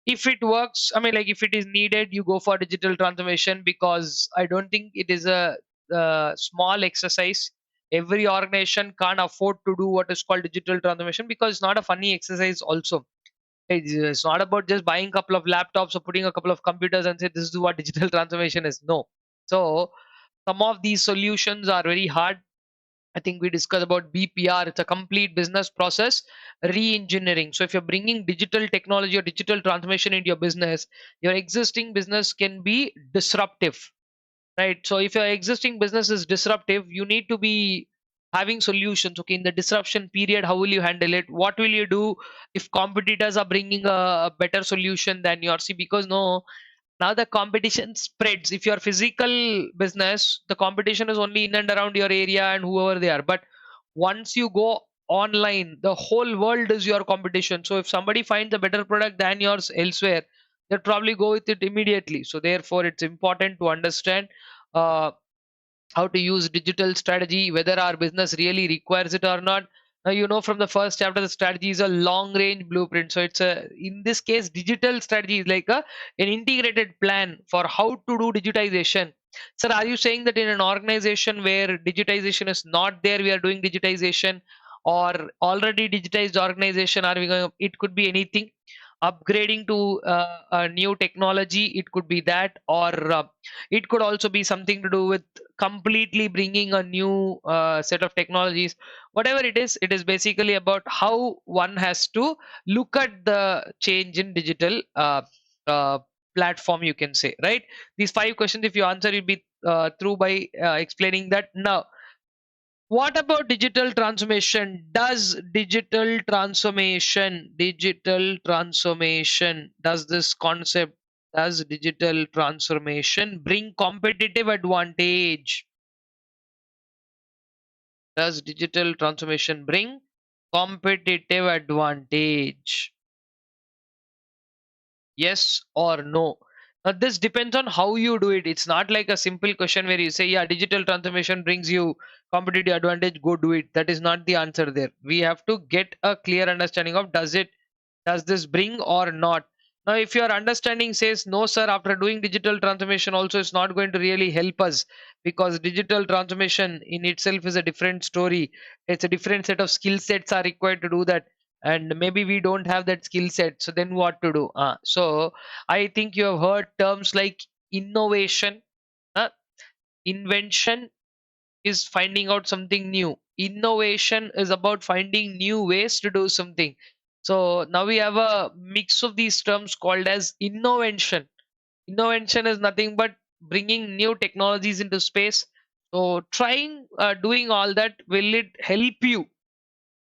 If it works, I mean, like if it is needed, you go for digital transformation, because I don't think it is a small exercise. Every organization can't afford to do what is called digital transformation, because it's not a funny exercise also. It's not about just buying a couple of laptops or putting a couple of computers and say this is what digital transformation is. No. So some of these solutions are very hard. I think we discussed about BPR. It's a complete business process re-engineering. So if you're bringing digital technology or digital transformation into your business, your existing business can be disruptive, right? So if your existing business is disruptive, you need to be having solutions. Okay, in the disruption period, how will you handle it? What will you do if competitors are bringing a better solution than yours? See, because no, now the competition spreads. If you're physical business, the competition is only in and around your area and whoever they are. But once you go online, the whole world is your competition. So if somebody finds a better product than yours elsewhere, they'll probably go with it immediately. So therefore it's important to understand uh, how to use digital strategy, whether our business really requires it or not. Now, from the first chapter, the strategy is a long range blueprint. So it's in this case, digital strategy is like an integrated plan for how to do digitization. Sir, are you saying that in an organization where digitization is not there, we are doing digitization, or already digitized organization, are we going, it could be anything, upgrading to a new technology, it could be that, or it could also be something to do with completely bringing a new set of technologies. Whatever it is basically about how one has to look at the change in digital uh, platform, you can say, right? These 5 questions, if you answer, you'll be through by explaining that. Now, what about digital transformation? Does this concept, does digital transformation bring competitive advantage? Does digital transformation bring competitive advantage? Yes or no? Now, this depends on how you do it. It's not like a simple question where you say, yeah, digital transformation brings you competitive advantage, go do it. That is not the answer there. We have to get a clear understanding of does this bring or not. Now, if your understanding says no, sir, after doing digital transformation also it's not going to really help us, because digital transformation in itself is a different story. It's a different set of skill sets are required to do that, and maybe we don't have that skill set. So then what to do? So I think you have heard terms like innovation. uh, Invention is finding out something new. Innovation is about finding new ways to do something. So now we have a mix of these terms called as innovation. Innovation is nothing but bringing new technologies into space. So trying doing all that, will it help you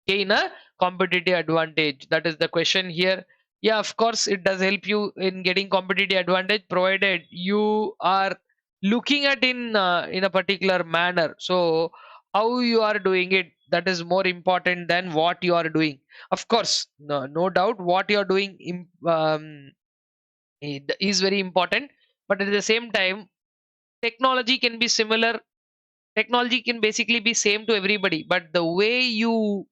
gain a competitive advantage? That is the question here. Yeah, of course it does help you in getting competitive advantage, provided you are looking at in a particular manner. So how you are doing it, that is more important than what you are doing. Of course, no doubt what you are doing it is very important, but at the same time, technology can be similar. Technology can basically be same to everybody, but the way you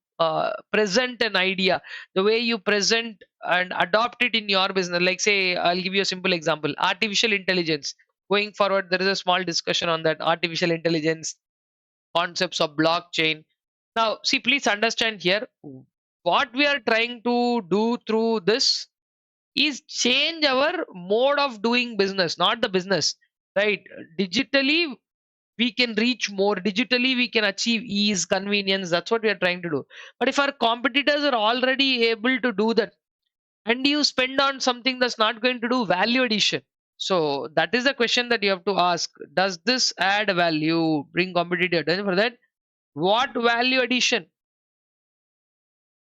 present an idea, the way you present and adopt it in your business, like say, I'll give you a simple example: artificial intelligence. Going forward, there is a small discussion on that artificial intelligence, concepts of blockchain. Now, see, please understand here, what we are trying to do through this is change our mode of doing business, not the business, right? Digitally we can reach more, digitally we can achieve ease, convenience. That's what we are trying to do. But if our competitors are already able to do that, and you spend on something that's not going to do value addition, so that is the question that you have to ask: does this add value, bring competitive advantage? For that, what value addition?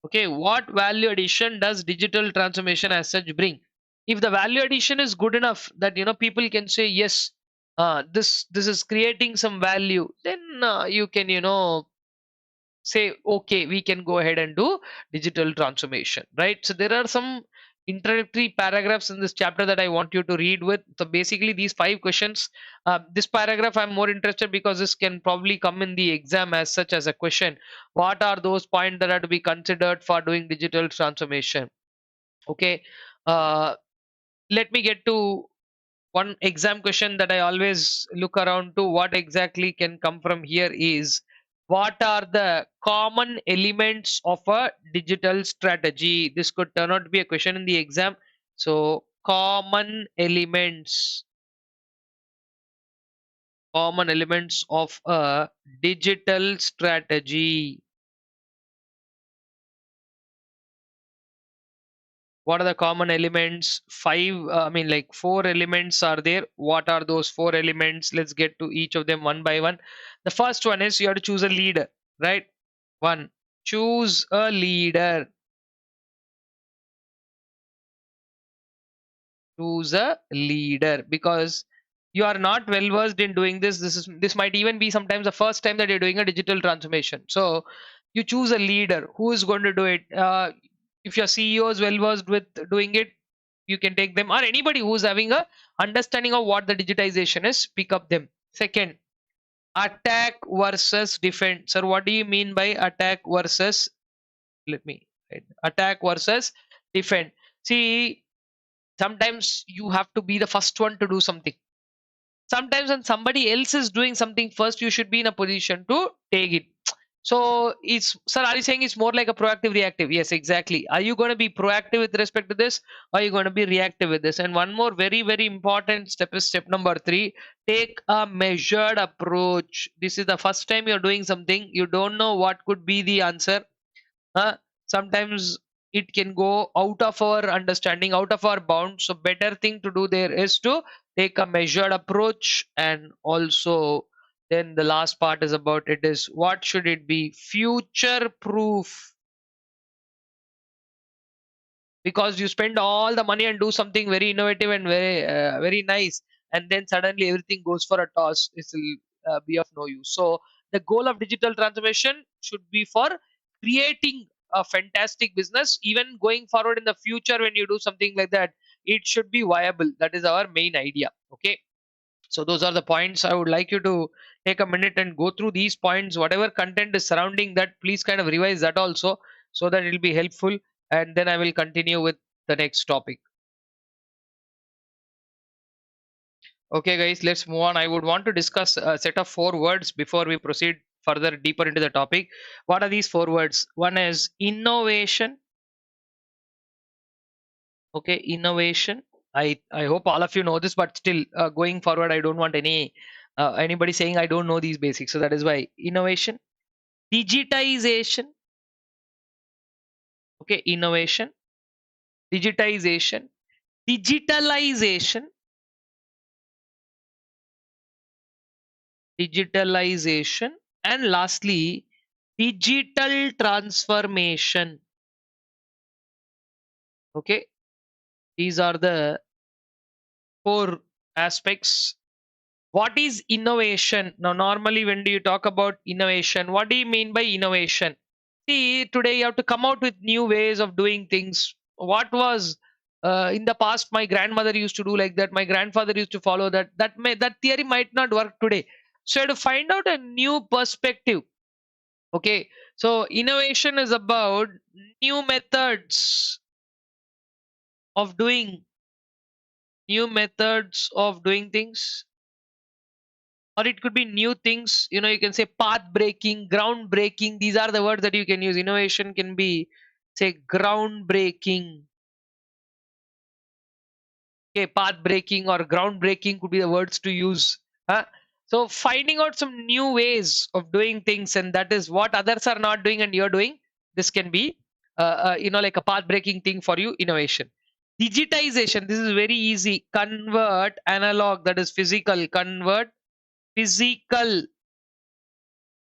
Okay, what value addition does digital transformation as such bring? If the value addition is good enough that people can say yes, this is creating some value, then you can say okay, we can go ahead and do digital transformation, right? So there are some introductory paragraphs in this chapter that I want you to read with. So basically these 5 questions, this paragraph I'm more interested because this can probably come in the exam as such as a question. What are those points that are to be considered for doing digital transformation? Okay, uh, let me get to one exam question that I always look around to. What exactly can come from here is, what are the common elements of a digital strategy? This could turn out to be a question in the exam. So common elements of a digital strategy. What are the common elements? Five, I mean, like 4 elements are there. What are those 4 elements? Let's get to each of them one by one. The first one is you have to choose a leader, right? One, choose a leader. Choose a leader, because you are not well versed in doing this. This might even be sometimes the first time that you're doing a digital transformation. So you choose a leader who is going to do it. If your CEO is well versed with doing it, you can take them, or anybody who's having a understanding of what the digitization is, pick up them. Second, attack versus defend. Sir, what do you mean by attack versus, let me write, attack versus defend? See, sometimes you have to be the first one to do something. Sometimes when somebody else is doing something first, you should be in a position to take it. So it's, sir, are you saying it's more like a proactive reactive? Yes, exactly. Are you going to be proactive with respect to this, or are you going to be reactive with this? And one more very very important step is step number 3. Take a measured approach. This is the first time you're doing something, you don't know what could be the answer. Sometimes it can go out of our understanding, out of our bounds. So better thing to do there is to take a measured approach. And also, then the last part is about it is, what should it be? Future proof. Because you spend all the money and do something very innovative and very nice, and then suddenly everything goes for a toss, it will be of no use. So the goal of digital transformation should be for creating a fantastic business. Even going forward in the future, when you do something like that, it should be viable. That is our main idea. Okay, so those are the points. I would like you to take a minute and go through these points. Whatever content is surrounding that, please kind of revise that also, so that it will be helpful. And then I will continue with the next topic. Okay, guys, let's move on. I would want to discuss a set of 4 words before we proceed further deeper into the topic. What are these 4 words? One is innovation. Okay, innovation. I hope all of you know this, but still, going forward, I don't want anybody saying I don't know these basics. So that is why innovation. Digitization. Okay, innovation, digitization, digitalization, digitalization, and lastly, digital transformation. Okay, these are the 4 aspects. What is innovation? Now, normally, when do you talk about innovation, what do you mean by innovation? See, today you have to come out with new ways of doing things. What was in the past, my grandmother used to do like that, my grandfather used to follow that. That theory might not work today. So, to find out a new perspective. Okay, so innovation is about new methods of doing new methods of doing things, or it could be new things. You can say path breaking, ground breaking. These are the words that you can use. Innovation can be, say, ground breaking. Okay, path breaking or ground breaking could be the words to use. Huh? So finding out some new ways of doing things, and that is what others are not doing and you're doing. This can be like a path breaking thing for you. Innovation. Digitization, this is very easy. Convert analog, that is physical, convert physical.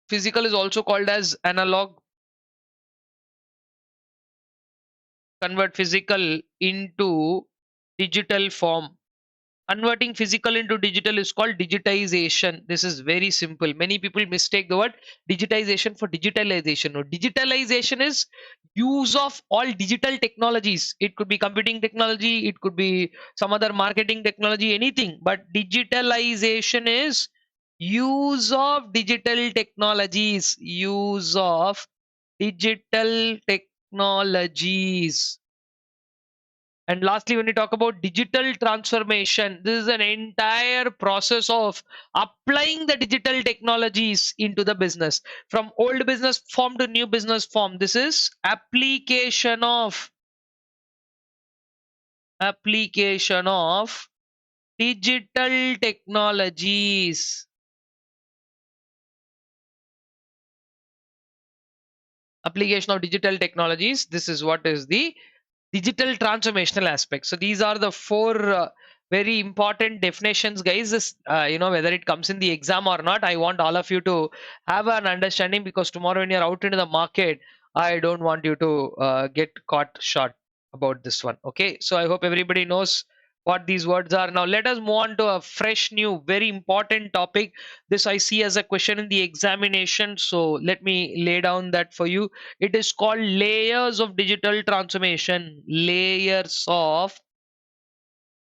Physical is also called as analog. Convert physical into digital form. Converting physical into digital is called digitization. This is very simple. Many people mistake the word digitization for digitalization. No, digitalization is use of all digital technologies. It could be computing technology, it could be some other marketing technology, anything. But digitalization is use of digital technologies. Use of digital technologies. And lastly, when we talk about digital transformation, this is an entire process of applying the digital technologies into the business. From old business form to new business form. This is application of digital technologies. Application of digital technologies. This is what is the digital transformational aspect. So these are the 4 very important definitions, guys. Whether it comes in the exam or not, I want all of you to have an understanding, because tomorrow when you're out into the market, I don't want you to get caught short about this one. Okay, so I hope everybody knows what these words are. Now let us move on to a fresh new very important topic. This I see as a question in the examination, so let me lay down that for you. It is called layers of digital transformation. Layers of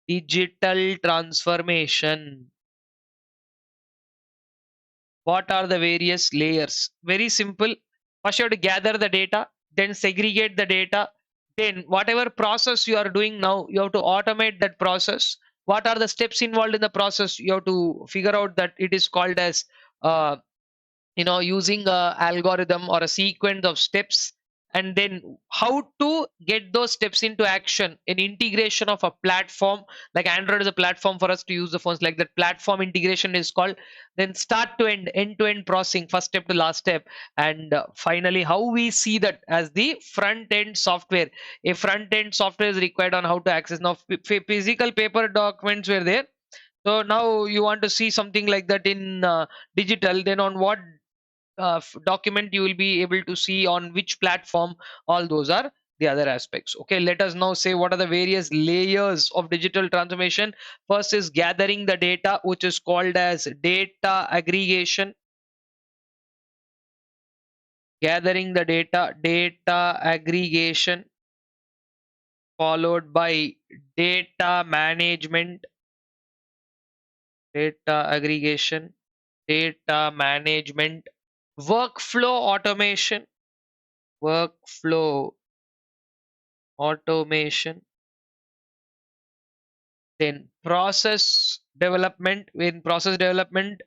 Digital transformation. What are the various layers? Very simple. First, you have to gather the data, then segregate the data. Then, whatever process you are doing now, you have to automate that process. What are the steps involved in the process? You have to figure out that it is called as uh, using a algorithm or a sequence of steps, and then how to get those steps into action in integration of a platform. Like Android is a platform for us to use the phones, like that platform integration is called. Then start to end to end processing, first step to last step. And finally, how we see that as the front end software. A front end software is required on how to access. Now physical paper documents were there, so now you want to see something like that in digital. Then on what document you will be able to see, on which platform, all those are the other aspects. Okay, let us now say what are the various layers of digital transformation. First is gathering the data, which is called as data aggregation. Gathering the data aggregation, followed by data management. Data aggregation, data management, workflow automation. Workflow automation. Then process development. In process development,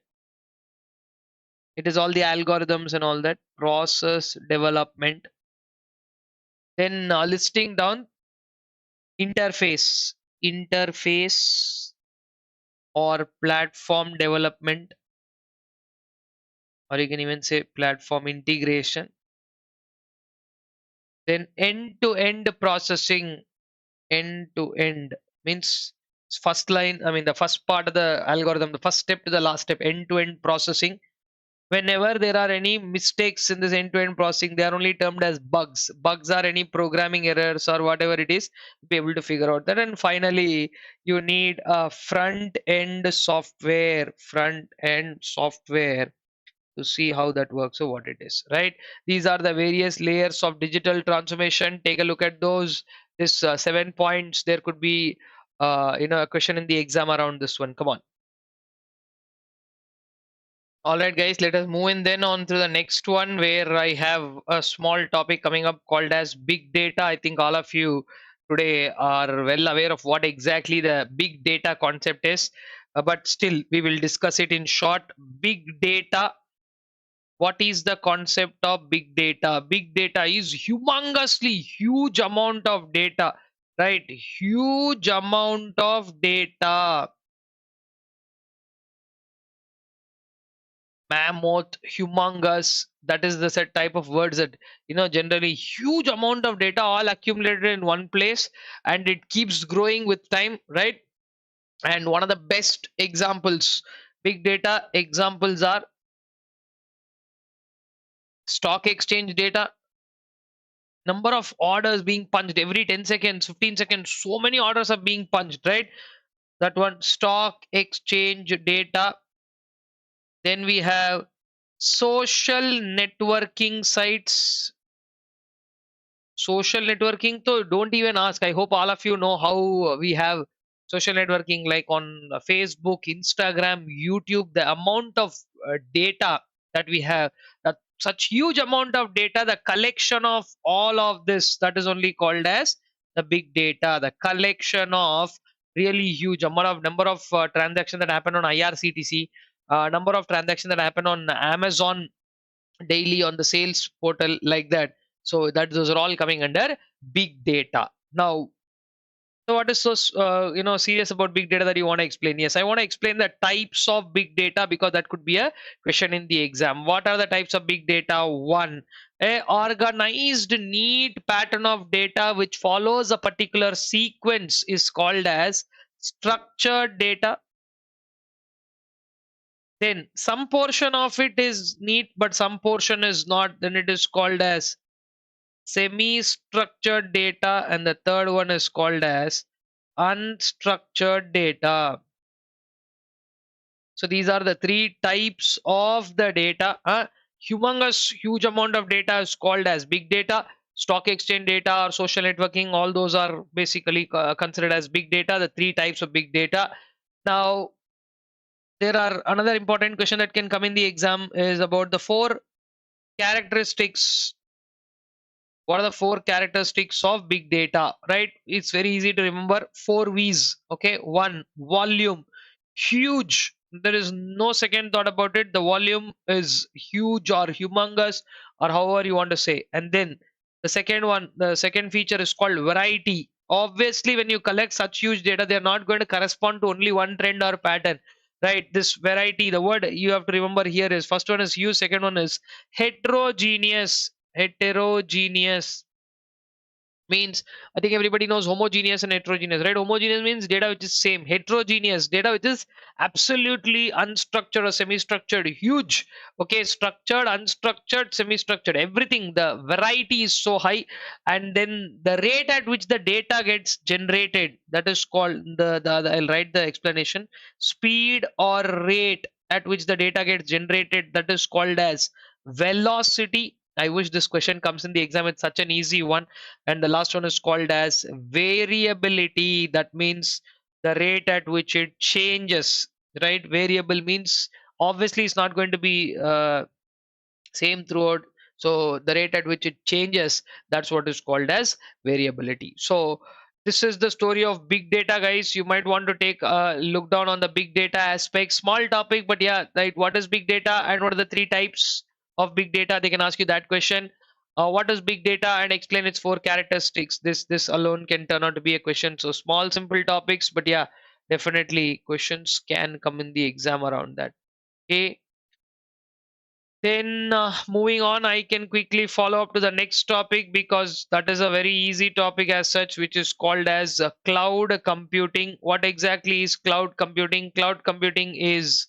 it is all the algorithms and all that. Process development. Then listing down interface or platform development, or you can even say platform integration. Then end to end processing. End to end means first line, I mean the first part of the algorithm, the first step to the last step, end to end processing. Whenever there are any mistakes in this end to end processing, they are only termed as bugs. Bugs are any programming errors or whatever it is, be able to figure out that. And finally, you need a front end software to see how that works or what it is, right? These are the various layers of digital transformation. Take a look at those. This 7 points. There could be a question in the exam around this one. Come on. All right, guys, let us move in then on to the next one, where I have a small topic coming up called as big data. I think all of you today are well aware of what exactly the big data concept is, but still, we will discuss it in short. Big data. What is the concept of big data? Big data is humongously huge amount of data, right? Huge amount of data. Mammoth, humongous, that is the set type of words that generally huge amount of data all accumulated in one place, and it keeps growing with time, right? And one of the best examples, big data examples are stock exchange data. Number of orders being punched every 10 seconds, 15 seconds, so many orders are being punched, right? That one, stock exchange data. Then we have social networking sites. Social networking, so don't even ask. I hope all of you know how we have social networking, like on Facebook, Instagram, YouTube. The amount of data that we have, that such huge amount of data, the collection of all of this, that is only called as the big data. The collection of really huge amount of number of transactions that happen on IRCTC, number of transactions that happen on Amazon daily, on the sales portal, like that. So that those are all coming under big data. Now, so what is so serious about big data that you want to explain? Yes, I want to explain the types of big data, because that could be a question in the exam. What are the types of big data? One, a organized neat pattern of data which follows a particular sequence is called as structured data. Then some portion of it is neat but some portion is not, then it is called as semi-structured data. And the third one is called as unstructured data. So these are the three types of the data. Humongous huge amount of data is called as big data. stock exchange data or social networking, all those are basically considered as big data, the three types of big data. Now, there are another important question that can come in the exam is about the four characteristics. What are the four characteristics of big data? Right, it's very easy to remember. Four V's. Okay, one, volume. Huge, there is no second thought about it. The volume is huge or humongous, or however you want to say. And then the second one, the second feature is called variety. Obviously, when you collect such huge data, they're not going to correspond to only one trend or pattern. Right, this variety, the word you have to remember here is, first one is huge, second one is heterogeneous. Heterogeneous means, I think everybody knows homogeneous and heterogeneous, right? Homogeneous means data which is same. Heterogeneous, data which is absolutely unstructured or semi-structured. Huge. Okay, structured, unstructured, semi-structured, everything. The variety is so high, and then the rate at which the data gets generated, that is called the I'll write the explanation. Speed or rate at which the data gets generated, that is called as velocity. I wish this question comes in the exam. It's such an easy one. And the last one is called as variability. That means the rate at which it changes. Right, variable means obviously it's not going to be same throughout. So the rate at which it changes, that's what is called as variability. So this is the story of big data, guys. You might want to take a look down on the big data aspect. Small topic, but yeah, right, what is big data and what are the three types of big data? They can ask you that question. What is big data, and explain its four characteristics. This alone can turn out to be a question. So small simple topics, but yeah, definitely questions can come in the exam around that. Okay, then moving on, I can quickly follow up to the next topic, because that is a very easy topic as such, which is called as cloud computing. What exactly is cloud computing? Cloud computing is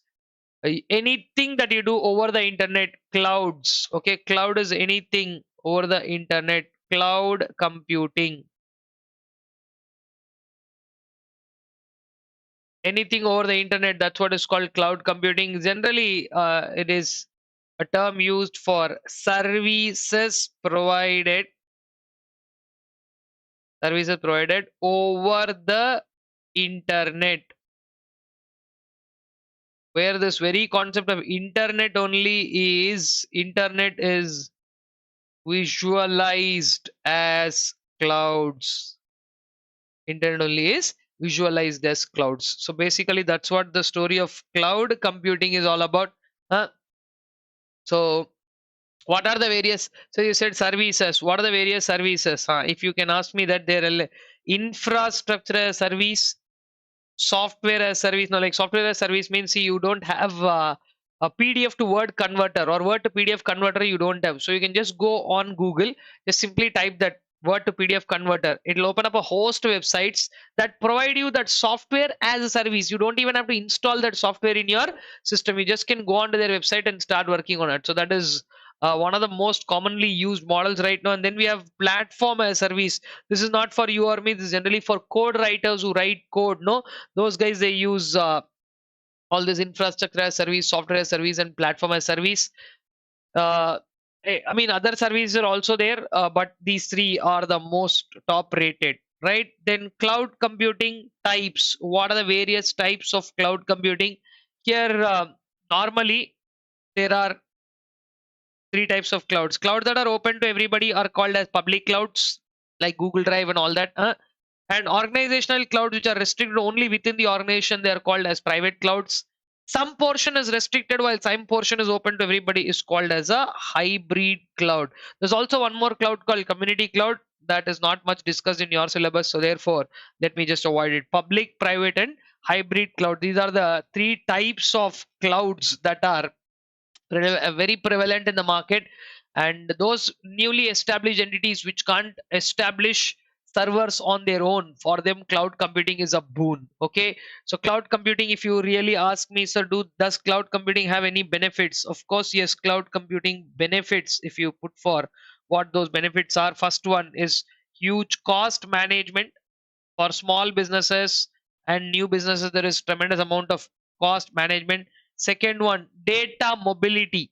anything that you do over the internet. Clouds. Okay, cloud is anything over the internet. Cloud computing. Anything over the internet, that's what is called cloud computing. Generally, it is a term used for services provided over the internet, where this very concept of internet is visualized as clouds. Internet only is visualized as clouds. So basically that's what the story of cloud computing is all about. Huh? So what are the various, so you said services, what are the various services? If you can ask me that, there are infrastructure as service, software as service. Now, like software as service means, see, you don't have a PDF to Word converter or Word to PDF converter, you don't have. So you can just go on Google, just simply type that Word to PDF converter. It'll open up a host of websites that provide you that software as a service. You don't even have to install that software in your system. You just can go onto their website and start working on it. So that is one of the most commonly used models right now. And then we have platform as a service. This is not for you or me. This is generally for code writers who write code. No, those guys, they use all this infrastructure as service, software as service, and platform as service. uh, I mean, other services are also there, but these three are the most top rated. Right, then cloud computing types. What are the various types of cloud computing? Here, normally there are three types of clouds. Clouds that are open to everybody are called as public clouds, like Google Drive and all that. And organizational clouds, which are restricted only within the organization, they are called as private clouds. Some portion is restricted while some portion is open to everybody, is called as a hybrid cloud. There's also one more cloud called community cloud, that is not much discussed in your syllabus, so therefore let me just avoid it. Public, private, and hybrid cloud, these are the three types of clouds that are very prevalent in the market. And those newly established entities which can't establish servers on their own, for them cloud computing is a boon. Okay, so cloud computing, if you really ask me, sir, does cloud computing have any benefits? Of course yes, cloud computing benefits. If you put for what those benefits are, first one is huge cost management. For small businesses and new businesses, there is tremendous amount of cost management. Second one, data mobility.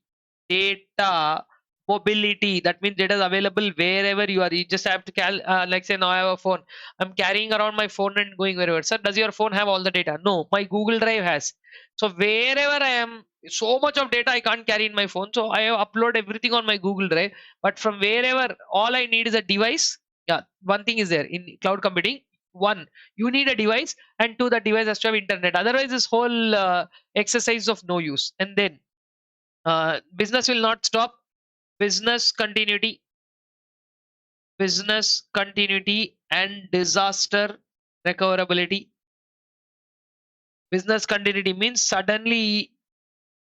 Data Mobility, that means data is available wherever you are. You just have to like say now I have a phone, I'm carrying around my phone and going wherever. Sir, does your phone have all the data? No, my Google Drive has. So wherever I am, so much of data I can't carry in my phone, so I have upload everything on my Google Drive. But from wherever, all I need is a device. Yeah, one thing is there in cloud computing. One, you need a device, and two, the device has to have internet, otherwise this whole exercise of no use. And then business will not stop. Business continuity, business continuity and disaster recoverability. Business continuity means suddenly,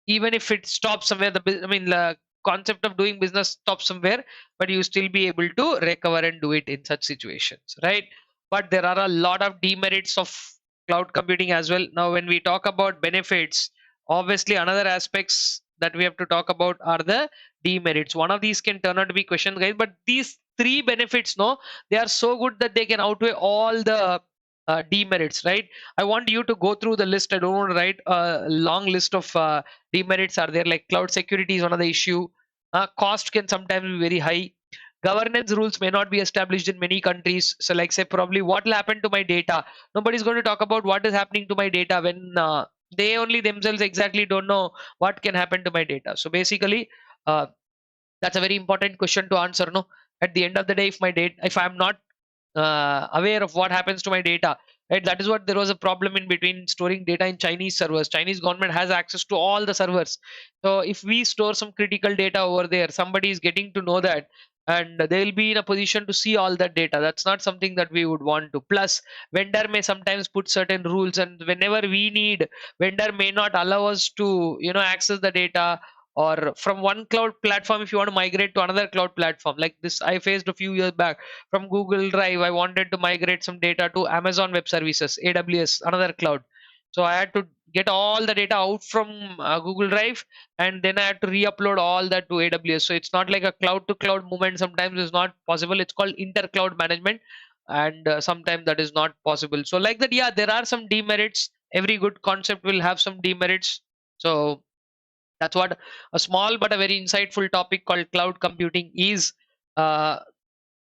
even if it stops somewhere, I mean the concept of doing business stops somewhere, but you still be able to recover and do it in such situations, right? But there are a lot of demerits of cloud computing as well. Now when we talk about benefits, obviously another aspects that we have to talk about are the demerits. One of these can turn out to be questions, guys, but these three benefits, no, they are so good that they can outweigh all the demerits, right? I want you to go through the list. I don't want to write a long list of demerits are there. Like cloud security is one of the issue. Cost can sometimes be very high. Governance rules may not be established in many countries. So like say probably what will happen to my data, nobody's going to talk about what is happening to my data when they only themselves exactly don't know what can happen to my data. So basically uh, that's a very important question to answer, no? At the end of the day, if my data, if I'm not aware of what happens to my data, right? That is what there was a problem in between storing data in Chinese servers. Chinese government has access to all the servers, so if we store some critical data over there, somebody is getting to know that, and they'll be in a position to see all that data. That's not something that we would want to. Plus vendor may sometimes put certain rules, and whenever we need, vendor may not allow us to access the data, or from one cloud platform if you want to migrate to another cloud platform. Like this I faced a few years back. From Google Drive, I wanted to migrate some data to Amazon Web Services, AWS, another cloud. So I had to get all the data out from Google Drive, and then I had to re-upload all that to AWS. So it's not like a cloud to cloud movement. Sometimes is not possible. It's called inter-cloud management, and sometimes that is not possible. So like that, yeah, there are some demerits. Every good concept will have some demerits. So that's what a small but a very insightful topic called cloud computing is. Uh,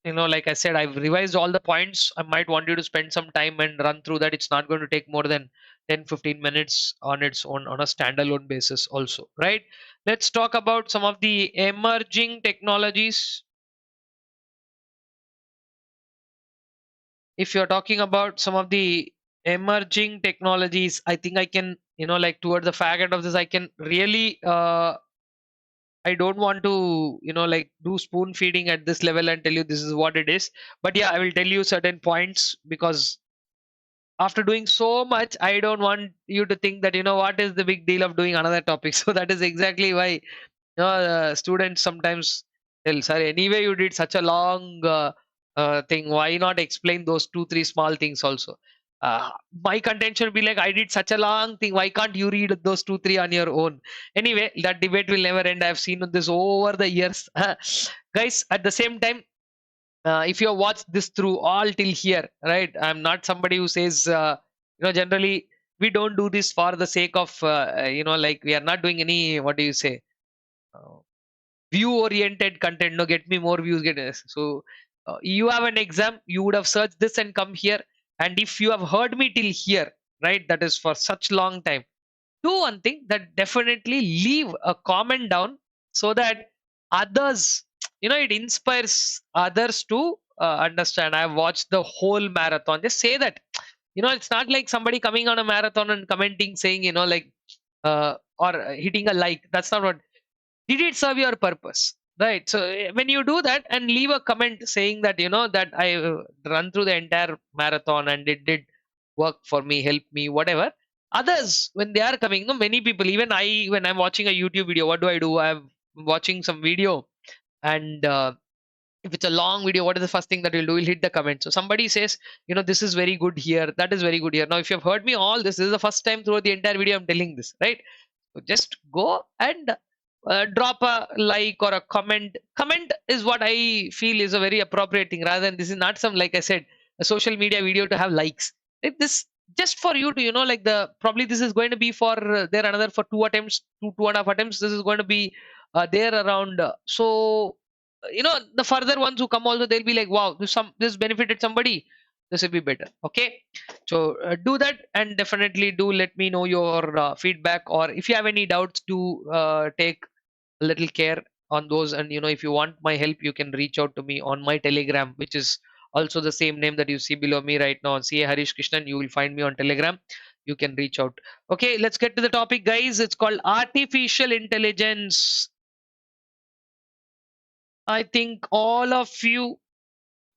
like I said, I've revised all the points. I might want you to spend some time and run through that. It's not going to take more than 10-15 minutes on its own on a standalone basis also, right? Let's talk about some of the emerging technologies. If you're talking about some of the emerging technologies, I think I can, like towards the fag end of this, I can really I don't want to, like do spoon feeding at this level and tell you this is what it is. But yeah, I will tell you certain points, because after doing so much, I don't want you to think that, what is the big deal of doing another topic. So that is exactly why, students sometimes tell, sir, anyway, you did such a long thing. Why not explain those two, three small things also? Uh, my contention will be like, I did such a long thing. Why can't you read those two, three on your own? Anyway, that debate will never end. I've seen this over the years. Guys, at the same time, if you have watched this through all till here, right? I'm not somebody who says, generally, we don't do this for the sake of, like we are not doing any, what do you say? Uh, view oriented content. No, get me more views, get this. So you have an exam, you would have searched this and come here. And if you have heard me till here, right, that is for such long time, do one thing, that definitely leave a comment down, so that others, it inspires others to understand. I've watched the whole marathon. Just say that, it's not like somebody coming on a marathon and commenting saying, like or hitting a like. That's not what. Did it serve your purpose, right? So when you do that and leave a comment saying that, that I run through the entire marathon and it did work for me, help me, whatever. Others, when they are coming, many people, even I, when I'm watching a YouTube video, what do? I'm watching some video, and if it's a long video, what is the first thing that you'll do? You'll hit the comment. So somebody says, this is very good here, that is very good here. Now if you've heard me all this is the first time throughout the entire video I'm telling this, right? So just go and drop a like or a comment. Comment is what I feel is a very appropriate thing, rather than, this is not some, like I said, a social media video to have likes. If this just for you to, like the probably this is going to be for there another for two attempts, two and a half attempts. This is going to be there around. The further ones who come also, they'll be like, wow, this benefited somebody. This will be better. Okay, so do that, and definitely do let me know your feedback, or if you have any doubts, do take a little care on those. And if you want my help, you can reach out to me on my Telegram, which is also the same name that you see below me right now, CA Harish Krishnan. You will find me on Telegram. You can reach out. Okay, let's get to the topic, guys. It's called artificial intelligence. I think all of you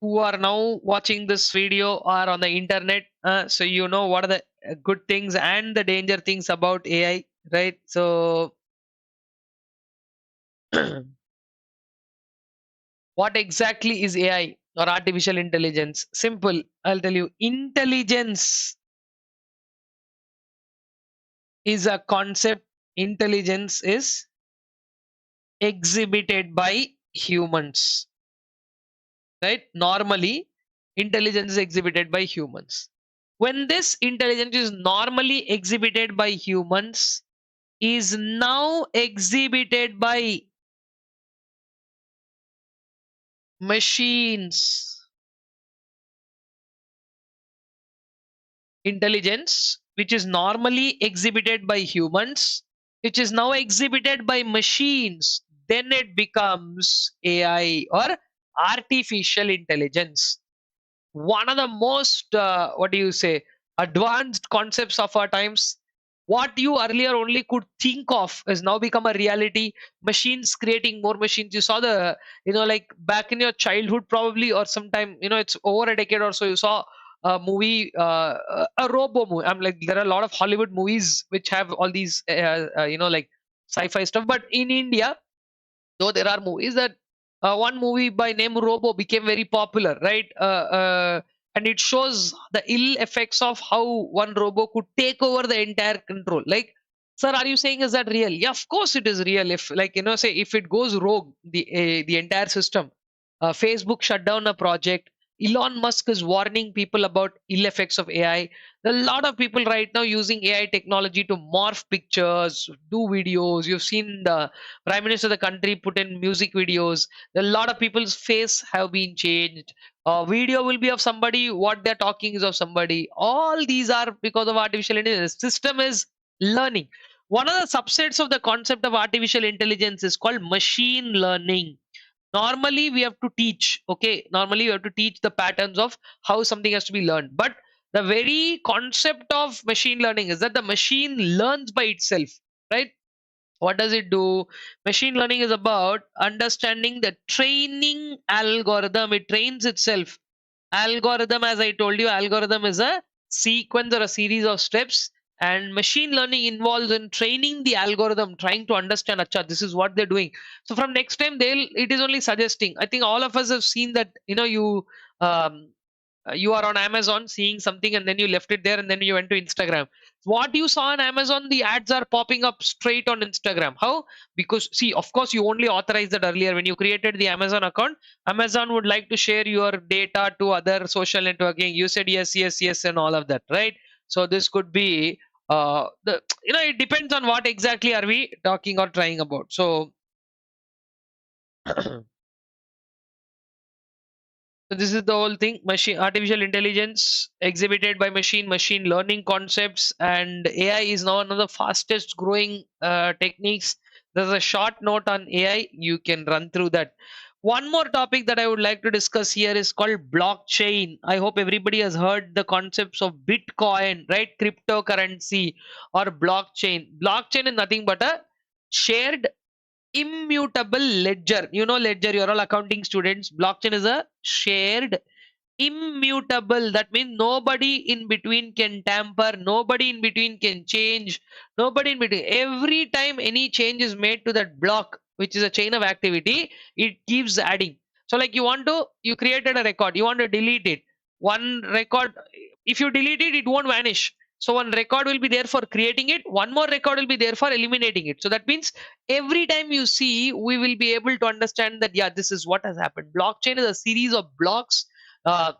who are now watching this video are on the internet, so you know what are the good things and the danger things about AI, right? So what exactly is AI or artificial intelligence? Simple. I'll tell you. Intelligence is a concept. Intelligence is exhibited by humans, right? Normally, intelligence is exhibited by humans. When this intelligence is normally exhibited by humans, is now exhibited by machines. Intelligence, which is normally exhibited by humans, which is now exhibited by machines, then it becomes AI or artificial intelligence. One of the most, what do you say, advanced concepts of our times. What you earlier only could think of has now become a reality. Machines creating more machines. You saw the, like back in your childhood, probably, or sometime, it's over a decade or so, you saw a movie, a robo movie. I'm like, there are a lot of Hollywood movies which have all these, like sci-fi stuff. But in India, though there are movies that, one movie by name Robo became very popular, right? And it shows the ill effects of how one robo could take over the entire control. Like, sir, are you saying is that real? Yeah, of course it is real. If, like, say if it goes rogue, the entire system, Facebook shut down a project. Elon Musk is warning people about ill effects of AI. There are a lot of people right now using AI technology to morph pictures, do videos. You've seen the prime minister of the country put in music videos. A lot of people's face have been changed. Video will be of somebody, what they're talking is of somebody. All these are because of artificial intelligence. System is learning. One of the subsets of the concept of artificial intelligence is called machine learning. Normally we have to teach, okay, normally you have to teach the patterns of how something has to be learned. But the very concept of machine learning is that the machine learns by itself, right? What does it do? Machine learning is about understanding the training algorithm. It trains itself. Algorithm, as I told you, algorithm is a sequence or a series of steps, and machine learning involves in training the algorithm, trying to understand, acha, this is what they're doing. So from next time, it is only suggesting. I think all of us have seen that, you are on Amazon seeing something, and then you left it there, and then you went to Instagram. What you saw on Amazon, the ads are popping up straight on Instagram. How? Because, see, of course, you only authorized that earlier when you created the Amazon account. Amazon would like to share your data to other social networking. You said yes, yes, yes, and all of that, right? So this could be, the it depends on what exactly are we talking or trying about. So So this is the whole thing. Machine artificial intelligence exhibited by machine learning concepts, and AI is now one of the fastest growing techniques. There's a short note on AI. You can run through that. One more topic that I would like to discuss here is called blockchain. I hope everybody has heard the concepts of Bitcoin, right? Cryptocurrency or blockchain. Blockchain is nothing but a shared immutable ledger. Ledger, you're all accounting students. Blockchain is a shared immutable. That means nobody in between can tamper, nobody in between can change, nobody in between. Every time any change is made to that block, which is a chain of activity, it keeps adding. So like, you created a record, you want to delete it. One record, if you delete it, it won't vanish. So one record will be there for creating it, one more record will be there for eliminating it. So that means every time you see, we will be able to understand that, yeah, this is what has happened. Blockchain is a series of blocks. uh,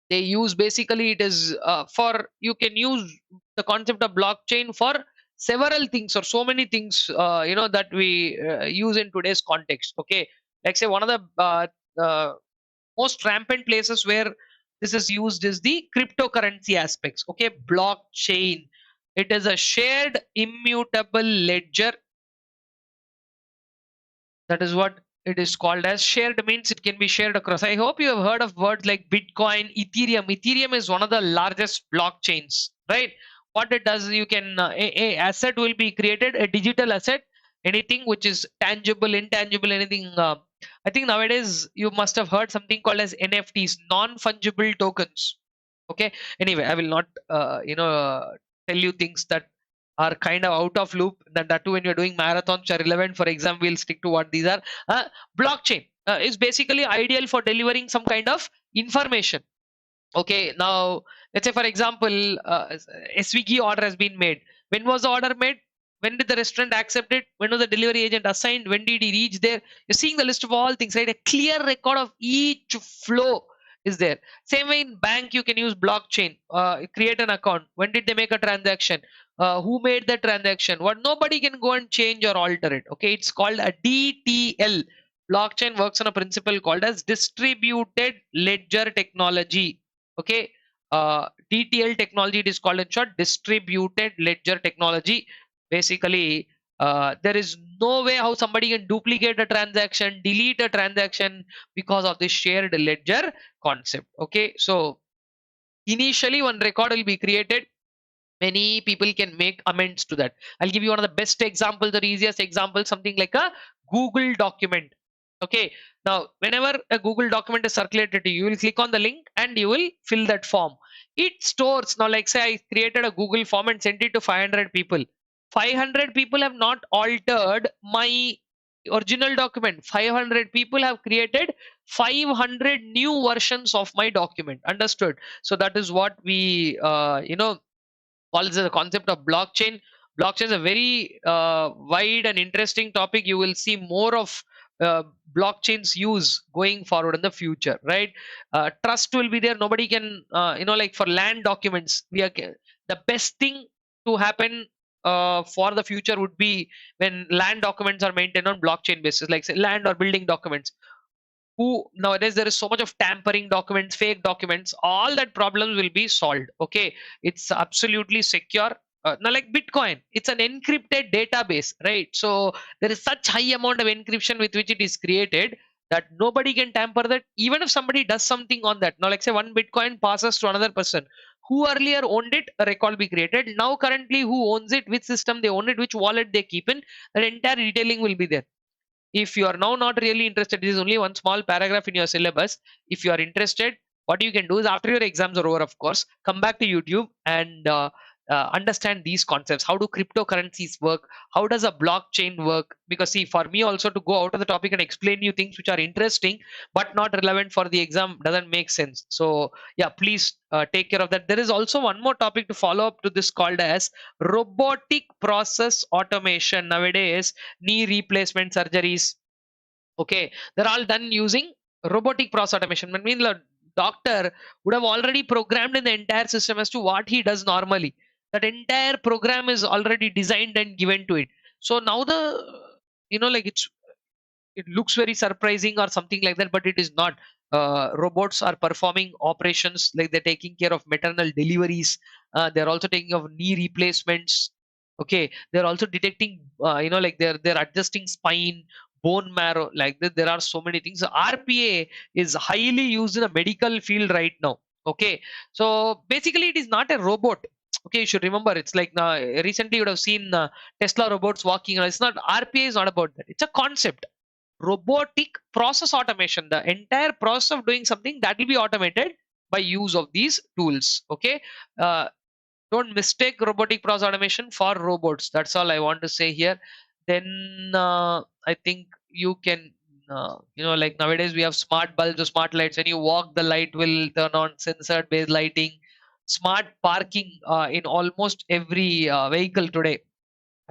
they use, basically, it is, for, you can use the concept of blockchain for several things or so many things that we use in today's context. Okay, like say one of the most rampant places where this is used is the cryptocurrency aspects. Okay, blockchain, it is a shared immutable ledger. That is what it is called as. Shared means it can be shared across. I hope you have heard of words like Bitcoin, Ethereum. Ethereum is one of the largest blockchains, right? What it does, you can a asset will be created, a digital asset, anything which is tangible, intangible, anything. I think nowadays you must have heard something called as NFTs, non-fungible tokens. Okay. Anyway, I will not tell you things that are kind of out of loop. That too when you're doing marathons which are relevant. For example, we'll stick to what these are. Blockchain is basically ideal for delivering some kind of information. Okay, now let's say for example, a Swiggy order has been made. When was the order made? When did the restaurant accept it? When was the delivery agent assigned? When did he reach there? You're seeing the list of all things, right? A clear record of each flow is there. Same way in bank, you can use blockchain. Create an account. When did they make a transaction? Who made the transaction? What, nobody can go and change or alter it. Okay, it's called a DTL. Blockchain works on a principle called as distributed ledger technology. Okay, DTL technology, it is called in short distributed ledger technology. Basically, there is no way how somebody can duplicate a transaction, delete a transaction because of this shared ledger concept. Okay, so initially one record will be created, many people can make amends to that. I'll give you one of the best examples, the easiest example, something like a Google document. Okay, now whenever a Google document is circulated to you, you will click on the link and you will fill that form. It stores, now like say I created a Google form and sent it to 500 people. 500 people have not altered my original document. 500 people have created 500 new versions of my document. Understood? So that is what we calls the concept of blockchain. Blockchain is a very wide and interesting topic. You will see more of blockchain's use going forward in the future, right? Trust will be there. Nobody can, like for land documents, the best thing to happen for the future would be when land documents are maintained on blockchain basis, like say land or building documents. Who nowadays there is so much of tampering documents, fake documents, all that problems will be solved. Okay, it's absolutely secure. Now like Bitcoin, it's an encrypted database, right? So there is such high amount of encryption with which it is created that nobody can tamper that, even if somebody does something on that. Now like say one Bitcoin passes to another person who earlier owned it, a record be created. Now currently who owns it, which system they own it, which wallet they keep in, that entire detailing will be there. If you are now not really interested, this is only one small paragraph in your syllabus. If you are interested, what you can do is after your exams are over, of course, come back to YouTube and understand these concepts. How do cryptocurrencies work? How does a blockchain work? Because see, for me also to go out of the topic and explain you things which are interesting but not relevant for the exam doesn't make sense. So yeah, please take care of that. There is also one more topic to follow up to this called as robotic process automation. Nowadays knee replacement surgeries, okay, they're all done using robotic process automation. I mean, the doctor would have already programmed in the entire system as to what he does normally. That entire program is already designed and given to it. So now like it looks very surprising or something like that, but it is not. Robots are performing operations, like they're taking care of maternal deliveries. They're also taking of knee replacements. Okay, they're also detecting, like they're adjusting spine, bone marrow. Like there are so many things. So RPA is highly used in the medical field right now. Okay, so basically it is not a robot. Okay, you should remember, it's like recently you would have seen Tesla robots walking. It's not, RPA is not about that. It's a concept. Robotic process automation, the entire process of doing something, that will be automated by use of these tools. Okay, uh, don't mistake robotic process automation for robots. That's all I want to say here. Then I think you can, like nowadays we have smart bulbs or smart lights. When you walk, the light will turn on, sensor based lighting, smart parking in almost every vehicle today,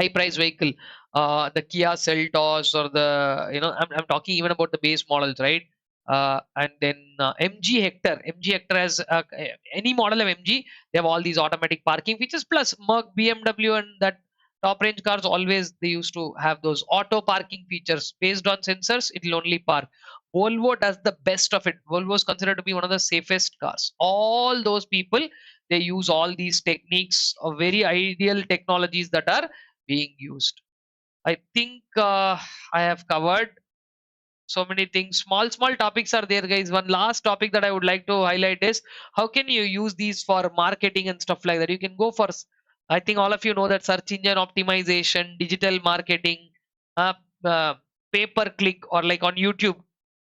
high price vehicle, the Kia Seltos, or the, I'm talking even about the base models, right? And then MG Hector. MG Hector has any model of MG, they have all these automatic parking features, plus Merc, BMW, and that top range cars always they used to have those auto parking features based on sensors. It will only park. Volvo does the best of it. Volvo is considered to be one of the safest cars. All those people, they use all these techniques of very ideal technologies that are being used. I think I have covered so many things. Small topics are there, guys. One last topic that I would like to highlight is how can you use these for marketing and stuff like that. You can go for, I think all of you know that search engine optimization, digital marketing, uh, uh, pay per click, or like on YouTube,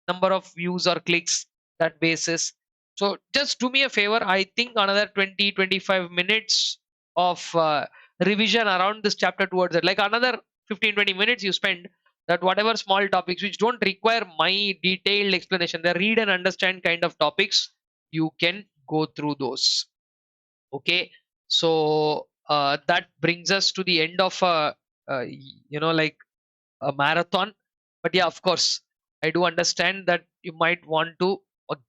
number of views or clicks, that basis. So just do me a favor. I think another 20-25 minutes of revision around this chapter towards it, like another 15-20 minutes you spend, that whatever small topics which don't require my detailed explanation, the read and understand kind of topics, you can go through those. Okay, so that brings us to the end of like a marathon. But yeah, of course, I do understand that you might want to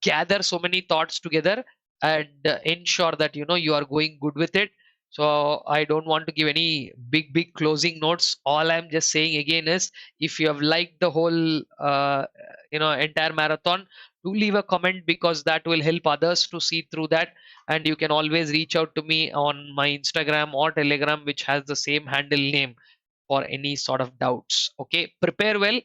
gather so many thoughts together and ensure that you are going good with it. So I don't want to give any big closing notes. All I'm just saying again is, if you have liked the whole entire marathon, do leave a comment, because that will help others to see through that. And you can always reach out to me on my Instagram or Telegram, which has the same handle name, for any sort of doubts. Okay, prepare well,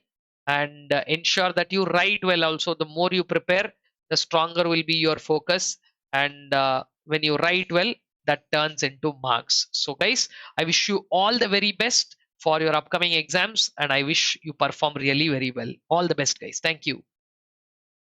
and ensure that you write well also. The more you prepare, the stronger will be your focus. And when you write well, that turns into marks. So guys, I wish you all the very best for your upcoming exams, and I wish you perform really very well. All the best, guys. Thank you.